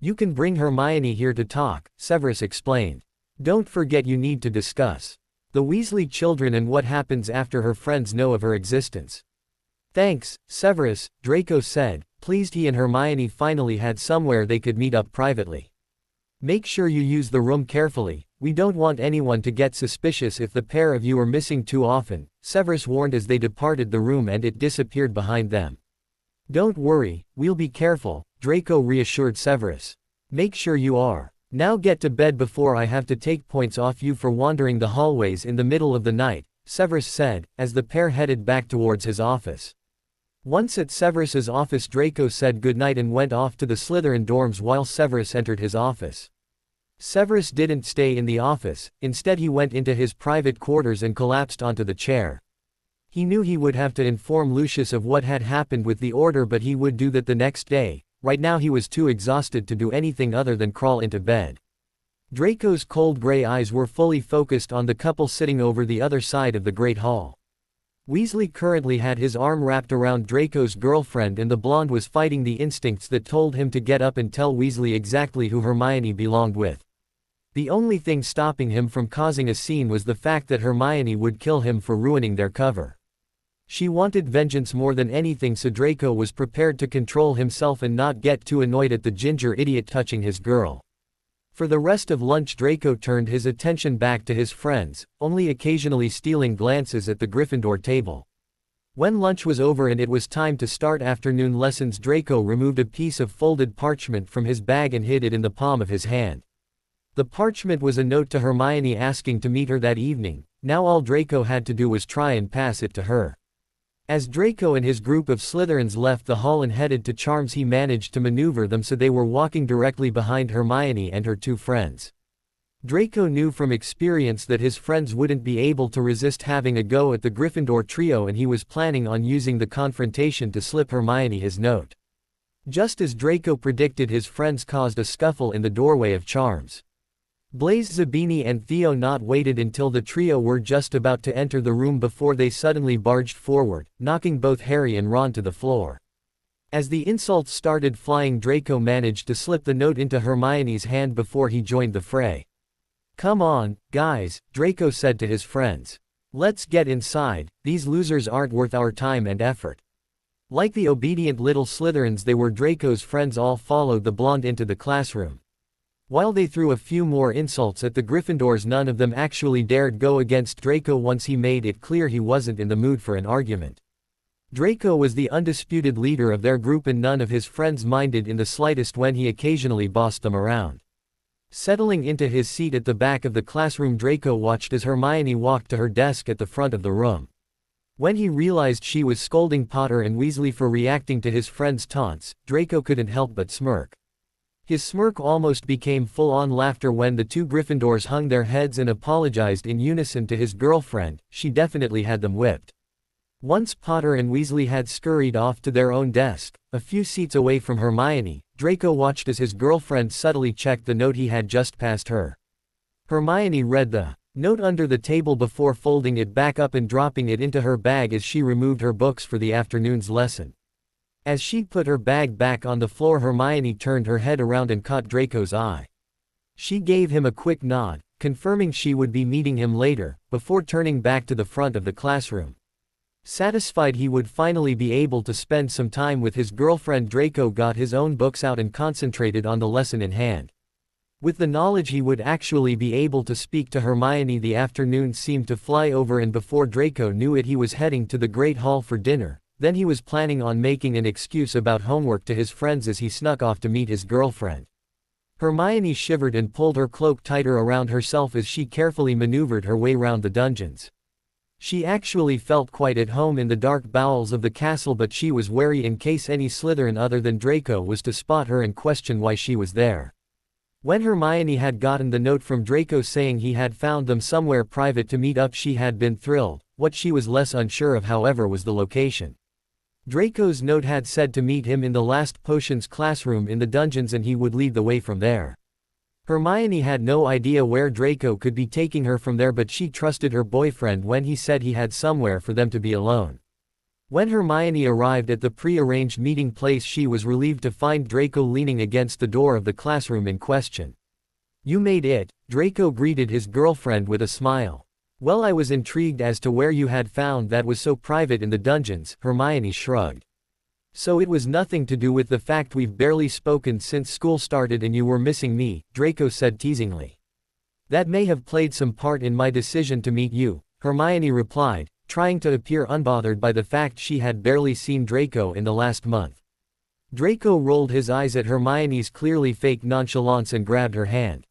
"You can bring Hermione here to talk," Severus explained. "Don't forget you need to discuss the Weasley children and what happens after her friends know of her existence." "Thanks, Severus," Draco said, pleased he and Hermione finally had somewhere they could meet up privately. "Make sure you use the room carefully, we don't want anyone to get suspicious if the pair of you are missing too often," Severus warned as they departed the room and it disappeared behind them. "Don't worry, we'll be careful," Draco reassured Severus. "Make sure you are. Now get to bed before I have to take points off you for wandering the hallways in the middle of the night," Severus said, as the pair headed back towards his office. Once at Severus's office, Draco said goodnight and went off to the Slytherin dorms while Severus entered his office. Severus didn't stay in the office, instead he went into his private quarters and collapsed onto the chair. He knew he would have to inform Lucius of what had happened with the order, but he would do that the next day. Right now he was too exhausted to do anything other than crawl into bed. Draco's cold gray eyes were fully focused on the couple sitting over the other side of the Great Hall. Weasley currently had his arm wrapped around Draco's girlfriend, and the blonde was fighting the instincts that told him to get up and tell Weasley exactly who Hermione belonged with. The only thing stopping him from causing a scene was the fact that Hermione would kill him for ruining their cover. She wanted vengeance more than anything, so Draco was prepared to control himself and not get too annoyed at the ginger idiot touching his girl. For the rest of lunch, Draco turned his attention back to his friends, only occasionally stealing glances at the Gryffindor table. When lunch was over and it was time to start afternoon lessons, Draco removed a piece of folded parchment from his bag and hid it in the palm of his hand. The parchment was a note to Hermione asking to meet her that evening. Now all Draco had to do was try and pass it to her. As Draco and his group of Slytherins left the hall and headed to Charms, he managed to maneuver them so they were walking directly behind Hermione and her two friends. Draco knew from experience that his friends wouldn't be able to resist having a go at the Gryffindor trio, and he was planning on using the confrontation to slip Hermione his note. Just as Draco predicted, his friends caused a scuffle in the doorway of Charms. Blaise Zabini and Theo Knott waited until the trio were just about to enter the room before they suddenly barged forward, knocking both Harry and Ron to the floor. As the insults started flying, Draco managed to slip the note into Hermione's hand before he joined the fray. "Come on, guys," Draco said to his friends. "Let's get inside, these losers aren't worth our time and effort." Like the obedient little Slytherins they were, Draco's friends all followed the blonde into the classroom. While they threw a few more insults at the Gryffindors, none of them actually dared go against Draco once he made it clear he wasn't in the mood for an argument. Draco was the undisputed leader of their group and none of his friends minded in the slightest when he occasionally bossed them around. Settling into his seat at the back of the classroom, Draco watched as Hermione walked to her desk at the front of the room. When he realized she was scolding Potter and Weasley for reacting to his friend's taunts, Draco couldn't help but smirk. His smirk almost became full-on laughter when the two Gryffindors hung their heads and apologized in unison to his girlfriend. She definitely had them whipped. Once Potter and Weasley had scurried off to their own desk, a few seats away from Hermione, Draco watched as his girlfriend subtly checked the note he had just passed her. Hermione read the note under the table before folding it back up and dropping it into her bag as she removed her books for the afternoon's lesson. As she put her bag back on the floor, Hermione turned her head around and caught Draco's eye. She gave him a quick nod, confirming she would be meeting him later, before turning back to the front of the classroom. Satisfied he would finally be able to spend some time with his girlfriend, Draco got his own books out and concentrated on the lesson in hand. With the knowledge he would actually be able to speak to Hermione, the afternoon seemed to fly over, and before Draco knew it he was heading to the Great Hall for dinner. Then he was planning on making an excuse about homework to his friends as he snuck off to meet his girlfriend. Hermione shivered and pulled her cloak tighter around herself as she carefully maneuvered her way round the dungeons. She actually felt quite at home in the dark bowels of the castle, but she was wary in case any Slytherin other than Draco was to spot her and question why she was there. When Hermione had gotten the note from Draco saying he had found them somewhere private to meet up, she had been thrilled. What she was less unsure of, however, was the location. Draco's note had said to meet him in the last potions classroom in the dungeons and he would lead the way from there. Hermione had no idea where Draco could be taking her from there, but she trusted her boyfriend when he said he had somewhere for them to be alone. When Hermione arrived at the pre-arranged meeting place, she was relieved to find Draco leaning against the door of the classroom in question. "You made it," Draco greeted his girlfriend with a smile. "Well, I was intrigued as to where you had found that was so private in the dungeons," Hermione shrugged. "So it was nothing to do with the fact we've barely spoken since school started and you were missing me," Draco said teasingly. "That may have played some part in my decision to meet you," Hermione replied, trying to appear unbothered by the fact she had barely seen Draco in the last month. Draco rolled his eyes at Hermione's clearly fake nonchalance and grabbed her hand.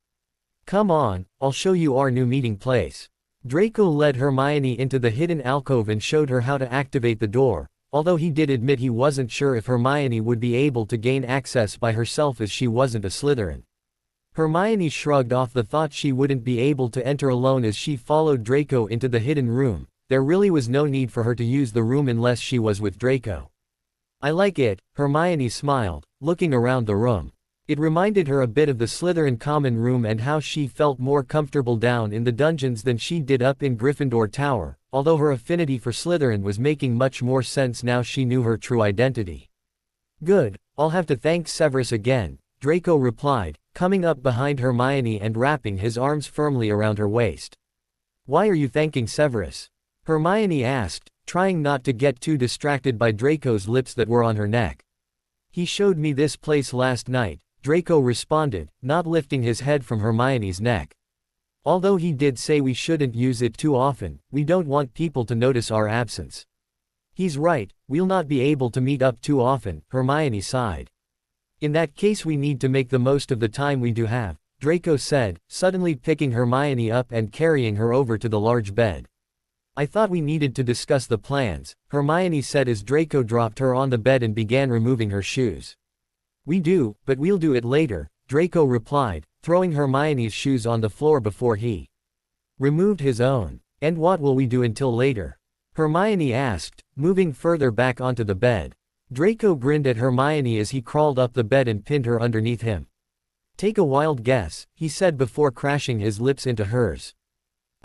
"Come on, I'll show you our new meeting place." Draco led Hermione into the hidden alcove and showed her how to activate the door, although he did admit he wasn't sure if Hermione would be able to gain access by herself as she wasn't a Slytherin. Hermione shrugged off the thought she wouldn't be able to enter alone as she followed Draco into the hidden room. There really was no need for her to use the room unless she was with Draco. "I like it," Hermione smiled, looking around the room. It reminded her a bit of the Slytherin common room and how she felt more comfortable down in the dungeons than she did up in Gryffindor Tower, although her affinity for Slytherin was making much more sense now she knew her true identity. "Good, I'll have to thank Severus again," Draco replied, coming up behind Hermione and wrapping his arms firmly around her waist. "Why are you thanking Severus?" Hermione asked, trying not to get too distracted by Draco's lips that were on her neck. "He showed me this place last night," Draco responded, not lifting his head from Hermione's neck. "Although he did say we shouldn't use it too often, we don't want people to notice our absence." "He's right, we'll not be able to meet up too often," Hermione sighed. "In that case we need to make the most of the time we do have," Draco said, suddenly picking Hermione up and carrying her over to the large bed. "I thought we needed to discuss the plans," Hermione said as Draco dropped her on the bed and began removing her shoes. "We do, but we'll do it later," Draco replied, throwing Hermione's shoes on the floor before he removed his own. "And what will we do until later?" Hermione asked, moving further back onto the bed. Draco grinned at Hermione as he crawled up the bed and pinned her underneath him. "Take a wild guess," he said before crashing his lips into hers.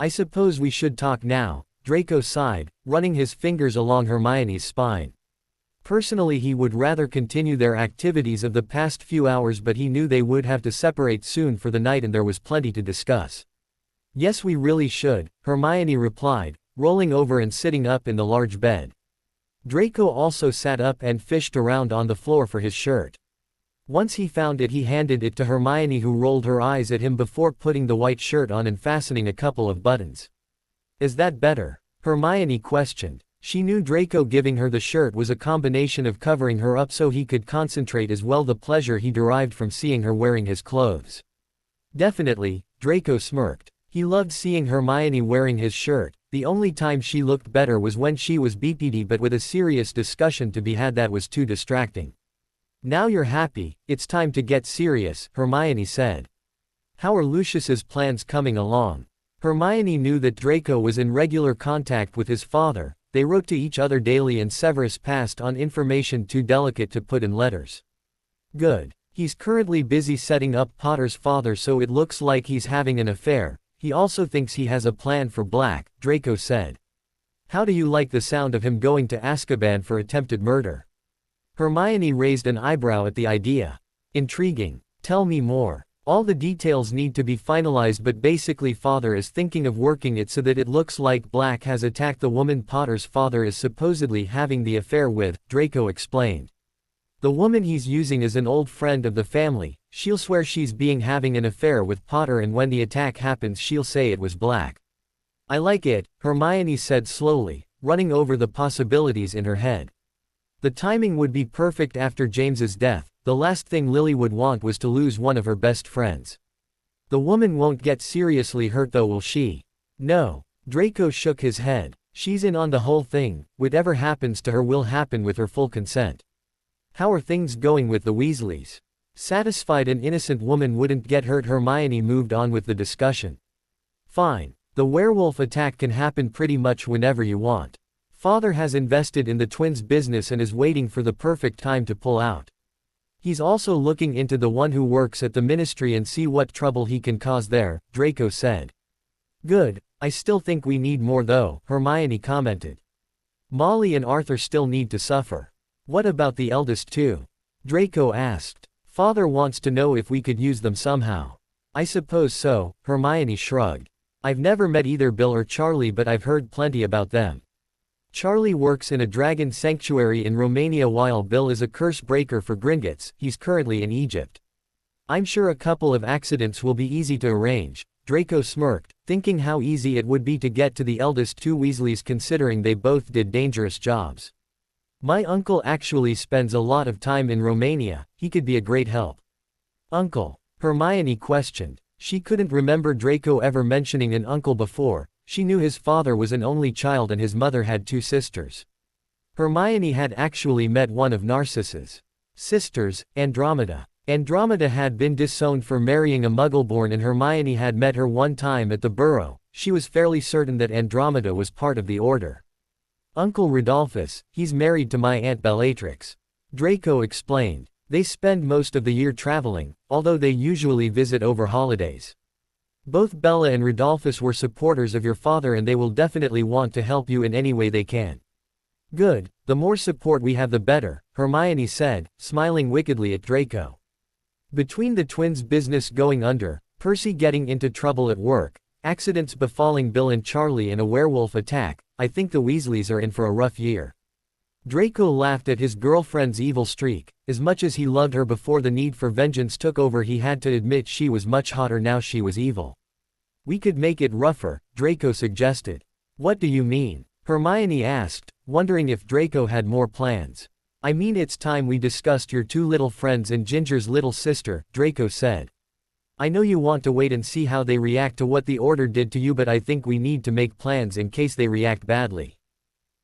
"I suppose we should talk now," Draco sighed, running his fingers along Hermione's spine. Personally, he would rather continue their activities of the past few hours, but he knew they would have to separate soon for the night and there was plenty to discuss. "Yes, we really should," Hermione replied, rolling over and sitting up in the large bed. Draco also sat up and fished around on the floor for his shirt. Once he found it, he handed it to Hermione, who rolled her eyes at him before putting the white shirt on and fastening a couple of buttons. "Is that better?" Hermione questioned. She knew Draco giving her the shirt was a combination of covering her up so he could concentrate as well the pleasure he derived from seeing her wearing his clothes. "Definitely," Draco smirked. He loved seeing Hermione wearing his shirt. The only time she looked better was when she was BPD, but with a serious discussion to be had that was too distracting. "Now you're happy, it's time to get serious," Hermione said. "How are Lucius's plans coming along?" Hermione knew that Draco was in regular contact with his father. They wrote to each other daily and Severus passed on information too delicate to put in letters. "Good. He's currently busy setting up Potter's father, so it looks like he's having an affair. He also thinks he has a plan for Black," Draco said. "How do you like the sound of him going to Azkaban for attempted murder?" Hermione raised an eyebrow at the idea. Intriguing. Tell me more. All the details need to be finalized, but basically father is thinking of working it so that it looks like Black has attacked the woman Potter's father is supposedly having the affair with, Draco explained. The woman he's using is an old friend of the family. She'll swear she's having an affair with Potter, and when the attack happens she'll say it was Black. I like it, Hermione said slowly, running over the possibilities in her head. The timing would be perfect after James's death. The last thing Lily would want was to lose one of her best friends. The woman won't get seriously hurt though, will she? No. Draco shook his head. She's in on the whole thing. Whatever happens to her will happen with her full consent. How are things going with the Weasleys? Satisfied an innocent woman wouldn't get hurt, Hermione moved on with the discussion. Fine. The werewolf attack can happen pretty much whenever you want. Father has invested in the twins' business and is waiting for the perfect time to pull out. He's also looking into the one who works at the ministry and see what trouble he can cause there, Draco said. Good, I still think we need more though, Hermione commented. Molly and Arthur still need to suffer. What about the eldest two? Draco asked. Father wants to know if we could use them somehow. I suppose so, Hermione shrugged. I've never met either Bill or Charlie, but I've heard plenty about them. Charlie works in a dragon sanctuary in Romania while Bill is a curse breaker for Gringotts. He's currently in Egypt. I'm sure a couple of accidents will be easy to arrange. Draco smirked, thinking how easy it would be to get to the eldest two Weasleys considering they both did dangerous jobs. My uncle actually spends a lot of time in Romania. He could be a great help. Uncle? Hermione questioned. She couldn't remember Draco ever mentioning an uncle before. She knew his father was an only child and his mother had two sisters. Hermione had actually met one of Narcissus' sisters, Andromeda. Andromeda had been disowned for marrying a Muggleborn, and Hermione had met her one time at the Burrow. She was fairly certain that Andromeda was part of the Order. Uncle Rodolphus, he's married to my Aunt Bellatrix. Draco explained. They spend most of the year traveling, although they usually visit over holidays. Both Bella and Rodolphus were supporters of your father and they will definitely want to help you in any way they can. Good, the more support we have the better, Hermione said, smiling wickedly at Draco. Between the twins' business going under, Percy getting into trouble at work, accidents befalling Bill and Charlie, and a werewolf attack, I think the Weasleys are in for a rough year. Draco laughed at his girlfriend's evil streak. As much as he loved her before the need for vengeance took over, he had to admit she was much hotter now she was evil. We could make it rougher, Draco suggested. What do you mean? Hermione asked, wondering if Draco had more plans. I mean, it's time we discussed your two little friends and Ginger's little sister, Draco said. I know you want to wait and see how they react to what the Order did to you, but I think we need to make plans in case they react badly.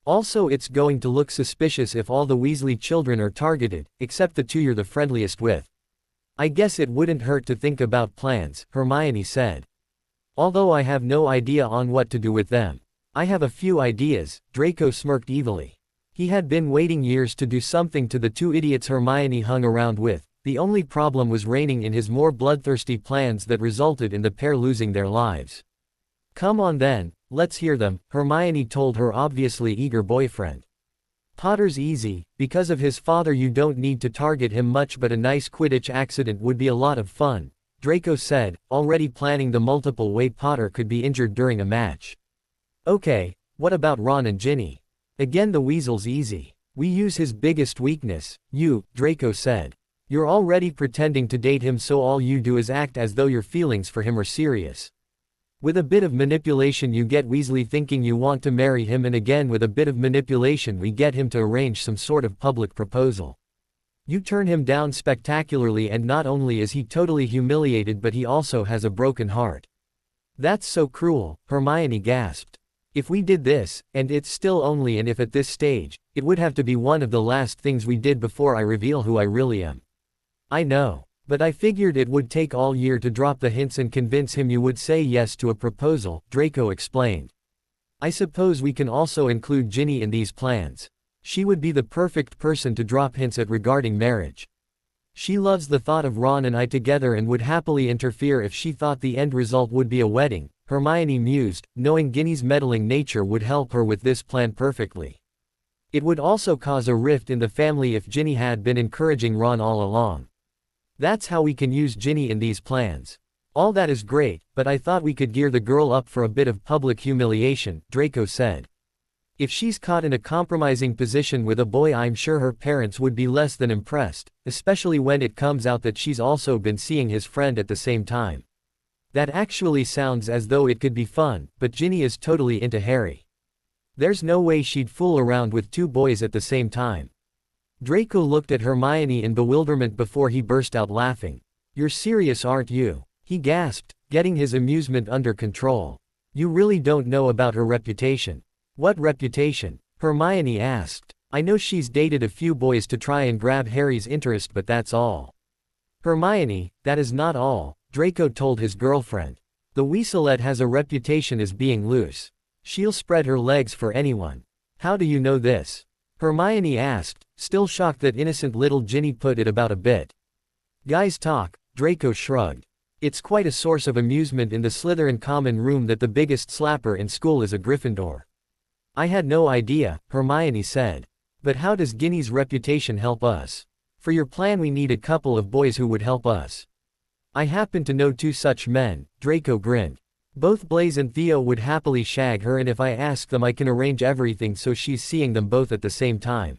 Also, it's going to look suspicious if all the Weasley children are targeted, except the two you're the friendliest with. I guess it wouldn't hurt to think about plans, Hermione said. Although I have no idea on what to do with them. I have a few ideas, Draco smirked evilly. He had been waiting years to do something to the two idiots Hermione hung around with. The only problem was reigning in his more bloodthirsty plans that resulted in the pair losing their lives. Come on then, let's hear them, Hermione told her obviously eager boyfriend. Potter's easy. Because of his father you don't need to target him much, but a nice Quidditch accident would be a lot of fun, Draco said, already planning the multiple way Potter could be injured during a match. Okay, what about Ron and Ginny? Again, the weasel's easy. We use his biggest weakness, you, Draco said. You're already pretending to date him, so all you do is act as though your feelings for him are serious. With a bit of manipulation you get Weasley thinking you want to marry him, and again with a bit of manipulation we get him to arrange some sort of public proposal. You turn him down spectacularly, and not only is he totally humiliated but he also has a broken heart. That's so cruel, Hermione gasped. If we did this, and it's still only an if at this stage, it would have to be one of the last things we did before I reveal who I really am. I know. But I figured it would take all year to drop the hints and convince him you would say yes to a proposal, Draco explained. I suppose we can also include Ginny in these plans. She would be the perfect person to drop hints at regarding marriage. She loves the thought of Ron and I together and would happily interfere if she thought the end result would be a wedding, Hermione mused, knowing Ginny's meddling nature would help her with this plan perfectly. It would also cause a rift in the family if Ginny had been encouraging Ron all along. That's how we can use Ginny in these plans. All that is great, but I thought we could gear the girl up for a bit of public humiliation, Draco said. If she's caught in a compromising position with a boy, I'm sure her parents would be less than impressed, especially when it comes out that she's also been seeing his friend at the same time. That actually sounds as though it could be fun, but Ginny is totally into Harry. There's no way she'd fool around with two boys at the same time. Draco looked at Hermione in bewilderment before he burst out laughing. You're serious, aren't you? He gasped, getting his amusement under control. You really don't know about her reputation. What reputation? Hermione asked. I know she's dated a few boys to try and grab Harry's interest, but that's all. Hermione, that is not all, Draco told his girlfriend. The Weaselette has a reputation as being loose. She'll spread her legs for anyone. How do you know this? Hermione asked, still shocked that innocent little Ginny put it about a bit. Guys talk, Draco shrugged. It's quite a source of amusement in the Slytherin common room that the biggest slapper in school is a Gryffindor. I had no idea, Hermione said. But how does Ginny's reputation help us? For your plan we need a couple of boys who would help us. I happen to know two such men, Draco grinned. Both Blaise and Theo would happily shag her, and if I ask them I can arrange everything so she's seeing them both at the same time.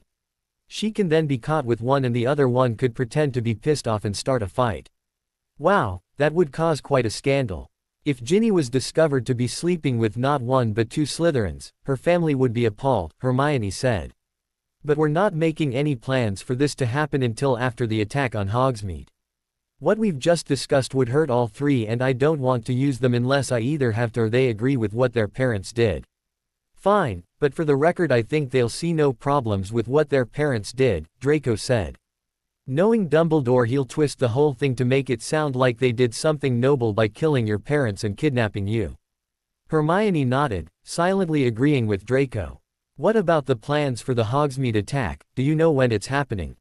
She can then be caught with one and the other one could pretend to be pissed off and start a fight. Wow, that would cause quite a scandal. If Ginny was discovered to be sleeping with not one but two Slytherins, her family would be appalled, Hermione said. But we're not making any plans for this to happen until after the attack on Hogsmeade. What we've just discussed would hurt all three, and I don't want to use them unless I either have to or they agree with what their parents did. Fine, but for the record I think they'll see no problems with what their parents did, Draco said. Knowing Dumbledore, he'll twist the whole thing to make it sound like they did something noble by killing your parents and kidnapping you. Hermione nodded, silently agreeing with Draco. What about the plans for the Hogsmeade attack? Do you know when it's happening?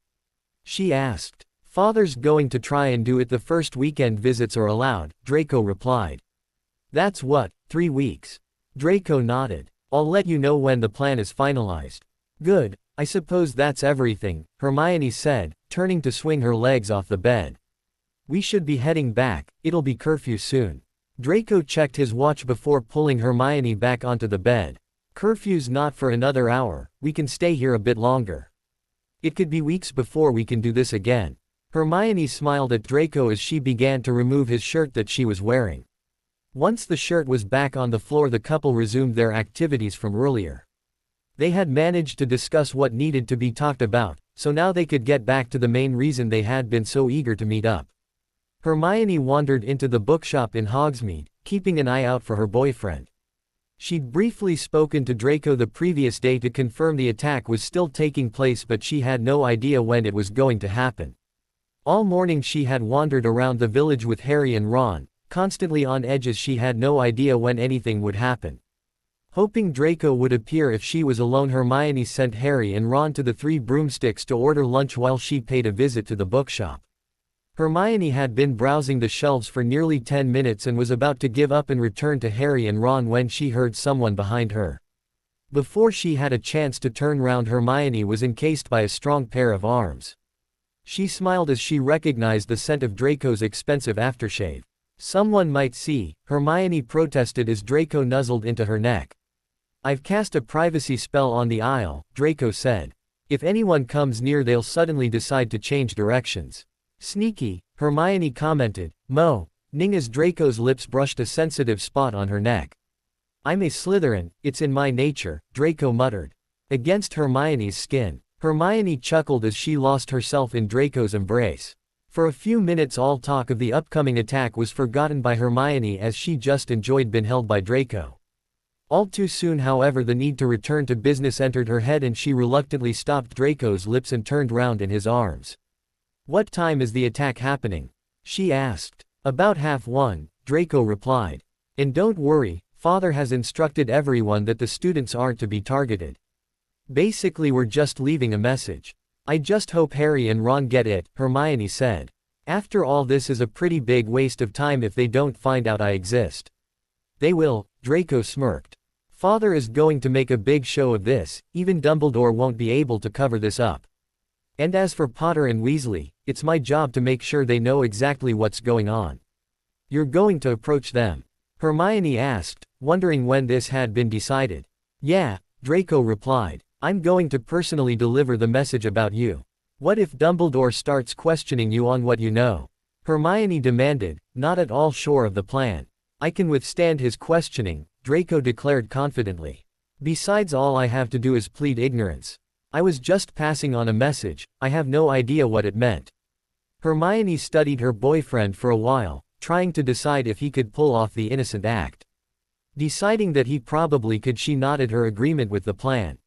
She asked. Father's going to try and do it the first weekend visits are allowed, Draco replied. That's what, 3 weeks? Draco nodded. I'll let you know when the plan is finalized. Good, I suppose that's everything, Hermione said, turning to swing her legs off the bed. We should be heading back, it'll be curfew soon. Draco checked his watch before pulling Hermione back onto the bed. Curfew's not for another hour, we can stay here a bit longer. It could be weeks before we can do this again. Hermione smiled at Draco as she began to remove his shirt that she was wearing. Once the shirt was back on the floor, the couple resumed their activities from earlier. They had managed to discuss what needed to be talked about, so now they could get back to the main reason they had been so eager to meet up. Hermione wandered into the bookshop in Hogsmeade, keeping an eye out for her boyfriend. She'd briefly spoken to Draco the previous day to confirm the attack was still taking place, but she had no idea when it was going to happen. All morning she had wandered around the village with Harry and Ron, constantly on edge as she had no idea when anything would happen. Hoping Draco would appear if she was alone, Hermione sent Harry and Ron to the Three Broomsticks to order lunch while she paid a visit to the bookshop. Hermione had been browsing the shelves for nearly 10 minutes and was about to give up and return to Harry and Ron when she heard someone behind her. Before she had a chance to turn round, Hermione was encased by a strong pair of arms. She smiled as she recognized the scent of Draco's expensive aftershave. Someone might see, Hermione protested as Draco nuzzled into her neck. I've cast a privacy spell on the aisle, Draco said. If anyone comes near, they'll suddenly decide to change directions. Sneaky, Hermione commented, ning as Draco's lips brushed a sensitive spot on her neck. I'm a Slytherin, it's in my nature, Draco muttered. Against Hermione's skin. Hermione chuckled as she lost herself in Draco's embrace. For a few minutes all talk of the upcoming attack was forgotten by Hermione as she just enjoyed being held by Draco. All too soon, however, the need to return to business entered her head and she reluctantly stopped Draco's lips and turned round in his arms. What time is the attack happening? She asked. About 1:30, Draco replied. And don't worry, Father has instructed everyone that the students aren't to be targeted. Basically we're just leaving a message. I just hope Harry and Ron get it, Hermione said. After all, this is a pretty big waste of time if they don't find out I exist. They will, Draco smirked. Father is going to make a big show of this, even Dumbledore won't be able to cover this up. And as for Potter and Weasley, it's my job to make sure they know exactly what's going on. You're going to approach them? Hermione asked, wondering when this had been decided. Yeah, Draco replied. I'm going to personally deliver the message about you. What if Dumbledore starts questioning you on what you know? Hermione demanded, not at all sure of the plan. I can withstand his questioning, Draco declared confidently. Besides, all I have to do is plead ignorance. I was just passing on a message, I have no idea what it meant. Hermione studied her boyfriend for a while, trying to decide if he could pull off the innocent act. Deciding that he probably could, she nodded her agreement with the plan.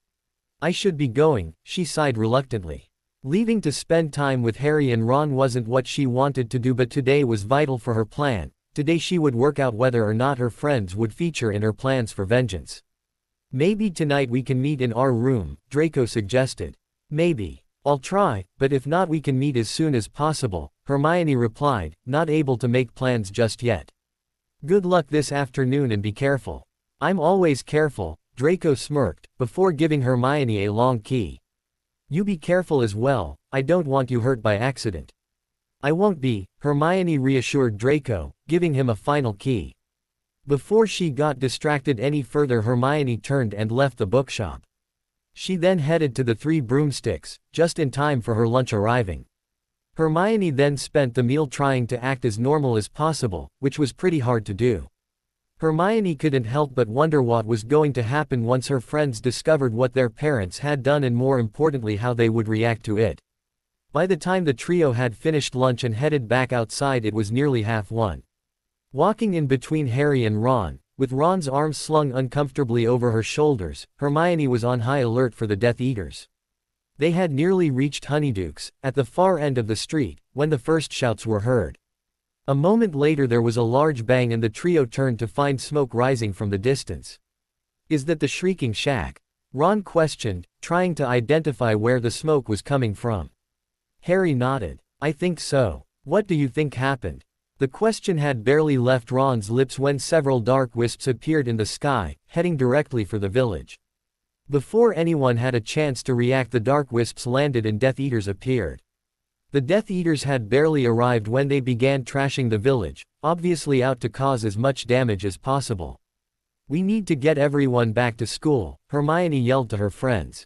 I should be going, she sighed reluctantly. Leaving to spend time with Harry and Ron wasn't what she wanted to do, but today was vital for her plan. Today she would work out whether or not her friends would feature in her plans for vengeance. Maybe tonight we can meet in our room, Draco suggested. Maybe. I'll try, but if not we can meet as soon as possible, Hermione replied, not able to make plans just yet. Good luck this afternoon and be careful. I'm always careful, Draco smirked, before giving Hermione a long key. You be careful as well, I don't want you hurt by accident. I won't be, Hermione reassured Draco, giving him a final key. Before she got distracted any further, Hermione turned and left the bookshop. She then headed to the Three Broomsticks, just in time for her lunch arriving. Hermione then spent the meal trying to act as normal as possible, which was pretty hard to do. Hermione couldn't help but wonder what was going to happen once her friends discovered what their parents had done, and more importantly how they would react to it. By the time the trio had finished lunch and headed back outside, it was nearly 1:30. Walking in between Harry and Ron, with Ron's arms slung uncomfortably over her shoulders, Hermione was on high alert for the Death Eaters. They had nearly reached Honeydukes, at the far end of the street, when the first shouts were heard. A moment later there was a large bang and the trio turned to find smoke rising from the distance. Is that the Shrieking Shack? Ron questioned, trying to identify where the smoke was coming from. Harry nodded. I think so. What do you think happened? The question had barely left Ron's lips when several dark wisps appeared in the sky, heading directly for the village. Before anyone had a chance to react, the dark wisps landed and Death Eaters appeared. The Death Eaters had barely arrived when they began trashing the village, obviously out to cause as much damage as possible. We need to get everyone back to school, Hermione yelled to her friends.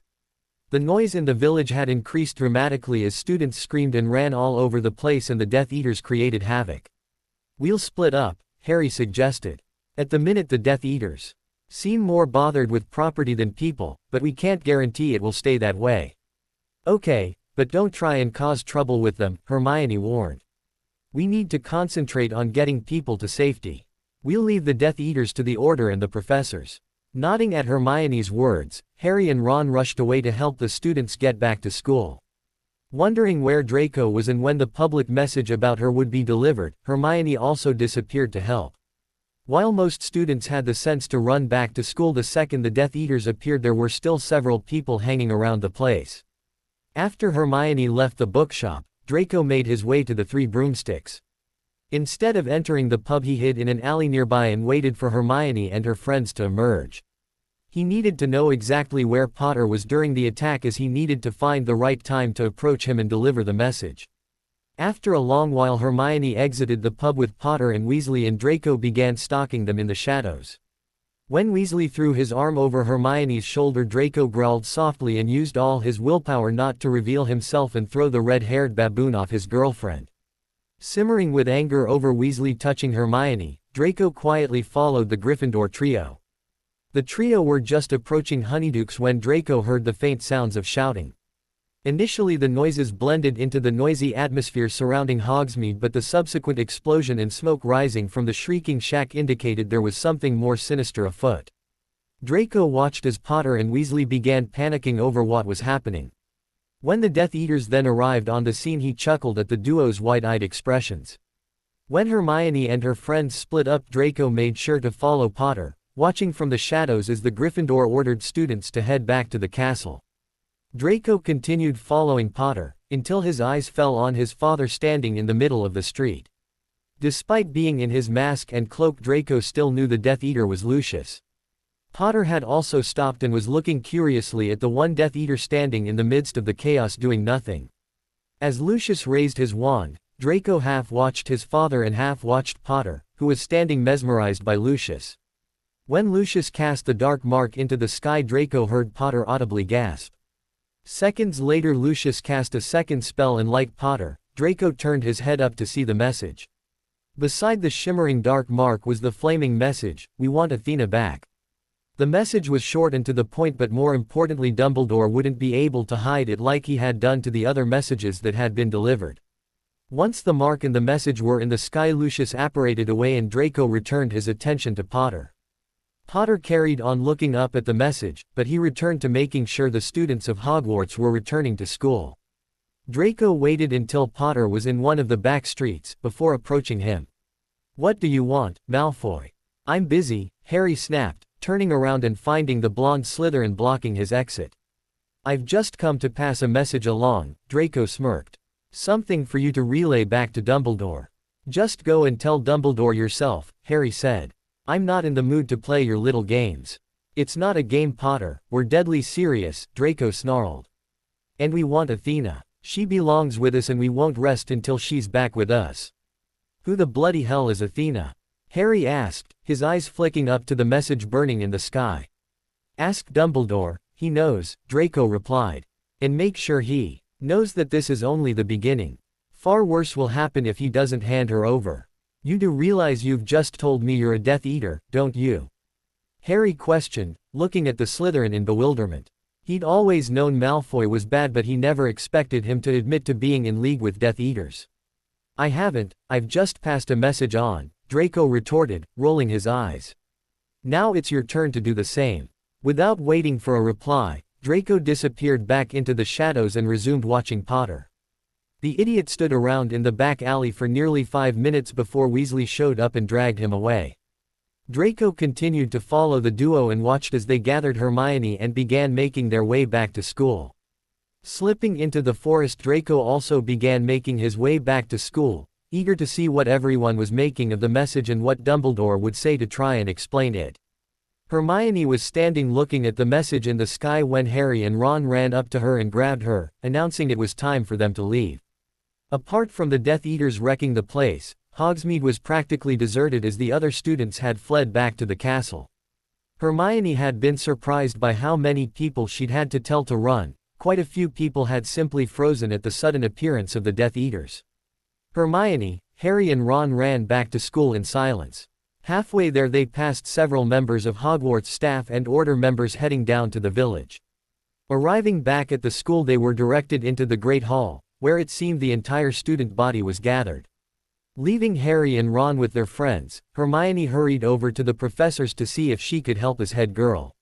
The noise in the village had increased dramatically as students screamed and ran all over the place and the Death Eaters created havoc. We'll split up, Harry suggested. At the minute the Death Eaters seem more bothered with property than people, but we can't guarantee it will stay that way. Okay, but don't try and cause trouble with them, Hermione warned. We need to concentrate on getting people to safety. We'll leave the Death Eaters to the Order and the professors. Nodding at Hermione's words, Harry and Ron rushed away to help the students get back to school. Wondering where Draco was and when the public message about her would be delivered, Hermione also disappeared to help. While most students had the sense to run back to school the second the Death Eaters appeared, there were still several people hanging around the place. After Hermione left the bookshop, Draco made his way to the Three Broomsticks. Instead of entering the pub, he hid in an alley nearby and waited for Hermione and her friends to emerge. He needed to know exactly where Potter was during the attack, as he needed to find the right time to approach him and deliver the message. After a long while, Hermione exited the pub with Potter and Weasley, and Draco began stalking them in the shadows. When Weasley threw his arm over Hermione's shoulder, Draco growled softly and used all his willpower not to reveal himself and throw the red-haired baboon off his girlfriend. Simmering with anger over Weasley touching Hermione, Draco quietly followed the Gryffindor trio. The trio were just approaching Honeydukes when Draco heard the faint sounds of shouting. Initially the noises blended into the noisy atmosphere surrounding Hogsmeade, but the subsequent explosion and smoke rising from the Shrieking Shack indicated there was something more sinister afoot. Draco watched as Potter and Weasley began panicking over what was happening. When the Death Eaters then arrived on the scene, he chuckled at the duo's wide-eyed expressions. When Hermione and her friends split up, Draco made sure to follow Potter, watching from the shadows as the Gryffindor ordered students to head back to the castle. Draco continued following Potter, until his eyes fell on his father standing in the middle of the street. Despite being in his mask and cloak, Draco still knew the Death Eater was Lucius. Potter had also stopped and was looking curiously at the one Death Eater standing in the midst of the chaos doing nothing. As Lucius raised his wand, Draco half watched his father and half watched Potter, who was standing mesmerized by Lucius. When Lucius cast the dark mark into the sky, Draco heard Potter audibly gasp. Seconds later Lucius cast a second spell and like Potter, Draco turned his head up to see the message. Beside the shimmering dark mark was the flaming message, "We want Athena back." The message was short and to the point, but more importantly Dumbledore wouldn't be able to hide it like he had done to the other messages that had been delivered. Once the mark and the message were in the sky, Lucius apparated away and Draco returned his attention to Potter. Potter carried on looking up at the message, but he returned to making sure the students of Hogwarts were returning to school. Draco waited until Potter was in one of the back streets, before approaching him. "What do you want, Malfoy?" "I'm busy," Harry snapped, turning around and finding the blonde Slytherin blocking his exit. "I've just come to pass a message along," Draco smirked. "Something for you to relay back to Dumbledore." "Just go and tell Dumbledore yourself," Harry said. "I'm not in the mood to play your little games." "It's not a game, Potter, we're deadly serious," Draco snarled. "And we want Athena. She belongs with us and we won't rest until she's back with us." "Who the bloody hell is Athena?" Harry asked, his eyes flicking up to the message burning in the sky. "Ask Dumbledore, he knows," Draco replied. "And make sure he knows that this is only the beginning. Far worse will happen if he doesn't hand her over." "You do realize you've just told me you're a Death Eater, don't you?" Harry questioned, looking at the Slytherin in bewilderment. He'd always known Malfoy was bad, but he never expected him to admit to being in league with Death Eaters. "I haven't, I've just passed a message on," Draco retorted, rolling his eyes. "Now it's your turn to do the same." Without waiting for a reply, Draco disappeared back into the shadows and resumed watching Potter. The idiot stood around in the back alley for nearly 5 minutes before Weasley showed up and dragged him away. Draco continued to follow the duo and watched as they gathered Hermione and began making their way back to school. Slipping into the forest, Draco also began making his way back to school, eager to see what everyone was making of the message and what Dumbledore would say to try and explain it. Hermione was standing looking at the message in the sky when Harry and Ron ran up to her and grabbed her, announcing it was time for them to leave. Apart from the Death Eaters wrecking the place, Hogsmeade was practically deserted as the other students had fled back to the castle. Hermione had been surprised by how many people she'd had to tell to run. Quite a few people had simply frozen at the sudden appearance of the Death Eaters. Hermione, Harry and Ron ran back to school in silence. Halfway there they passed several members of Hogwarts staff and order members heading down to the village. Arriving back at the school, they were directed into the Great Hall, where it seemed the entire student body was gathered. Leaving Harry and Ron with their friends, Hermione hurried over to the professors to see if she could help as head girl.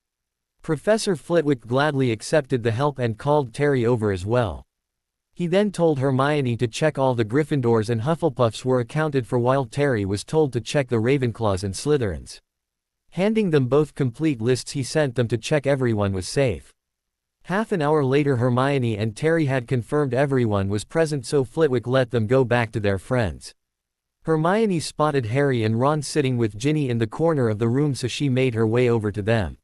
Professor Flitwick gladly accepted the help and called Terry over as well. He then told Hermione to check all the Gryffindors and Hufflepuffs were accounted for, while Terry was told to check the Ravenclaws and Slytherins. Handing them both complete lists, he sent them to check everyone was safe. Half an hour later Hermione and Terry had confirmed everyone was present, so Flitwick let them go back to their friends. Hermione spotted Harry and Ron sitting with Ginny in the corner of the room, so she made her way over to them.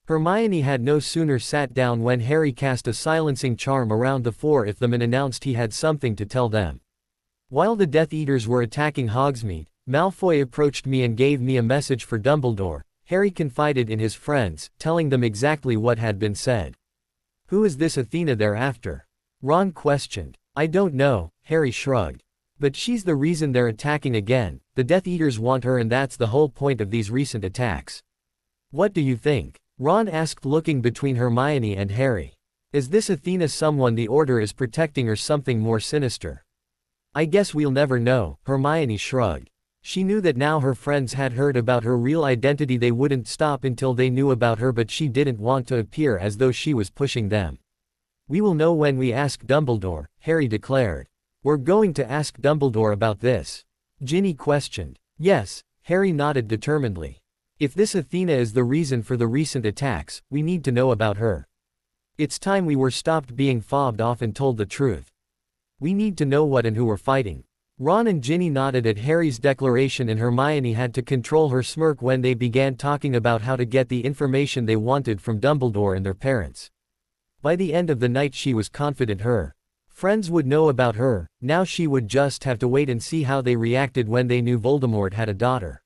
Hermione had no sooner sat down when Harry cast a silencing charm around the four of them and announced he had something to tell them. "While the Death Eaters were attacking Hogsmeade, Malfoy approached me and gave me a message for Dumbledore," Harry confided in his friends, telling them exactly what had been said. "Who is this Athena they're after?" Ron questioned. "I don't know," Harry shrugged. "But she's the reason they're attacking again. The Death Eaters want her, and that's the whole point of these recent attacks." "What do you think?" Ron asked, looking between Hermione and Harry. "Is this Athena someone the Order is protecting or something more sinister?" "I guess we'll never know," Hermione shrugged. She knew that now her friends had heard about her real identity they wouldn't stop until they knew about her, but she didn't want to appear as though she was pushing them. "We will know when we ask Dumbledore," Harry declared. "We're going to ask Dumbledore about this?" Ginny questioned. "Yes," Harry nodded determinedly. "If this Athena is the reason for the recent attacks, we need to know about her. It's time we were stopped being fobbed off and told the truth. We need to know what and who we're fighting." Ron and Ginny nodded at Harry's declaration and Hermione had to control her smirk when they began talking about how to get the information they wanted from Dumbledore and their parents. By the end of the night she was confident her friends would know about her, now she would just have to wait and see how they reacted when they knew Voldemort had a daughter.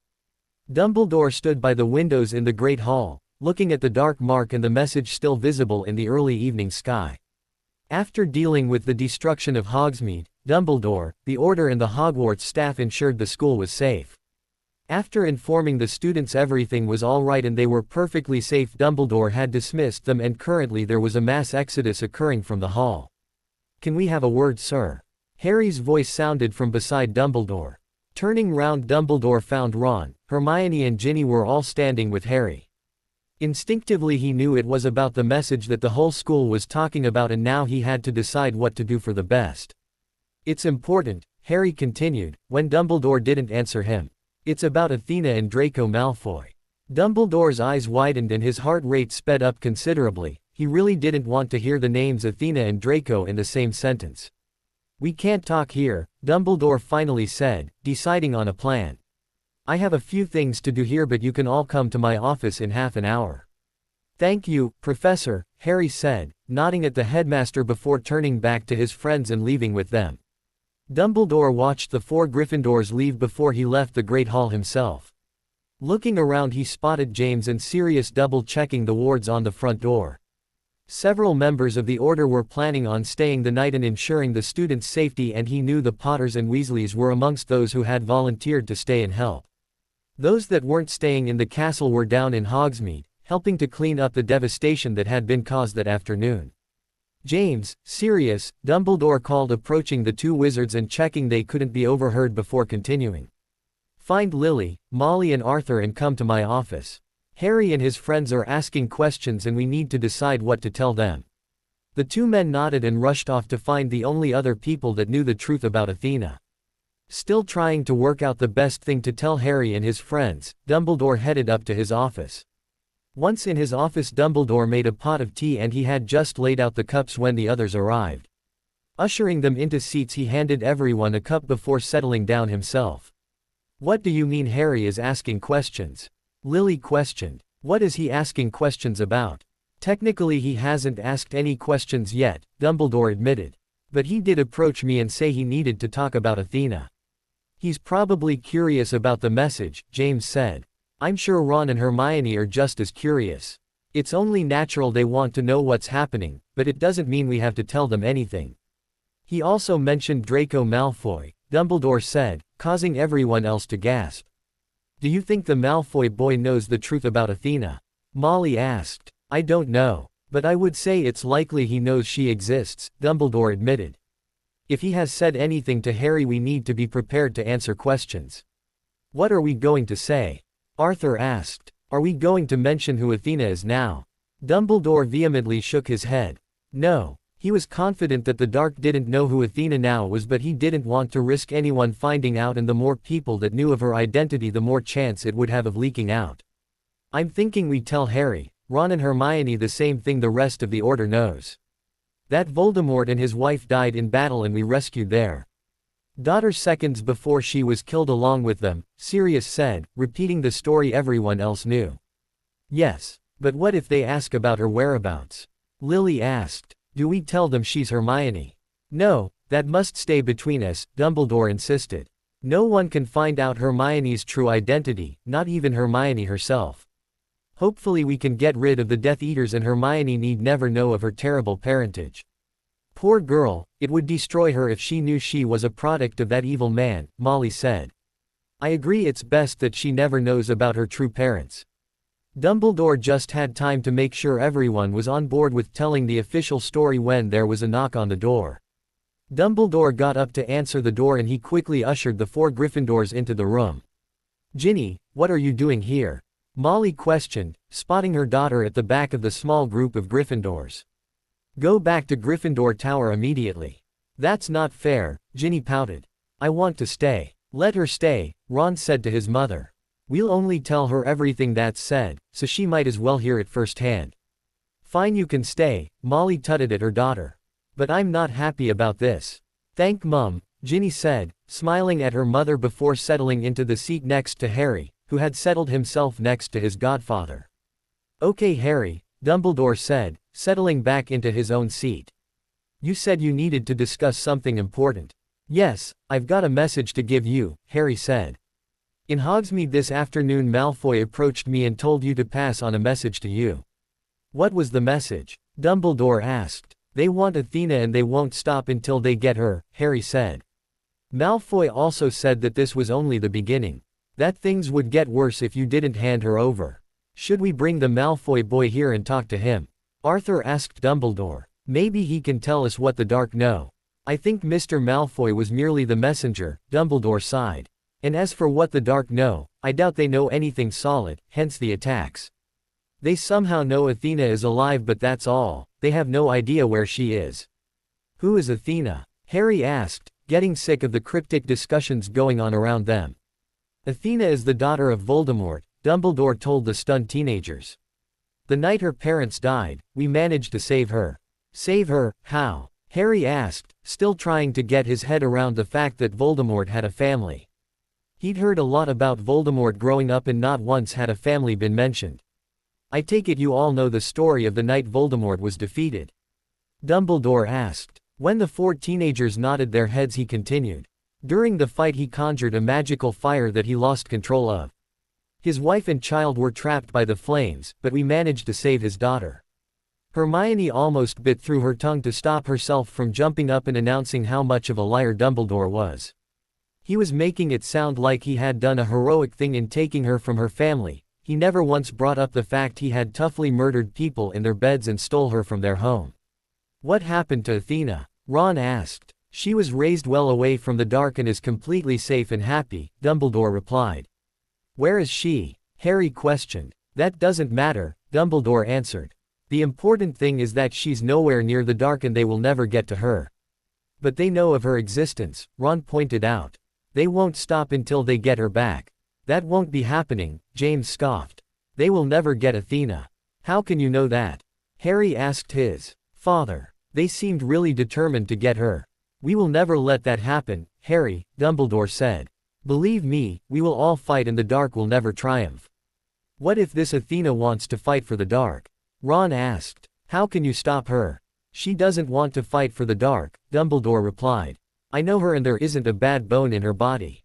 Dumbledore stood by the windows in the Great Hall, looking at the dark mark and the message still visible in the early evening sky. After dealing with the destruction of Hogsmeade, Dumbledore, the Order and the Hogwarts staff ensured the school was safe. After informing the students everything was all right and they were perfectly safe, Dumbledore had dismissed them and currently there was a mass exodus occurring from the hall. "Can we have a word, sir?" Harry's voice sounded from beside Dumbledore. Turning round, Dumbledore found Ron, Hermione and Ginny were all standing with Harry. Instinctively he knew it was about the message that the whole school was talking about and now he had to decide what to do for the best. "It's important," Harry continued, when Dumbledore didn't answer him. "It's about Athena and Draco Malfoy." Dumbledore's eyes widened and his heart rate sped up considerably. He really didn't want to hear the names Athena and Draco in the same sentence. "We can't talk here," Dumbledore finally said, deciding on a plan. "I have a few things to do here but you can all come to my office in half an hour." "Thank you, Professor," Harry said, nodding at the headmaster before turning back to his friends and leaving with them. Dumbledore watched the 4 Gryffindors leave before he left the Great Hall himself. Looking around he spotted James and Sirius double-checking the wards on the front door. Several members of the Order were planning on staying the night and ensuring the students' safety and he knew the Potters and Weasleys were amongst those who had volunteered to stay and help. Those that weren't staying in the castle were down in Hogsmeade, helping to clean up the devastation that had been caused that afternoon. "James, Sirius," Dumbledore called, approaching the 2 wizards and checking they couldn't be overheard before continuing. "Find Lily, Molly and Arthur and come to my office. Harry and his friends are asking questions and we need to decide what to tell them." The 2 men nodded and rushed off to find the only other people that knew the truth about Athena. Still trying to work out the best thing to tell Harry and his friends, Dumbledore headed up to his office. Once in his office, Dumbledore made a pot of tea and he had just laid out the cups when the others arrived. Ushering them into seats, he handed everyone a cup before settling down himself. "What do you mean Harry is asking questions?" Lily questioned. "What is he asking questions about?" "Technically he hasn't asked any questions yet," Dumbledore admitted. "But he did approach me and say he needed to talk about Athena." "He's probably curious about the message," James said. "I'm sure Ron and Hermione are just as curious. It's only natural they want to know what's happening, but it doesn't mean we have to tell them anything." "He also mentioned Draco Malfoy," Dumbledore said, causing everyone else to gasp. "Do you think the Malfoy boy knows the truth about Athena?" Molly asked. "I don't know. But I would say it's likely he knows she exists," Dumbledore admitted. "If he has said anything to Harry we need to be prepared to answer questions." "What are we going to say?" Arthur asked. "Are we going to mention who Athena is now?" Dumbledore vehemently shook his head. "No." He was confident that the Dark didn't know who Athena now was, but he didn't want to risk anyone finding out, and the more people that knew of her identity the more chance it would have of leaking out. "I'm thinking we tell Harry, Ron and Hermione the same thing the rest of the Order knows. That Voldemort and his wife died in battle and we rescued their daughter seconds before she was killed along with them," Sirius said, repeating the story everyone else knew. "Yes. But what if they ask about her whereabouts?" Lily asked. "Do we tell them she's Hermione?" "No, that must stay between us," Dumbledore insisted. "No one can find out Hermione's true identity, not even Hermione herself. Hopefully we can get rid of the Death Eaters and Hermione need never know of her terrible parentage." "Poor girl, it would destroy her if she knew she was a product of that evil man," Molly said. "I agree, it's best that she never knows about her true parents." Dumbledore just had time to make sure everyone was on board with telling the official story when there was a knock on the door. Dumbledore got up to answer the door and he quickly ushered the 4 Gryffindors into the room. "Ginny, what are you doing here?" Molly questioned, spotting her daughter at the back of the small group of Gryffindors. "Go back to Gryffindor Tower immediately." "That's not fair," Ginny pouted. "I want to stay." "Let her stay," Ron said to his mother. "We'll only tell her everything that's said, so she might as well hear it firsthand." "Fine, you can stay," Molly tutted at her daughter. "But I'm not happy about this." "Thank Mum," Ginny said, smiling at her mother before settling into the seat next to Harry, who had settled himself next to his godfather. "Okay, Harry," Dumbledore said, settling back into his own seat. "You said you needed to discuss something important." "Yes, I've got a message to give you," Harry said. "In Hogsmeade this afternoon Malfoy approached me and told you to pass on a message to you." "What was the message?" Dumbledore asked. "They want Athena and they won't stop until they get her," Harry said. "Malfoy also said that this was only the beginning. That things would get worse if you didn't hand her over. Should we bring the Malfoy boy here and talk to him?" Arthur asked Dumbledore. "Maybe he can tell us what the dark know." "I think Mr. Malfoy was merely the messenger," Dumbledore sighed. "And as for what the dark know, I doubt they know anything solid, hence the attacks. They somehow know Athena is alive but that's all, they have no idea where she is." "Who is Athena?" Harry asked, getting sick of the cryptic discussions going on around them. "Athena is the daughter of Voldemort," Dumbledore told the stunned teenagers. "The night her parents died, we managed to save her." "Save her, how?" Harry asked, still trying to get his head around the fact that Voldemort had a family. He'd heard a lot about Voldemort growing up and not once had a family been mentioned. "I take it you all know the story of the night Voldemort was defeated?" Dumbledore asked. When the four teenagers nodded their heads he continued. "During the fight he conjured a magical fire that he lost control of. His wife and child were trapped by the flames, but we managed to save his daughter." Hermione almost bit through her tongue to stop herself from jumping up and announcing how much of a liar Dumbledore was. He was making it sound like he had done a heroic thing in taking her from her family. He never once brought up the fact he had toughly murdered people in their beds and stole her from their home. "What happened to Athena?" Ron asked. "She was raised well away from the dark and is completely safe and happy," Dumbledore replied. "Where is she?" Harry questioned. "That doesn't matter," Dumbledore answered. "The important thing is that she's nowhere near the dark and they will never get to her." "But they know of her existence," Ron pointed out. "They won't stop until they get her back." "That won't be happening," James scoffed. "They will never get Athena." "How can you know that?" Harry asked his father. "They seemed really determined to get her." "We will never let that happen, Harry," Dumbledore said. "Believe me, we will all fight and the dark will never triumph." "What if this Athena wants to fight for the dark?" Ron asked. "How can you stop her?" "She doesn't want to fight for the dark," Dumbledore replied. "I know her and there isn't a bad bone in her body."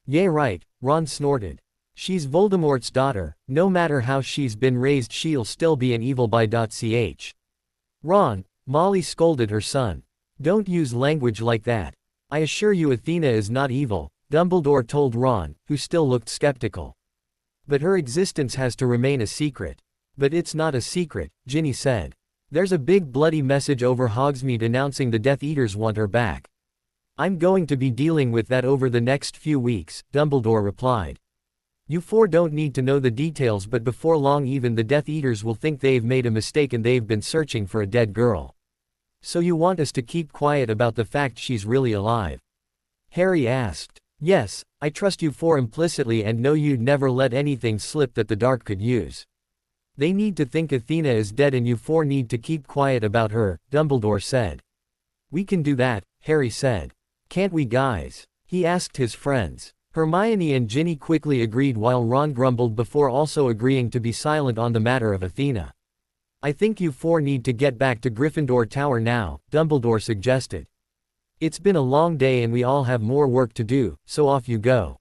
"Yeah right," Ron snorted. "She's Voldemort's daughter, no matter how she's been raised she'll still be an evil by.ch. "Ron," Molly scolded her son. "Don't use language like that. I assure you Athena is not evil," Dumbledore told Ron, who still looked skeptical. "But her existence has to remain a secret." "But it's not a secret," Ginny said. "There's a big bloody message over Hogsmeade announcing the Death Eaters want her back." "I'm going to be dealing with that over the next few weeks," Dumbledore replied. "You four don't need to know the details but before long even the Death Eaters will think they've made a mistake and they've been searching for a dead girl. So you want us to keep quiet about the fact she's really alive?" Harry asked. "Yes, I trust you four implicitly and know you'd never let anything slip that the dark could use. They need to think Athena is dead and you four need to keep quiet about her," Dumbledore said. "We can do that," Harry said. "Can't we guys?" he asked his friends. Hermione and Ginny quickly agreed while Ron grumbled before also agreeing to be silent on the matter of Athena. "I think you four need to get back to Gryffindor Tower now," Dumbledore suggested. "It's been a long day and we all have more work to do, so off you go."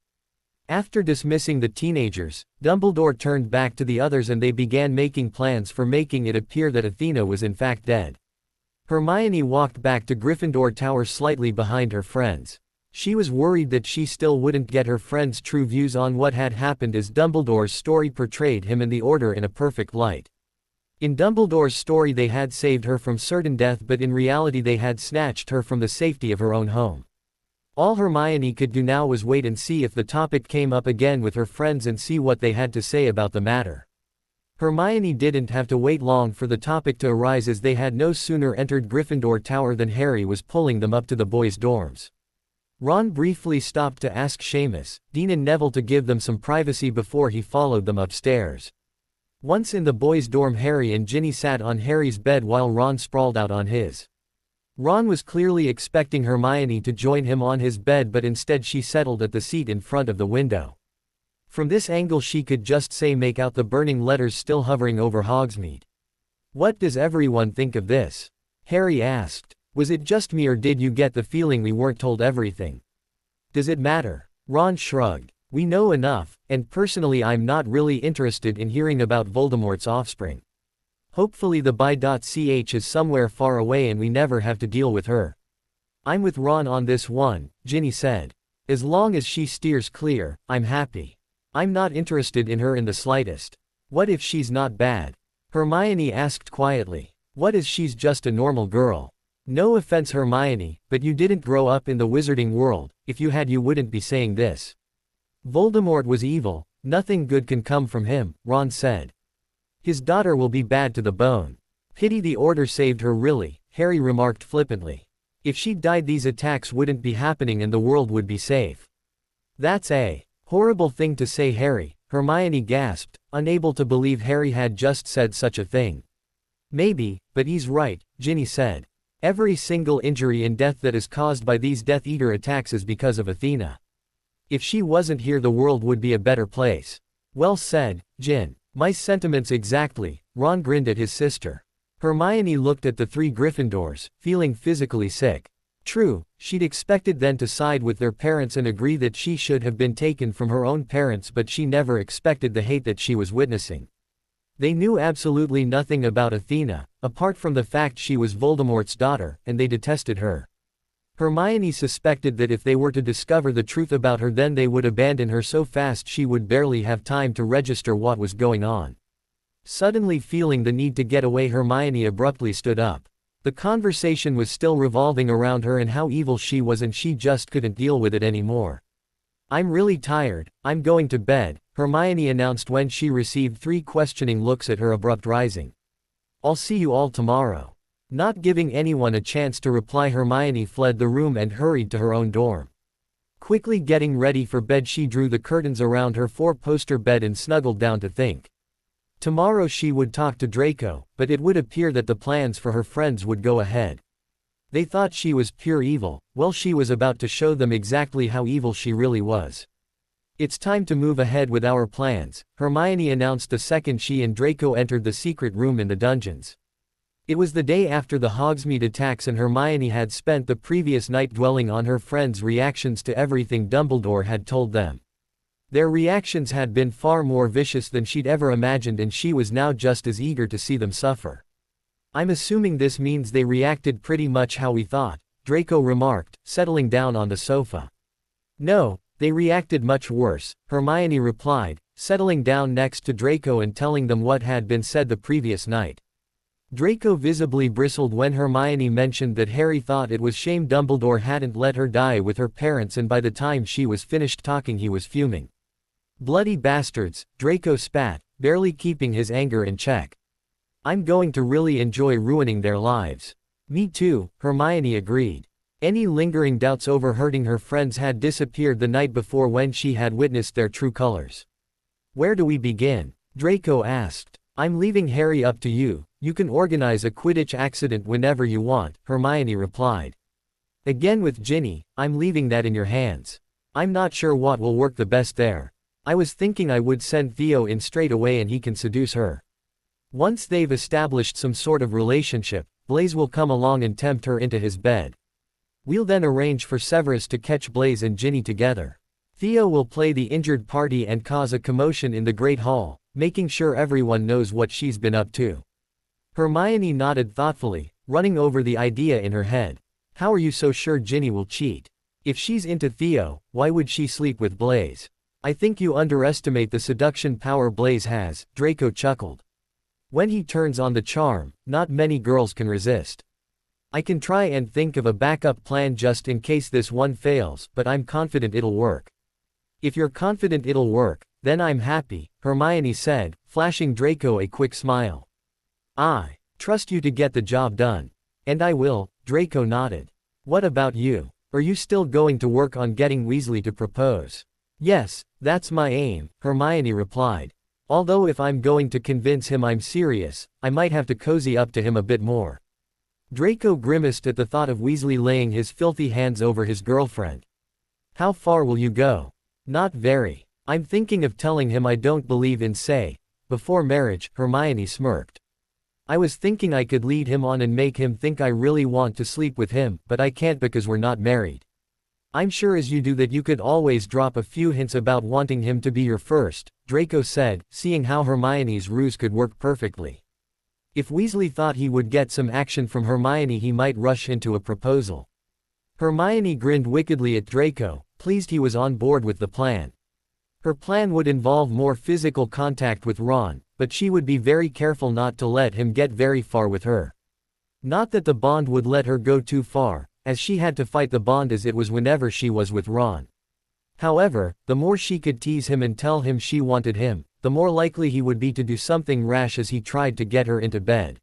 After dismissing the teenagers, Dumbledore turned back to the others and they began making plans for making it appear that Athena was in fact dead. Hermione walked back to Gryffindor Tower slightly behind her friends. She was worried that she still wouldn't get her friends' true views on what had happened as Dumbledore's story portrayed him and the Order in a perfect light. In Dumbledore's story they had saved her from certain death but in reality they had snatched her from the safety of her own home. All Hermione could do now was wait and see if the topic came up again with her friends and see what they had to say about the matter. Hermione didn't have to wait long for the topic to arise as they had no sooner entered Gryffindor Tower than Harry was pulling them up to the boys' dorms. Ron briefly stopped to ask Seamus, Dean and Neville to give them some privacy before he followed them upstairs. Once in the boys' dorm Harry and Ginny sat on Harry's bed while Ron sprawled out on his. Ron was clearly expecting Hermione to join him on his bed, but instead she settled at the seat in front of the window. From this angle she could just make out the burning letters still hovering over Hogsmeade. "What does everyone think of this?" Harry asked. "Was it just me, or did you get the feeling we weren't told everything?" "Does it matter?" Ron shrugged. "We know enough, and personally I'm not really interested in hearing about Voldemort's offspring. Hopefully the Bi.ch is somewhere far away and we never have to deal with her." "I'm with Ron on this one," Ginny said. "As long as she steers clear, I'm happy. I'm not interested in her in the slightest." "What if she's not bad?" Hermione asked quietly. "What if she's just a normal girl?" "No offense, Hermione, but you didn't grow up in the wizarding world. If you had, you wouldn't be saying this." "Voldemort was evil. Nothing good can come from him," Ron said. "His daughter will be bad to the bone." "Pity the order saved her, really," Harry remarked flippantly. "If she died, these attacks wouldn't be happening and the world would be safe." "That's a horrible thing to say, Harry," Hermione gasped, unable to believe Harry had just said such a thing. "Maybe, but he's right," Ginny said. "Every single injury and death that is caused by these Death Eater attacks is because of Athena. If she wasn't here, the world would be a better place." "Well said, Gin. My sentiments exactly," Ron grinned at his sister. Hermione looked at the three Gryffindors, feeling physically sick. True, she'd expected them to side with their parents and agree that she should have been taken from her own parents, but she never expected the hate that she was witnessing. They knew absolutely nothing about Athena, apart from the fact she was Voldemort's daughter, and they detested her. Hermione suspected that if they were to discover the truth about her, then they would abandon her so fast she would barely have time to register what was going on. Suddenly feeling the need to get away, Hermione abruptly stood up. The conversation was still revolving around her and how evil she was, and she just couldn't deal with it anymore. "I'm really tired, I'm going to bed," Hermione announced when she received three questioning looks at her abrupt rising. "I'll see you all tomorrow." Not giving anyone a chance to reply, Hermione fled the room and hurried to her own dorm. Quickly getting ready for bed, she drew the curtains around her four-poster bed and snuggled down to think. Tomorrow she would talk to Draco, but it would appear that the plans for her friends would go ahead. They thought she was pure evil. Well, she was about to show them exactly how evil she really was. "It's time to move ahead with our plans," Hermione announced the second she and Draco entered the secret room in the dungeons. It was the day after the Hogsmeade attacks, and Hermione had spent the previous night dwelling on her friends' reactions to everything Dumbledore had told them. Their reactions had been far more vicious than she'd ever imagined, and she was now just as eager to see them suffer. "I'm assuming this means they reacted pretty much how we thought," Draco remarked, settling down on the sofa. "No, they reacted much worse," Hermione replied, settling down next to Draco and telling them what had been said the previous night. Draco visibly bristled when Hermione mentioned that Harry thought it was shame Dumbledore hadn't let her die with her parents, and by the time she was finished talking he was fuming. "Bloody bastards," Draco spat, barely keeping his anger in check. "I'm going to really enjoy ruining their lives." "Me too," Hermione agreed. Any lingering doubts over hurting her friends had disappeared the night before when she had witnessed their true colors. "Where do we begin?" Draco asked. "I'm leaving Harry up to you. You can organize a Quidditch accident whenever you want," Hermione replied. Again with Ginny, "I'm leaving that in your hands. I'm not sure what will work the best there. I was thinking I would send Theo in straight away and he can seduce her. Once they've established some sort of relationship, Blaise will come along and tempt her into his bed. We'll then arrange for Severus to catch Blaise and Ginny together. Theo will play the injured party and cause a commotion in the Great Hall, making sure everyone knows what she's been up to." Hermione nodded thoughtfully, running over the idea in her head. "How are you so sure Ginny will cheat? If she's into Theo, why would she sleep with Blaise?" "I think you underestimate the seduction power Blaise has," Draco chuckled. "When he turns on the charm, not many girls can resist. I can try and think of a backup plan just in case this one fails, but I'm confident it'll work." "If you're confident it'll work, then I'm happy," Hermione said, flashing Draco a quick smile. "I trust you to get the job done." "And I will," Draco nodded. "What about you? Are you still going to work on getting Weasley to propose?" "Yes, that's my aim," Hermione replied. "Although if I'm going to convince him I'm serious, I might have to cozy up to him a bit more." Draco grimaced at the thought of Weasley laying his filthy hands over his girlfriend. How far will you go? Not very. I'm thinking of telling him I don't believe in before marriage, Hermione smirked. I was thinking I could lead him on and make him think I really want to sleep with him, but I can't because we're not married. I'm sure as you do that you could always drop a few hints about wanting him to be your first, Draco said, seeing how Hermione's ruse could work perfectly. If Weasley thought he would get some action from Hermione, he might rush into a proposal. Hermione grinned wickedly at Draco, pleased he was on board with the plan. Her plan would involve more physical contact with Ron, but she would be very careful not to let him get very far with her. Not that the bond would let her go too far, as she had to fight the bond as it was whenever she was with Ron. However, the more she could tease him and tell him she wanted him, the more likely he would be to do something rash as he tried to get her into bed.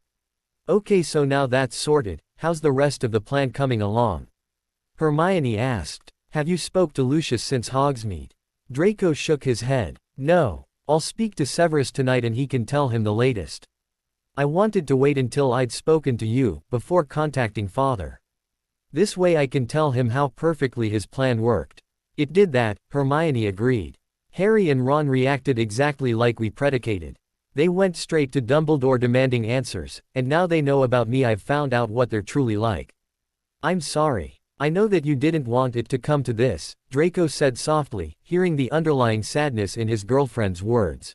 Okay, so now that's sorted, how's the rest of the plan coming along? Hermione asked. Have you spoke to Lucius since Hogsmeade? Draco shook his head. No. I'll speak to Severus tonight and he can tell him the latest. I wanted to wait until I'd spoken to you, before contacting Father. This way I can tell him how perfectly his plan worked. It did that, Hermione agreed. Harry and Ron reacted exactly like we predicated. They went straight to Dumbledore demanding answers, and now they know about me. I've found out what they're truly like. I'm sorry. I know that you didn't want it to come to this, Draco said softly, hearing the underlying sadness in his girlfriend's words.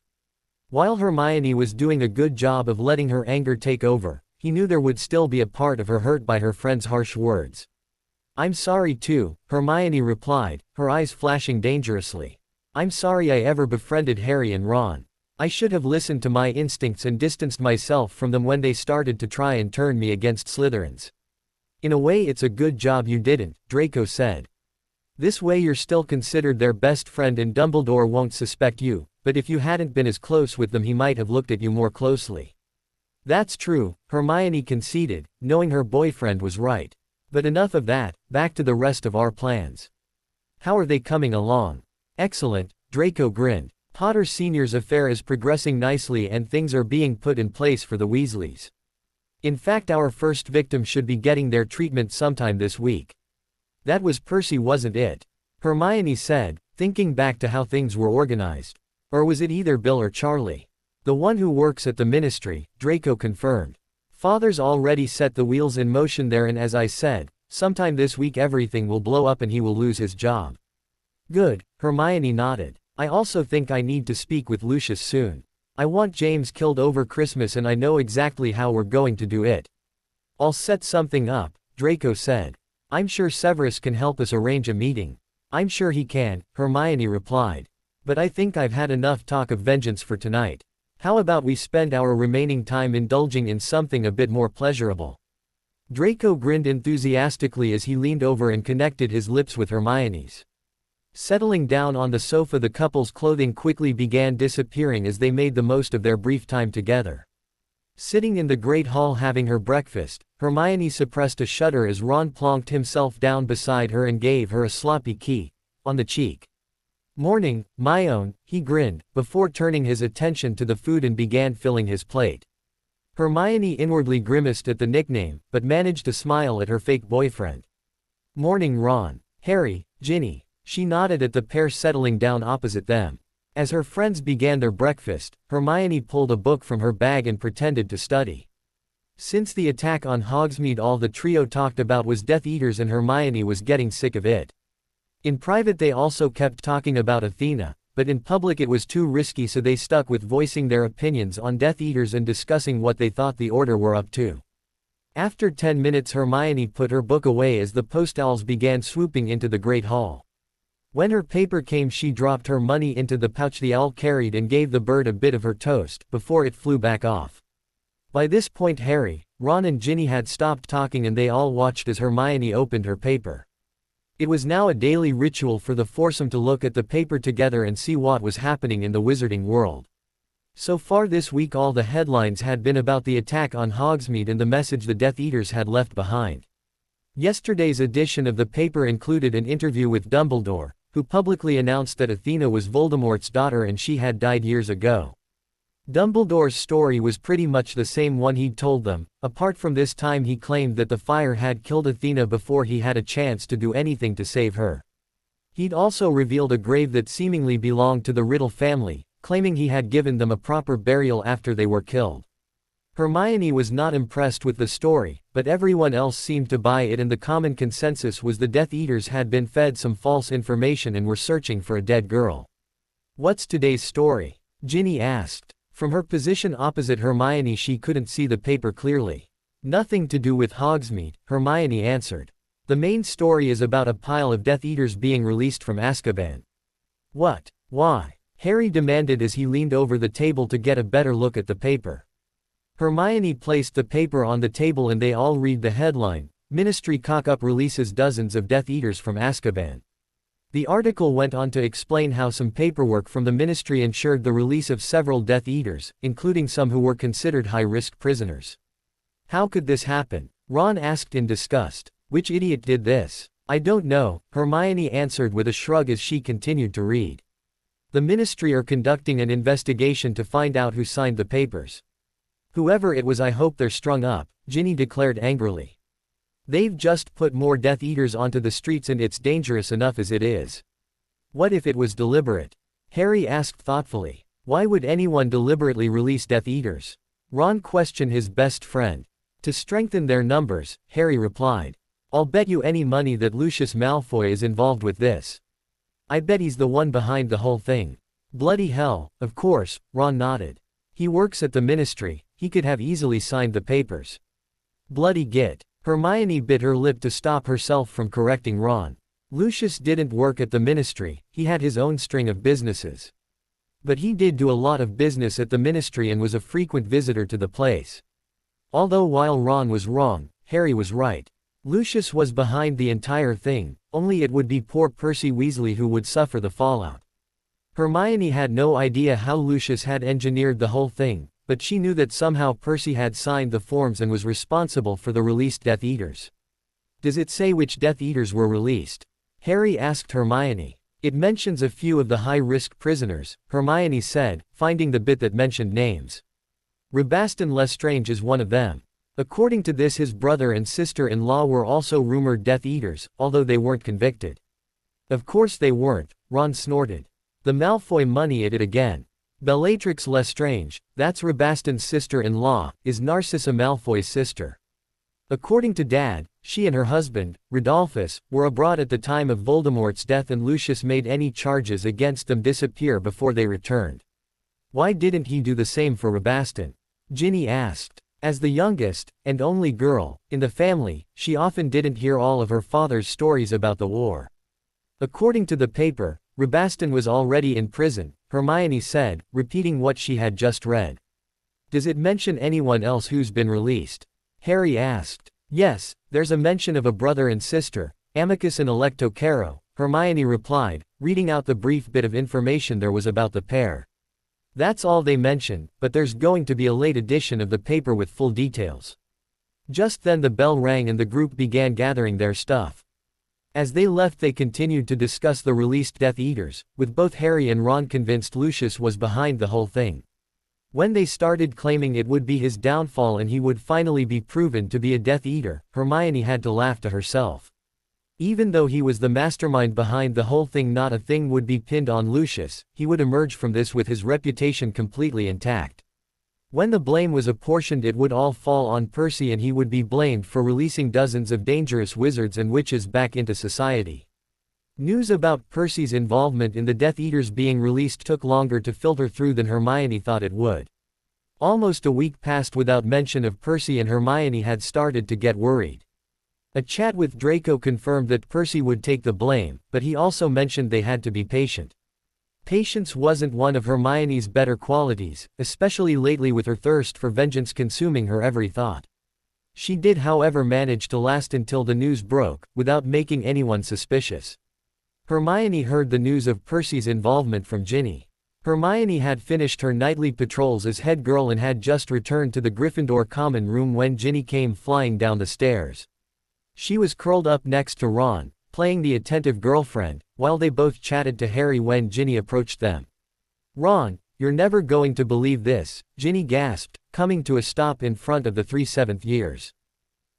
While Hermione was doing a good job of letting her anger take over, he knew there would still be a part of her hurt by her friend's harsh words. I'm sorry too, Hermione replied, her eyes flashing dangerously. I'm sorry I ever befriended Harry and Ron. I should have listened to my instincts and distanced myself from them when they started to try and turn me against Slytherins. In a way it's a good job you didn't, Draco said. This way you're still considered their best friend and Dumbledore won't suspect you, but if you hadn't been as close with them he might have looked at you more closely. That's true, Hermione conceded, knowing her boyfriend was right. But enough of that, back to the rest of our plans. How are they coming along? Excellent, Draco grinned. Potter Sr.'s affair is progressing nicely and things are being put in place for the Weasleys. In fact, our first victim should be getting their treatment sometime this week. That was Percy, wasn't it? Hermione said, thinking back to how things were organized. Or was it either Bill or Charlie? The one who works at the ministry, Draco confirmed. Father's already set the wheels in motion there, and as I said, sometime this week everything will blow up and he will lose his job. Good, Hermione nodded. I also think I need to speak with Lucius soon. I want James killed over Christmas and I know exactly how we're going to do it. I'll set something up, Draco said. I'm sure Severus can help us arrange a meeting. I'm sure he can, Hermione replied. But I think I've had enough talk of vengeance for tonight. How about we spend our remaining time indulging in something a bit more pleasurable? Draco grinned enthusiastically as he leaned over and connected his lips with Hermione's. Settling down on the sofa, the couple's clothing quickly began disappearing as they made the most of their brief time together. Sitting in the Great Hall having her breakfast, Hermione suppressed a shudder as Ron plonked himself down beside her and gave her a sloppy kiss on the cheek. Morning, my own, he grinned, before turning his attention to the food and began filling his plate. Hermione inwardly grimaced at the nickname, but managed to smile at her fake boyfriend. Morning, Ron. Harry, Ginny. She nodded at the pair settling down opposite them. As her friends began their breakfast, Hermione pulled a book from her bag and pretended to study. Since the attack on Hogsmeade, all the trio talked about was Death Eaters and Hermione was getting sick of it. In private they also kept talking about Athena, but in public it was too risky, so they stuck with voicing their opinions on Death Eaters and discussing what they thought the Order were up to. After 10 minutes Hermione put her book away as the post owls began swooping into the Great Hall. When her paper came she dropped her money into the pouch the owl carried and gave the bird a bit of her toast, before it flew back off. By this point Harry, Ron and Ginny had stopped talking and they all watched as Hermione opened her paper. It was now a daily ritual for the foursome to look at the paper together and see what was happening in the wizarding world. So far this week all the headlines had been about the attack on Hogsmeade and the message the Death Eaters had left behind. Yesterday's edition of the paper included an interview with Dumbledore, who publicly announced that Athena was Voldemort's daughter and she had died years ago. Dumbledore's story was pretty much the same one he'd told them. Apart from this time he claimed that the fire had killed Athena before he had a chance to do anything to save her. He'd also revealed a grave that seemingly belonged to the Riddle family, claiming he had given them a proper burial after they were killed. Hermione was not impressed with the story, but everyone else seemed to buy it, and the common consensus was the Death Eaters had been fed some false information and were searching for a dead girl. "What's today's story?" Ginny asked. From her position opposite Hermione she couldn't see the paper clearly. "Nothing to do with Hogsmeade," Hermione answered. "The main story is about a pile of Death Eaters being released from Azkaban." "What? Why?" Harry demanded as he leaned over the table to get a better look at the paper. Hermione placed the paper on the table and they all read the headline, "Ministry Cock-Up releases dozens of Death Eaters from Azkaban." The article went on to explain how some paperwork from the ministry ensured the release of several Death Eaters, including some who were considered high-risk prisoners. "How could this happen?" Ron asked in disgust. "Which idiot did this?" "I don't know," Hermione answered with a shrug as she continued to read. "The ministry are conducting an investigation to find out who signed the papers." "Whoever it was, I hope they're strung up," Ginny declared angrily. "They've just put more Death Eaters onto the streets and it's dangerous enough as it is. What if it was deliberate?" Harry asked thoughtfully. "Why would anyone deliberately release Death Eaters?" Ron questioned his best friend. "To strengthen their numbers," Harry replied. "I'll bet you any money that Lucius Malfoy is involved with this. I bet he's the one behind the whole thing." "Bloody hell, of course," Ron nodded. "He works at the ministry, he could have easily signed the papers." "Bloody git." Hermione bit her lip to stop herself from correcting Ron. "Lucius didn't work at the ministry, he had his own string of businesses. But he did do a lot of business at the ministry and was a frequent visitor to the place." Although while Ron was wrong, Harry was right. Lucius was behind the entire thing, only it would be poor Percy Weasley who would suffer the fallout. Hermione had no idea how Lucius had engineered the whole thing, but she knew that somehow Percy had signed the forms and was responsible for the released Death Eaters. "Does it say which Death Eaters were released?" Harry asked Hermione. "It mentions a few of the high-risk prisoners," Hermione said, finding the bit that mentioned names. "Rabaston Lestrange is one of them. According to this, his brother and sister-in-law were also rumored Death Eaters, although they weren't convicted." "Of course they weren't," Ron snorted. "The Malfoy money at it again. Bellatrix Lestrange, that's Rabaston's sister-in-law, is Narcissa Malfoy's sister. According to Dad, she and her husband, Rodolphus, were abroad at the time of Voldemort's death and Lucius made any charges against them disappear before they returned." "Why didn't he do the same for Rabaston?" Ginny asked. As the youngest, and only girl, in the family, she often didn't hear all of her father's stories about the war. According to the paper, Rabaston was already in prison, Hermione said, repeating what she had just read. "Does it mention anyone else who's been released?" Harry asked. "Yes, there's a mention of a brother and sister, Amicus and Electo Caro," Hermione replied, reading out the brief bit of information there was about the pair. "That's all they mention, but there's going to be a late edition of the paper with full details." Just then the bell rang and the group began gathering their stuff. As they left they continued to discuss the released Death Eaters, with both Harry and Ron convinced Lucius was behind the whole thing. When they started claiming it would be his downfall and he would finally be proven to be a Death Eater, Hermione had to laugh to herself. Even though he was the mastermind behind the whole thing, not a thing would be pinned on Lucius, he would emerge from this with his reputation completely intact. When the blame was apportioned it would all fall on Percy and he would be blamed for releasing dozens of dangerous wizards and witches back into society. News about Percy's involvement in the Death Eaters being released took longer to filter through than Hermione thought it would. Almost a week passed without mention of Percy and Hermione had started to get worried. A chat with Draco confirmed that Percy would take the blame, but he also mentioned they had to be patient. Patience wasn't one of Hermione's better qualities, especially lately with her thirst for vengeance consuming her every thought. She did however manage to last until the news broke, without making anyone suspicious. Hermione heard the news of Percy's involvement from Ginny. Hermione had finished her nightly patrols as head girl and had just returned to the Gryffindor common room when Ginny came flying down the stairs. She was curled up next to Ron, playing the attentive girlfriend, while they both chatted to Harry when Ginny approached them. "Ron, "You're never going to believe this," Ginny gasped, coming to a stop in front of the 3/7 years.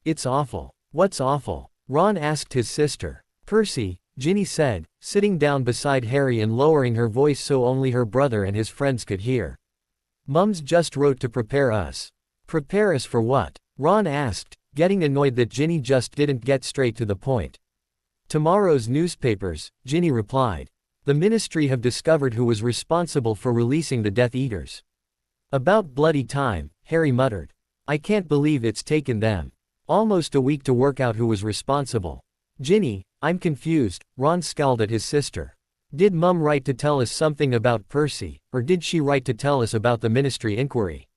"It's awful." "What's awful?" Ron asked his sister. "Percy," Ginny said, sitting down beside Harry and lowering her voice so only her brother and his friends could hear. "Mums just wrote to prepare us." "Prepare us for what?" Ron asked, getting annoyed that Ginny just didn't get straight to the point. "Tomorrow's newspapers," Ginny replied. "The Ministry have discovered who was responsible for releasing the Death Eaters." "About bloody time," Harry muttered. "I can't believe it's taken them almost a week to work out who was responsible." "Ginny, I'm confused," Ron scowled at his sister. "Did Mum write to tell us something about Percy, or did she write to tell us about the Ministry inquiry?"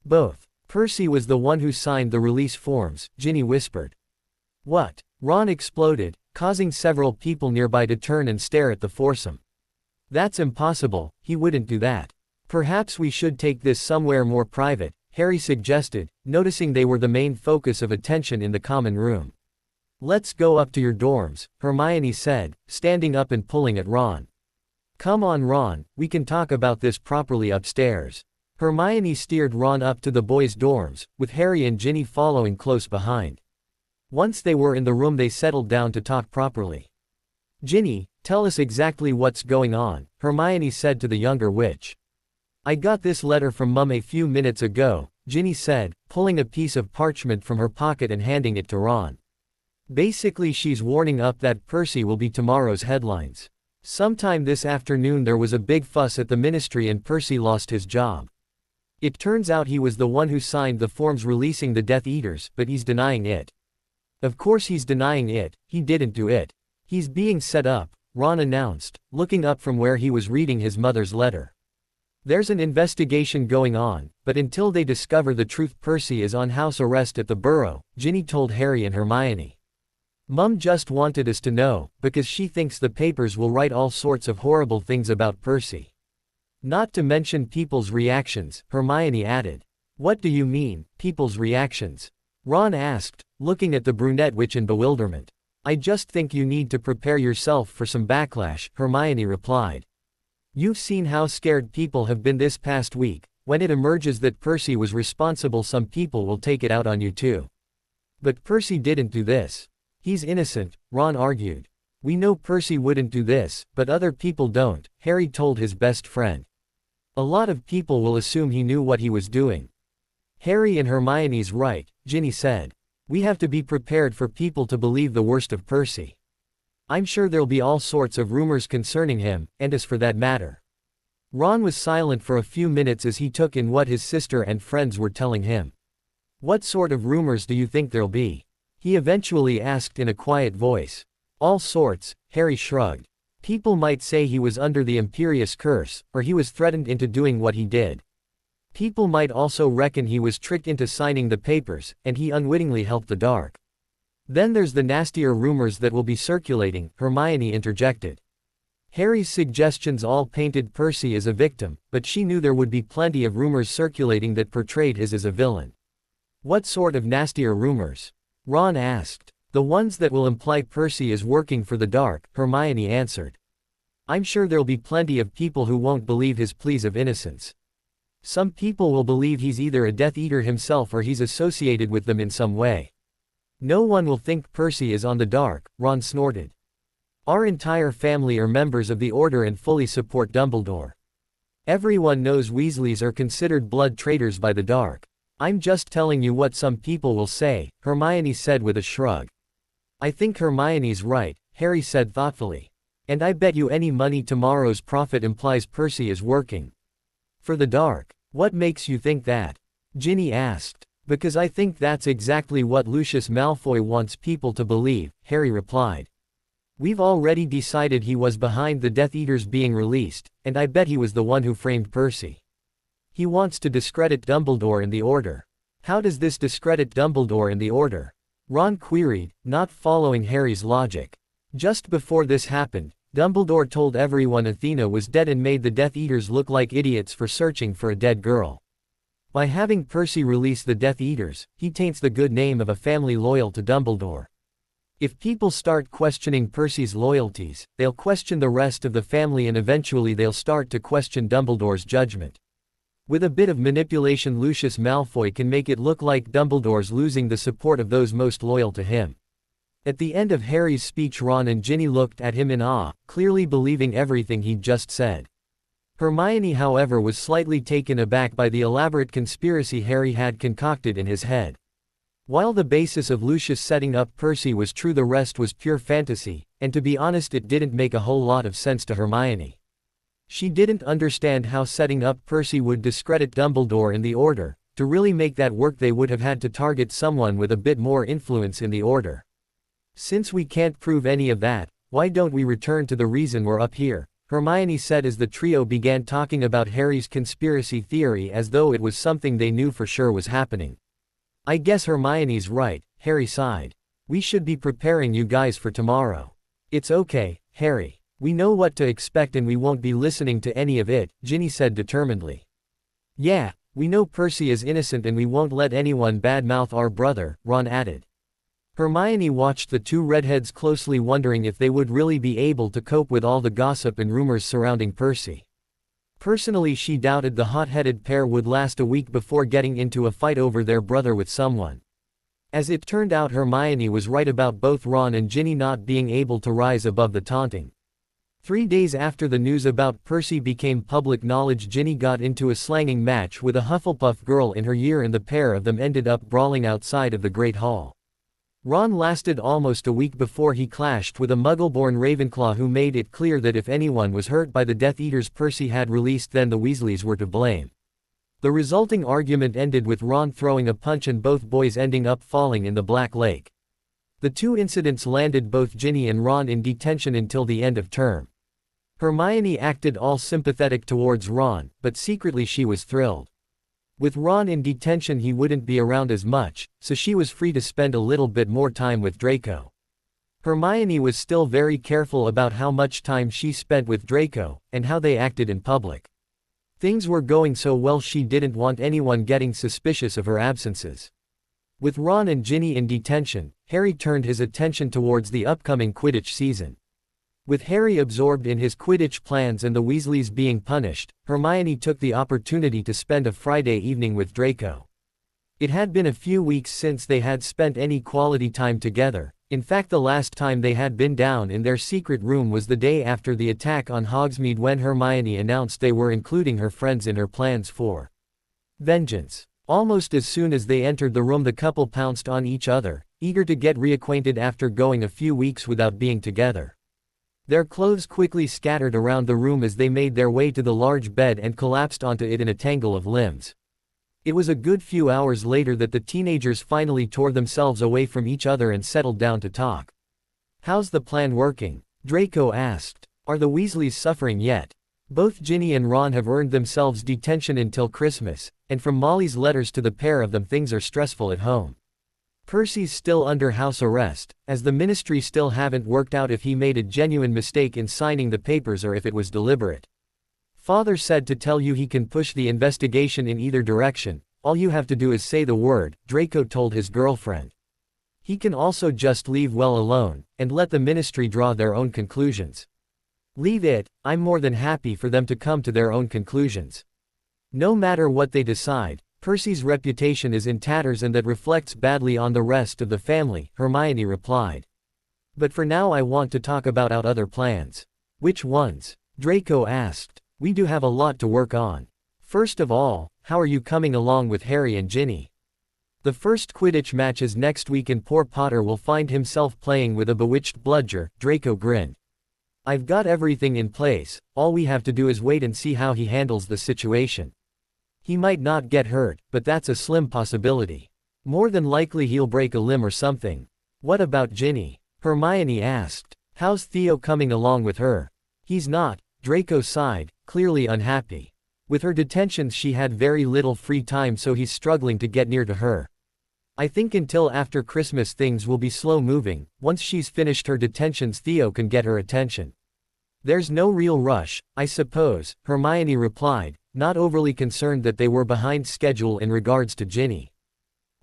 "Both. Percy was the one who signed the release forms," Ginny whispered. "What?" Ron exploded, causing several people nearby to turn and stare at the foursome. "That's impossible, he wouldn't do that." "Perhaps we should take this somewhere more private," Harry suggested, noticing they were the main focus of attention in the common room. "Let's go up to your dorms," Hermione said, standing up and pulling at Ron. "Come on Ron, we can talk about this properly upstairs." Hermione steered Ron up to the boys' dorms, with Harry and Ginny following close behind. Once they were in the room they settled down to talk properly. "Ginny, tell us exactly what's going on," Hermione said to the younger witch. "I got this letter from Mum a few minutes ago," Ginny said, pulling a piece of parchment from her pocket and handing it to Ron. "Basically she's warning up that Percy will be tomorrow's headlines. Sometime this afternoon there was a big fuss at the Ministry and Percy lost his job. It turns out he was the one who signed the forms releasing the Death Eaters, but he's denying it." "Of course he's denying it, he didn't do it. He's being set up," Ron announced, looking up from where he was reading his mother's letter. "There's an investigation going on, but until they discover the truth Percy is on house arrest at the Burrow," Ginny told Harry and Hermione. "Mum just wanted us to know, because she thinks the papers will write all sorts of horrible things about Percy. Not to mention people's reactions," Hermione added. "What do you mean, people's reactions?" Ron asked, looking at the brunette witch in bewilderment. "I just think you need to prepare yourself for some backlash," Hermione replied. "You've seen how scared people have been this past week. When it emerges that Percy was responsible, some people will take it out on you too. But Percy didn't do this. He's innocent," Ron argued. "We know Percy wouldn't do this, but other people don't," Harry told his best friend. "A lot of people will assume he knew what he was doing." "Harry and Hermione's right," Ginny said. "We have to be prepared for people to believe the worst of Percy. I'm sure there'll be all sorts of rumors concerning him, and us for that matter." Ron was silent for a few minutes as he took in what his sister and friends were telling him. "What sort of rumors do you think there'll be?" he eventually asked in a quiet voice. "All sorts," Harry shrugged. "People might say he was under the Imperious Curse, or he was threatened into doing what he did. People might also reckon he was tricked into signing the papers, and he unwittingly helped the dark. Then there's the nastier rumors that will be circulating," Hermione interjected. Harry's suggestions all painted Percy as a victim, but she knew there would be plenty of rumors circulating that portrayed his as a villain. "What sort of nastier rumors?" Ron asked. "The ones that will imply Percy is working for the dark," Hermione answered. "I'm sure there'll be plenty of people who won't believe his pleas of innocence. Some people will believe he's either a Death Eater himself or he's associated with them in some way. No one will think Percy is on the dark," Ron snorted. "Our entire family are members of the Order and fully support Dumbledore. Everyone knows Weasleys are considered blood traitors by the dark. I'm just telling you what some people will say," Hermione said with a shrug. "I think Hermione's right," Harry said thoughtfully. "And I bet you any money tomorrow's profit implies Percy is working for the dark." "What makes you think that?" Ginny asked. "Because I think that's exactly what Lucius Malfoy wants people to believe," Harry replied. "We've already decided he was behind the Death Eaters being released, and I bet he was the one who framed Percy. He wants to discredit Dumbledore and the Order." "How does this discredit Dumbledore and the Order?" Ron queried, not following Harry's logic. "Just before this happened, Dumbledore told everyone Athena was dead and made the Death Eaters look like idiots for searching for a dead girl. By having Percy release the Death Eaters, he taints the good name of a family loyal to Dumbledore. If people start questioning Percy's loyalties, they'll question the rest of the family and eventually they'll start to question Dumbledore's judgment. With a bit of manipulation, Lucius Malfoy can make it look like Dumbledore's losing the support of those most loyal to him. At the end of Harry's speech, Ron and Ginny looked at him in awe, clearly believing everything he'd just said. Hermione, however, was slightly taken aback by the elaborate conspiracy Harry had concocted in his head. While the basis of Lucius setting up Percy was true, the rest was pure fantasy, and to be honest, it didn't make a whole lot of sense to Hermione. She didn't understand how setting up Percy would discredit Dumbledore in the Order. To really make that work, they would have had to target someone with a bit more influence in the Order. Since we can't prove any of that, why don't we return to the reason we're up here? Hermione said as the trio began talking about Harry's conspiracy theory as though it was something they knew for sure was happening. I guess Hermione's right, Harry sighed. We should be preparing you guys for tomorrow. It's okay, Harry. We know what to expect and we won't be listening to any of it, Ginny said determinedly. Yeah, we know Percy is innocent and we won't let anyone badmouth our brother, Ron added. Hermione watched the two redheads closely, wondering if they would really be able to cope with all the gossip and rumors surrounding Percy. Personally, she doubted the hot-headed pair would last a week before getting into a fight over their brother with someone. As it turned out, Hermione was right about both Ron and Ginny not being able to rise above the taunting. 3 days after the news about Percy became public knowledge, Ginny got into a slanging match with a Hufflepuff girl in her year and the pair of them ended up brawling outside of the Great Hall. Ron lasted almost a week before he clashed with a Muggle-born Ravenclaw who made it clear that if anyone was hurt by the Death Eaters Percy had released, then the Weasleys were to blame. The resulting argument ended with Ron throwing a punch and both boys ending up falling in the Black Lake. The two incidents landed both Ginny and Ron in detention until the end of term. Hermione acted all sympathetic towards Ron, but secretly she was thrilled. With Ron in detention, he wouldn't be around as much, so she was free to spend a little bit more time with Draco. Hermione was still very careful about how much time she spent with Draco, and how they acted in public. Things were going so well she didn't want anyone getting suspicious of her absences. With Ron and Ginny in detention, Harry turned his attention towards the upcoming Quidditch season. With Harry absorbed in his Quidditch plans and the Weasleys being punished, Hermione took the opportunity to spend a Friday evening with Draco. It had been a few weeks since they had spent any quality time together. In fact, the last time they had been down in their secret room was the day after the attack on Hogsmeade, when Hermione announced they were including her friends in her plans for vengeance. Almost as soon as they entered the room, the couple pounced on each other, eager to get reacquainted after going a few weeks without being together. Their clothes quickly scattered around the room as they made their way to the large bed and collapsed onto it in a tangle of limbs. It was a good few hours later that the teenagers finally tore themselves away from each other and settled down to talk. "How's the plan working?" Draco asked. "Are the Weasleys suffering yet?" Both Ginny and Ron have earned themselves detention until Christmas, and from Molly's letters to the pair of them, things are stressful at home. Percy's still under house arrest, as the Ministry still haven't worked out if he made a genuine mistake in signing the papers or if it was deliberate. Father said to tell you he can push the investigation in either direction, all you have to do is say the word, Draco told his girlfriend. He can also just leave well alone, and let the Ministry draw their own conclusions. Leave it, I'm more than happy for them to come to their own conclusions. No matter what they decide, Percy's reputation is in tatters and that reflects badly on the rest of the family, Hermione replied. But for now I want to talk about our other plans. Which ones? Draco asked. We do have a lot to work on. First of all, how are you coming along with Harry and Ginny? The first Quidditch match is next week and poor Potter will find himself playing with a bewitched bludger, Draco grinned. I've got everything in place, all we have to do is wait and see how he handles the situation. He might not get hurt, but that's a slim possibility. More than likely he'll break a limb or something. What about Ginny? Hermione asked. How's Theo coming along with her? He's not, Draco sighed, clearly unhappy. With her detentions she had very little free time, so he's struggling to get near to her. I think until after Christmas things will be slow moving. Once she's finished her detentions Theo can get her attention. There's no real rush, I suppose, Hermione replied, not overly concerned that they were behind schedule in regards to Ginny.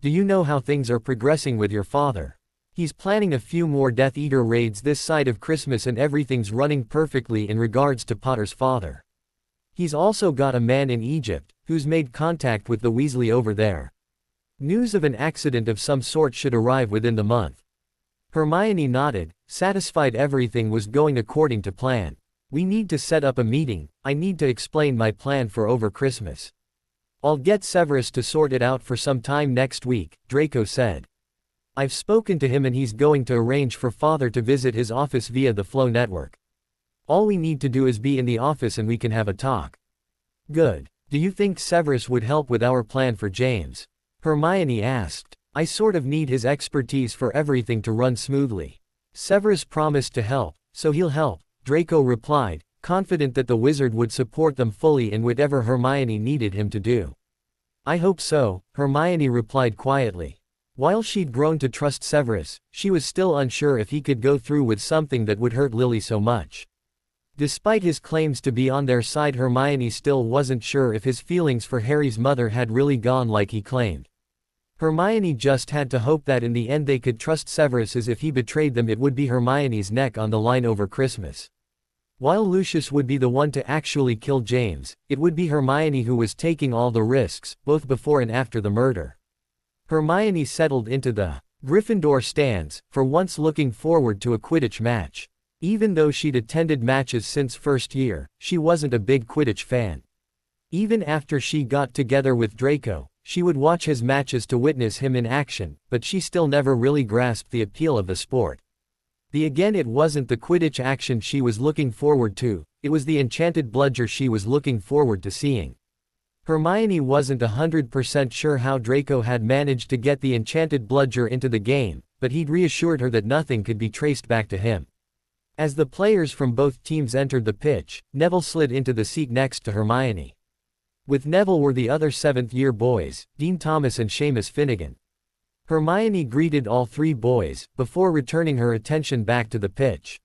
Do you know how things are progressing with your father? He's planning a few more Death Eater raids this side of Christmas and everything's running perfectly in regards to Potter's father. He's also got a man in Egypt, who's made contact with the Weasley over there. News of an accident of some sort should arrive within the month. Hermione nodded, satisfied everything was going according to plan. We need to set up a meeting, I need to explain my plan for over Christmas. I'll get Severus to sort it out for some time next week, Draco said. I've spoken to him and he's going to arrange for Father to visit his office via the Flow network. All we need to do is be in the office and we can have a talk. Good. Do you think Severus would help with our plan for James? Hermione asked. I sort of need his expertise for everything to run smoothly. Severus promised to help, so he'll help, Draco replied, confident that the wizard would support them fully in whatever Hermione needed him to do. I hope so, Hermione replied quietly. While she'd grown to trust Severus, she was still unsure if he could go through with something that would hurt Lily so much. Despite his claims to be on their side, Hermione still wasn't sure if his feelings for Harry's mother had really gone like he claimed. Hermione just had to hope that in the end they could trust Severus, as if he betrayed them it would be Hermione's neck on the line over Christmas. While Lucius would be the one to actually kill James, it would be Hermione who was taking all the risks, both before and after the murder. Hermione settled into the Gryffindor stands, for once looking forward to a Quidditch match. Even though she'd attended matches since first year, she wasn't a big Quidditch fan. Even after she got together with Draco, she would watch his matches to witness him in action, but she still never really grasped the appeal of the sport. It wasn't the Quidditch action she was looking forward to, it was the enchanted bludger she was looking forward to seeing. Hermione wasn't 100% sure how Draco had managed to get the enchanted bludger into the game, but he'd reassured her that nothing could be traced back to him. As the players from both teams entered the pitch, Neville slid into the seat next to Hermione. With Neville were the other 7th-year boys, Dean Thomas and Seamus Finnegan. Hermione greeted all three boys, before returning her attention back to the pitch.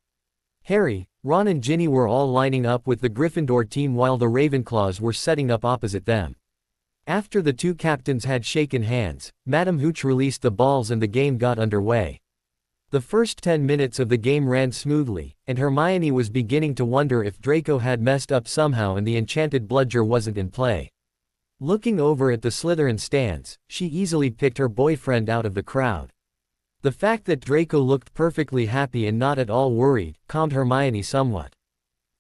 Harry, Ron and Ginny were all lining up with the Gryffindor team while the Ravenclaws were setting up opposite them. After the two captains had shaken hands, Madame Hooch released the balls and the game got underway. The first 10 minutes of the game ran smoothly, and Hermione was beginning to wonder if Draco had messed up somehow and the enchanted bludger wasn't in play. Looking over at the Slytherin stands, she easily picked her boyfriend out of the crowd. The fact that Draco looked perfectly happy and not at all worried, calmed Hermione somewhat.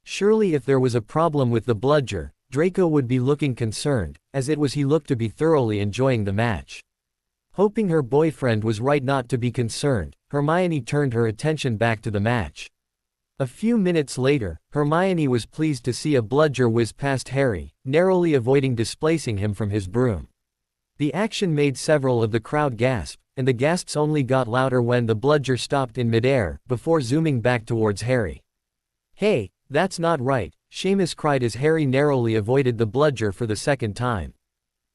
Surely if there was a problem with the bludger, Draco would be looking concerned, as it was he looked to be thoroughly enjoying the match. Hoping her boyfriend was right not to be concerned, Hermione turned her attention back to the match. A few minutes later, Hermione was pleased to see a bludger whiz past Harry, narrowly avoiding displacing him from his broom. The action made several of the crowd gasp, and the gasps only got louder when the bludger stopped in midair, before zooming back towards Harry. Hey, that's not right, Seamus cried as Harry narrowly avoided the bludger for the second time.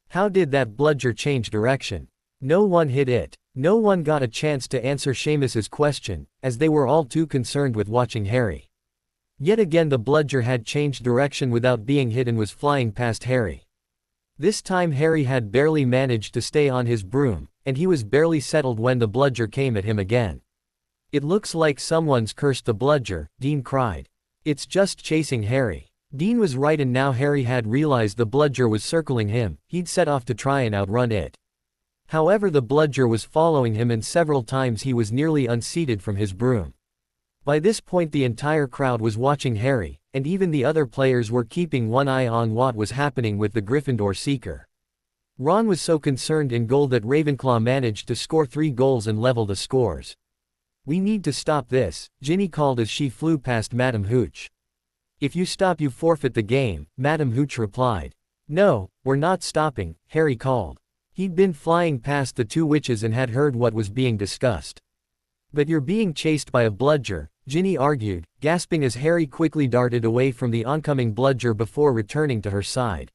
How did that bludger change direction? No one hit it. No one got a chance to answer Seamus's question, as they were all too concerned with watching Harry. Yet again the bludger had changed direction without being hit and was flying past Harry. This time Harry had barely managed to stay on his broom, and he was barely settled when the bludger came at him again. It looks like someone's cursed the bludger, Dean cried. It's just chasing Harry. Dean was right, and now Harry had realized the bludger was circling him. He'd set off to try and outrun it. However, the bludger was following him and several times he was nearly unseated from his broom. By this point the entire crowd was watching Harry, and even the other players were keeping one eye on what was happening with the Gryffindor Seeker. Ron was so concerned in goal that Ravenclaw managed to score 3 goals and level the scores. We need to stop this, Ginny called as she flew past Madame Hooch. If you stop you forfeit the game, Madame Hooch replied. No, we're not stopping, Harry called. He'd been flying past the two witches and had heard what was being discussed. But you're being chased by a bludger, Ginny argued, gasping as Harry quickly darted away from the oncoming bludger before returning to her side.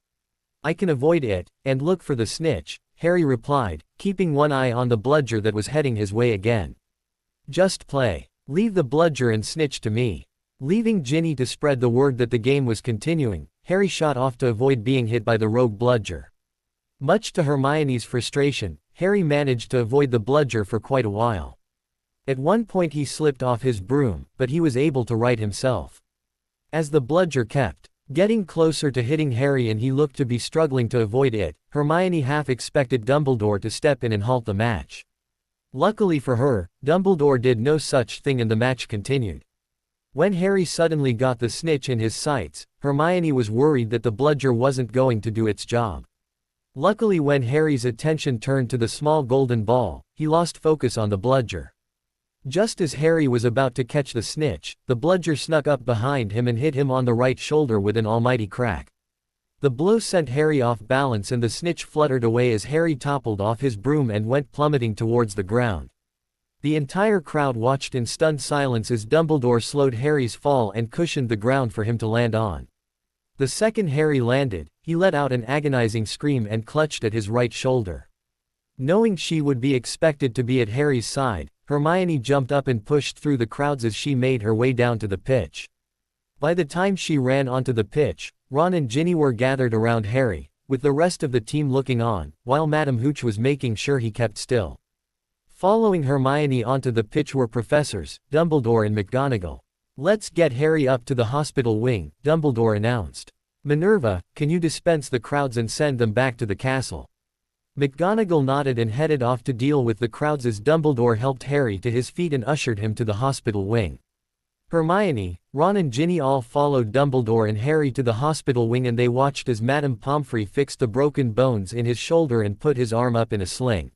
I can avoid it, and look for the snitch, Harry replied, keeping one eye on the bludger that was heading his way again. Just play. Leave the bludger and snitch to me. Leaving Ginny to spread the word that the game was continuing, Harry shot off to avoid being hit by the rogue bludger. Much to Hermione's frustration, Harry managed to avoid the bludger for quite a while. At one point he slipped off his broom, but he was able to right himself. As the bludger kept getting closer to hitting Harry and he looked to be struggling to avoid it, Hermione half expected Dumbledore to step in and halt the match. Luckily for her, Dumbledore did no such thing and the match continued. When Harry suddenly got the snitch in his sights, Hermione was worried that the bludger wasn't going to do its job. Luckily, when Harry's attention turned to the small golden ball, he lost focus on the bludger. Just as Harry was about to catch the snitch, the bludger snuck up behind him and hit him on the right shoulder with an almighty crack. The blow sent Harry off balance and the snitch fluttered away as Harry toppled off his broom and went plummeting towards the ground. The entire crowd watched in stunned silence as Dumbledore slowed Harry's fall and cushioned the ground for him to land on. The second Harry landed, he let out an agonizing scream and clutched at his right shoulder. Knowing she would be expected to be at Harry's side, Hermione jumped up and pushed through the crowds as she made her way down to the pitch. By the time she ran onto the pitch, Ron and Ginny were gathered around Harry, with the rest of the team looking on, while Madame Hooch was making sure he kept still. Following Hermione onto the pitch were Professors Dumbledore and McGonagall. "Let's get Harry up to the hospital wing," Dumbledore announced. "Minerva, can you dispense the crowds and send them back to the castle?" McGonagall nodded and headed off to deal with the crowds as Dumbledore helped Harry to his feet and ushered him to the hospital wing. Hermione, Ron and Ginny all followed Dumbledore and Harry to the hospital wing and they watched as Madame Pomfrey fixed the broken bones in his shoulder and put his arm up in a sling.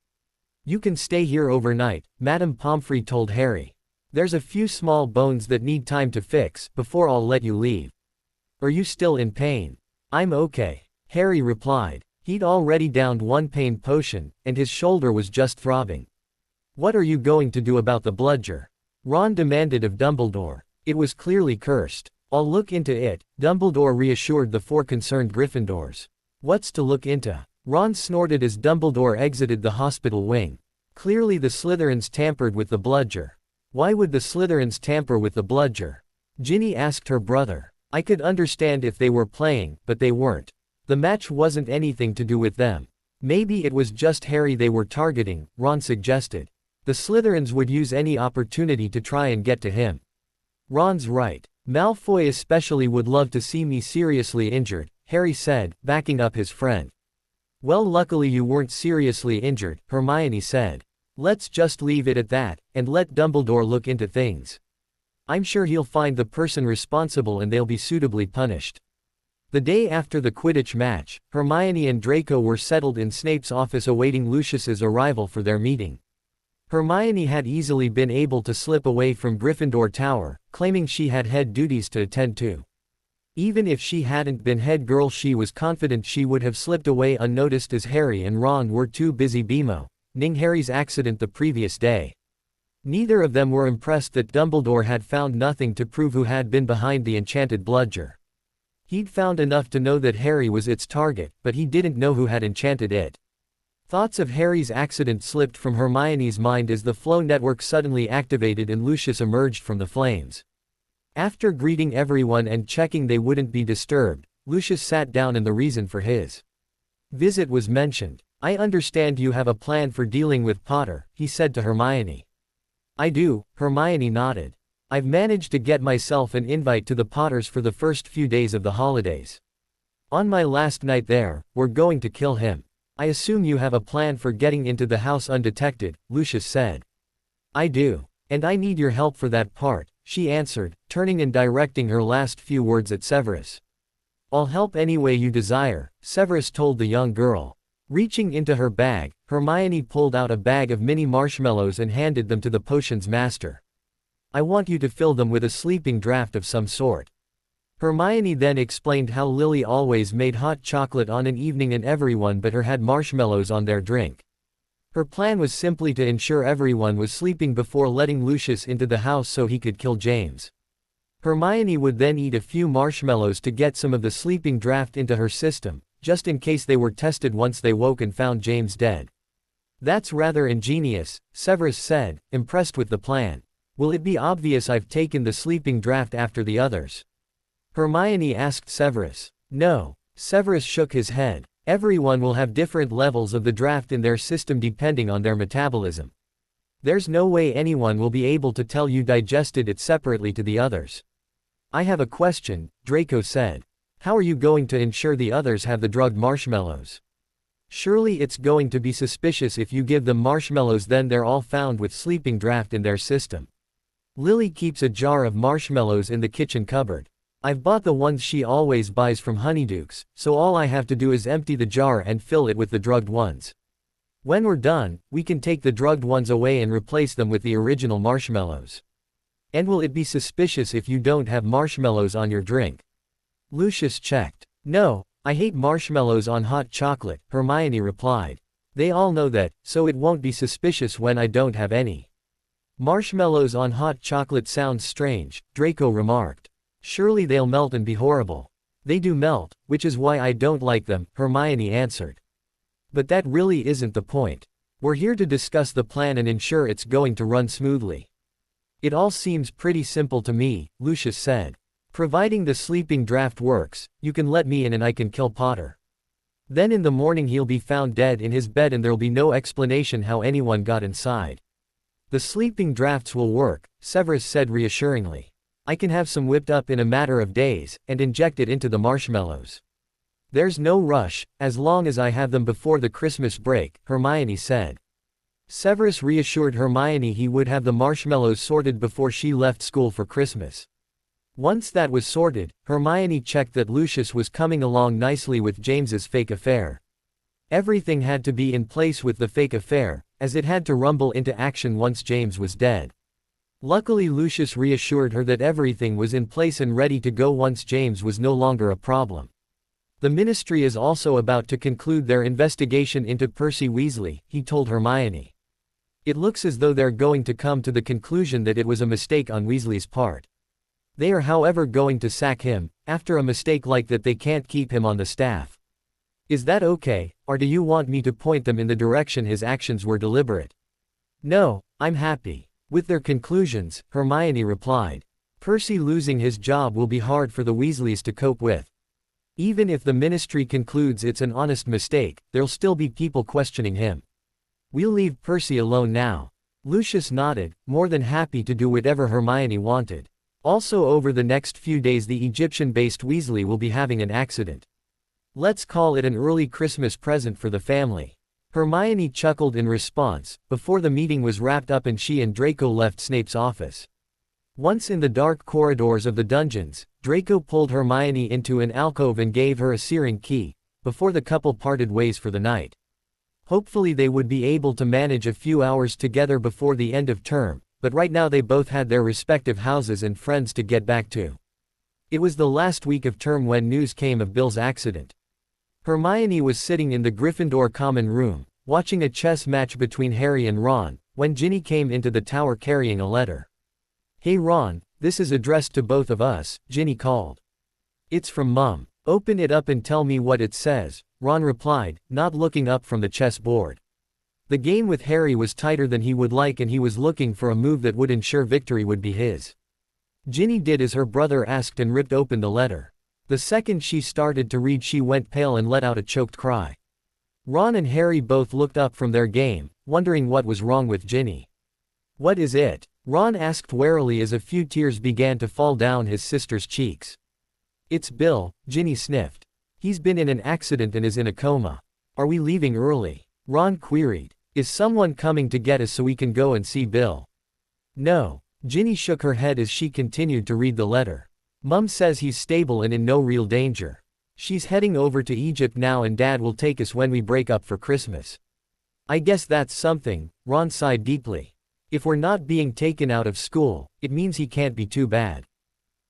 "You can stay here overnight," Madame Pomfrey told Harry. "There's a few small bones that need time to fix before I'll let you leave." "Are you still in pain?" "I'm okay," Harry replied. He'd already downed one pain potion, and his shoulder was just throbbing. "What are you going to do about the bludger?" Ron demanded of Dumbledore. "It was clearly cursed." "I'll look into it," Dumbledore reassured the four concerned Gryffindors. "What's to look into?" Ron snorted as Dumbledore exited the hospital wing. "Clearly the Slytherins tampered with the bludger." "Why would the Slytherins tamper with the bludger?" Ginny asked her brother. "I could understand if they were playing, but they weren't. The match wasn't anything to do with them. Maybe it was just Harry they were targeting," Ron suggested. "The Slytherins would use any opportunity to try and get to him." "Ron's right. Malfoy especially would love to see me seriously injured," Harry said, backing up his friend. "Well, luckily you weren't seriously injured," Hermione said. "Let's just leave it at that, and let Dumbledore look into things. I'm sure he'll find the person responsible and they'll be suitably punished." The day after the Quidditch match, Hermione and Draco were settled in Snape's office awaiting Lucius's arrival for their meeting. Hermione had easily been able to slip away from Gryffindor Tower, claiming she had head duties to attend to. Even if she hadn't been head girl, she was confident she would have slipped away unnoticed as Harry and Ron were too busy bemoaning Harry's accident the previous day. Neither of them were impressed that Dumbledore had found nothing to prove who had been behind the enchanted bludger. He'd found enough to know that Harry was its target, but he didn't know who had enchanted it. Thoughts of Harry's accident slipped from Hermione's mind as the flow network suddenly activated and Lucius emerged from the flames. After greeting everyone and checking they wouldn't be disturbed, Lucius sat down and the reason for his visit was mentioned. "I understand you have a plan for dealing with Potter," he said to Hermione. "I do," Hermione nodded. "I've managed to get myself an invite to the Potters for the first few days of the holidays. On my last night there, we're going to kill him. I assume you have a plan for getting into the house undetected," Lucius said. "I do. And I need your help for that part," she answered, turning and directing her last few words at Severus. "I'll help any way you desire," Severus told the young girl. Reaching into her bag, Hermione pulled out a bag of mini marshmallows and handed them to the potion's master. "I want you to fill them with a sleeping draught of some sort." Hermione then explained how Lily always made hot chocolate on an evening and everyone but her had marshmallows on their drink. Her plan was simply to ensure everyone was sleeping before letting Lucius into the house so he could kill James. Hermione would then eat a few marshmallows to get some of the sleeping draught into her system, just in case they were tested once they woke and found James dead. "That's rather ingenious," Severus said, impressed with the plan. "Will it be obvious I've taken the sleeping draught after the others?" Hermione asked Severus. "No." Severus shook his head. "Everyone will have different levels of the draught in their system depending on their metabolism. There's no way anyone will be able to tell you digested it separately to the others. I have a question, Draco said. How are you going to ensure the others have the drugged marshmallows? Surely it's going to be suspicious if you give them marshmallows then they're all found with sleeping draft in their system. Lily keeps a jar of marshmallows in the kitchen cupboard. I've bought the ones she always buys from Honeydukes, so all I have to do is empty the jar and fill it with the drugged ones. When we're done, we can take the drugged ones away and replace them with the original marshmallows. And will it be suspicious if you don't have marshmallows on your drink? Lucius checked. No, I hate marshmallows on hot chocolate, Hermione replied. They all know that, so it won't be suspicious when I don't have any. Marshmallows on hot chocolate sounds strange, Draco remarked. Surely they'll melt and be horrible. They do melt, which is why I don't like them, Hermione answered. But that really isn't the point. We're here to discuss the plan and ensure it's going to run smoothly. It all seems pretty simple to me, Lucius said. Providing the sleeping draft works, you can let me in and I can kill Potter. Then in the morning he'll be found dead in his bed and there'll be no explanation how anyone got inside. The sleeping drafts will work, Severus said reassuringly. I can have some whipped up in a matter of days, and inject it into the marshmallows. There's no rush, as long as I have them before the Christmas break, Hermione said. Severus reassured Hermione he would have the marshmallows sorted before she left school for Christmas. Once that was sorted, Hermione checked that Lucius was coming along nicely with James's fake affair. Everything had to be in place with the fake affair, as it had to rumble into action once James was dead. Luckily Lucius reassured her that everything was in place and ready to go once James was no longer a problem. The Ministry is also about to conclude their investigation into Percy Weasley, he told Hermione. It looks as though they're going to come to the conclusion that it was a mistake on Weasley's part. They are however going to sack him. After a mistake like that they can't keep him on the staff. Is that okay, or do you want me to point them in the direction his actions were deliberate? No, I'm happy with their conclusions, Hermione replied. Percy losing his job will be hard for the Weasleys to cope with. Even if the Ministry concludes it's an honest mistake, there'll still be people questioning him. We'll leave Percy alone now. Lucius nodded, more than happy to do whatever Hermione wanted. Also over the next few days the Egyptian-based Weasley will be having an accident. Let's call it an early Christmas present for the family. Hermione chuckled in response, before the meeting was wrapped up and she and Draco left Snape's office. Once in the dark corridors of the dungeons, Draco pulled Hermione into an alcove and gave her a searing key, before the couple parted ways for the night. Hopefully they would be able to manage a few hours together before the end of term, but right now they both had their respective houses and friends to get back to. It was the last week of term when news came of Bill's accident. Hermione was sitting in the Gryffindor common room, watching a chess match between Harry and Ron, when Ginny came into the tower carrying a letter. Hey Ron, this is addressed to both of us, Ginny called. It's from Mum. Open it up and tell me what it says, Ron replied, not looking up from the chessboard. The game with Harry was tighter than he would like and he was looking for a move that would ensure victory would be his. Ginny did as her brother asked and ripped open the letter. The second she started to read she went pale and let out a choked cry. Ron and Harry both looked up from their game, wondering what was wrong with Ginny. What is it? Ron asked warily as a few tears began to fall down his sister's cheeks. It's Bill, Ginny sniffed. He's been in an accident and is in a coma. Are we leaving early? Ron queried. Is someone coming to get us so we can go and see Bill? No. Ginny shook her head as she continued to read the letter. Mum says he's stable and in no real danger. She's heading over to Egypt now and Dad will take us when we break up for Christmas. I guess that's something, Ron sighed deeply. If we're not being taken out of school, it means he can't be too bad.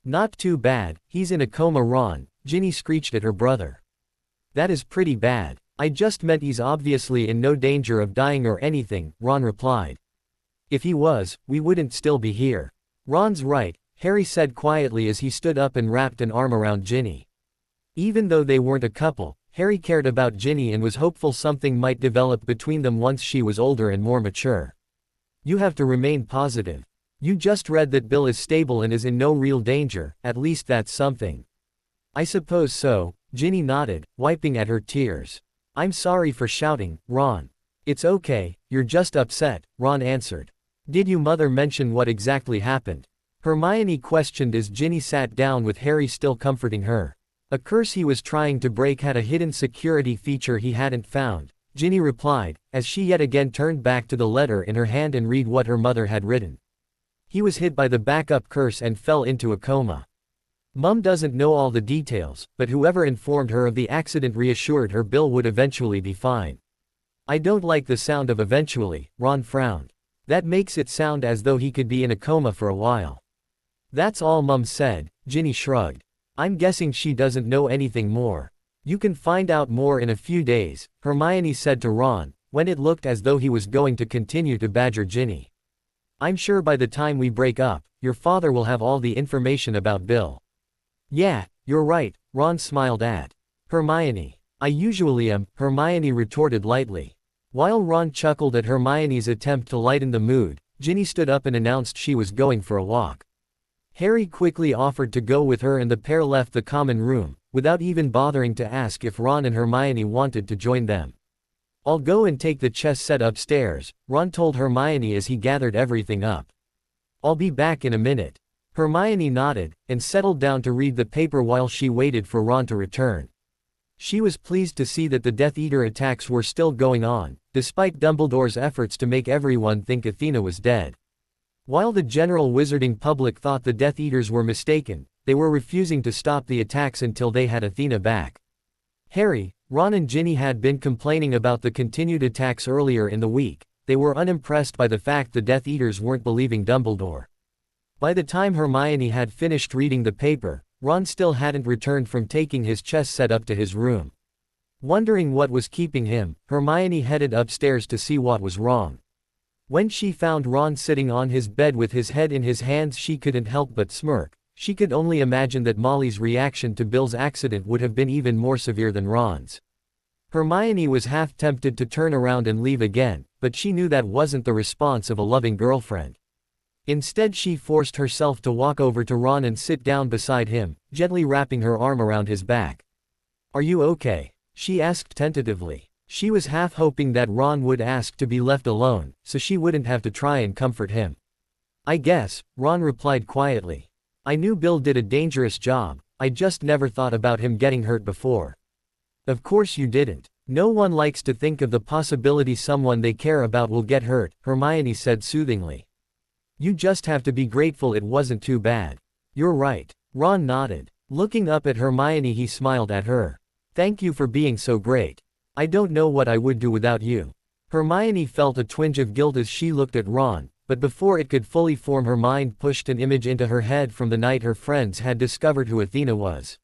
Not too bad, he's in a coma Ron, Ginny screeched at her brother. That is pretty bad. I just meant he's obviously in no danger of dying or anything, Ron replied. If he was, we wouldn't still be here. Ron's right, Harry said quietly as he stood up and wrapped an arm around Ginny. Even though they weren't a couple, Harry cared about Ginny and was hopeful something might develop between them once she was older and more mature. You have to remain positive. You just read that Bill is stable and is in no real danger, at least that's something. I suppose so, Ginny nodded, wiping at her tears. I'm sorry for shouting, Ron. It's okay, you're just upset, Ron answered. Did your mother mention what exactly happened? Hermione questioned as Ginny sat down with Harry still comforting her. A curse he was trying to break had a hidden security feature he hadn't found, Ginny replied, as she yet again turned back to the letter in her hand and read what her mother had written. He was hit by the backup curse and fell into a coma. Mum doesn't know all the details, but whoever informed her of the accident reassured her Bill would eventually be fine. I don't like the sound of eventually, Ron frowned. That makes it sound as though he could be in a coma for a while. That's all Mum said, Ginny shrugged. I'm guessing she doesn't know anything more. You can find out more in a few days, Hermione said to Ron, when it looked as though he was going to continue to badger Ginny. I'm sure by the time we break up, your father will have all the information about Bill. Yeah, you're right, Ron smiled at Hermione. I usually am, Hermione retorted lightly. While Ron chuckled at Hermione's attempt to lighten the mood, Ginny stood up and announced she was going for a walk. Harry quickly offered to go with her and the pair left the common room, without even bothering to ask if Ron and Hermione wanted to join them. I'll go and take the chess set upstairs, Ron told Hermione as he gathered everything up. I'll be back in a minute. Hermione nodded, and settled down to read the paper while she waited for Ron to return. She was pleased to see that the Death Eater attacks were still going on, despite Dumbledore's efforts to make everyone think Athena was dead. While the general wizarding public thought the Death Eaters were mistaken, they were refusing to stop the attacks until they had Athena back. Harry, Ron and Ginny had been complaining about the continued attacks earlier in the week. They were unimpressed by the fact the Death Eaters weren't believing Dumbledore. By the time Hermione had finished reading the paper, Ron still hadn't returned from taking his chess set up to his room. Wondering what was keeping him, Hermione headed upstairs to see what was wrong. When she found Ron sitting on his bed with his head in his hands, she couldn't help but smirk. She could only imagine that Molly's reaction to Bill's accident would have been even more severe than Ron's. Hermione was half tempted to turn around and leave again, but she knew that wasn't the response of a loving girlfriend. Instead, she forced herself to walk over to Ron and sit down beside him, gently wrapping her arm around his back. "Are you okay?" she asked tentatively. She was half hoping that Ron would ask to be left alone, so she wouldn't have to try and comfort him. "I guess," Ron replied quietly. "I knew Bill did a dangerous job, I just never thought about him getting hurt before." "Of course you didn't. No one likes to think of the possibility someone they care about will get hurt," Hermione said soothingly. "You just have to be grateful it wasn't too bad." "You're right." Ron nodded. Looking up at Hermione, he smiled at her. "Thank you for being so great. I don't know what I would do without you." Hermione felt a twinge of guilt as she looked at Ron, but before it could fully form, her mind pushed an image into her head from the night her friends had discovered who Athena was.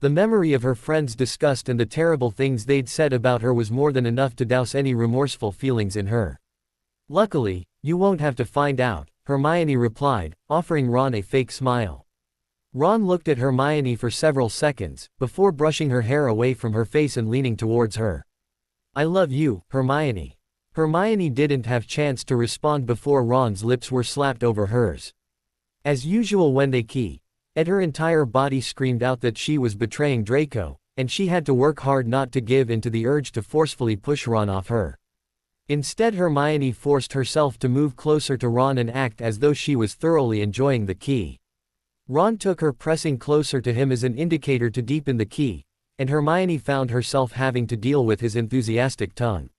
The memory of her friends' disgust and the terrible things they'd said about her was more than enough to douse any remorseful feelings in her. "Luckily, you won't have to find out," Hermione replied, offering Ron a fake smile. Ron looked at Hermione for several seconds, before brushing her hair away from her face and leaning towards her. "I love you, Hermione." Hermione didn't have chance to respond before Ron's lips were slapped over hers. As usual when they kissed, her entire body screamed out that she was betraying Draco, and she had to work hard not to give in to the urge to forcefully push Ron off her. Instead, Hermione forced herself to move closer to Ron and act as though she was thoroughly enjoying the kiss. Ron took her pressing closer to him as an indicator to deepen the kiss, and Hermione found herself having to deal with his enthusiastic tongue.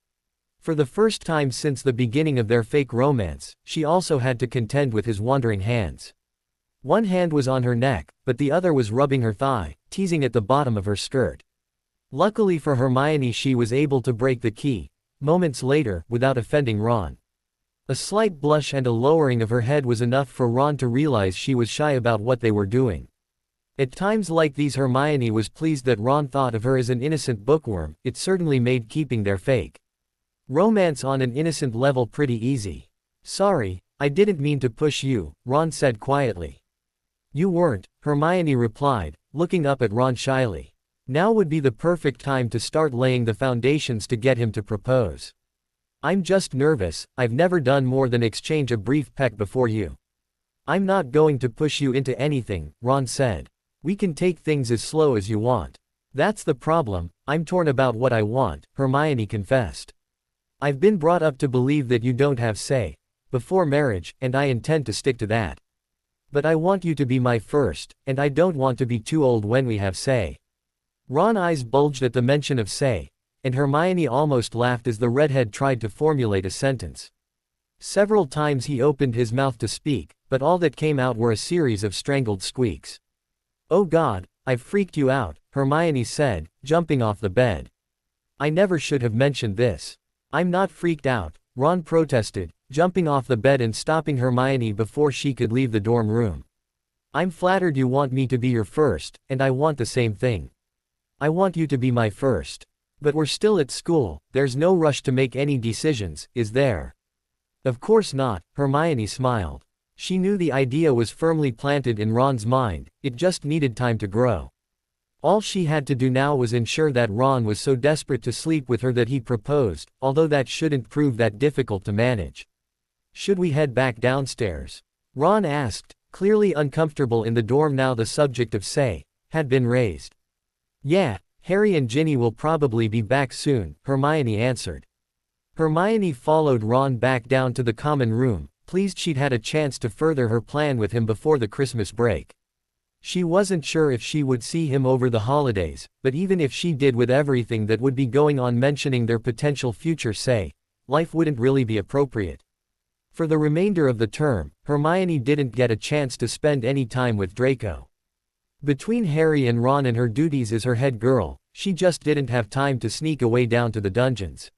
For the first time since the beginning of their fake romance, she also had to contend with his wandering hands. One hand was on her neck, but the other was rubbing her thigh, teasing at the bottom of her skirt. Luckily for Hermione, she was able to break the kiss moments later, without offending Ron. A slight blush and a lowering of her head was enough for Ron to realize she was shy about what they were doing. At times like these, Hermione was pleased that Ron thought of her as an innocent bookworm. It certainly made keeping their fake romance on an innocent level pretty easy. "Sorry, I didn't mean to push you," Ron said quietly. "You weren't," Hermione replied, looking up at Ron shyly. Now would be the perfect time to start laying the foundations to get him to propose. "I'm just nervous, I've never done more than exchange a brief peck before you." "I'm not going to push you into anything," Ron said. "We can take things as slow as you want." "That's the problem, I'm torn about what I want," Hermione confessed. "I've been brought up to believe that you don't have say. before marriage, and I intend to stick to that. But I want you to be my first, and I don't want to be too old when we have say." Ron's eyes bulged at the mention of say, and Hermione almost laughed as the redhead tried to formulate a sentence. Several times he opened his mouth to speak, but all that came out were a series of strangled squeaks. "Oh God, I've freaked you out," Hermione said, jumping off the bed. "I never should have mentioned this." "I'm not freaked out," Ron protested, jumping off the bed and stopping Hermione before she could leave the dorm room. "I'm flattered you want me to be your first, and I want the same thing. I want you to be my first. But we're still at school, there's no rush to make any decisions, is there?" "Of course not," Hermione smiled. She knew the idea was firmly planted in Ron's mind, it just needed time to grow. All she had to do now was ensure that Ron was so desperate to sleep with her that he proposed, although that shouldn't prove that difficult to manage. "Should we head back downstairs?" Ron asked, clearly uncomfortable in the dorm now the subject of say had been raised. "Yeah, Harry and Ginny will probably be back soon," Hermione answered. Hermione followed Ron back down to the common room, pleased she'd had a chance to further her plan with him before the Christmas break. She wasn't sure if she would see him over the holidays, but even if she did, with everything that would be going on mentioning their potential future say, life wouldn't really be appropriate. For the remainder of the term, Hermione didn't get a chance to spend any time with Draco. Between Harry and Ron and her duties as her head girl, she just didn't have time to sneak away down to the dungeons.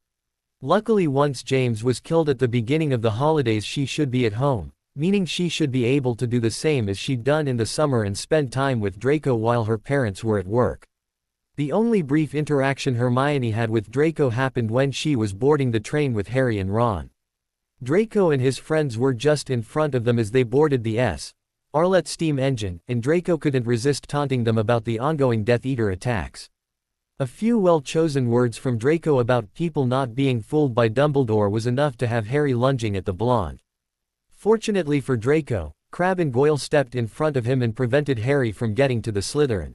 Luckily, once James was killed at the beginning of the holidays, she should be at home, meaning she should be able to do the same as she'd done in the summer and spend time with Draco while her parents were at work. The only brief interaction Hermione had with Draco happened when she was boarding the train with Harry and Ron. Draco and his friends were just in front of them as they boarded the Arlet steam engine, and Draco couldn't resist taunting them about the ongoing Death Eater attacks. A few well-chosen words from Draco about people not being fooled by Dumbledore was enough to have Harry lunging at the blonde. Fortunately for Draco, Crabbe and Goyle stepped in front of him and prevented Harry from getting to the Slytherin.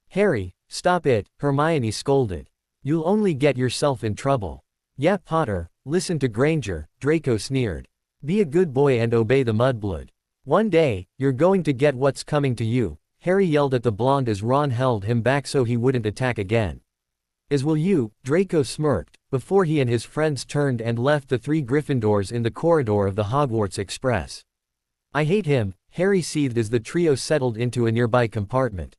"Harry, stop it," Hermione scolded. "You'll only get yourself in trouble." "Yeah, Potter, listen to Granger," Draco sneered. "Be a good boy and obey the mudblood. One day, you're going to get what's coming to you," Harry yelled at the blonde as Ron held him back so he wouldn't attack again. "As will you," Draco smirked, before he and his friends turned and left the three Gryffindors in the corridor of the Hogwarts Express. "I hate him," Harry seethed as the trio settled into a nearby compartment.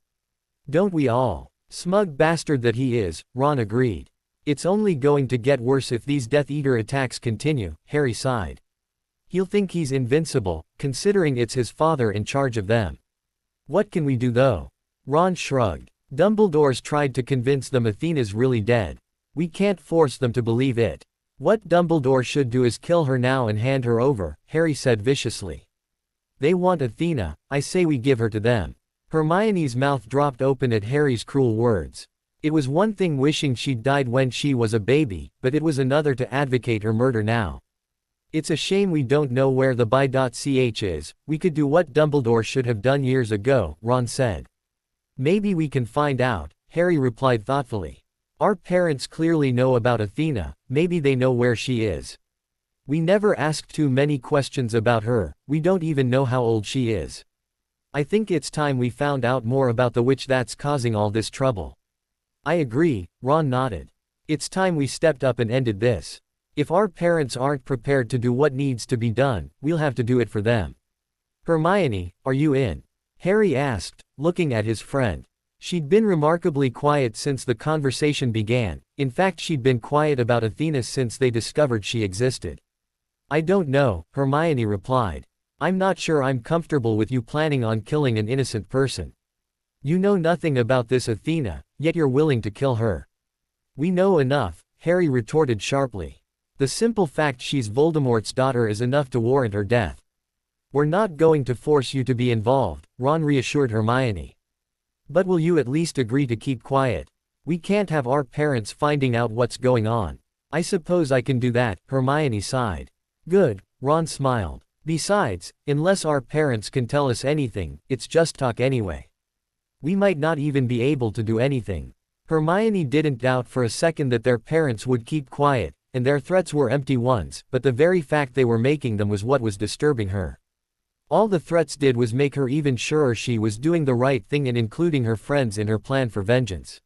"Don't we all? Smug bastard that he is," Ron agreed. "It's only going to get worse if these Death Eater attacks continue," Harry sighed. "He'll think he's invincible, considering it's his father in charge of them." "What can we do though?" Ron shrugged. "Dumbledore's tried to convince them Athena's really dead. We can't force them to believe it. What Dumbledore should do is kill her now and hand her over," Harry said viciously. "They want Athena, I say we give her to them." Hermione's mouth dropped open at Harry's cruel words. It was one thing wishing she'd died when she was a baby, but it was another to advocate her murder now. "It's a shame we don't know where the Bi.ch is, we could do what Dumbledore should have done years ago," Ron said. "Maybe we can find out," Harry replied thoughtfully. "Our parents clearly know about Athena, maybe they know where she is. We never asked too many questions about her, we don't even know how old she is. I think it's time we found out more about the witch that's causing all this trouble." "I agree," Ron nodded. "It's time we stepped up and ended this. If our parents aren't prepared to do what needs to be done, we'll have to do it for them." "Hermione, are you in?" Harry asked, looking at his friend. She'd been remarkably quiet since the conversation began, in fact she'd been quiet about Athena since they discovered she existed. "I don't know," Hermione replied. "I'm not sure I'm comfortable with you planning on killing an innocent person. You know nothing about this Athena, yet you're willing to kill her." "We know enough," Harry retorted sharply. "The simple fact she's Voldemort's daughter is enough to warrant her death." "We're not going to force you to be involved," Ron reassured Hermione. "But will you at least agree to keep quiet? We can't have our parents finding out what's going on." "I suppose I can do that," Hermione sighed. "Good," Ron smiled. "Besides, unless our parents can tell us anything, it's just talk anyway. We might not even be able to do anything." Hermione didn't doubt for a second that their parents would keep quiet, and their threats were empty ones, but the very fact they were making them was what was disturbing her. All the threats did was make her even surer she was doing the right thing and including her friends in her plan for vengeance.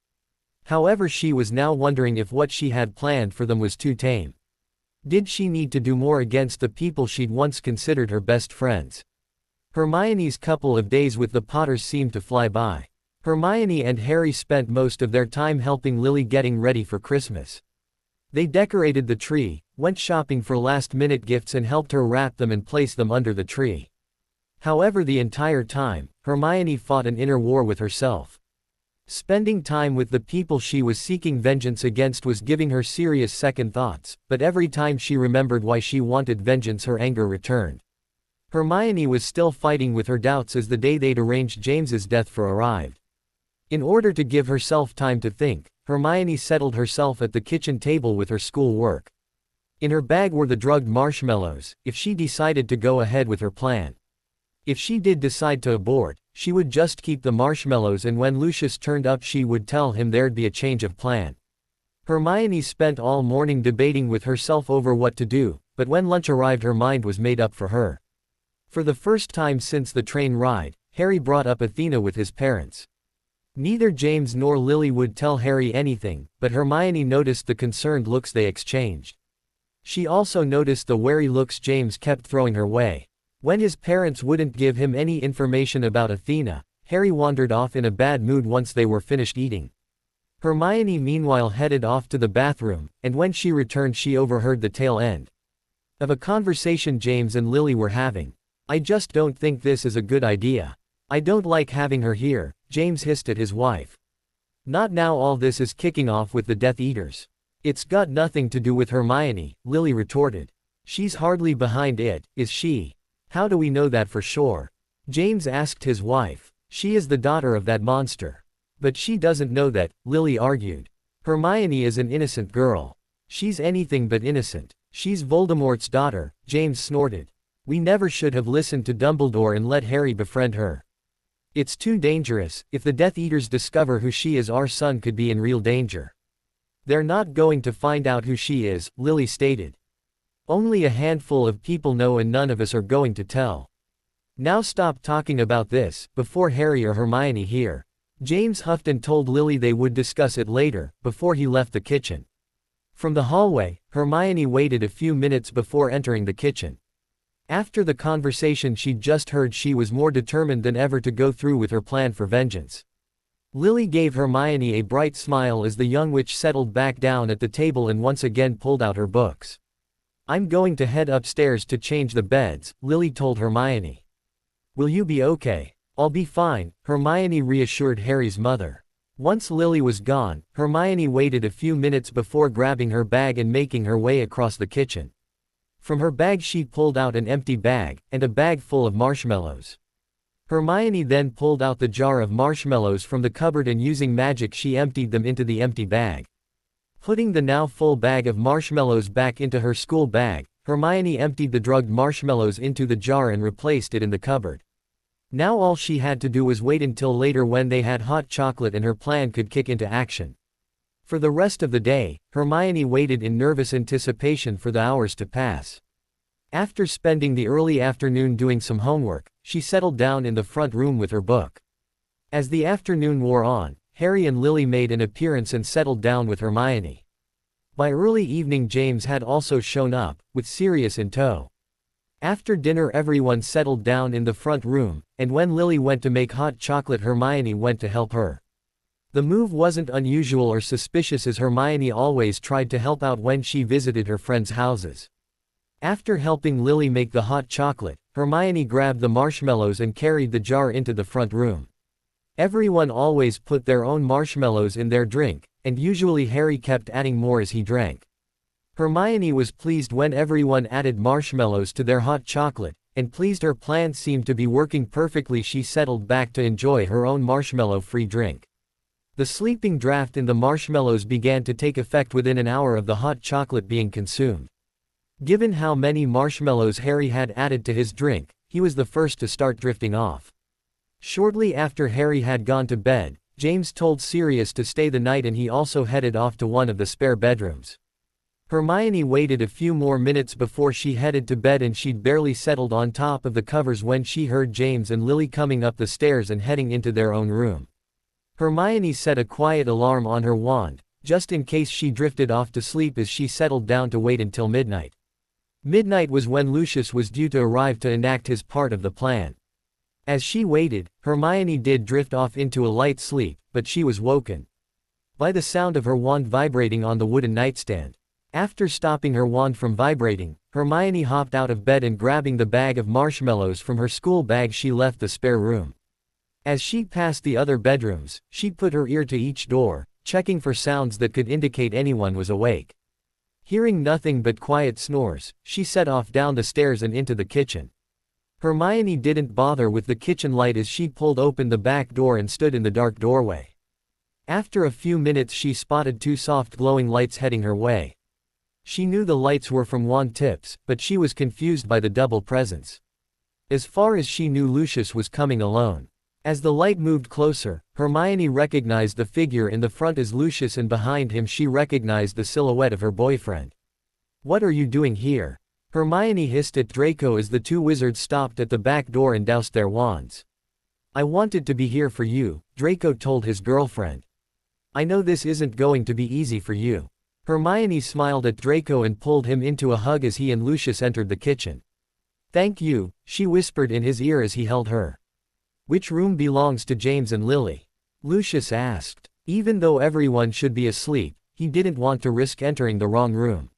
However, she was now wondering if what she had planned for them was too tame. Did she need to do more against the people she'd once considered her best friends? Hermione's couple of days with the Potters seemed to fly by. Hermione and Harry spent most of their time helping Lily getting ready for Christmas. They decorated the tree, went shopping for last-minute gifts and helped her wrap them and place them under the tree. However, the entire time, Hermione fought an inner war with herself. Spending time with the people she was seeking vengeance against was giving her serious second thoughts, but every time she remembered why she wanted vengeance, her anger returned. Hermione was still fighting with her doubts as the day they'd arranged James's death for arrived. In order to give herself time to think, Hermione settled herself at the kitchen table with her school work. In her bag were the drugged marshmallows, if she decided to go ahead with her plan. If she did decide to abort, she would just keep the marshmallows, and when Lucius turned up she would tell him there'd be a change of plan. Hermione spent all morning debating with herself over what to do, but when lunch arrived her mind was made up for her. For the first time since the train ride, Harry brought up Athena with his parents. Neither James nor Lily would tell Harry anything, but Hermione noticed the concerned looks they exchanged. She also noticed the wary looks James kept throwing her way. When his parents wouldn't give him any information about Athena, Harry wandered off in a bad mood once they were finished eating. Hermione meanwhile headed off to the bathroom, and when she returned she overheard the tail end of a conversation James and Lily were having. "I just don't think this is a good idea. I don't like having her here," James hissed at his wife. "Not now, all this is kicking off with the Death Eaters." "It's got nothing to do with Hermione," Lily retorted. "She's hardly behind it, is she?" "How do we know that for sure?" James asked his wife. "She is the daughter of that monster." "But she doesn't know that," Lily argued. "Hermione is an innocent girl. She's anything but innocent. She's Voldemort's daughter," James snorted. "We never should have listened to Dumbledore and let Harry befriend her. It's too dangerous. If the Death Eaters discover who she is, our son could be in real danger." "They're not going to find out who she is," Lily stated. "Only a handful of people know and none of us are going to tell." "Now stop talking about this, before Harry or Hermione hear." James huffed and told Lily they would discuss it later, before he left the kitchen. From the hallway, Hermione waited a few minutes before entering the kitchen. After the conversation she'd just heard, she was more determined than ever to go through with her plan for vengeance. Lily gave Hermione a bright smile as the young witch settled back down at the table and once again pulled out her books. "I'm going to head upstairs to change the beds," Lily told Hermione. "Will you be okay?" "I'll be fine," Hermione reassured Harry's mother. Once Lily was gone, Hermione waited a few minutes before grabbing her bag and making her way across the kitchen. From her bag she pulled out an empty bag, and a bag full of marshmallows. Hermione then pulled out the jar of marshmallows from the cupboard and using magic she emptied them into the empty bag. Putting the now full bag of marshmallows back into her school bag, Hermione emptied the drugged marshmallows into the jar and replaced it in the cupboard. Now all she had to do was wait until later when they had hot chocolate and her plan could kick into action. For the rest of the day, Hermione waited in nervous anticipation for the hours to pass. After spending the early afternoon doing some homework, she settled down in the front room with her book. As the afternoon wore on, Harry and Lily made an appearance and settled down with Hermione. By early evening James had also shown up, with Sirius in tow. After dinner everyone settled down in the front room, and when Lily went to make hot chocolate Hermione went to help her. The move wasn't unusual or suspicious as Hermione always tried to help out when she visited her friends' houses. After helping Lily make the hot chocolate, Hermione grabbed the marshmallows and carried the jar into the front room. Everyone always put their own marshmallows in their drink, and usually Harry kept adding more as he drank. Hermione was pleased when everyone added marshmallows to their hot chocolate, and pleased her plan seemed to be working perfectly. She settled back to enjoy her own marshmallow-free drink. The sleeping draft in the marshmallows began to take effect within an hour of the hot chocolate being consumed. Given how many marshmallows Harry had added to his drink, he was the first to start drifting off. Shortly after Harry had gone to bed, James told Sirius to stay the night and he also headed off to one of the spare bedrooms. Hermione waited a few more minutes before she headed to bed, and she'd barely settled on top of the covers when she heard James and Lily coming up the stairs and heading into their own room. Hermione set a quiet alarm on her wand, just in case she drifted off to sleep as she settled down to wait until midnight. Midnight was when Lucius was due to arrive to enact his part of the plan. As she waited, Hermione did drift off into a light sleep, but she was woken by the sound of her wand vibrating on the wooden nightstand. After stopping her wand from vibrating, Hermione hopped out of bed and grabbing the bag of marshmallows from her school bag, she left the spare room. As she passed the other bedrooms, she put her ear to each door, checking for sounds that could indicate anyone was awake. Hearing nothing but quiet snores, she set off down the stairs and into the kitchen. Hermione didn't bother with the kitchen light as she pulled open the back door and stood in the dark doorway. After a few minutes, she spotted two soft glowing lights heading her way. She knew the lights were from wand tips, but she was confused by the double presence. As far as she knew, Lucius was coming alone. As the light moved closer, Hermione recognized the figure in the front as Lucius, and behind him she recognized the silhouette of her boyfriend. "What are you doing here?" Hermione hissed at Draco as the two wizards stopped at the back door and doused their wands. "I wanted to be here for you," Draco told his girlfriend. "I know this isn't going to be easy for you." Hermione smiled at Draco and pulled him into a hug as he and Lucius entered the kitchen. "Thank you," she whispered in his ear as he held her. "Which room belongs to James and Lily?" Lucius asked. Even though everyone should be asleep, he didn't want to risk entering the wrong room.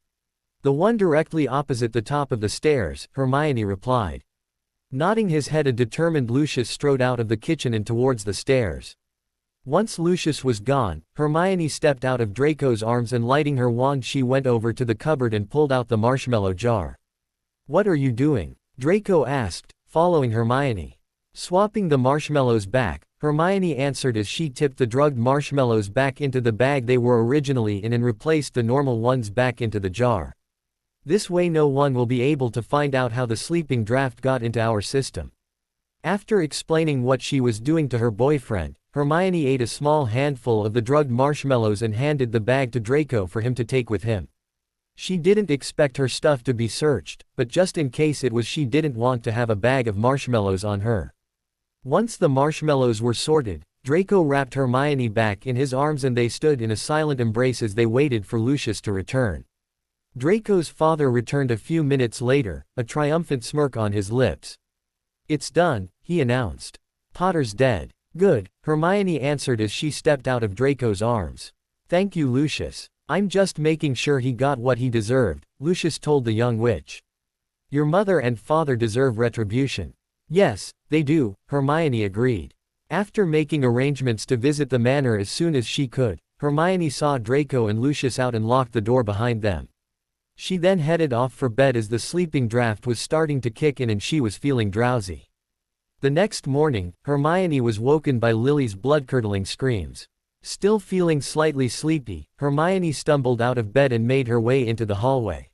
"The one directly opposite the top of the stairs," Hermione replied. Nodding his head, a determined Lucius strode out of the kitchen and towards the stairs. Once Lucius was gone, Hermione stepped out of Draco's arms and lighting her wand she went over to the cupboard and pulled out the marshmallow jar. "What are you doing?" Draco asked, following Hermione. "Swapping the marshmallows back," Hermione answered as she tipped the drugged marshmallows back into the bag they were originally in and replaced the normal ones back into the jar. "This way no one will be able to find out how the sleeping draft got into our system." After explaining what she was doing to her boyfriend, Hermione ate a small handful of the drugged marshmallows and handed the bag to Draco for him to take with him. She didn't expect her stuff to be searched, but just in case it was, she didn't want to have a bag of marshmallows on her. Once the marshmallows were sorted, Draco wrapped Hermione back in his arms and they stood in a silent embrace as they waited for Lucius to return. Draco's father returned a few minutes later, a triumphant smirk on his lips. "It's done," he announced. "Potter's dead." "Good," Hermione answered as she stepped out of Draco's arms. "Thank you, Lucius. I'm just making sure he got what he deserved," Lucius told the young witch. "Your mother and father deserve retribution." "Yes, they do," Hermione agreed. After making arrangements to visit the manor as soon as she could, Hermione saw Draco and Lucius out and locked the door behind them. She then headed off for bed as the sleeping draft was starting to kick in and she was feeling drowsy. The next morning, Hermione was woken by Lily's blood-curdling screams. Still feeling slightly sleepy, Hermione stumbled out of bed and made her way into the hallway.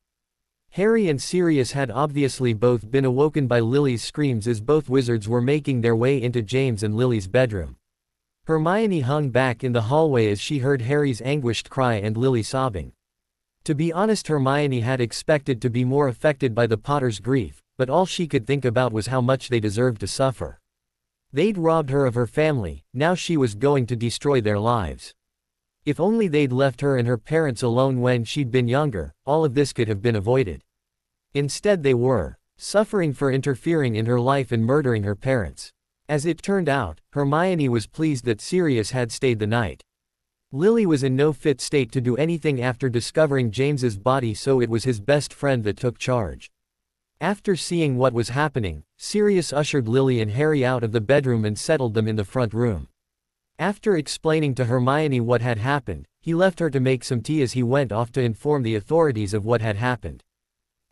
Harry and Sirius had obviously both been awoken by Lily's screams as both wizards were making their way into James and Lily's bedroom. Hermione hung back in the hallway as she heard Harry's anguished cry and Lily sobbing. To be honest, Hermione had expected to be more affected by the Potters' grief, but all she could think about was how much they deserved to suffer. They'd robbed her of her family, now she was going to destroy their lives. If only they'd left her and her parents alone when she'd been younger, all of this could have been avoided. Instead they were suffering for interfering in her life and murdering her parents. As it turned out, Hermione was pleased that Sirius had stayed the night. Lily was in no fit state to do anything after discovering James's body, so it was his best friend that took charge. After seeing what was happening, Sirius ushered Lily and Harry out of the bedroom and settled them in the front room. After explaining to Hermione what had happened, he left her to make some tea as he went off to inform the authorities of what had happened.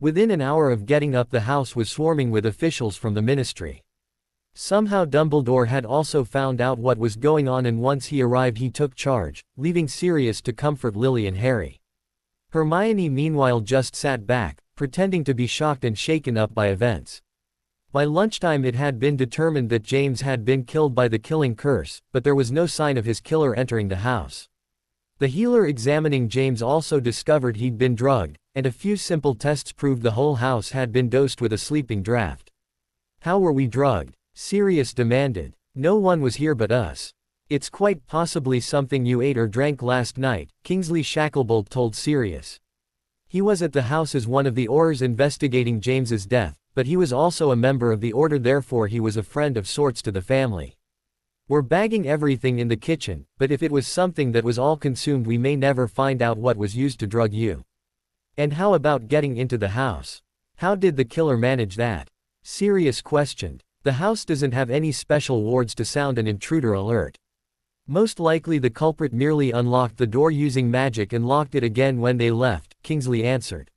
Within an hour of getting up, the house was swarming with officials from the ministry. Somehow Dumbledore had also found out what was going on, and once he arrived he took charge, leaving Sirius to comfort Lily and Harry. Hermione meanwhile just sat back, pretending to be shocked and shaken up by events. By lunchtime it had been determined that James had been killed by the killing curse, but there was no sign of his killer entering the house. The healer examining James also discovered he'd been drugged, and a few simple tests proved the whole house had been dosed with a sleeping draft. How were we drugged? Sirius demanded. No one was here but us. It's quite possibly something you ate or drank last night, Kingsley Shacklebolt told Sirius. He was at the house as one of the Aurors investigating James's death, but he was also a member of the Order, therefore he was a friend of sorts to the family. We're bagging everything in the kitchen, but if it was something that was all consumed we may never find out what was used to drug you. And how about getting into the house? How did the killer manage that? Sirius questioned. The house doesn't have any special wards to sound an intruder alert. Most likely the culprit merely unlocked the door using magic and locked it again when they left, Kingsley answered.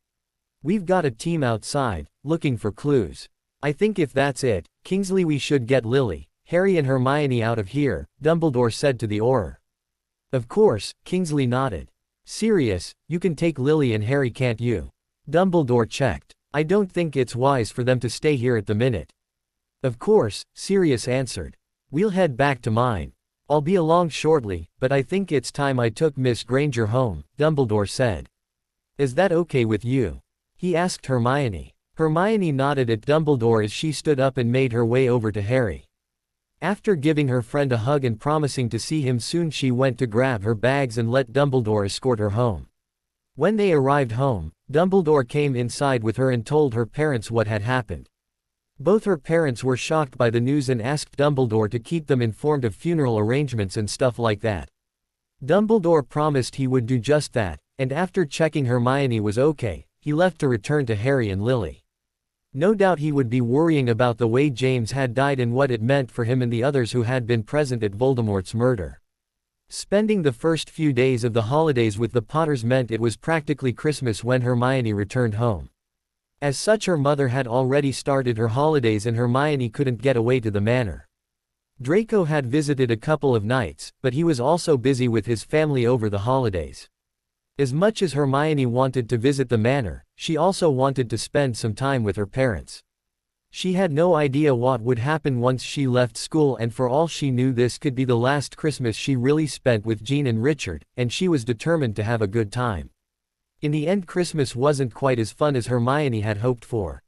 We've got a team outside, looking for clues. I think if that's it, Kingsley, we should get Lily, Harry and Hermione out of here, Dumbledore said to the Auror. Of course, Kingsley nodded. Sirius, you can take Lily and Harry, can't you? Dumbledore checked. I don't think it's wise for them to stay here at the minute. Of course, Sirius answered. We'll head back to mine. I'll be along shortly, but I think it's time I took Miss Granger home, Dumbledore said. Is that okay with you? He asked Hermione. Hermione nodded at Dumbledore as she stood up and made her way over to Harry. After giving her friend a hug and promising to see him soon, she went to grab her bags and let Dumbledore escort her home. When they arrived home, Dumbledore came inside with her and told her parents what had happened. Both her parents were shocked by the news and asked Dumbledore to keep them informed of funeral arrangements and stuff like that. Dumbledore promised he would do just that, and after checking Hermione was okay, he left to return to Harry and Lily. No doubt he would be worrying about the way James had died and what it meant for him and the others who had been present at Voldemort's murder. Spending the first few days of the holidays with the Potters meant it was practically Christmas when Hermione returned home. As such, her mother had already started her holidays and Hermione couldn't get away to the manor. Draco had visited a couple of nights, but he was also busy with his family over the holidays. As much as Hermione wanted to visit the manor, she also wanted to spend some time with her parents. She had no idea what would happen once she left school, and for all she knew this could be the last Christmas she really spent with Jean and Richard, and she was determined to have a good time. In the end, Christmas wasn't quite as fun as Hermione had hoped for.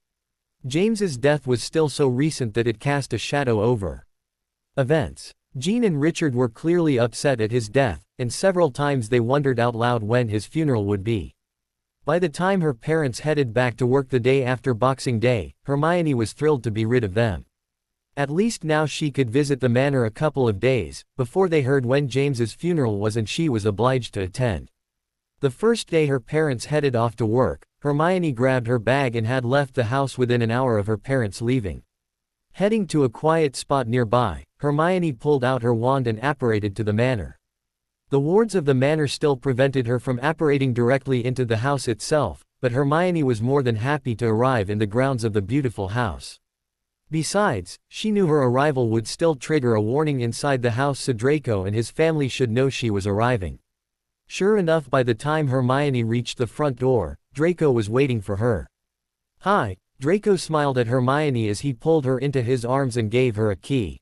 James's death was still so recent that it cast a shadow over events. Jean and Richard were clearly upset at his death, and several times they wondered out loud when his funeral would be. By the time her parents headed back to work the day after Boxing Day, Hermione was thrilled to be rid of them. At least now she could visit the manor a couple of days before they heard when James's funeral was, and she was obliged to attend. The first day her parents headed off to work, Hermione grabbed her bag and had left the house within an hour of her parents leaving. Heading to a quiet spot nearby, Hermione pulled out her wand and apparated to the manor. The wards of the manor still prevented her from apparating directly into the house itself, but Hermione was more than happy to arrive in the grounds of the beautiful house. Besides, she knew her arrival would still trigger a warning inside the house so Draco and his family should know she was arriving. Sure enough, by the time Hermione reached the front door, Draco was waiting for her. Hi, Draco smiled at Hermione as he pulled her into his arms and gave her a key.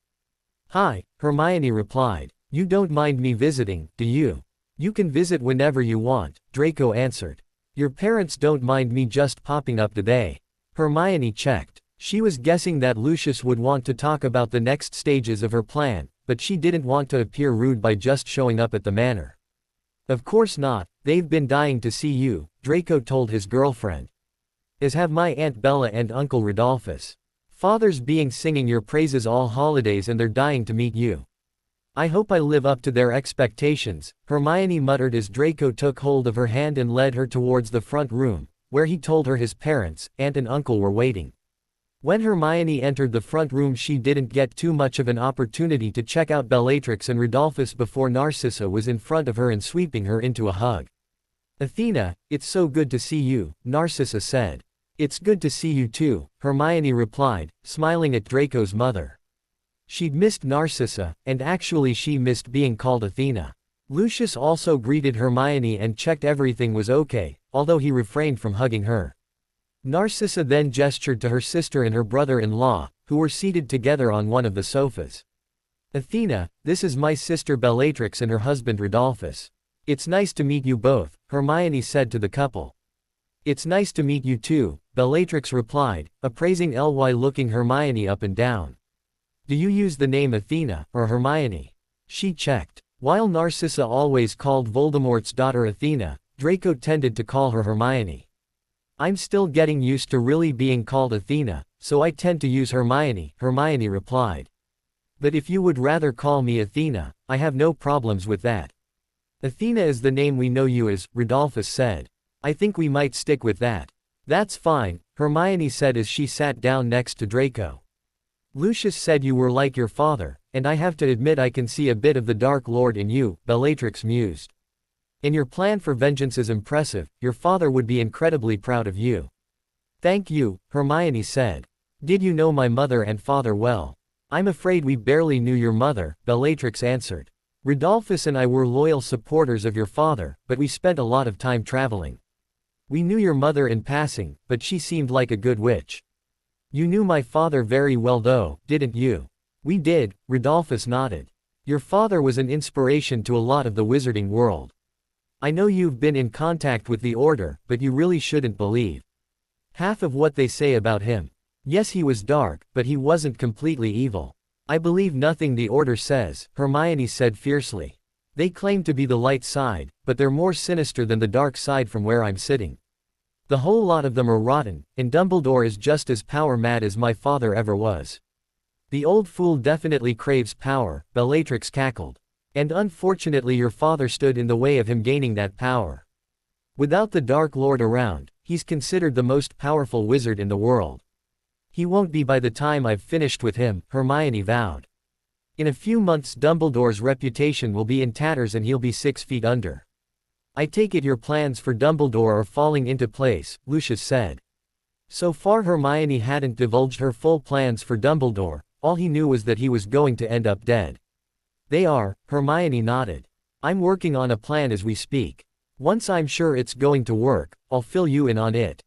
Hi, Hermione replied. You don't mind me visiting, do you? You can visit whenever you want, Draco answered. Your parents don't mind me just popping up, do they? Hermione checked. She was guessing that Lucius would want to talk about the next stages of her plan, but she didn't want to appear rude by just showing up at the manor. Of course not, they've been dying to see you, Draco told his girlfriend. As have my Aunt Bella and Uncle Rodolphus. Father's being singing your praises all holidays and they're dying to meet you. I hope I live up to their expectations, Hermione muttered as Draco took hold of her hand and led her towards the front room, where he told her his parents, aunt and uncle were waiting. When Hermione entered the front room, she didn't get too much of an opportunity to check out Bellatrix and Rodolphus before Narcissa was in front of her and sweeping her into a hug. Athena, it's so good to see you, Narcissa said. It's good to see you too, Hermione replied, smiling at Draco's mother. She'd missed Narcissa, and actually she missed being called Athena. Lucius also greeted Hermione and checked everything was okay, although he refrained from hugging her. Narcissa then gestured to her sister and her brother-in-law, who were seated together on one of the sofas. Athena, this is my sister Bellatrix and her husband Rodolphus. It's nice to meet you both, Hermione said to the couple. It's nice to meet you too, Bellatrix replied, appraising Ly looking Hermione up and down. Do you use the name Athena, or Hermione? She checked. While Narcissa always called Voldemort's daughter Athena, Draco tended to call her Hermione. I'm still getting used to really being called Athena, so I tend to use Hermione, Hermione replied. But if you would rather call me Athena, I have no problems with that. Athena is the name we know you as, Rodolphus said. I think we might stick with that. That's fine, Hermione said as she sat down next to Draco. Lucius said you were like your father, and I have to admit I can see a bit of the Dark Lord in you, Bellatrix mused. And your plan for vengeance is impressive, your father would be incredibly proud of you. Thank you, Hermione said. Did you know my mother and father well? I'm afraid we barely knew your mother, Bellatrix answered. Rodolphus and I were loyal supporters of your father, but we spent a lot of time traveling. We knew your mother in passing, but she seemed like a good witch. You knew my father very well though, didn't you? We did, Rodolphus nodded. Your father was an inspiration to a lot of the wizarding world. I know you've been in contact with the Order, but you really shouldn't believe half of what they say about him. Yes, he was dark, but he wasn't completely evil. I believe nothing the Order says, Hermione said fiercely. They claim to be the light side, but they're more sinister than the dark side from where I'm sitting. The whole lot of them are rotten, and Dumbledore is just as power-mad as my father ever was. The old fool definitely craves power, Bellatrix cackled. And unfortunately your father stood in the way of him gaining that power. Without the Dark Lord around, he's considered the most powerful wizard in the world. He won't be by the time I've finished with him, Hermione vowed. In a few months Dumbledore's reputation will be in tatters and he'll be 6 feet under. I take it your plans for Dumbledore are falling into place, Lucius said. So far Hermione hadn't divulged her full plans for Dumbledore, all he knew was that he was going to end up dead. They are, Hermione nodded. I'm working on a plan as we speak. Once I'm sure it's going to work, I'll fill you in on it.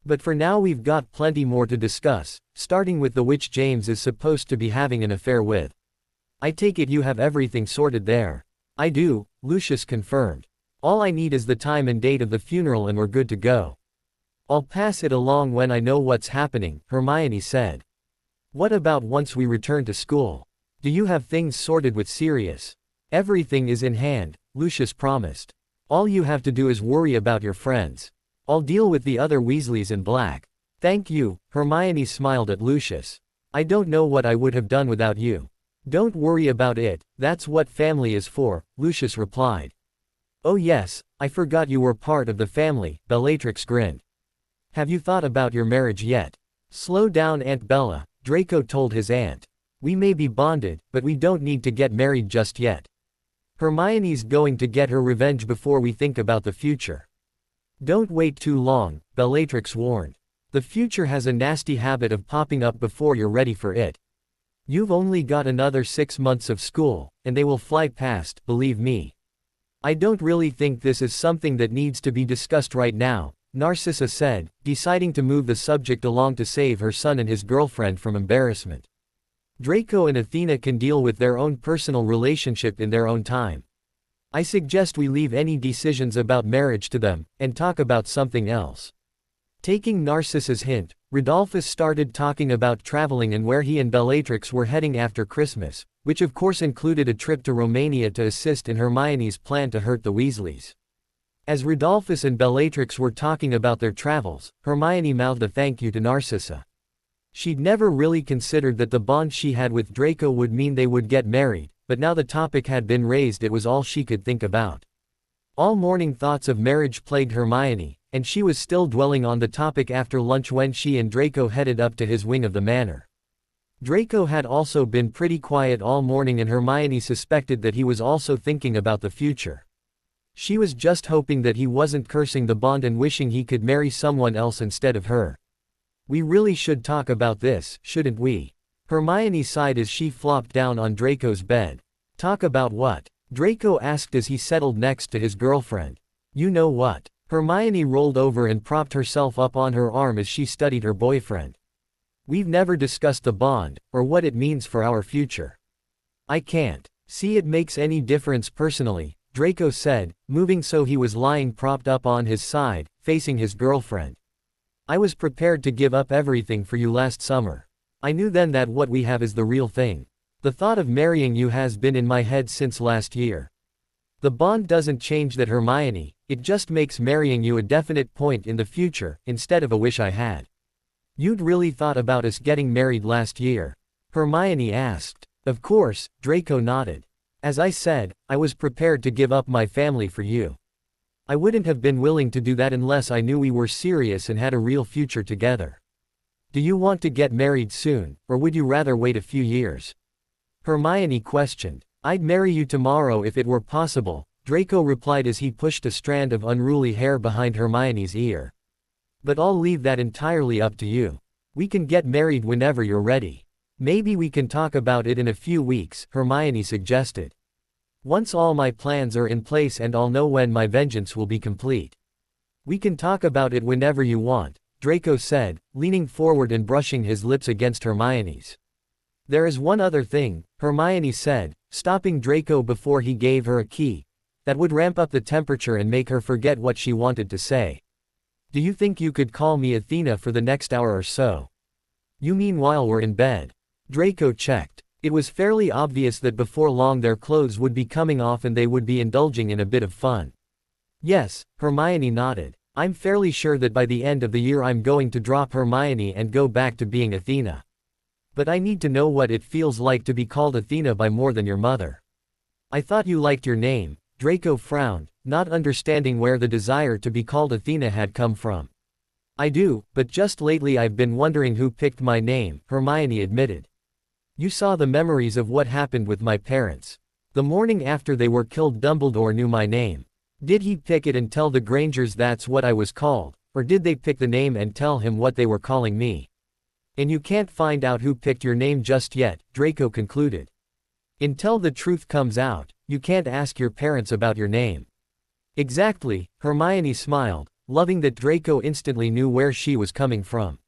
But for now we've got plenty more to discuss, starting with the witch James is supposed to be having an affair with. I take it you have everything sorted there. I do, Lucius confirmed. All I need is the time and date of the funeral and we're good to go. I'll pass it along when I know what's happening, Hermione said. What about once we return to school? Do you have things sorted with Sirius? Everything is in hand, Lucius promised. All you have to do is worry about your friends. I'll deal with the other Weasleys in black. Thank you, Hermione smiled at Lucius. I don't know what I would have done without you. Don't worry about it, that's what family is for, Lucius replied. Oh yes, I forgot you were part of the family, Bellatrix grinned. Have you thought about your marriage yet? Slow down Aunt Bella, Draco told his aunt. We may be bonded, but we don't need to get married just yet. Hermione's going to get her revenge before we think about the future. Don't wait too long, Bellatrix warned. The future has a nasty habit of popping up before you're ready for it. You've only got another 6 months of school, and they will fly past, believe me. I don't really think this is something that needs to be discussed right now, Narcissa said, deciding to move the subject along to save her son and his girlfriend from embarrassment. Draco and Athena can deal with their own personal relationship in their own time. I suggest we leave any decisions about marriage to them, and talk about something else. Taking Narcissa's hint, Rodolphus started talking about traveling and where he and Bellatrix were heading after Christmas, which of course included a trip to Romania to assist in Hermione's plan to hurt the Weasleys. As Rodolphus and Bellatrix were talking about their travels, Hermione mouthed a thank you to Narcissa. She'd never really considered that the bond she had with Draco would mean they would get married, but now the topic had been raised, it was all she could think about. All morning thoughts of marriage plagued Hermione, and she was still dwelling on the topic after lunch when she and Draco headed up to his wing of the manor. Draco had also been pretty quiet all morning and Hermione suspected that he was also thinking about the future. She was just hoping that he wasn't cursing the bond and wishing he could marry someone else instead of her. We really should talk about this, shouldn't we? Hermione sighed as she flopped down on Draco's bed. Talk about what? Draco asked as he settled next to his girlfriend. You know what? Hermione rolled over and propped herself up on her arm as she studied her boyfriend. We've never discussed the bond, or what it means for our future. I can't see it makes any difference personally, Draco said, moving so he was lying propped up on his side, facing his girlfriend. I was prepared to give up everything for you last summer. I knew then that what we have is the real thing. The thought of marrying you has been in my head since last year. The bond doesn't change that, Hermione, it just makes marrying you a definite point in the future, instead of a wish I had. You'd really thought about us getting married last year? Hermione asked. Of course, Draco nodded. As I said, I was prepared to give up my family for you. I wouldn't have been willing to do that unless I knew we were serious and had a real future together. Do you want to get married soon, or would you rather wait a few years? Hermione questioned. I'd marry you tomorrow if it were possible, Draco replied as he pushed a strand of unruly hair behind Hermione's ear. But I'll leave that entirely up to you. We can get married whenever you're ready. Maybe we can talk about it in a few weeks, Hermione suggested. Once all my plans are in place and I'll know when my vengeance will be complete. We can talk about it whenever you want, Draco said, leaning forward and brushing his lips against Hermione's. There is one other thing, Hermione said, stopping Draco before he gave her a key that would ramp up the temperature and make her forget what she wanted to say. Do you think you could call me Athena for the next hour or so? You mean while we're in bed? Draco checked. It was fairly obvious that before long their clothes would be coming off and they would be indulging in a bit of fun. Yes, Hermione nodded. I'm fairly sure that by the end of the year I'm going to drop Hermione and go back to being Athena. But I need to know what it feels like to be called Athena by more than your mother. I thought you liked your name, Draco frowned, not understanding where the desire to be called Athena had come from. I do, but just lately I've been wondering who picked my name, Hermione admitted. You saw the memories of what happened with my parents. The morning after they were killed, Dumbledore knew my name. Did he pick it and tell the Grangers that's what I was called, or did they pick the name and tell him what they were calling me? And you can't find out who picked your name just yet, Draco concluded. Until the truth comes out, you can't ask your parents about your name. Exactly, Hermione smiled, loving that Draco instantly knew where she was coming from.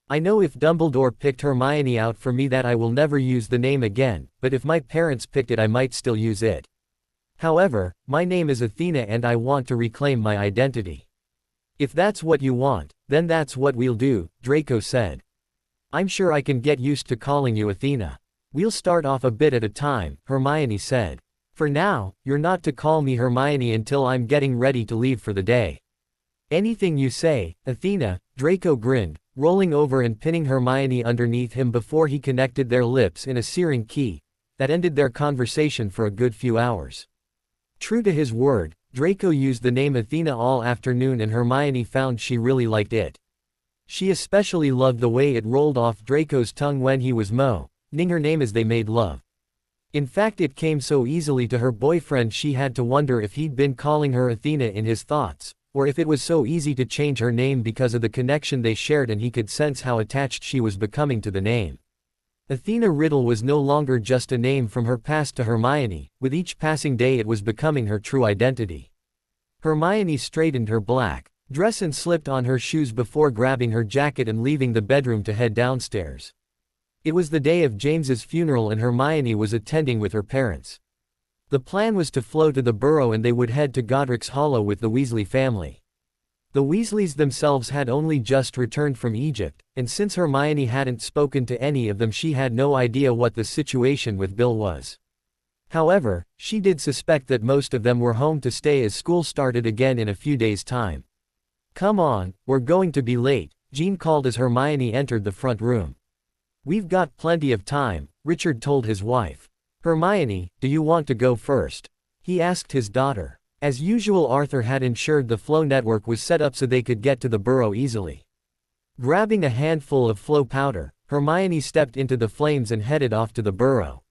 I know if Dumbledore picked Hermione out for me that I will never use the name again, but if my parents picked it I might still use it. However, my name is Athena and I want to reclaim my identity. If that's what you want, then that's what we'll do, Draco said. I'm sure I can get used to calling you Athena. We'll start off a bit at a time, Hermione said. For now, you're not to call me Hermione until I'm getting ready to leave for the day. Anything you say, Athena, Draco grinned, rolling over and pinning Hermione underneath him before he connected their lips in a searing key that ended their conversation for a good few hours. True to his word, Draco used the name Athena all afternoon and Hermione found she really liked it. She especially loved the way it rolled off Draco's tongue when he was moaning her name as they made love. In fact, it came so easily to her boyfriend she had to wonder if he'd been calling her Athena in his thoughts, or if it was so easy to change her name because of the connection they shared and he could sense how attached she was becoming to the name. Athena Riddle was no longer just a name from her past to Hermione, with each passing day it was becoming her true identity. Hermione straightened her black dress and slipped on her shoes before grabbing her jacket and leaving the bedroom to head downstairs. It was the day of James's funeral and Hermione was attending with her parents. The plan was to flow to the Burrow and they would head to Godric's Hollow with the Weasley family. The Weasleys themselves had only just returned from Egypt, and since Hermione hadn't spoken to any of them she had no idea what the situation with Bill was. However, she did suspect that most of them were home to stay as school started again in a few days' time. Come on, we're going to be late, Jean called as Hermione entered the front room. We've got plenty of time, Richard told his wife. Hermione, do you want to go first? He asked his daughter. As usual, Arthur had ensured the flow network was set up so they could get to the Burrow easily. Grabbing a handful of flow powder, Hermione stepped into the flames and headed off to the Burrow.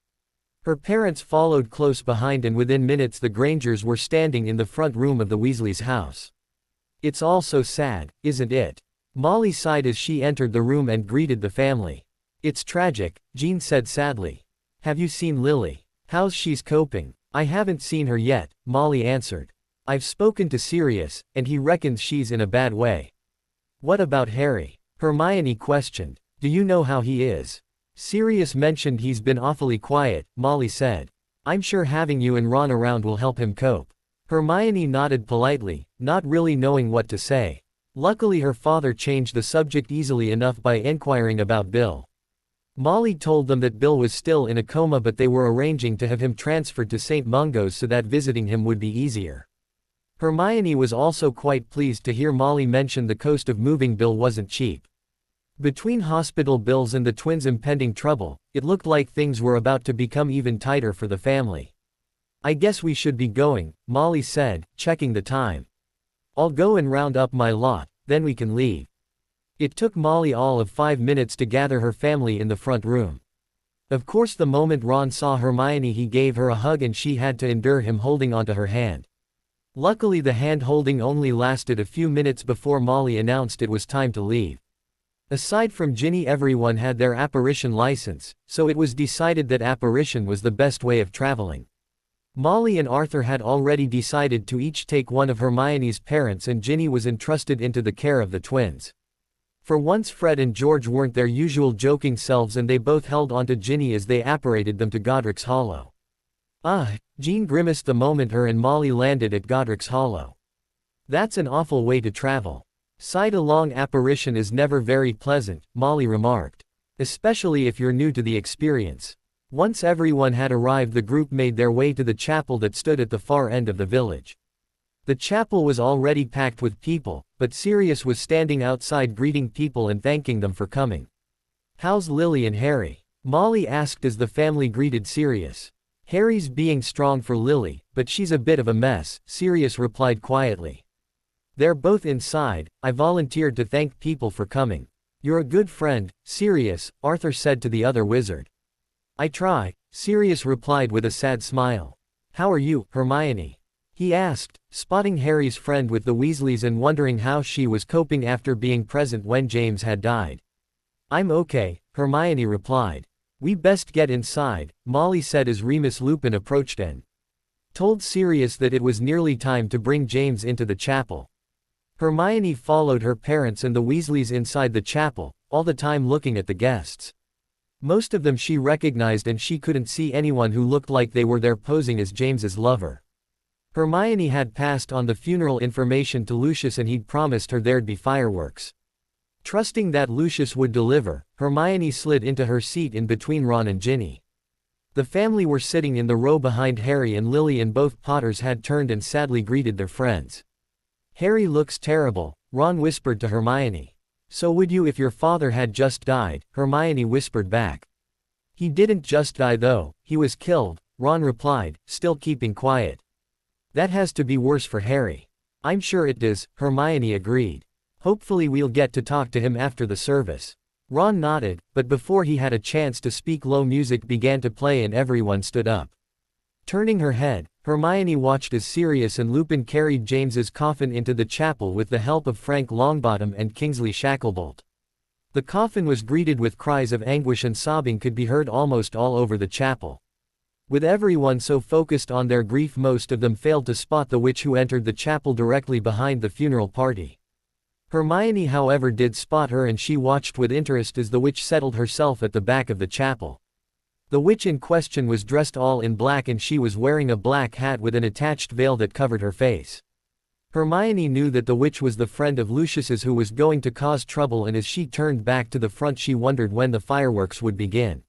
Her parents followed close behind and within minutes the Grangers were standing in the front room of the Weasleys' house. It's all so sad, isn't it? Molly sighed as she entered the room and greeted the family. It's tragic, Jean said sadly. Have you seen Lily? How's she's coping? I haven't seen her yet, Molly answered. I've spoken to Sirius, and he reckons she's in a bad way. What about Harry? Hermione questioned. Do you know how he is? Sirius mentioned he's been awfully quiet, Molly said. I'm sure having you and Ron around will help him cope. Hermione nodded politely, not really knowing what to say. Luckily her father changed the subject easily enough by inquiring about Bill. Molly told them that Bill was still in a coma, but they were arranging to have him transferred to St. Mungo's so that visiting him would be easier. Hermione was also quite pleased to hear Molly mention the cost of moving Bill wasn't cheap. Between hospital bills and the twins' impending trouble, it looked like things were about to become even tighter for the family. "I guess we should be going," Molly said, checking the time. "I'll go and round up my lot, then we can leave." It took Molly all of 5 minutes to gather her family in the front room. Of course, the moment Ron saw Hermione, he gave her a hug and she had to endure him holding onto her hand. Luckily the hand-holding only lasted a few minutes before Molly announced it was time to leave. Aside from Ginny, everyone had their apparition license, so it was decided that apparition was the best way of traveling. Molly and Arthur had already decided to each take one of Hermione's parents, and Ginny was entrusted into the care of the twins. For once Fred and George weren't their usual joking selves, and they both held onto Ginny as they apparated them to Godric's Hollow. Jean grimaced the moment her and Molly landed at Godric's Hollow. "That's an awful way to travel. Side along apparition is never very pleasant," Molly remarked. "Especially if you're new to the experience." Once everyone had arrived, the group made their way to the chapel that stood at the far end of the village. The chapel was already packed with people, but Sirius was standing outside greeting people and thanking them for coming. "How's Lily and Harry?" Molly asked as the family greeted Sirius. "Harry's being strong for Lily, but she's a bit of a mess," Sirius replied quietly. "They're both inside. I volunteered to thank people for coming." "You're a good friend, Sirius," Arthur said to the other wizard. "I try," Sirius replied with a sad smile. "How are you, Hermione?" he asked, spotting Harry's friend with the Weasleys and wondering how she was coping after being present when James had died. "I'm okay," Hermione replied. "We best get inside," Molly said as Remus Lupin approached and told Sirius that it was nearly time to bring James into the chapel. Hermione followed her parents and the Weasleys inside the chapel, all the time looking at the guests. Most of them she recognized, and she couldn't see anyone who looked like they were there posing as James's lover. Hermione had passed on the funeral information to Lucius, and he'd promised her there'd be fireworks. Trusting that Lucius would deliver, Hermione slid into her seat in between Ron and Ginny. The family were sitting in the row behind Harry and Lily, and both Potters had turned and sadly greeted their friends. "Harry looks terrible," Ron whispered to Hermione. "So would you if your father had just died," Hermione whispered back. "He didn't just die though, he was killed," Ron replied, still keeping quiet. "That has to be worse for Harry." "I'm sure it does," Hermione agreed. "Hopefully we'll get to talk to him after the service." Ron nodded, but before he had a chance to speak, low music began to play and everyone stood up. Turning her head, Hermione watched as Sirius and Lupin carried James's coffin into the chapel with the help of Frank Longbottom and Kingsley Shacklebolt. The coffin was greeted with cries of anguish, and sobbing could be heard almost all over the chapel. With everyone so focused on their grief, most of them failed to spot the witch who entered the chapel directly behind the funeral party. Hermione, however, did spot her, and she watched with interest as the witch settled herself at the back of the chapel. The witch in question was dressed all in black, and she was wearing a black hat with an attached veil that covered her face. Hermione knew that the witch was the friend of Lucius's who was going to cause trouble, and as she turned back to the front she wondered when the fireworks would begin.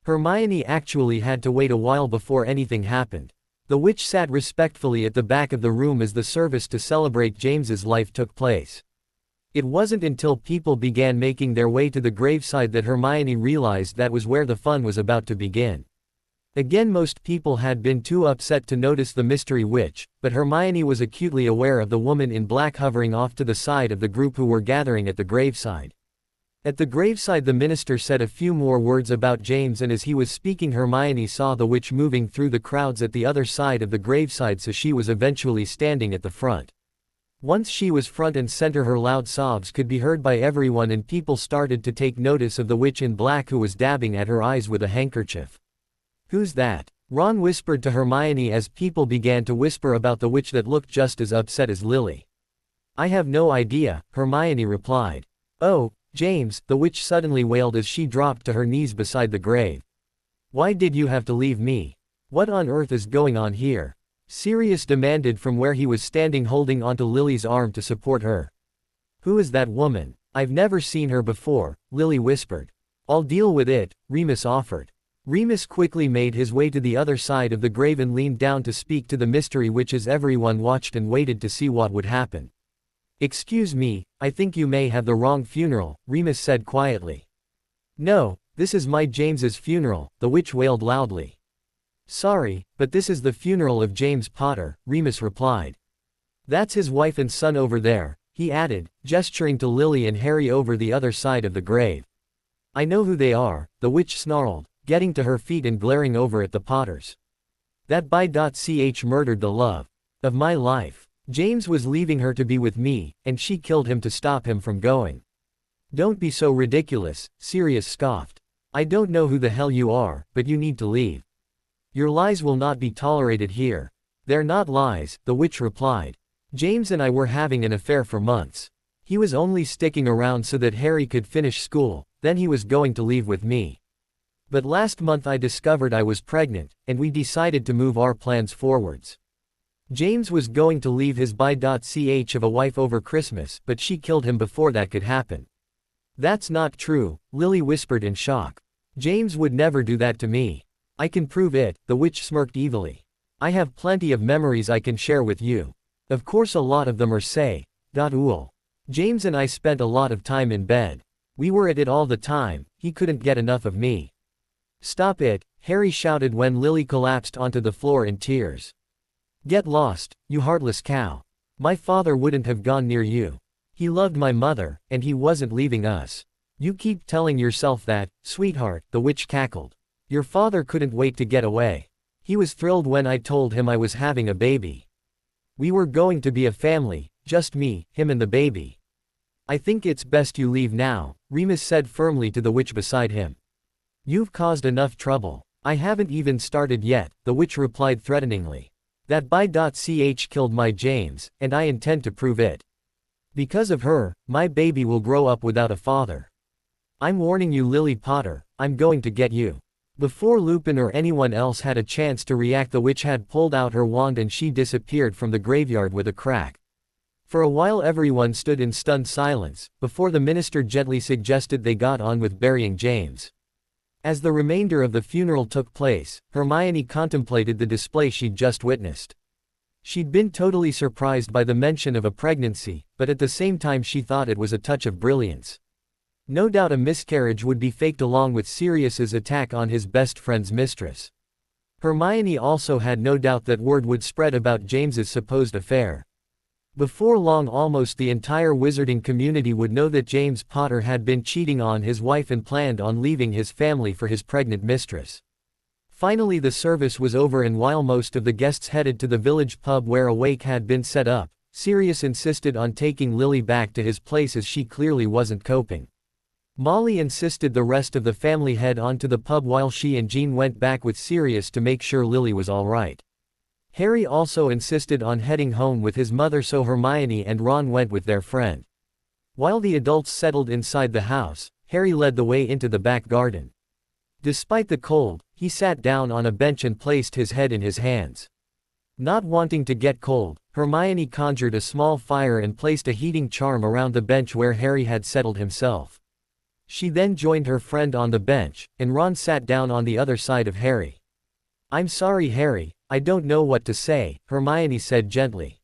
Hermione actually had to wait a while before anything happened. The witch sat respectfully at the back of the room as the service to celebrate James's life took place. It wasn't until people began making their way to the graveside that Hermione realized that was where the fun was about to begin. Again, most people had been too upset to notice the mystery witch, but Hermione was acutely aware of the woman in black hovering off to the side of the group who were gathering at the graveside. At the graveside, the minister said a few more words about James, and as he was speaking, Hermione saw the witch moving through the crowds at the other side of the graveside, so she was eventually standing at the front. Once she was front and center, her loud sobs could be heard by everyone, and people started to take notice of the witch in black who was dabbing at her eyes with a handkerchief. "Who's that?" Ron whispered to Hermione as people began to whisper about the witch that looked just as upset as Lily. "I have no idea," Hermione replied. "Oh, James," the witch suddenly wailed as she dropped to her knees beside the grave. "Why did you have to leave me? What on earth is going on here?" Sirius demanded from where he was standing, holding onto Lily's arm to support her. "Who is that woman? I've never seen her before," Lily whispered. "I'll deal with it," Remus offered. Remus quickly made his way to the other side of the grave and leaned down to speak to the mystery witch as everyone watched and waited to see what would happen. "Excuse me, I think you may have the wrong funeral," Remus said quietly. "No, this is my James's funeral," the witch wailed loudly. "Sorry, but this is the funeral of James Potter," Remus replied. "That's his wife and son over there," he added, gesturing to Lily and Harry over the other side of the grave. "I know who they are," the witch snarled, getting to her feet and glaring over at the Potters. "That by.ch murdered the love of my life. James was leaving her to be with me, and she killed him to stop him from going." "Don't be so ridiculous," Sirius scoffed. "I don't know who the hell you are, but you need to leave. Your lies will not be tolerated here." "They're not lies," the witch replied. "James and I were having an affair for months. He was only sticking around so that Harry could finish school, then he was going to leave with me. But last month I discovered I was pregnant, and we decided to move our plans forwards. James was going to leave his by.ch of a wife over Christmas, but she killed him before that could happen." "That's not true," Lily whispered in shock. "James would never do that to me." "I can prove it," the witch smirked evilly. "I have plenty of memories I can share with you. Of course a lot of them are say.ul. James and I spent a lot of time in bed. We were at it all the time, he couldn't get enough of me." "Stop it," Harry shouted when Lily collapsed onto the floor in tears. "Get lost, you heartless cow. My father wouldn't have gone near you. He loved my mother, and he wasn't leaving us." "You keep telling yourself that, sweetheart," the witch cackled. "Your father couldn't wait to get away. He was thrilled when I told him I was having a baby. We were going to be a family, just me, him and the baby." "I think it's best you leave now," Remus said firmly to the witch beside him. "You've caused enough trouble." "I haven't even started yet," the witch replied threateningly. "That by.ch killed my James, and I intend to prove it. Because of her, my baby will grow up without a father. I'm warning you, Lily Potter, I'm going to get you." Before Lupin or anyone else had a chance to react, the witch had pulled out her wand and she disappeared from the graveyard with a crack. For a while everyone stood in stunned silence, before the minister gently suggested they got on with burying James. As the remainder of the funeral took place, Hermione contemplated the display she'd just witnessed. She'd been totally surprised by the mention of a pregnancy, but at the same time she thought it was a touch of brilliance. No doubt a miscarriage would be faked along with Sirius's attack on his best friend's mistress. Hermione also had no doubt that word would spread about James's supposed affair. Before long almost the entire wizarding community would know that James Potter had been cheating on his wife and planned on leaving his family for his pregnant mistress. Finally the service was over, and while most of the guests headed to the village pub where a wake had been set up, Sirius insisted on taking Lily back to his place as she clearly wasn't coping. Molly insisted the rest of the family head on to the pub while she and Jean went back with Sirius to make sure Lily was alright. Harry also insisted on heading home with his mother, so Hermione and Ron went with their friend. While the adults settled inside the house, Harry led the way into the back garden. Despite the cold, he sat down on a bench and placed his head in his hands. Not wanting to get cold, Hermione conjured a small fire and placed a heating charm around the bench where Harry had settled himself. She then joined her friend on the bench, and Ron sat down on the other side of Harry. "I'm sorry, Harry, I don't know what to say," Hermione said gently.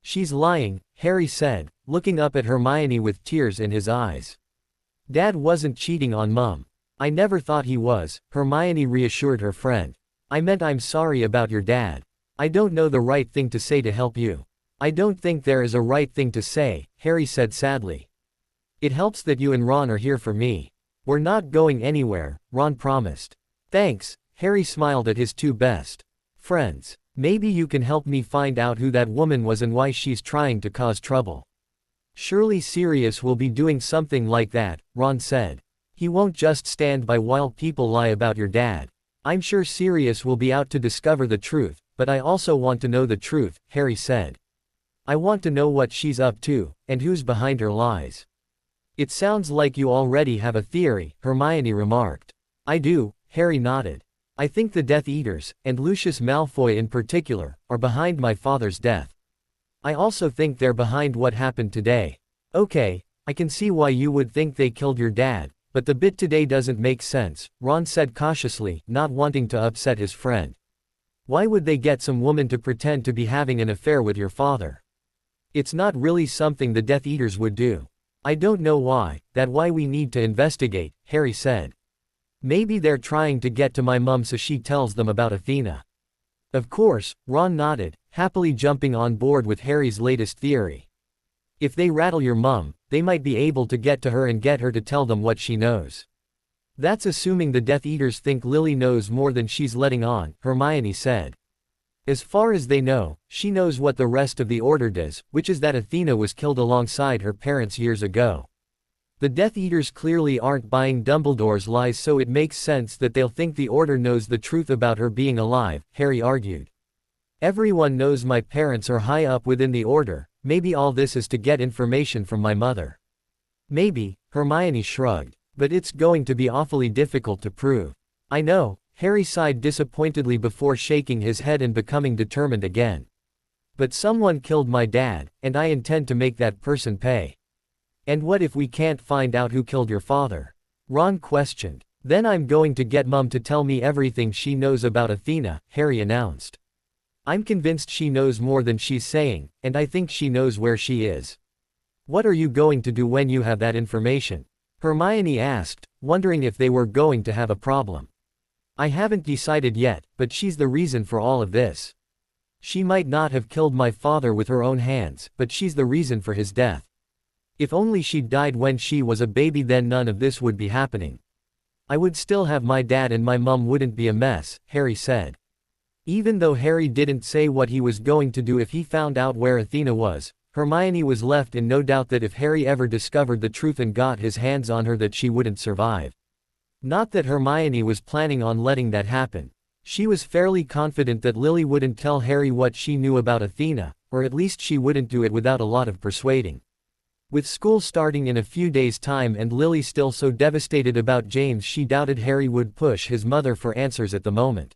"She's lying," Harry said, looking up at Hermione with tears in his eyes. "Dad wasn't cheating on Mum." "I never thought he was," Hermione reassured her friend. "I meant I'm sorry about your dad. I don't know the right thing to say to help you." "I don't think there is a right thing to say," Harry said sadly. "It helps that you and Ron are here for me. We're not going anywhere," Ron promised. "Thanks," Harry smiled at his two best friends. "Maybe you can help me find out who that woman was and why she's trying to cause trouble." "Surely Sirius will be doing something like that," Ron said. "He won't just stand by while people lie about your dad. I'm sure Sirius will be out to discover the truth, but I also want to know the truth," Harry said. "I want to know what she's up to, and who's behind her lies." "It sounds like you already have a theory," Hermione remarked. "I do," Harry nodded. I think the Death Eaters, and Lucius Malfoy in particular, are behind my father's death. I also think they're behind what happened today. Okay, I can see why you would think they killed your dad, but the bit today doesn't make sense, Ron said cautiously, not wanting to upset his friend. Why would they get some woman to pretend to be having an affair with your father? It's not really something the Death Eaters would do. I don't know why, that's why we need to investigate, Harry said. Maybe they're trying to get to my mum so she tells them about Athena. Of course, Ron nodded, happily jumping on board with Harry's latest theory. If they rattle your mum, they might be able to get to her and get her to tell them what she knows. That's assuming the Death Eaters think Lily knows more than she's letting on, Hermione said. As far as they know, she knows what the rest of the Order does, which is that Athena was killed alongside her parents years ago. The Death Eaters clearly aren't buying Dumbledore's lies, so it makes sense that they'll think the Order knows the truth about her being alive, Harry argued. Everyone knows my parents are high up within the Order, maybe all this is to get information from my mother. Maybe, Hermione shrugged, but it's going to be awfully difficult to prove. I know, Harry sighed disappointedly before shaking his head and becoming determined again. But someone killed my dad, and I intend to make that person pay. And what if we can't find out who killed your father? Ron questioned. Then I'm going to get Mum to tell me everything she knows about Athena, Harry announced. I'm convinced she knows more than she's saying, and I think she knows where she is. What are you going to do when you have that information? Hermione asked, wondering if they were going to have a problem. I haven't decided yet, but she's the reason for all of this. She might not have killed my father with her own hands, but she's the reason for his death. If only she'd died when she was a baby, then none of this would be happening. I would still have my dad and my mum wouldn't be a mess, Harry said. Even though Harry didn't say what he was going to do if he found out where Athena was, Hermione was left in no doubt that if Harry ever discovered the truth and got his hands on her, that she wouldn't survive. Not that Hermione was planning on letting that happen. She was fairly confident that Lily wouldn't tell Harry what she knew about Athena, or at least she wouldn't do it without a lot of persuading. With school starting in a few days' time and Lily still so devastated about James, she doubted Harry would push his mother for answers at the moment.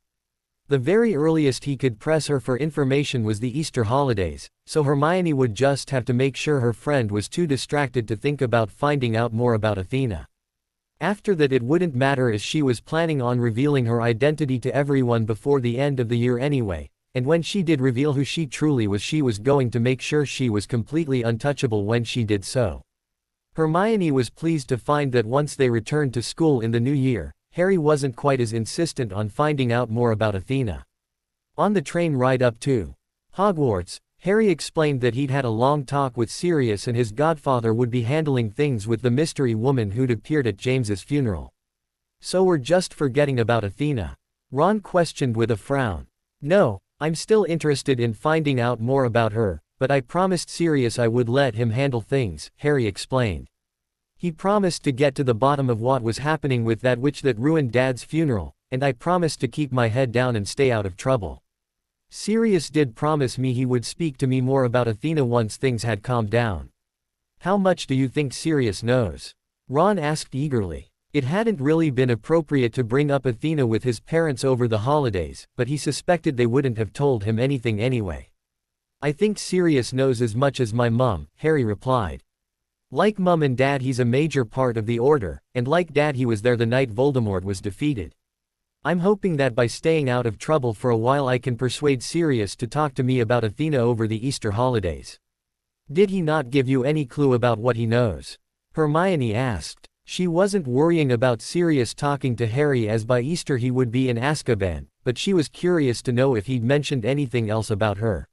The very earliest he could press her for information was the Easter holidays, so Hermione would just have to make sure her friend was too distracted to think about finding out more about Athena. After that, it wouldn't matter as she was planning on revealing her identity to everyone before the end of the year anyway, and when she did reveal who she truly was, she was going to make sure she was completely untouchable when she did so. Hermione was pleased to find that once they returned to school in the new year, Harry wasn't quite as insistent on finding out more about Athena. On the train ride up to Hogwarts, Harry explained that he'd had a long talk with Sirius and his godfather would be handling things with the mystery woman who'd appeared at James's funeral. So we're just forgetting about Athena? Ron questioned with a frown. No, I'm still interested in finding out more about her, but I promised Sirius I would let him handle things, Harry explained. He promised to get to the bottom of what was happening with that witch that ruined Dad's funeral, and I promised to keep my head down and stay out of trouble. Sirius did promise me he would speak to me more about Athena once things had calmed down. How much do you think Sirius knows? Ron asked eagerly. It hadn't really been appropriate to bring up Athena with his parents over the holidays, but he suspected they wouldn't have told him anything anyway. I think Sirius knows as much as my mum, Harry replied. Like Mum and Dad, he's a major part of the Order, and like Dad, he was there the night Voldemort was defeated. I'm hoping that by staying out of trouble for a while I can persuade Sirius to talk to me about Athena over the Easter holidays. Did he not give you any clue about what he knows? Hermione asked. She wasn't worrying about Sirius talking to Harry, as by Easter he would be in Azkaban, but she was curious to know if he'd mentioned anything else about her.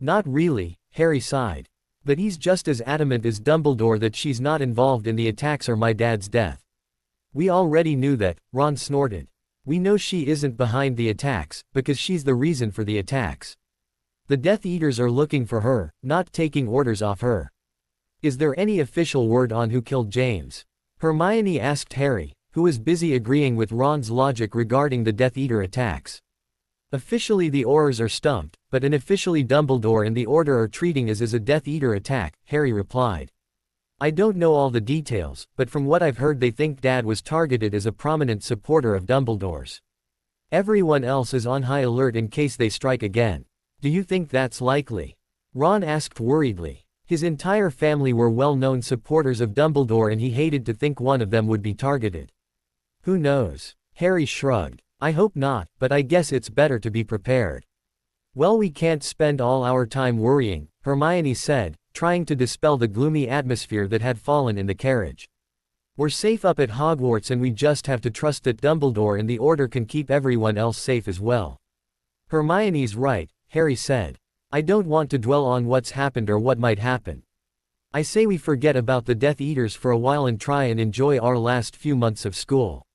Not really, Harry sighed. But he's just as adamant as Dumbledore that she's not involved in the attacks or my dad's death. We already knew that, Ron snorted. We know she isn't behind the attacks, because she's the reason for the attacks. The Death Eaters are looking for her, not taking orders off her. Is there any official word on who killed James? Hermione asked Harry, who was busy agreeing with Ron's logic regarding the Death Eater attacks. Officially the Aurors are stumped, but unofficially Dumbledore and the Order are treating it as a Death Eater attack, Harry replied. I don't know all the details, but from what I've heard they think Dad was targeted as a prominent supporter of Dumbledore's. Everyone else is on high alert in case they strike again. Do you think that's likely? Ron asked worriedly. His entire family were well-known supporters of Dumbledore and he hated to think one of them would be targeted. Who knows? Harry shrugged. I hope not, but I guess it's better to be prepared. Well, we can't spend all our time worrying, Hermione said, trying to dispel the gloomy atmosphere that had fallen in the carriage. We're safe up at Hogwarts and we just have to trust that Dumbledore and the Order can keep everyone else safe as well. Hermione's right, Harry said. I don't want to dwell on what's happened or what might happen. I say we forget about the Death Eaters for a while and try and enjoy our last few months of school.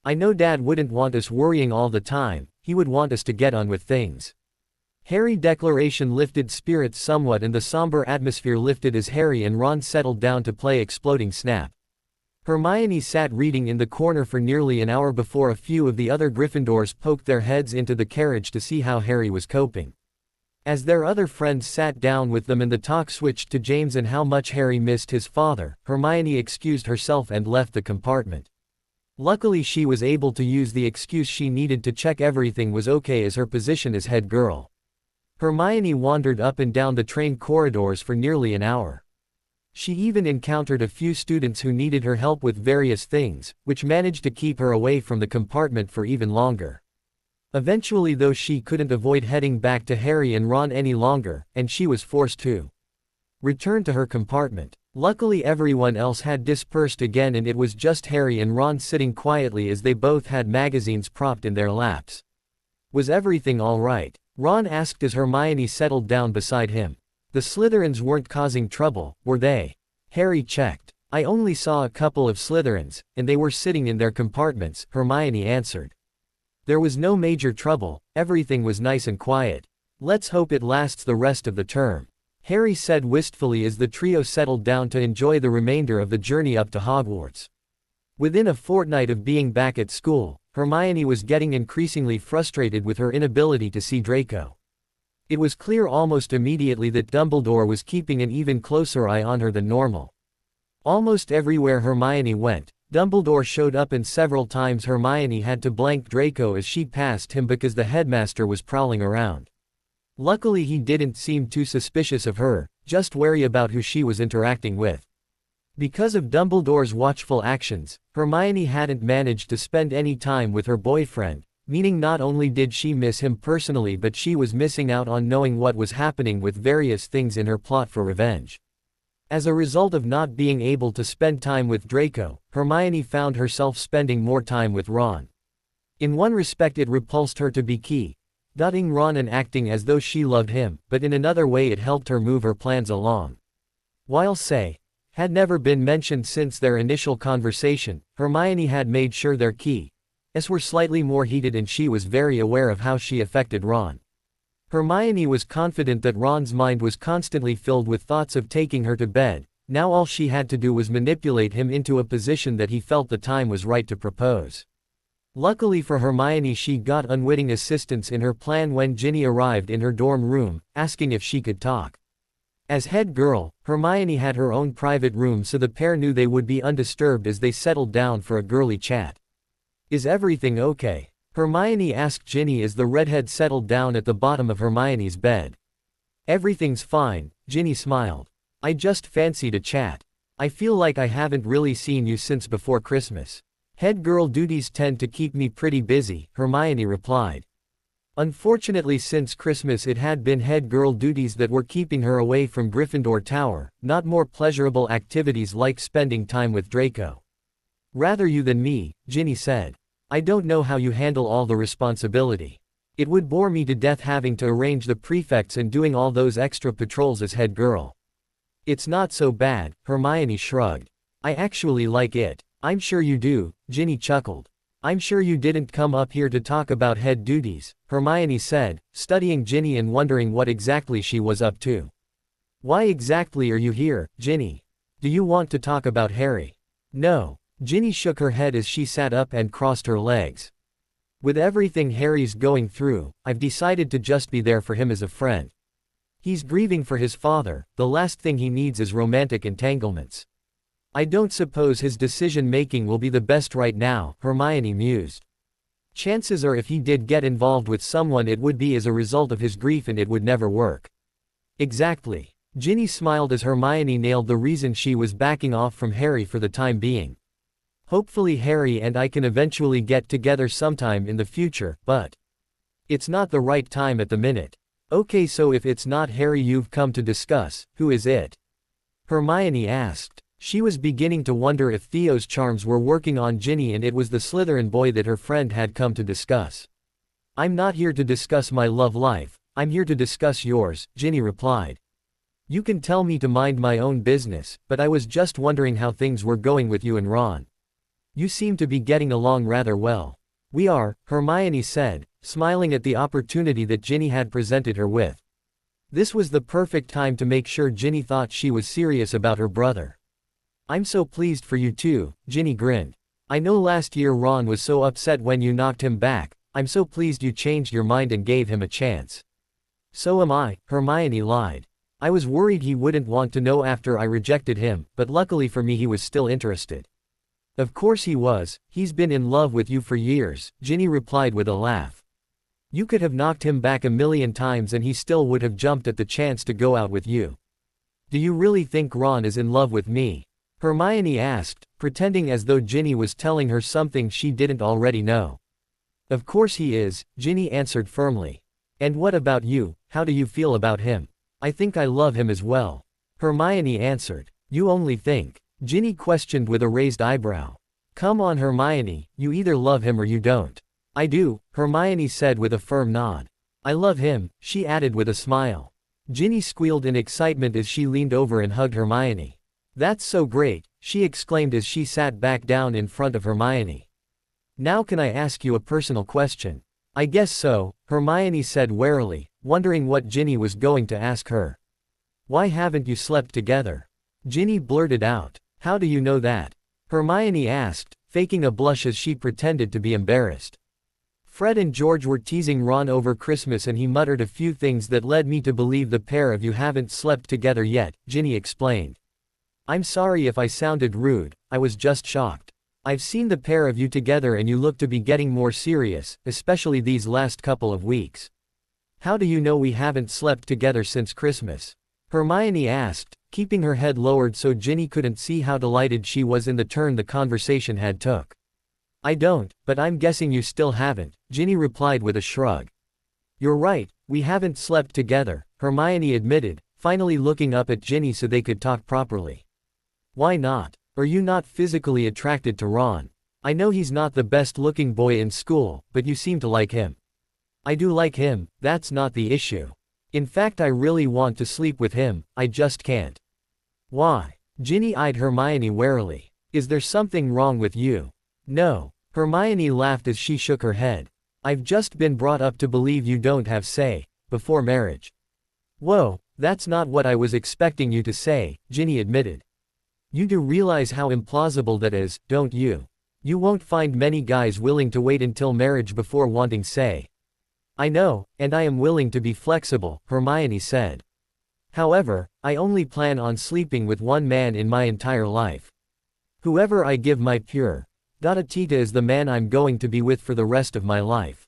I know Dad wouldn't want us worrying all the time, he would want us to get on with things. Harry's declaration lifted spirits somewhat and the somber atmosphere lifted as Harry and Ron settled down to play Exploding Snap. Hermione sat reading in the corner for nearly an hour before a few of the other Gryffindors poked their heads into the carriage to see how Harry was coping. As their other friends sat down with them and the talk switched to James and how much Harry missed his father, Hermione excused herself and left the compartment. Luckily she was able to use the excuse she needed to check everything was okay as her position as head girl. Hermione wandered up and down the train corridors for nearly an hour. She even encountered a few students who needed her help with various things, which managed to keep her away from the compartment for even longer. Eventually though she couldn't avoid heading back to Harry and Ron any longer, and she was forced to return to her compartment. Luckily everyone else had dispersed again and it was just Harry and Ron sitting quietly as they both had magazines propped in their laps. Was everything all right? Ron asked as Hermione settled down beside him. The Slytherins weren't causing trouble, were they? Harry checked. I only saw a couple of Slytherins, and they were sitting in their compartments, Hermione answered. There was no major trouble, everything was nice and quiet. Let's hope it lasts the rest of the term. Harry said wistfully as the trio settled down to enjoy the remainder of the journey up to Hogwarts. Within a fortnight of being back at school, Hermione was getting increasingly frustrated with her inability to see Draco. It was clear almost immediately that Dumbledore was keeping an even closer eye on her than normal. Almost everywhere Hermione went, Dumbledore showed up and several times Hermione had to blank Draco as she passed him because the headmaster was prowling around. Luckily he didn't seem too suspicious of her, just wary about who she was interacting with. Because of Dumbledore's watchful actions, Hermione hadn't managed to spend any time with her boyfriend, meaning not only did she miss him personally but she was missing out on knowing what was happening with various things in her plot for revenge. As a result of not being able to spend time with Draco, Hermione found herself spending more time with Ron. In one respect it repulsed her to be dating Ron and acting as though she loved him, but in another way it helped her move her plans along. While had never been mentioned since their initial conversation, Hermione had made sure their were slightly more heated and she was very aware of how she affected Ron. Hermione was confident that Ron's mind was constantly filled with thoughts of taking her to bed, now all she had to do was manipulate him into a position that he felt the time was right to propose. Luckily for Hermione she got unwitting assistance in her plan when Ginny arrived in her dorm room, asking if she could talk. As head girl, Hermione had her own private room so the pair knew they would be undisturbed as they settled down for a girly chat. Is everything okay? Hermione asked Ginny as the redhead settled down at the bottom of Hermione's bed. Everything's fine, Ginny smiled. I just fancied a chat. I feel like I haven't really seen you since before Christmas. Head girl duties tend to keep me pretty busy, Hermione replied. Unfortunately since Christmas it had been head girl duties that were keeping her away from Gryffindor Tower, not more pleasurable activities like spending time with Draco. Rather you than me, Ginny said. I don't know how you handle all the responsibility. It would bore me to death having to arrange the prefects and doing all those extra patrols as head girl. It's not so bad, Hermione shrugged. I actually like it. I'm sure you do, Ginny chuckled. I'm sure you didn't come up here to talk about head duties, Hermione said, studying Ginny and wondering what exactly she was up to. Why exactly are you here, Ginny? Do you want to talk about Harry? No. Ginny shook her head as she sat up and crossed her legs. With everything Harry's going through, I've decided to just be there for him as a friend. He's grieving for his father, the last thing he needs is romantic entanglements. I don't suppose his decision-making will be the best right now, Hermione mused. Chances are if he did get involved with someone it would be as a result of his grief and it would never work. Exactly. Ginny smiled as Hermione nailed the reason she was backing off from Harry for the time being. Hopefully Harry and I can eventually get together sometime in the future, but it's not the right time at the minute. Okay, so if it's not Harry you've come to discuss, who is it? Hermione asked. She was beginning to wonder if Theo's charms were working on Ginny and it was the Slytherin boy that her friend had come to discuss. I'm not here to discuss my love life, I'm here to discuss yours, Ginny replied. You can tell me to mind my own business, but I was just wondering how things were going with you and Ron. You seem to be getting along rather well. We are, Hermione said, smiling at the opportunity that Ginny had presented her with. This was the perfect time to make sure Ginny thought she was serious about her brother. I'm so pleased for you too, Ginny grinned. I know last year Ron was so upset when you knocked him back, I'm so pleased you changed your mind and gave him a chance. So am I, Hermione lied. I was worried he wouldn't want to know after I rejected him, but luckily for me he was still interested. Of course he was, he's been in love with you for years, Ginny replied with a laugh. You could have knocked him back a million times and he still would have jumped at the chance to go out with you. Do you really think Ron is in love with me? Hermione asked, pretending as though Ginny was telling her something she didn't already know. Of course he is, Ginny answered firmly. And what about you, how do you feel about him? I think I love him as well. Hermione answered. You only think? Ginny questioned with a raised eyebrow. Come on Hermione, you either love him or you don't. I do, Hermione said with a firm nod. I love him, she added with a smile. Ginny squealed in excitement as she leaned over and hugged Hermione. That's so great, she exclaimed as she sat back down in front of Hermione. Now can I ask you a personal question? I guess so, Hermione said warily, wondering what Ginny was going to ask her. Why haven't you slept together? Ginny blurted out. How do you know that? Hermione asked, faking a blush as she pretended to be embarrassed. Fred and George were teasing Ron over Christmas and he muttered a few things that led me to believe the pair of you haven't slept together yet, Ginny explained. I'm sorry if I sounded rude, I was just shocked. I've seen the pair of you together and you look to be getting more serious, especially these last couple of weeks. How do you know we haven't slept together since Christmas? Hermione asked, keeping her head lowered so Ginny couldn't see how delighted she was in the turn the conversation had took. I don't, but I'm guessing you still haven't, Ginny replied with a shrug. You're right, we haven't slept together, Hermione admitted, finally looking up at Ginny so they could talk properly. Why not? Are you not physically attracted to Ron? I know he's not the best looking boy in school, but you seem to like him. I do like him, that's not the issue. In fact I really want to sleep with him, I just can't. Why? Ginny eyed Hermione warily. Is there something wrong with you? No. Hermione laughed as she shook her head. I've just been brought up to believe you don't have say, before marriage. Whoa, that's not what I was expecting you to say, Ginny admitted. You do realize how implausible that is, don't you? You won't find many guys willing to wait until marriage before wanting say. I know, and I am willing to be flexible, Hermione said. However, I only plan on sleeping with one man in my entire life. Whoever I give my pure Tita is the man I'm going to be with for the rest of my life.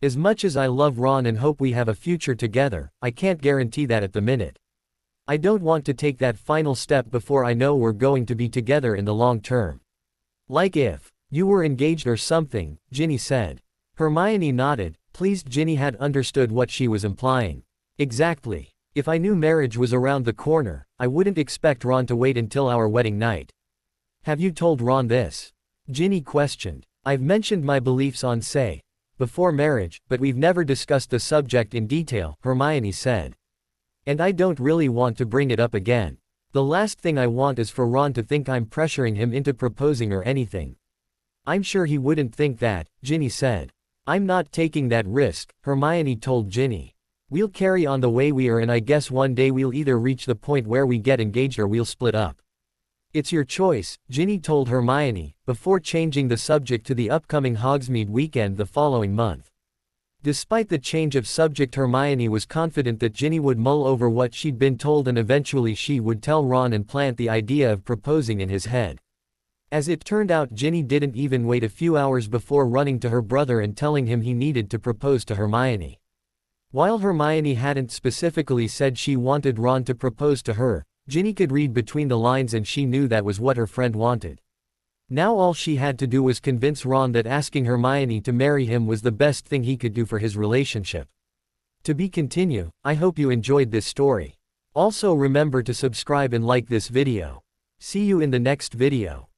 As much as I love Ron and hope we have a future together, I can't guarantee that at the minute. I don't want to take that final step before I know we're going to be together in the long term. Like if you were engaged or something, Ginny said. Hermione nodded, pleased Ginny had understood what she was implying. Exactly. If I knew marriage was around the corner, I wouldn't expect Ron to wait until our wedding night. Have you told Ron this? Ginny questioned. I've mentioned my beliefs on say, before marriage, but we've never discussed the subject in detail, Hermione said. And I don't really want to bring it up again. The last thing I want is for Ron to think I'm pressuring him into proposing or anything. I'm sure he wouldn't think that, Ginny said. I'm not taking that risk, Hermione told Ginny. We'll carry on the way we are and I guess one day we'll either reach the point where we get engaged or we'll split up. It's your choice, Ginny told Hermione, before changing the subject to the upcoming Hogsmeade weekend the following month. Despite the change of subject, Hermione was confident that Ginny would mull over what she'd been told and eventually she would tell Ron and plant the idea of proposing in his head. As it turned out, Ginny didn't even wait a few hours before running to her brother and telling him he needed to propose to Hermione. While Hermione hadn't specifically said she wanted Ron to propose to her, Ginny could read between the lines and she knew that was what her friend wanted. Now all she had to do was convince Ron that asking Hermione to marry him was the best thing he could do for his relationship. To be continued. I hope you enjoyed this story. Also remember to subscribe and like this video. See you in the next video.